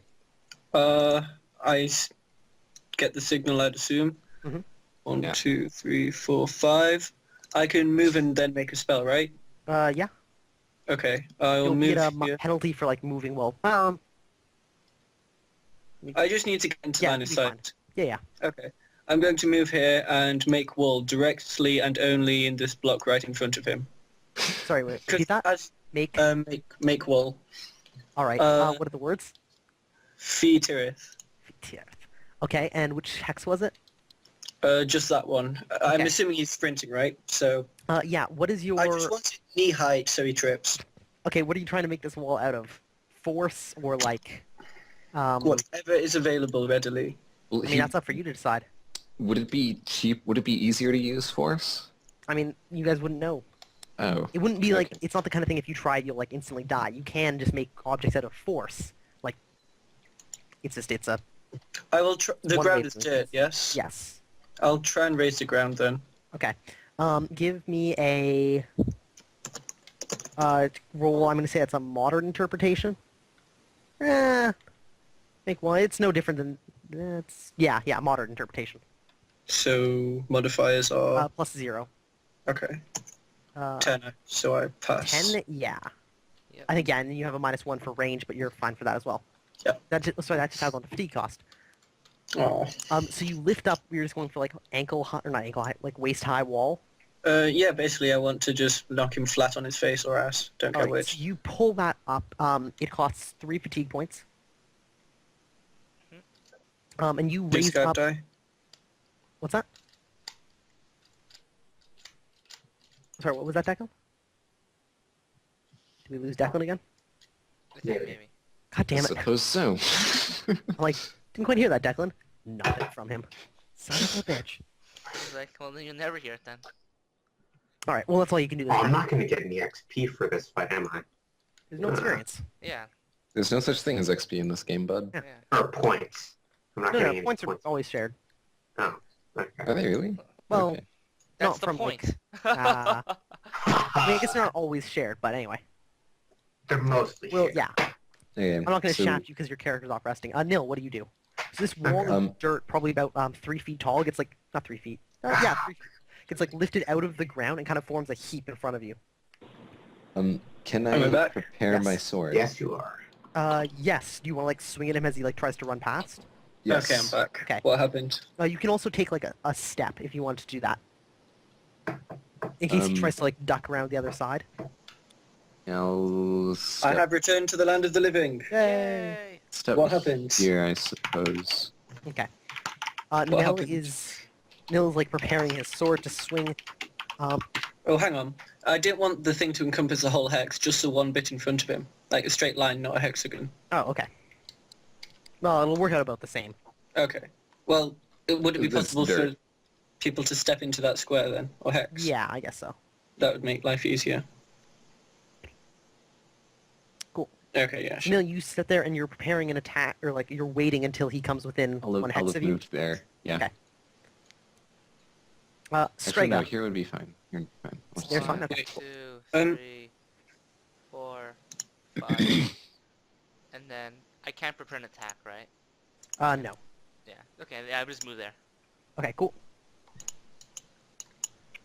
Get the signal, I'd assume. Mhm. 1, Yeah. 2, 3, 4, 5. I can move and then make a spell, right? Yeah. Okay. I'll You'll move get a here. penalty for moving well. I just need to get into Yeah, line of you'll be sight. Yeah. Okay. I'm going to move here and make wall directly and only in this block right in front of him. Sorry, wait. Repeat that. As Make. make wall. All right. uh, What are the words? Fee Tirith. Okay, and which hex was it? Just that one. I'm Okay. assuming he's sprinting, right? So Yeah, what is your... I just want it knee height so he trips. Okay, what are you trying to make this wall out of? Force or like... Whatever is available readily. Well, I mean, that's up for you to decide. Would it be cheap? Would it be easier to use force? I mean, you guys wouldn't know. Oh. It wouldn't be like... Okay. It's not the kind of thing if you tried, you'll like instantly die. You can just make objects out of force. Like, it's a... I will try. The One ground way is to dirt, yes? Yes. I'll try and raise the ground then. Okay. Give me a... roll, I'm going to say it's a modern interpretation. Make one. It's no different than... Yeah, modern interpretation. So modifiers are... Plus 0. okay. 10. 10, so I pass. 10, yeah. Yep. I think, yeah, and then you have a -1 for range, but you're fine for that as well. Yep. That just adds on the fatigue cost. Oh. So you lift up, you're just going for like ankle high, or not ankle high, like waist high wall. Yeah, basically I want to just knock him flat on his face or ass. Don't care Alright, which. so you pull that up. It costs 3 fatigue points. And you raise Discard up... die. What's that? Sorry, what was that, Declan? Did we lose Declan again? I think maybe. God damn I it. suppose so. I'm like, didn't quite hear that, Declan. Nothing from him. Son of a bitch. He's like, well, then you'll never hear it then. Alright, well that's all you can do this Oh, I'm time. not going to get any XP for this fight, am I? There's no experience. Yeah. There's no such thing as XP in this game, bud. Yeah. Yeah. Or points. I'm not No, getting no, any points are always shared. Oh, Are okay. they really? Well, Okay. That's not the from, point. I mean, I guess they're not always shared, but anyway. They're mostly Well, shared. yeah. Okay, I'm not going to so- shaft you because your character's off resting. Nil, what do you do? So this wall of dirt, probably about 3 feet tall, gets like, not 3 feet. Yeah, 3 feet. Gets like lifted out of the ground and kind of forms a heap in front of you. Can Am I I back? prepare Yes. my sword? Yes, you are. Yes. Do you want to like swing at him as he like tries to run past? Yes. Okay, I'm back. Okay. What happened? You can also take like a step if you want to do that. In case he tries to like duck around the other side. I'll I step, have returned to the land of the living. Yay! step What happened? here, I suppose. Okay. What Nil happened? is like preparing his sword to swing. Oh, hang on. I didn't want the thing to encompass the whole hex, just the one bit in front of him. Like a straight line, not a hexagon. Oh, okay. Well, it'll work out about the same. Okay. Well, would it be That's possible for dirt. people to step into that square then? Or hex? Yeah, I guess so. That would make life easier. Cool. Okay, yeah, sure. Nil, you sit there and you're preparing an attack, or like you're waiting until he comes within I'll one have, hex of you. moved there. Yeah. Okay. Actually, no, Strega. here would be fine. Here would be fine. Let's There's see. fine. Okay. Wait. 2, Um, 3, 4, 5, and then I can't prepare an attack, right? No. Yeah. Okay, yeah, I just move there. Okay, cool.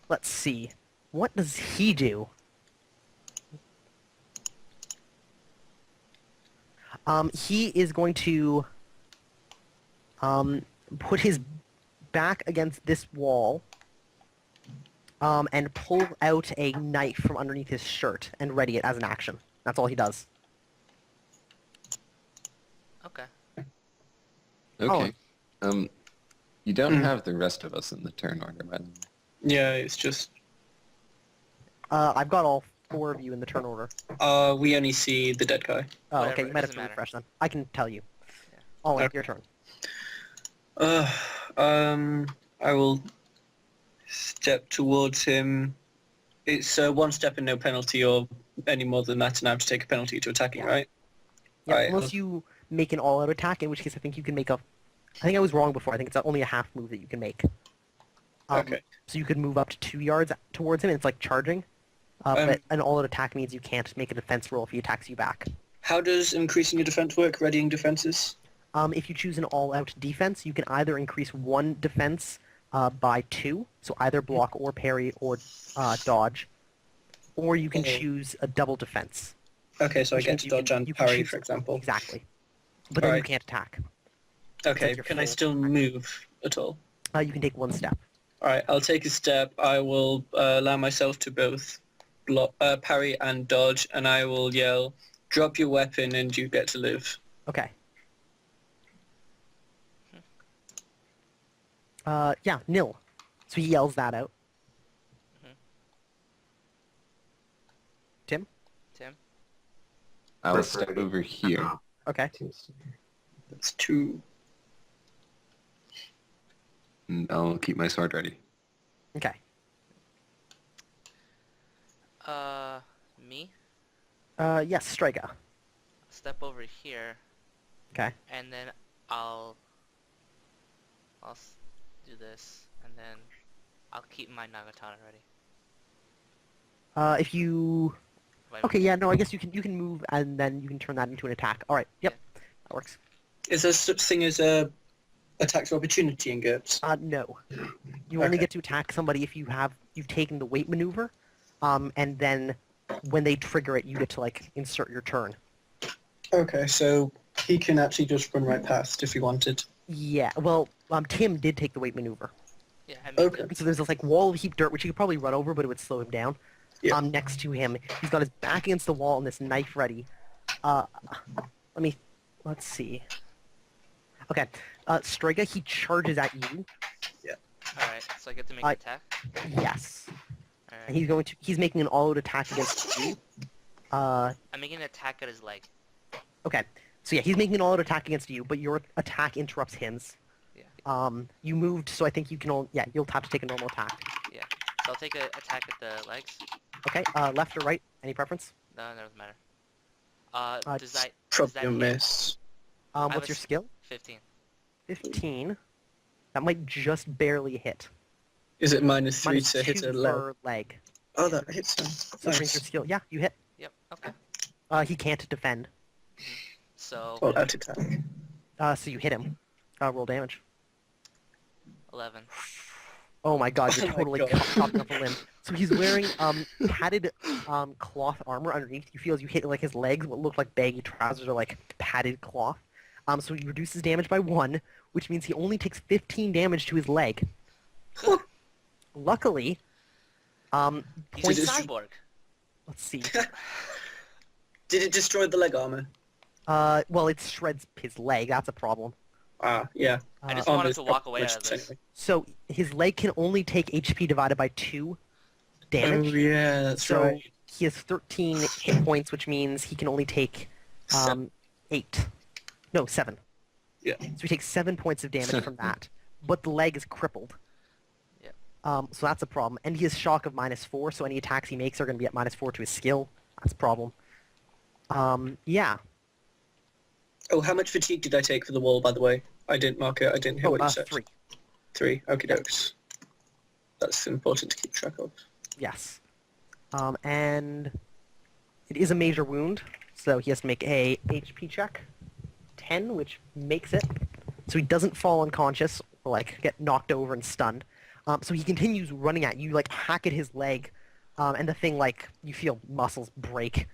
Let's see. What does he do? He is going to put his back against this wall and pull out a knife from underneath his shirt and ready it as an action. That's all he does. Okay. Okay. You don't Hmm. have the rest of us in the turn order, by the way. Yeah, it's just... I've got all 4 of you in the turn order. we only see the dead guy. Oh, Whatever, okay, you it might have doesn't to matter. refresh then. I can tell you. Yeah. Oh, wait, Okay. your turn. I will step towards him. It's 1 step and no penalty, or any more than that, and I have to take a penalty to attacking, Yeah. right? Yeah, Alright, unless you make an all-out attack, in which case I think you can make a... I think I was wrong before. I think it's only a half move that you can make. Okay. So you could move up to 2 yards towards him, and it's like charging. But an all-out attack means you can't make a defense roll if he attacks you back. How does increasing your defense work, readying defenses? If you choose an all-out defense, you can either increase 1 defense by 2, so either block or parry or dodge, or you can Okay. choose a double defense. Okay, so I Which get means to you dodge can- and you can parry, choose- for example. Exactly. But then you Alright. can't attack. Okay, your can I full still move at all? You can take 1 step. Alright, I'll take a step. I will allow myself to both parry and dodge, and I will yell, drop your weapon and you get to live. Okay. Yeah, nil. So he yells that out. Mhm. Tim? Tim? I'll For step free. over here. Okay. That's 2. And I'll keep my sword ready. Okay. Me? Yes, Strega. Step over here, Okay. and then I'll do this, and then I'll keep my Nagatana ready. If you... If I Okay, move. yeah, no, I guess you can move and then you can turn that into an attack. Alright, yep. That works. Is there such thing as a attacks of opportunity in GURPS? No. You only Okay. get to attack somebody if you've taken the weight maneuver, and then when they trigger it, you get to, like, insert your turn. Okay, so he can actually just run right past if he wanted. Yeah, well, Tim did take the weight maneuver. Yeah, I mean, Okay. So there's this, like, wall of heaped dirt, which he could probably run over, but it would slow him down. Yeah. Next to him, he's got his back against the wall and this knife ready. Let's see. Okay, Strega, he charges at you. alright, so I get to make an attack? Yes. And Alright. he's making an all-out attack against you. I'm making an attack at his leg. Okay. So yeah, he's making an all-out attack against you, but your attack interrupts his. Yeah. You moved, so I think you can you'll have to take a normal attack. Yeah. So I'll take an attack at the legs. Okay, left or right? Any preference? No, it doesn't matter. Does that Probably a hit? miss. have What's a your s- skill? 15. 15. That might just barely hit. Is it -3 Minus to hit 2 a leg? for leg. Oh, that hits him. So brings your Nice. skill. Yeah, you hit. Yep, okay. He can't defend. So, All out attack. So you hit him. Roll damage. 11. Oh my god, you're Oh my totally God. chopping off a limb. So he's wearing padded cloth armor underneath. You feel as you hit like his legs, what look like baggy trousers are like padded cloth. So he reduces damage by 1, which means he only takes 15 damage to his leg. Luckily, He's points... a cyborg. Let's see. Did it destroy the leg armor? Well, it shreds his leg. That's a problem. Ah, yeah. I just Uh, want him Armor's to walk away probably out of this. anyway. So his leg can only take HP divided by 2 damage. Oh, yeah, that's So right. he has 13 hit points, which means he can only take 8. No, 7. Yeah. So he takes 7 points of damage from that. But the leg is crippled. Yep. So that's a problem. And he has shock of -4, so any attacks he makes are going to be at -4 to his skill. That's a problem. Yeah. Oh, how much fatigue did I take for the wall, by the way? I didn't mark it. I didn't hear what you said. 3. 3. Okie dokes. That's important to keep track of. Yes. And it is a major wound, so he has to make a HP check. 10, which makes it. So he doesn't fall unconscious or, like, get knocked over and stunned. So he continues running at you, like, hack at his leg, and the thing, like, you feel muscles break.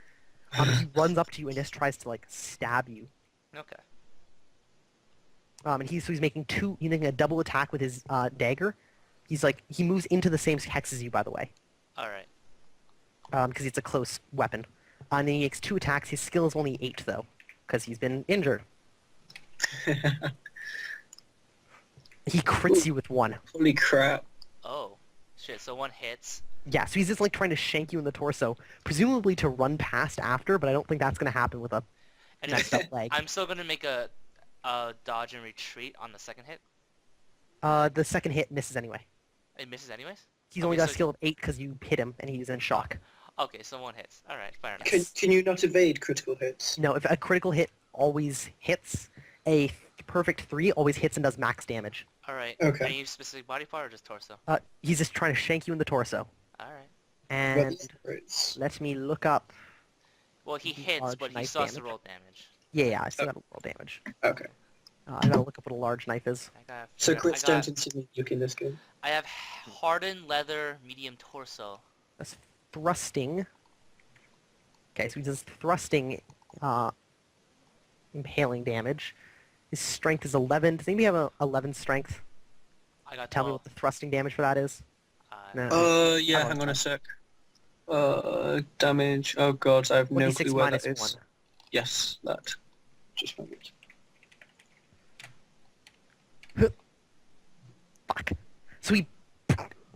He runs up to you and just tries to, like, stab you. Okay. And he's making a double attack with his dagger. He moves into the same hex as you, by the way, Alright. because it's a close weapon. And then he makes 2 attacks. His skill is only 8, though, because he's been injured. He crits you with 1. Holy crap. Oh. Shit, so 1 hits. Yeah, so he's just like trying to shank you in the torso, presumably to run past after, but I don't think that's going to happen with a And messed up leg. I'm still gonna make a dodge and retreat on the second hit. The second hit misses anyway. It misses anyways? He's Okay, only got a so- skill of 8 because you hit him and he's in shock. Okay, so 1 hits. Alright, fair enough. Can you not evade critical hits? No, if a critical hit always hits, a perfect 3 always hits and does max damage. Alright. Okay. Any specific body part or just torso? He's just trying to shank you in the torso. Alright. And It's let me look up... Well, he Mhm. hits, Large but he knife still has to damage. roll damage. Yeah, I still got to roll damage. okay. I gotta look up what a large knife is. So I crits got, don't instantly look in this game. I have hardened leather, medium torso. That's thrusting. Okay, so he does thrusting, impaling damage. His strength is 11. Does anybody have a 11 strength? I got Tell me 12. what the thrusting damage for that is. No. Yeah, hang on a sec. Damage. Oh god, I have no 26 clue where minus that is. 1. Yes, that. Just a moment. fuck. So he,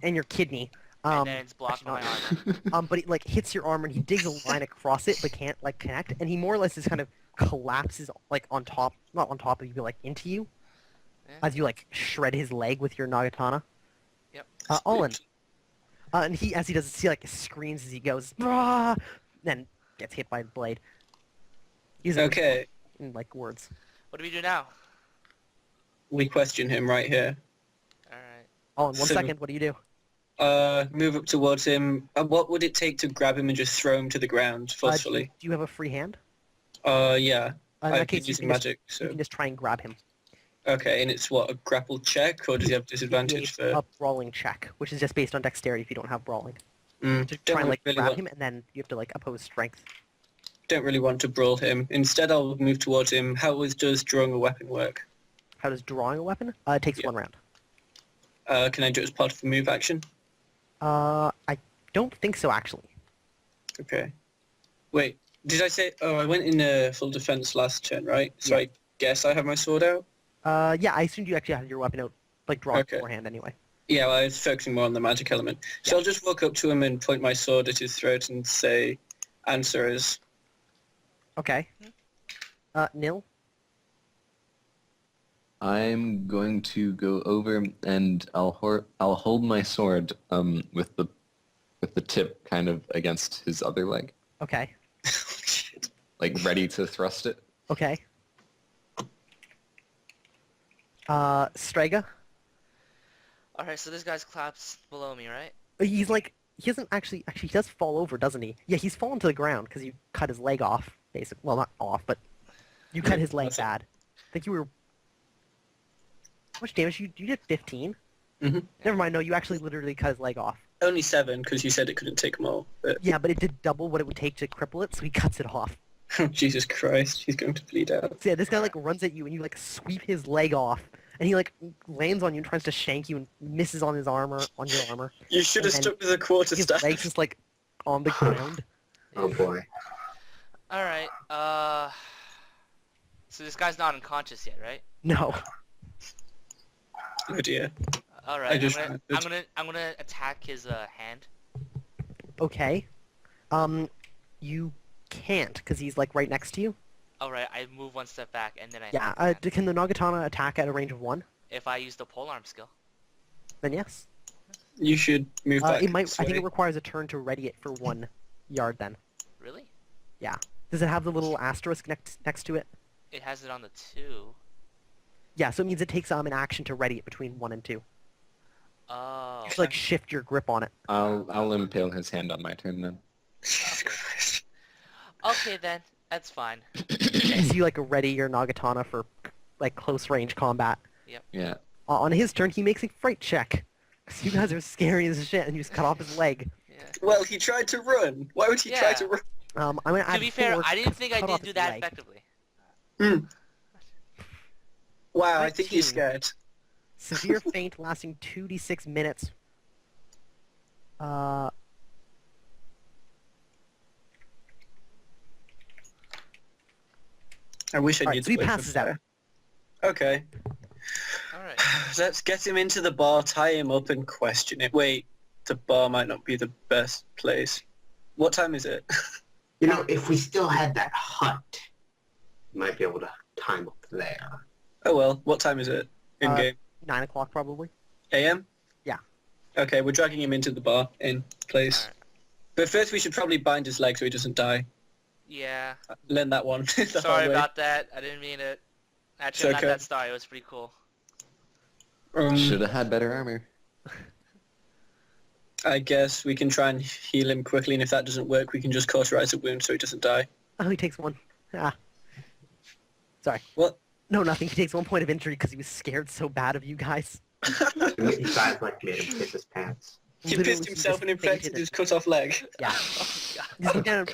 and your kidney. And then it's blocked actually by my not. armor. But it like hits your armor and he digs a line across it, but can't like connect. And he more or less just kind of collapses like on top, not on top of you, but like into you, Yeah. as you like shred his leg with your nagatana. Yep. Olin. And he, as he does, he like screams as he goes, "Ah!" Then gets hit by the blade. He's Okay, in like words. What do we do now? we question him right here. Alright. Olin, one So- second. What do you do? Move up towards him. What would it take to grab him and just throw him to the ground Do forcefully? you have a free hand? Yeah. In I've that been case, using you magic, you so... can just try and grab him. Okay, and it's what, a grapple check, or does he have disadvantage It's for... a brawling check, which is just based on dexterity if you don't have brawling. Mm, To don't try and like really grab want, him, and then you have to like oppose strength. don't really want to brawl him. Instead, I'll move towards him. Does drawing a weapon work? How does drawing a weapon? It takes Yeah. 1 round. Can I do it as part of the move action? I don't think so actually. Okay. Wait, did I say... Oh, I went in full defense last turn, right? So Yeah. I guess I have my sword out? Yeah, I assumed you actually had your weapon out, like drawn Okay. beforehand anyway. Yeah, well, I was focusing more on the magic element. So Yeah. I'll just walk up to him and point my sword at his throat and say, answer is... Okay. Nil? I'm going to go over and I'll hold my sword with the tip kind of against his other leg, Okay. Shit. like ready to thrust it. Okay. Strega? Alright, so this guy's collapsed below me, right? He's like, he doesn't actually, he does fall over, doesn't he? Yeah, he's fallen to the ground because you cut his leg off, basically. Well, not off, but you cut his leg That's it. bad. I think you were... How much damage? You did 15? Mhm. Never mind, no, you actually literally cut his leg off. Only 7, because you said it couldn't take more. But Yeah, but it did double what it would take to cripple it, so he cuts it off. Jesus Christ, he's going to bleed out. So yeah, this guy like runs at you and you like sweep his leg off, and he like lands on you and tries to shank you and misses on his armor, on your armor. You should have And stuck to the quarter His staff. leg's just like on the ground. Oh boy. Alright, so this guy's not unconscious yet, right? No. Oh dear. Alright, I just I'm gonna attack his hand. Okay. You can't because he's like right next to you. Alright, I move one step back and then I Yeah. attack the hand. Can the Nagatana attack at a range of 1? If I use the polearm skill. Then yes. You should move back. It might. this I think way. it requires a turn to ready it for 1 yard. Then. Really? Does it have the little asterisk next to it? It has it on the 2. Yeah. So it means it takes an action to ready it between 1 and 2. Oh. You should like shift your grip on it. I'll impale his hand on my turn then. Jesus Christ. Okay then, that's fine. So you like ready your Nagatana for like close range combat. Yeah. On his turn, he makes a fright check. 'Cause you guys are scary as shit, and you just cut off his leg. Yeah. Well, he tried to run. Why would he try Yeah. to run? I'm gonna add To be fair, 4 I didn't to think I cut did off do his that leg. effectively. Wow, I think he's 19. scared. Severe faint lasting 2d6 minutes. I wish I knew Alright, so he the way passes from out. there. Okay. Alright. Let's get him into the bar, tie him up, and question it. Wait, the bar might not be the best place. What time is it? You know, if we still had that hut, we might be able to time up there. Oh well, what time is it? In game? 9 o'clock probably. AM? Yeah. Okay, we're dragging him into the bar in place. Alright. But first we should probably bind his leg so he doesn't die. Yeah. Learn that one. the hard Sorry way. about that. I didn't mean it. Actually, It's not okay. that sorry. It was pretty cool. Should have had better armor. I guess we can try and heal him quickly, and if that doesn't work, we can just cauterize a wound so he doesn't die. Oh, he takes 1. Ah. Sorry. What? No, nothing. He takes 1 point of injury because he was scared so bad of you guys. You guys like made him piss his pants. He Literally, pissed himself and just infected fainted. his cut off leg. Yeah. Oh, God. He's like, down,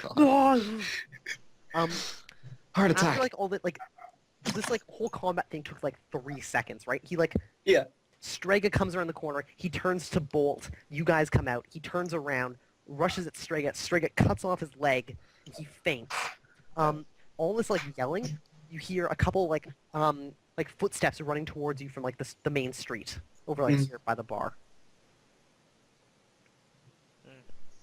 Heart after attack. like all that, like this like whole combat thing took like 3 seconds, right? He like Yeah. Strega comes around the corner. He turns to bolt. You guys come out. He turns around, rushes at Strega. Strega cuts off his leg. And he faints. All this like yelling. You hear a couple like footsteps running towards you from like the main street, over like here by the bar.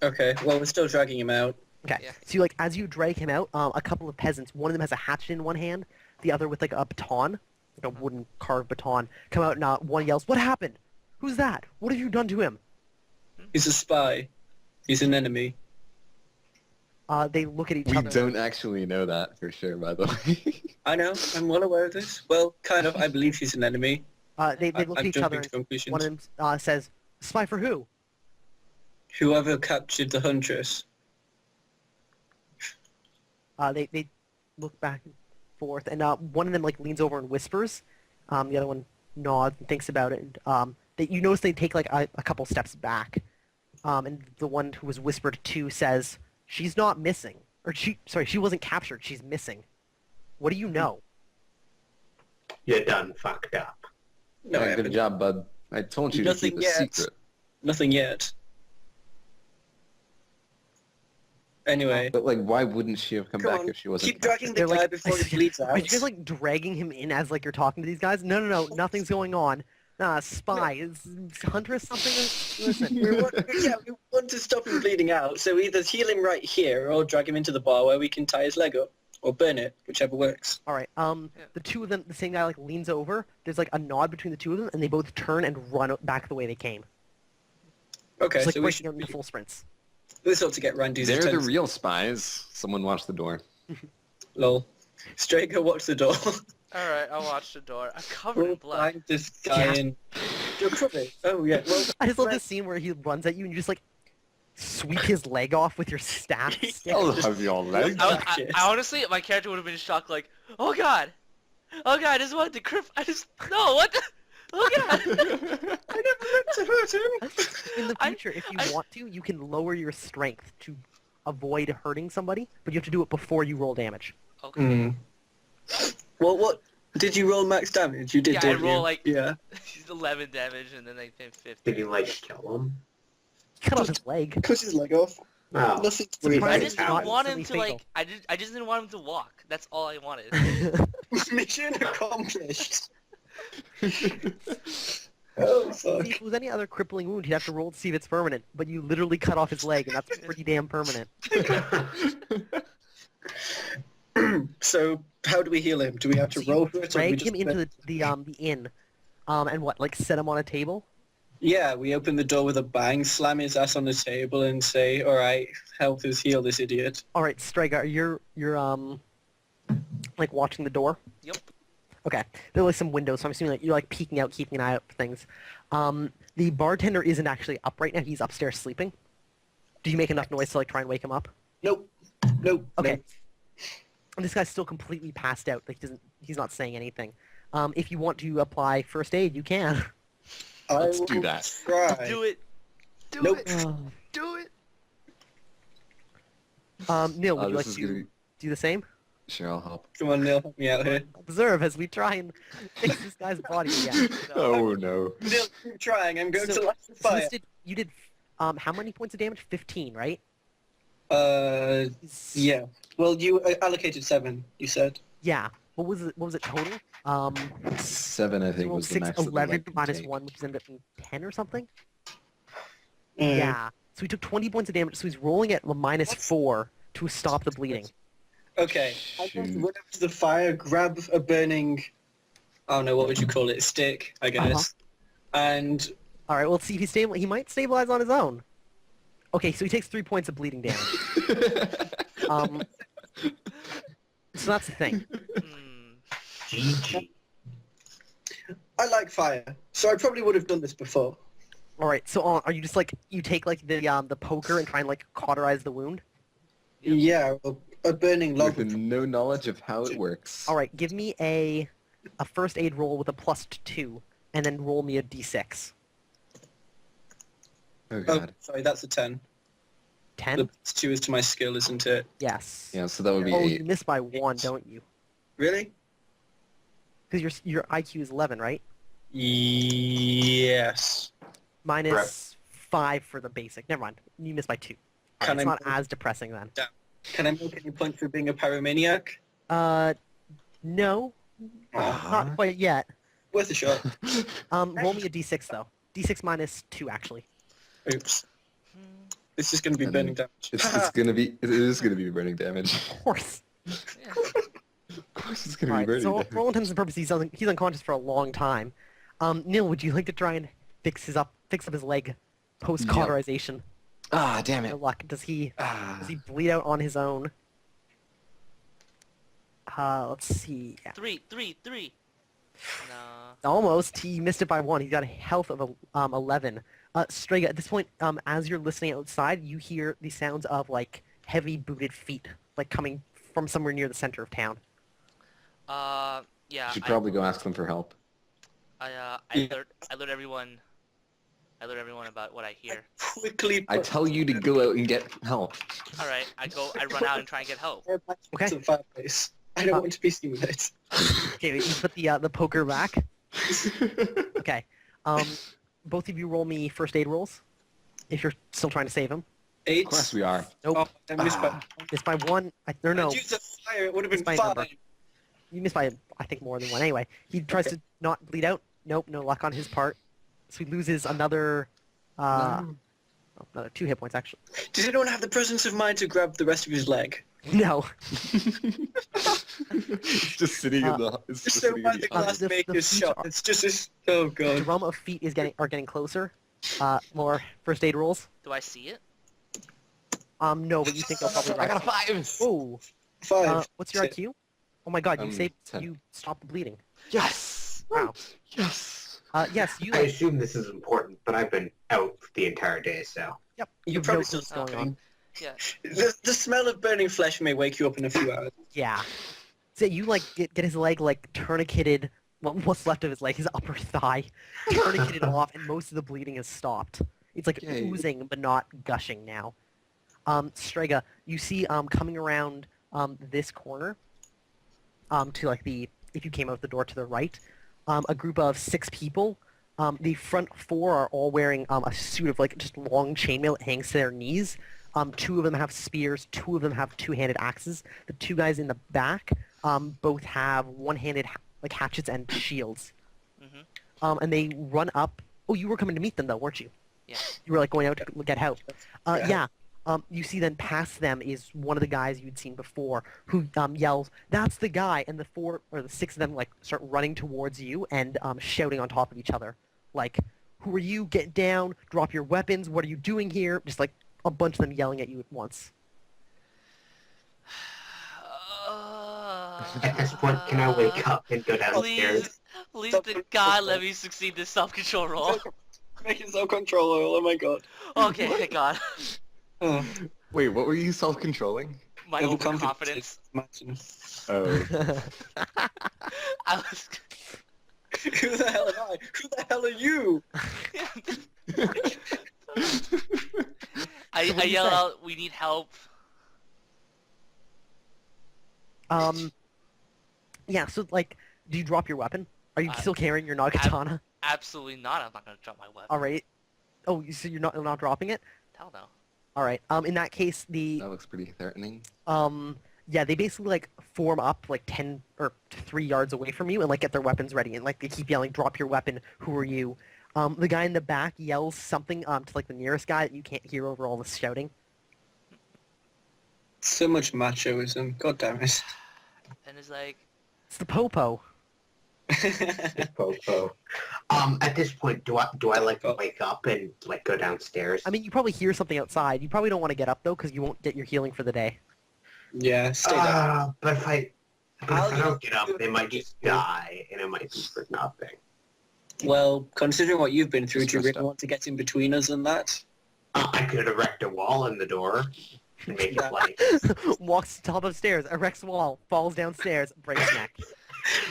Okay, well, we're still dragging him out. Okay. Yeah. So you like as you drag him out, a couple of peasants, one of them has a hatchet in one hand, the other with like a baton, like a wooden carved baton, come out and one yells, "What happened? Who's that? What have you done to him?" He's a spy. He's an enemy. They look at each We other. don't actually know that for sure, by the way. I know, I'm well aware of this. Well, kind of, I believe he's an enemy. They look at I'm each other jumping to and conclusions. one of them says, "Spy for who?" Whoever captured the huntress. They look back and forth, and one of them like leans over and whispers. The other one nods and thinks about it. And you notice they take like a couple steps back. And the one who was whispered to says, "She's not missing, or she wasn't captured. She's missing. What do you know?" You're done fucked up. No, I Yeah, good haven't. job, bud. I told you to Nothing keep a yet. secret. Nothing yet. Anyway, But like, why wouldn't she have come come back on, if she wasn't keep dragging the They're guy like- before he bleeds out. Are you guys like dragging him in as like you're talking to these guys? No, nothing's going on. Spy. Is Huntress something? Listen. we want to stop him bleeding out, so either heal him right here or drag him into the bar where we can tie his leg up. Or burn it, whichever works. All right. The two of them, the same guy like leans over. There's like a nod between the two of them, and they both turn and run back the way they came. Okay, It's like so we breaking should... out into full sprints. This ought to get Randy's They're the attention. real spies. Someone watch the door. Lol. Straker, watch the door. Alright, I'll watch the door. I'm covered in We'll blood. find this guy in... You're covered. Oh, yeah. Well, I just love this scene where he runs at you and you just like sweep his leg off with your staff stick. I'll have your leg. I honestly, my character would have been shocked, like, oh god, this one, the crip, no, what the, oh god. I never meant to hurt him. In the future, if you want to, you can lower your strength to avoid hurting somebody, but you have to do it before you roll damage. Okay. Well, what... Did you roll max damage? You did, Yeah, I didn't you? roll, like- Yeah. 11 damage and then I think 50. Did you like kill him? Cut off his leg. Cut his leg off. Oh. Nothing Surprising weird. I It's just not didn't want him instantly to, like, I just didn't want him to walk. That's all I wanted. Mission accomplished. Oh, fuck. See, if it was any other crippling wound, he'd have to roll to see if it's permanent, but you literally cut off his leg, and that's pretty damn permanent. So, how do we heal him? Do we have to So you roll for it? Or do we drag just... him into the inn, and what, like set him on a table? Yeah, we open the door with a bang, slam his ass on the table, and say, "Alright, help us heal this idiot." All right, Striker, you're like watching the door. Yep. Okay, there are like some windows, so I'm assuming like you're like peeking out, keeping an eye out for things. The bartender isn't actually up right now; he's upstairs sleeping. Do you make enough noise to like try and wake him up? Nope. Nope. Okay. And this guy's still completely passed out. Like he's not saying anything. If you want to apply first aid, you can. No. Let's I do will that. Try. Do it. Do Nope. it. Do it. Neil, would you like This is to gonna be... do the same? Sure, I'll help. Come on, Neil, help me out here. Observe as we try and fix this guy's body again. Oh no. Neil, keep trying. I'm going So- to light the So fire. you did how many points of damage? 15, right? Yeah. Well, you allocated 7. You said. Yeah. What was it? What was it total? 7, I think, rolled was the 6, max. that the 11 leg could minus take. 1, which is ended up being 10 or something. Mm. Yeah. So he took 20 points of damage. So he's rolling at a minus 4 to stop the bleeding. Okay. I'm going to Shoot. run up to the fire, grab a burning. I don't know, what would you call it? Stick, I guess. And All right. Well, let's see if he's stable. He might stabilize on his own. Okay. So he takes 3 points of bleeding damage. So that's the thing. GG. I like fire, so I probably would have done this before. All right. So are you just like you take like the poker and try and like cauterize the wound? Yep. Yeah, well, a burning log. With no knowledge of how it works. All right. Give me a first aid roll with a +2, and then roll me a d6. Oh Oh, god. sorry, that's a 10. 10. The +2 is to my skill, isn't it? Yes. Yeah, so that would be Oh, 8. you miss by 1, don't you? Really? Because your IQ is 11, right? Yes. Minus 5 for the basic. Never mind. You miss by 2. Can It's I- not as depressing then. Can I make any points for being a pyromaniac? No. Not quite yet. Worth a shot. Roll me a d6 though. D6 minus 2 actually. Oops. This is going to be burning damage. It's gonna be. It is gonna be burning damage. Of course. Yeah. Of course, it's gonna All be right. burning So damage. for all intents and purposes, he's unconscious for a long time. Neil, would you like to try and fix up his leg post cauterization? Ah, damn it. No luck. Does he Ah. bleed out on his own? Let's see. Yeah. 3. No. Almost. He missed it by 1. He's got a health of 11. Strega, at this point, as you're listening outside, you hear the sounds of like heavy booted feet, like coming from somewhere near the center of town. Yeah. You should probably go ask them for help. I alert everyone. I alert everyone about what I hear. Quickly. I tell you to go out and get help. All right. I run out and try and get help. Okay. To the fireplace. I don't want to be seen with it. Okay, you put the poker back. Okay. Both of you roll me first aid rolls, if you're still trying to save him. 8. Of course we are. Nope. Oh, I missed by. Missed by 1. No. I used the fire. It would have been It's my number. 5. You missed by, I think, more than 1. Anyway, he tries to not bleed out. Nope, no luck on his part. So he loses another, another 2 hit points, actually. Does anyone have the presence of mind to grab the rest of his leg? No. It's just sitting in the. It's Just just so sitting by in the the. glass the maker's feet shot. are- It's just this. Oh god. Drum of feet are getting closer. More first aid rolls. Do I see it? No, but you think they'll probably I got a rise. 5. Oh, 5. what's your IQ? Oh my god, you 10. you stopped the bleeding. Yes. Wow. Yes. Yes, you I like, assume this is important, but I've been out the entire day, so. yep, You're you probably know still what's going sleeping. on. Yeah. The smell of burning flesh may wake you up in a few hours. Yeah. So you like get his leg like tourniqueted, well, what's left of his leg, his upper thigh, tourniqueted off, and most of the bleeding has stopped. It's like Yay. oozing but not gushing now. Strega, you see coming around this corner to like if you came out the door to the right, a group of 6 people. The front 4 are all wearing a suit of like just long chainmail that hangs to their knees. 2 of them have spears, 2 of them have 2-handed axes. The 2 guys in the back both have 1-handed like hatchets and shields. Mhm. And they run up. Oh, you were coming to meet them though, weren't you? Yeah. You were like going out to get help. Yeah. Yeah. You see then past them is one of the guys you'd seen before who yells, "That's the guy!" And the 4 or the 6 of them like start running towards you and shouting on top of each other, like, "Who are you? Get down! Drop your weapons! What are you doing here?" Just like a bunch of them yelling at you at once. At this point, can I wake up and go downstairs? Please, the God let me succeed this self-control roll. Making self-control oil. Oh my god. Okay, thank God. Oh, Wait, what were you self-controlling? My overconfidence. Imagine. Oh. I was. Who the hell am I? Who the hell are you? I you yell say? out, "We need help." Yeah. So like, do you drop your weapon? Are you Uh, still carrying your nagatana? Absolutely not. I'm not gonna drop my weapon. All right. Oh, so you're not dropping it? Hell no. All right. In that case, the That looks pretty threatening. yeah, they basically like form up like 10 or 3 yards away from you and like get their weapons ready and like they keep yelling, "Drop your weapon! Who are you?" The guy in the back yells something to like the nearest guy that you can't hear over all the shouting. So much machoism. God damn it. And it's like, It's the popo. Popo. At this point, do I like wake up and like go downstairs? I mean, you probably hear something outside. You probably don't want to get up though because you won't get your healing for the day. Yeah, stay down. But if I I'll don't get up, do they it. might just die, and it might be for nothing. Well, considering what you've been through, do you Stressed really want to get in between us and that? I could erect a wall in the door and make it like, Walks to the top of stairs, erects a wall, falls downstairs, breaks neck.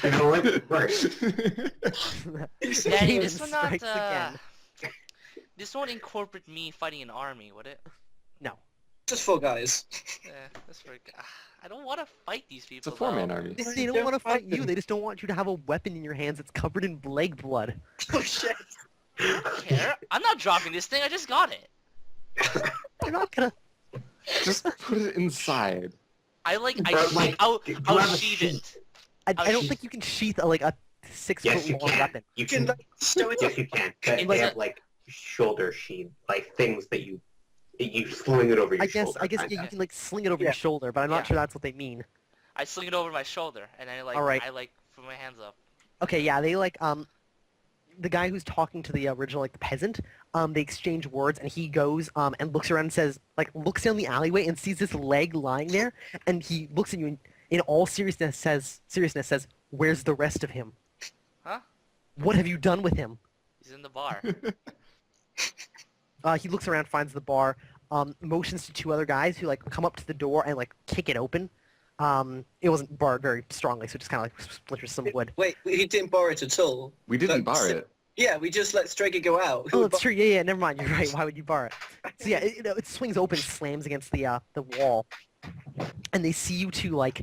you know what? Worse. Daddy, Aiden this will not. strikes again. This won't incorporate me fighting an army, would it? No. Just 4 guys. Yeah, that's very. I don't want to fight these It's a people. 4-man though. army. They don't want to fight you. They just don't want you to have a weapon in your hands that's covered in leg blood. Oh shit. I don't care. I'm not dropping this thing. I just got it. They're not gonna. Just put it inside. I like. But, like, I'll grab a sheath sheet. it. I don't think you can sheath like a Yes, you 6-foot long can. weapon. You You can can. like stow it. Yes, you can. They It's have like shoulder sheen, like things that you sling it over your I guess shoulder. I guess kinda. yeah, you can like sling it over Yeah. your shoulder, but I'm not Yeah. sure that's what they mean. I sling it over my shoulder, and I like Alright. I like put my hands up. Okay, yeah, they like the guy who's talking to the original like the peasant, they exchange words and he goes and looks around and says like looks down the alleyway and sees this leg lying there and he looks at you and in all seriousness says, "Where's the rest of him? Huh? What have you done with him?" He's in the bar. He looks around, finds the bar, motions to two other guys who like come up to the door and like kick it open. It wasn't barred very strongly, so it just kind of like splinters some wood. Wait, he didn't bar it at all. We didn't Like, bar it. Yeah, we just let Straker go out. Who Oh, would that's true. Yeah, never mind. You're right. Why would you bar it? So yeah, it swings open, slams against the wall, and they see you two like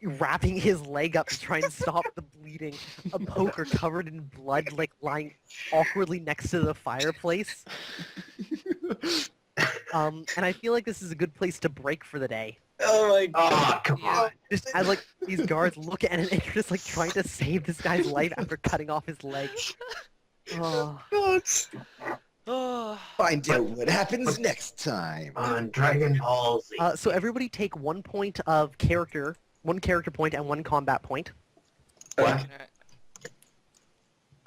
wrapping his leg up to try and stop the bleeding. A poker covered in blood, like lying awkwardly next to the fireplace. And I feel like this is a good place to break for the day. Oh my god. Oh, come Yeah. on. Just as like these guards look at it and you're just like trying to save this guy's life after cutting off his leg. Oh. God. Oh. Find out what happens next time. On Dragon Ball Z. So everybody take 1 point of character, 1 character point, and 1 combat point. What? Alright.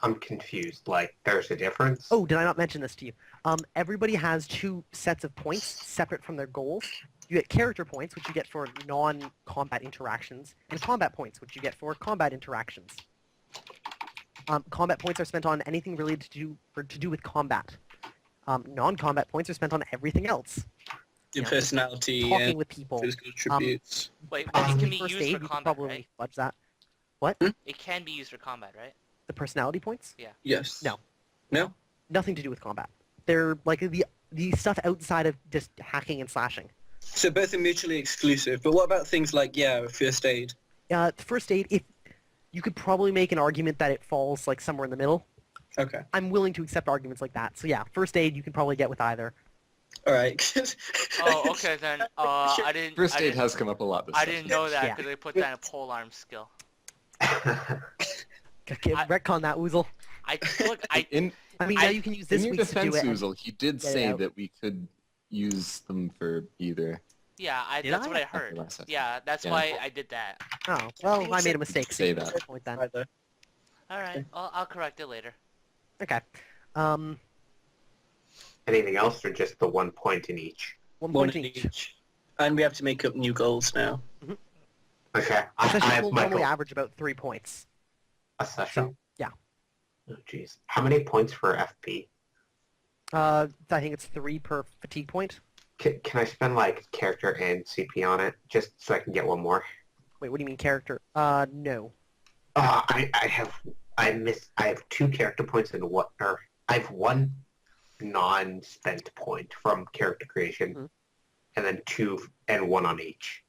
I'm confused. Like, there's a difference? Oh, did I not mention this to you? Everybody has 2 sets of points separate from their goals. You get character points, which you get for non-combat interactions, and combat points, which you get for combat interactions. Combat points are spent on anything related to do with combat. Non-combat points are spent on everything else. Your Yeah. personality Talking and with people. physical attributes. Wait, I it think can be first used aid, for you could combat, probably right? fudge that. It can be used for combat, right? The personality points? Yes. No. No? Nothing to do with combat. They're like the stuff outside of just hacking and slashing. So both are mutually exclusive, but what about things like, first aid? First aid, if you could probably make an argument that it falls like somewhere in the middle. Okay. I'm willing to accept arguments like that. So yeah, first aid you can probably get with either. Alright. Oh, okay then. I didn't. First I aid didn't, has come up a lot this I time. didn't know that Yeah. because they put that in a polearm skill. Okay, I- retcon that, Oozle. In I mean, now you can use this in your week to do defense, it. and- Oozle, he did get it say out. that we could use them for either. Yeah, Did that's I? what I After heard. last session. Yeah, that's Yeah. why I did that. Oh, well, I made a mistake. Say you that. get the point then. Either. All right, I'll correct it later. Okay. Anything else, or just the 1 point in each? One One point in each. each. And we have to make up new goals now. Okay. A session have will my normally goal. average about 3 points. A session? Yeah. Oh, jeez. How many points for FP? I think it's 3 per fatigue point. Can I spend, like, character and CP on it, just so I can get one more? Wait, what do you mean character? No. I have 2 character points and I have 1 non-spent point from character creation, Mhm. and then 2 and 1 on each.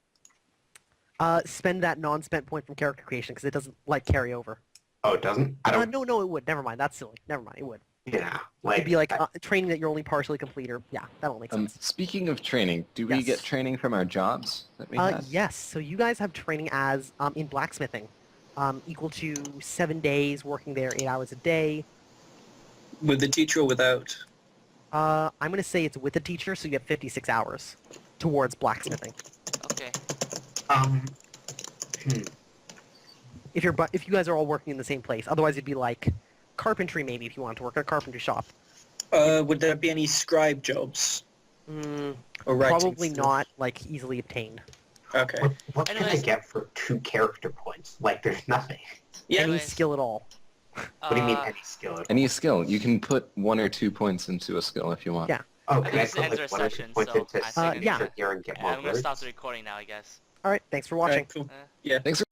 Spend that non-spent point from character creation because it doesn't like carry over. Oh, it doesn't? I don't. No, it would. Never mind. That's silly. Never mind. It would. Yeah, It'd be like I- training that you're only partially complete, or yeah, that all makes sense. Speaking of training, do we Yes. get training from our jobs that we have? Yes. So you guys have training as in blacksmithing, equal to 7 days working there, 8 hours a day. With the teacher or without? I'm gonna say it's with a teacher, so you get 56 hours towards blacksmithing. Okay. If you guys are all working in the same place, otherwise it'd be like carpentry maybe if you wanted to work at a carpentry shop. Would there be any scribe jobs? Mm, Or writing probably stuff? not like easily obtained. Okay. What can I Anyways. get for 2 character points? Like, there's nothing. Yeah. Any Anyways. skill at all. What do you mean any skill? Any skill. You can put 1 or 2 points into a skill if you want. Yeah. Oh, I can I think this put ends like our 1 or 2 session, points so into I think yeah. here and get Yeah, more I'm gonna words? stop the recording now, I guess. All right. Thanks for watching. Alright, cool. Uh, Thanks for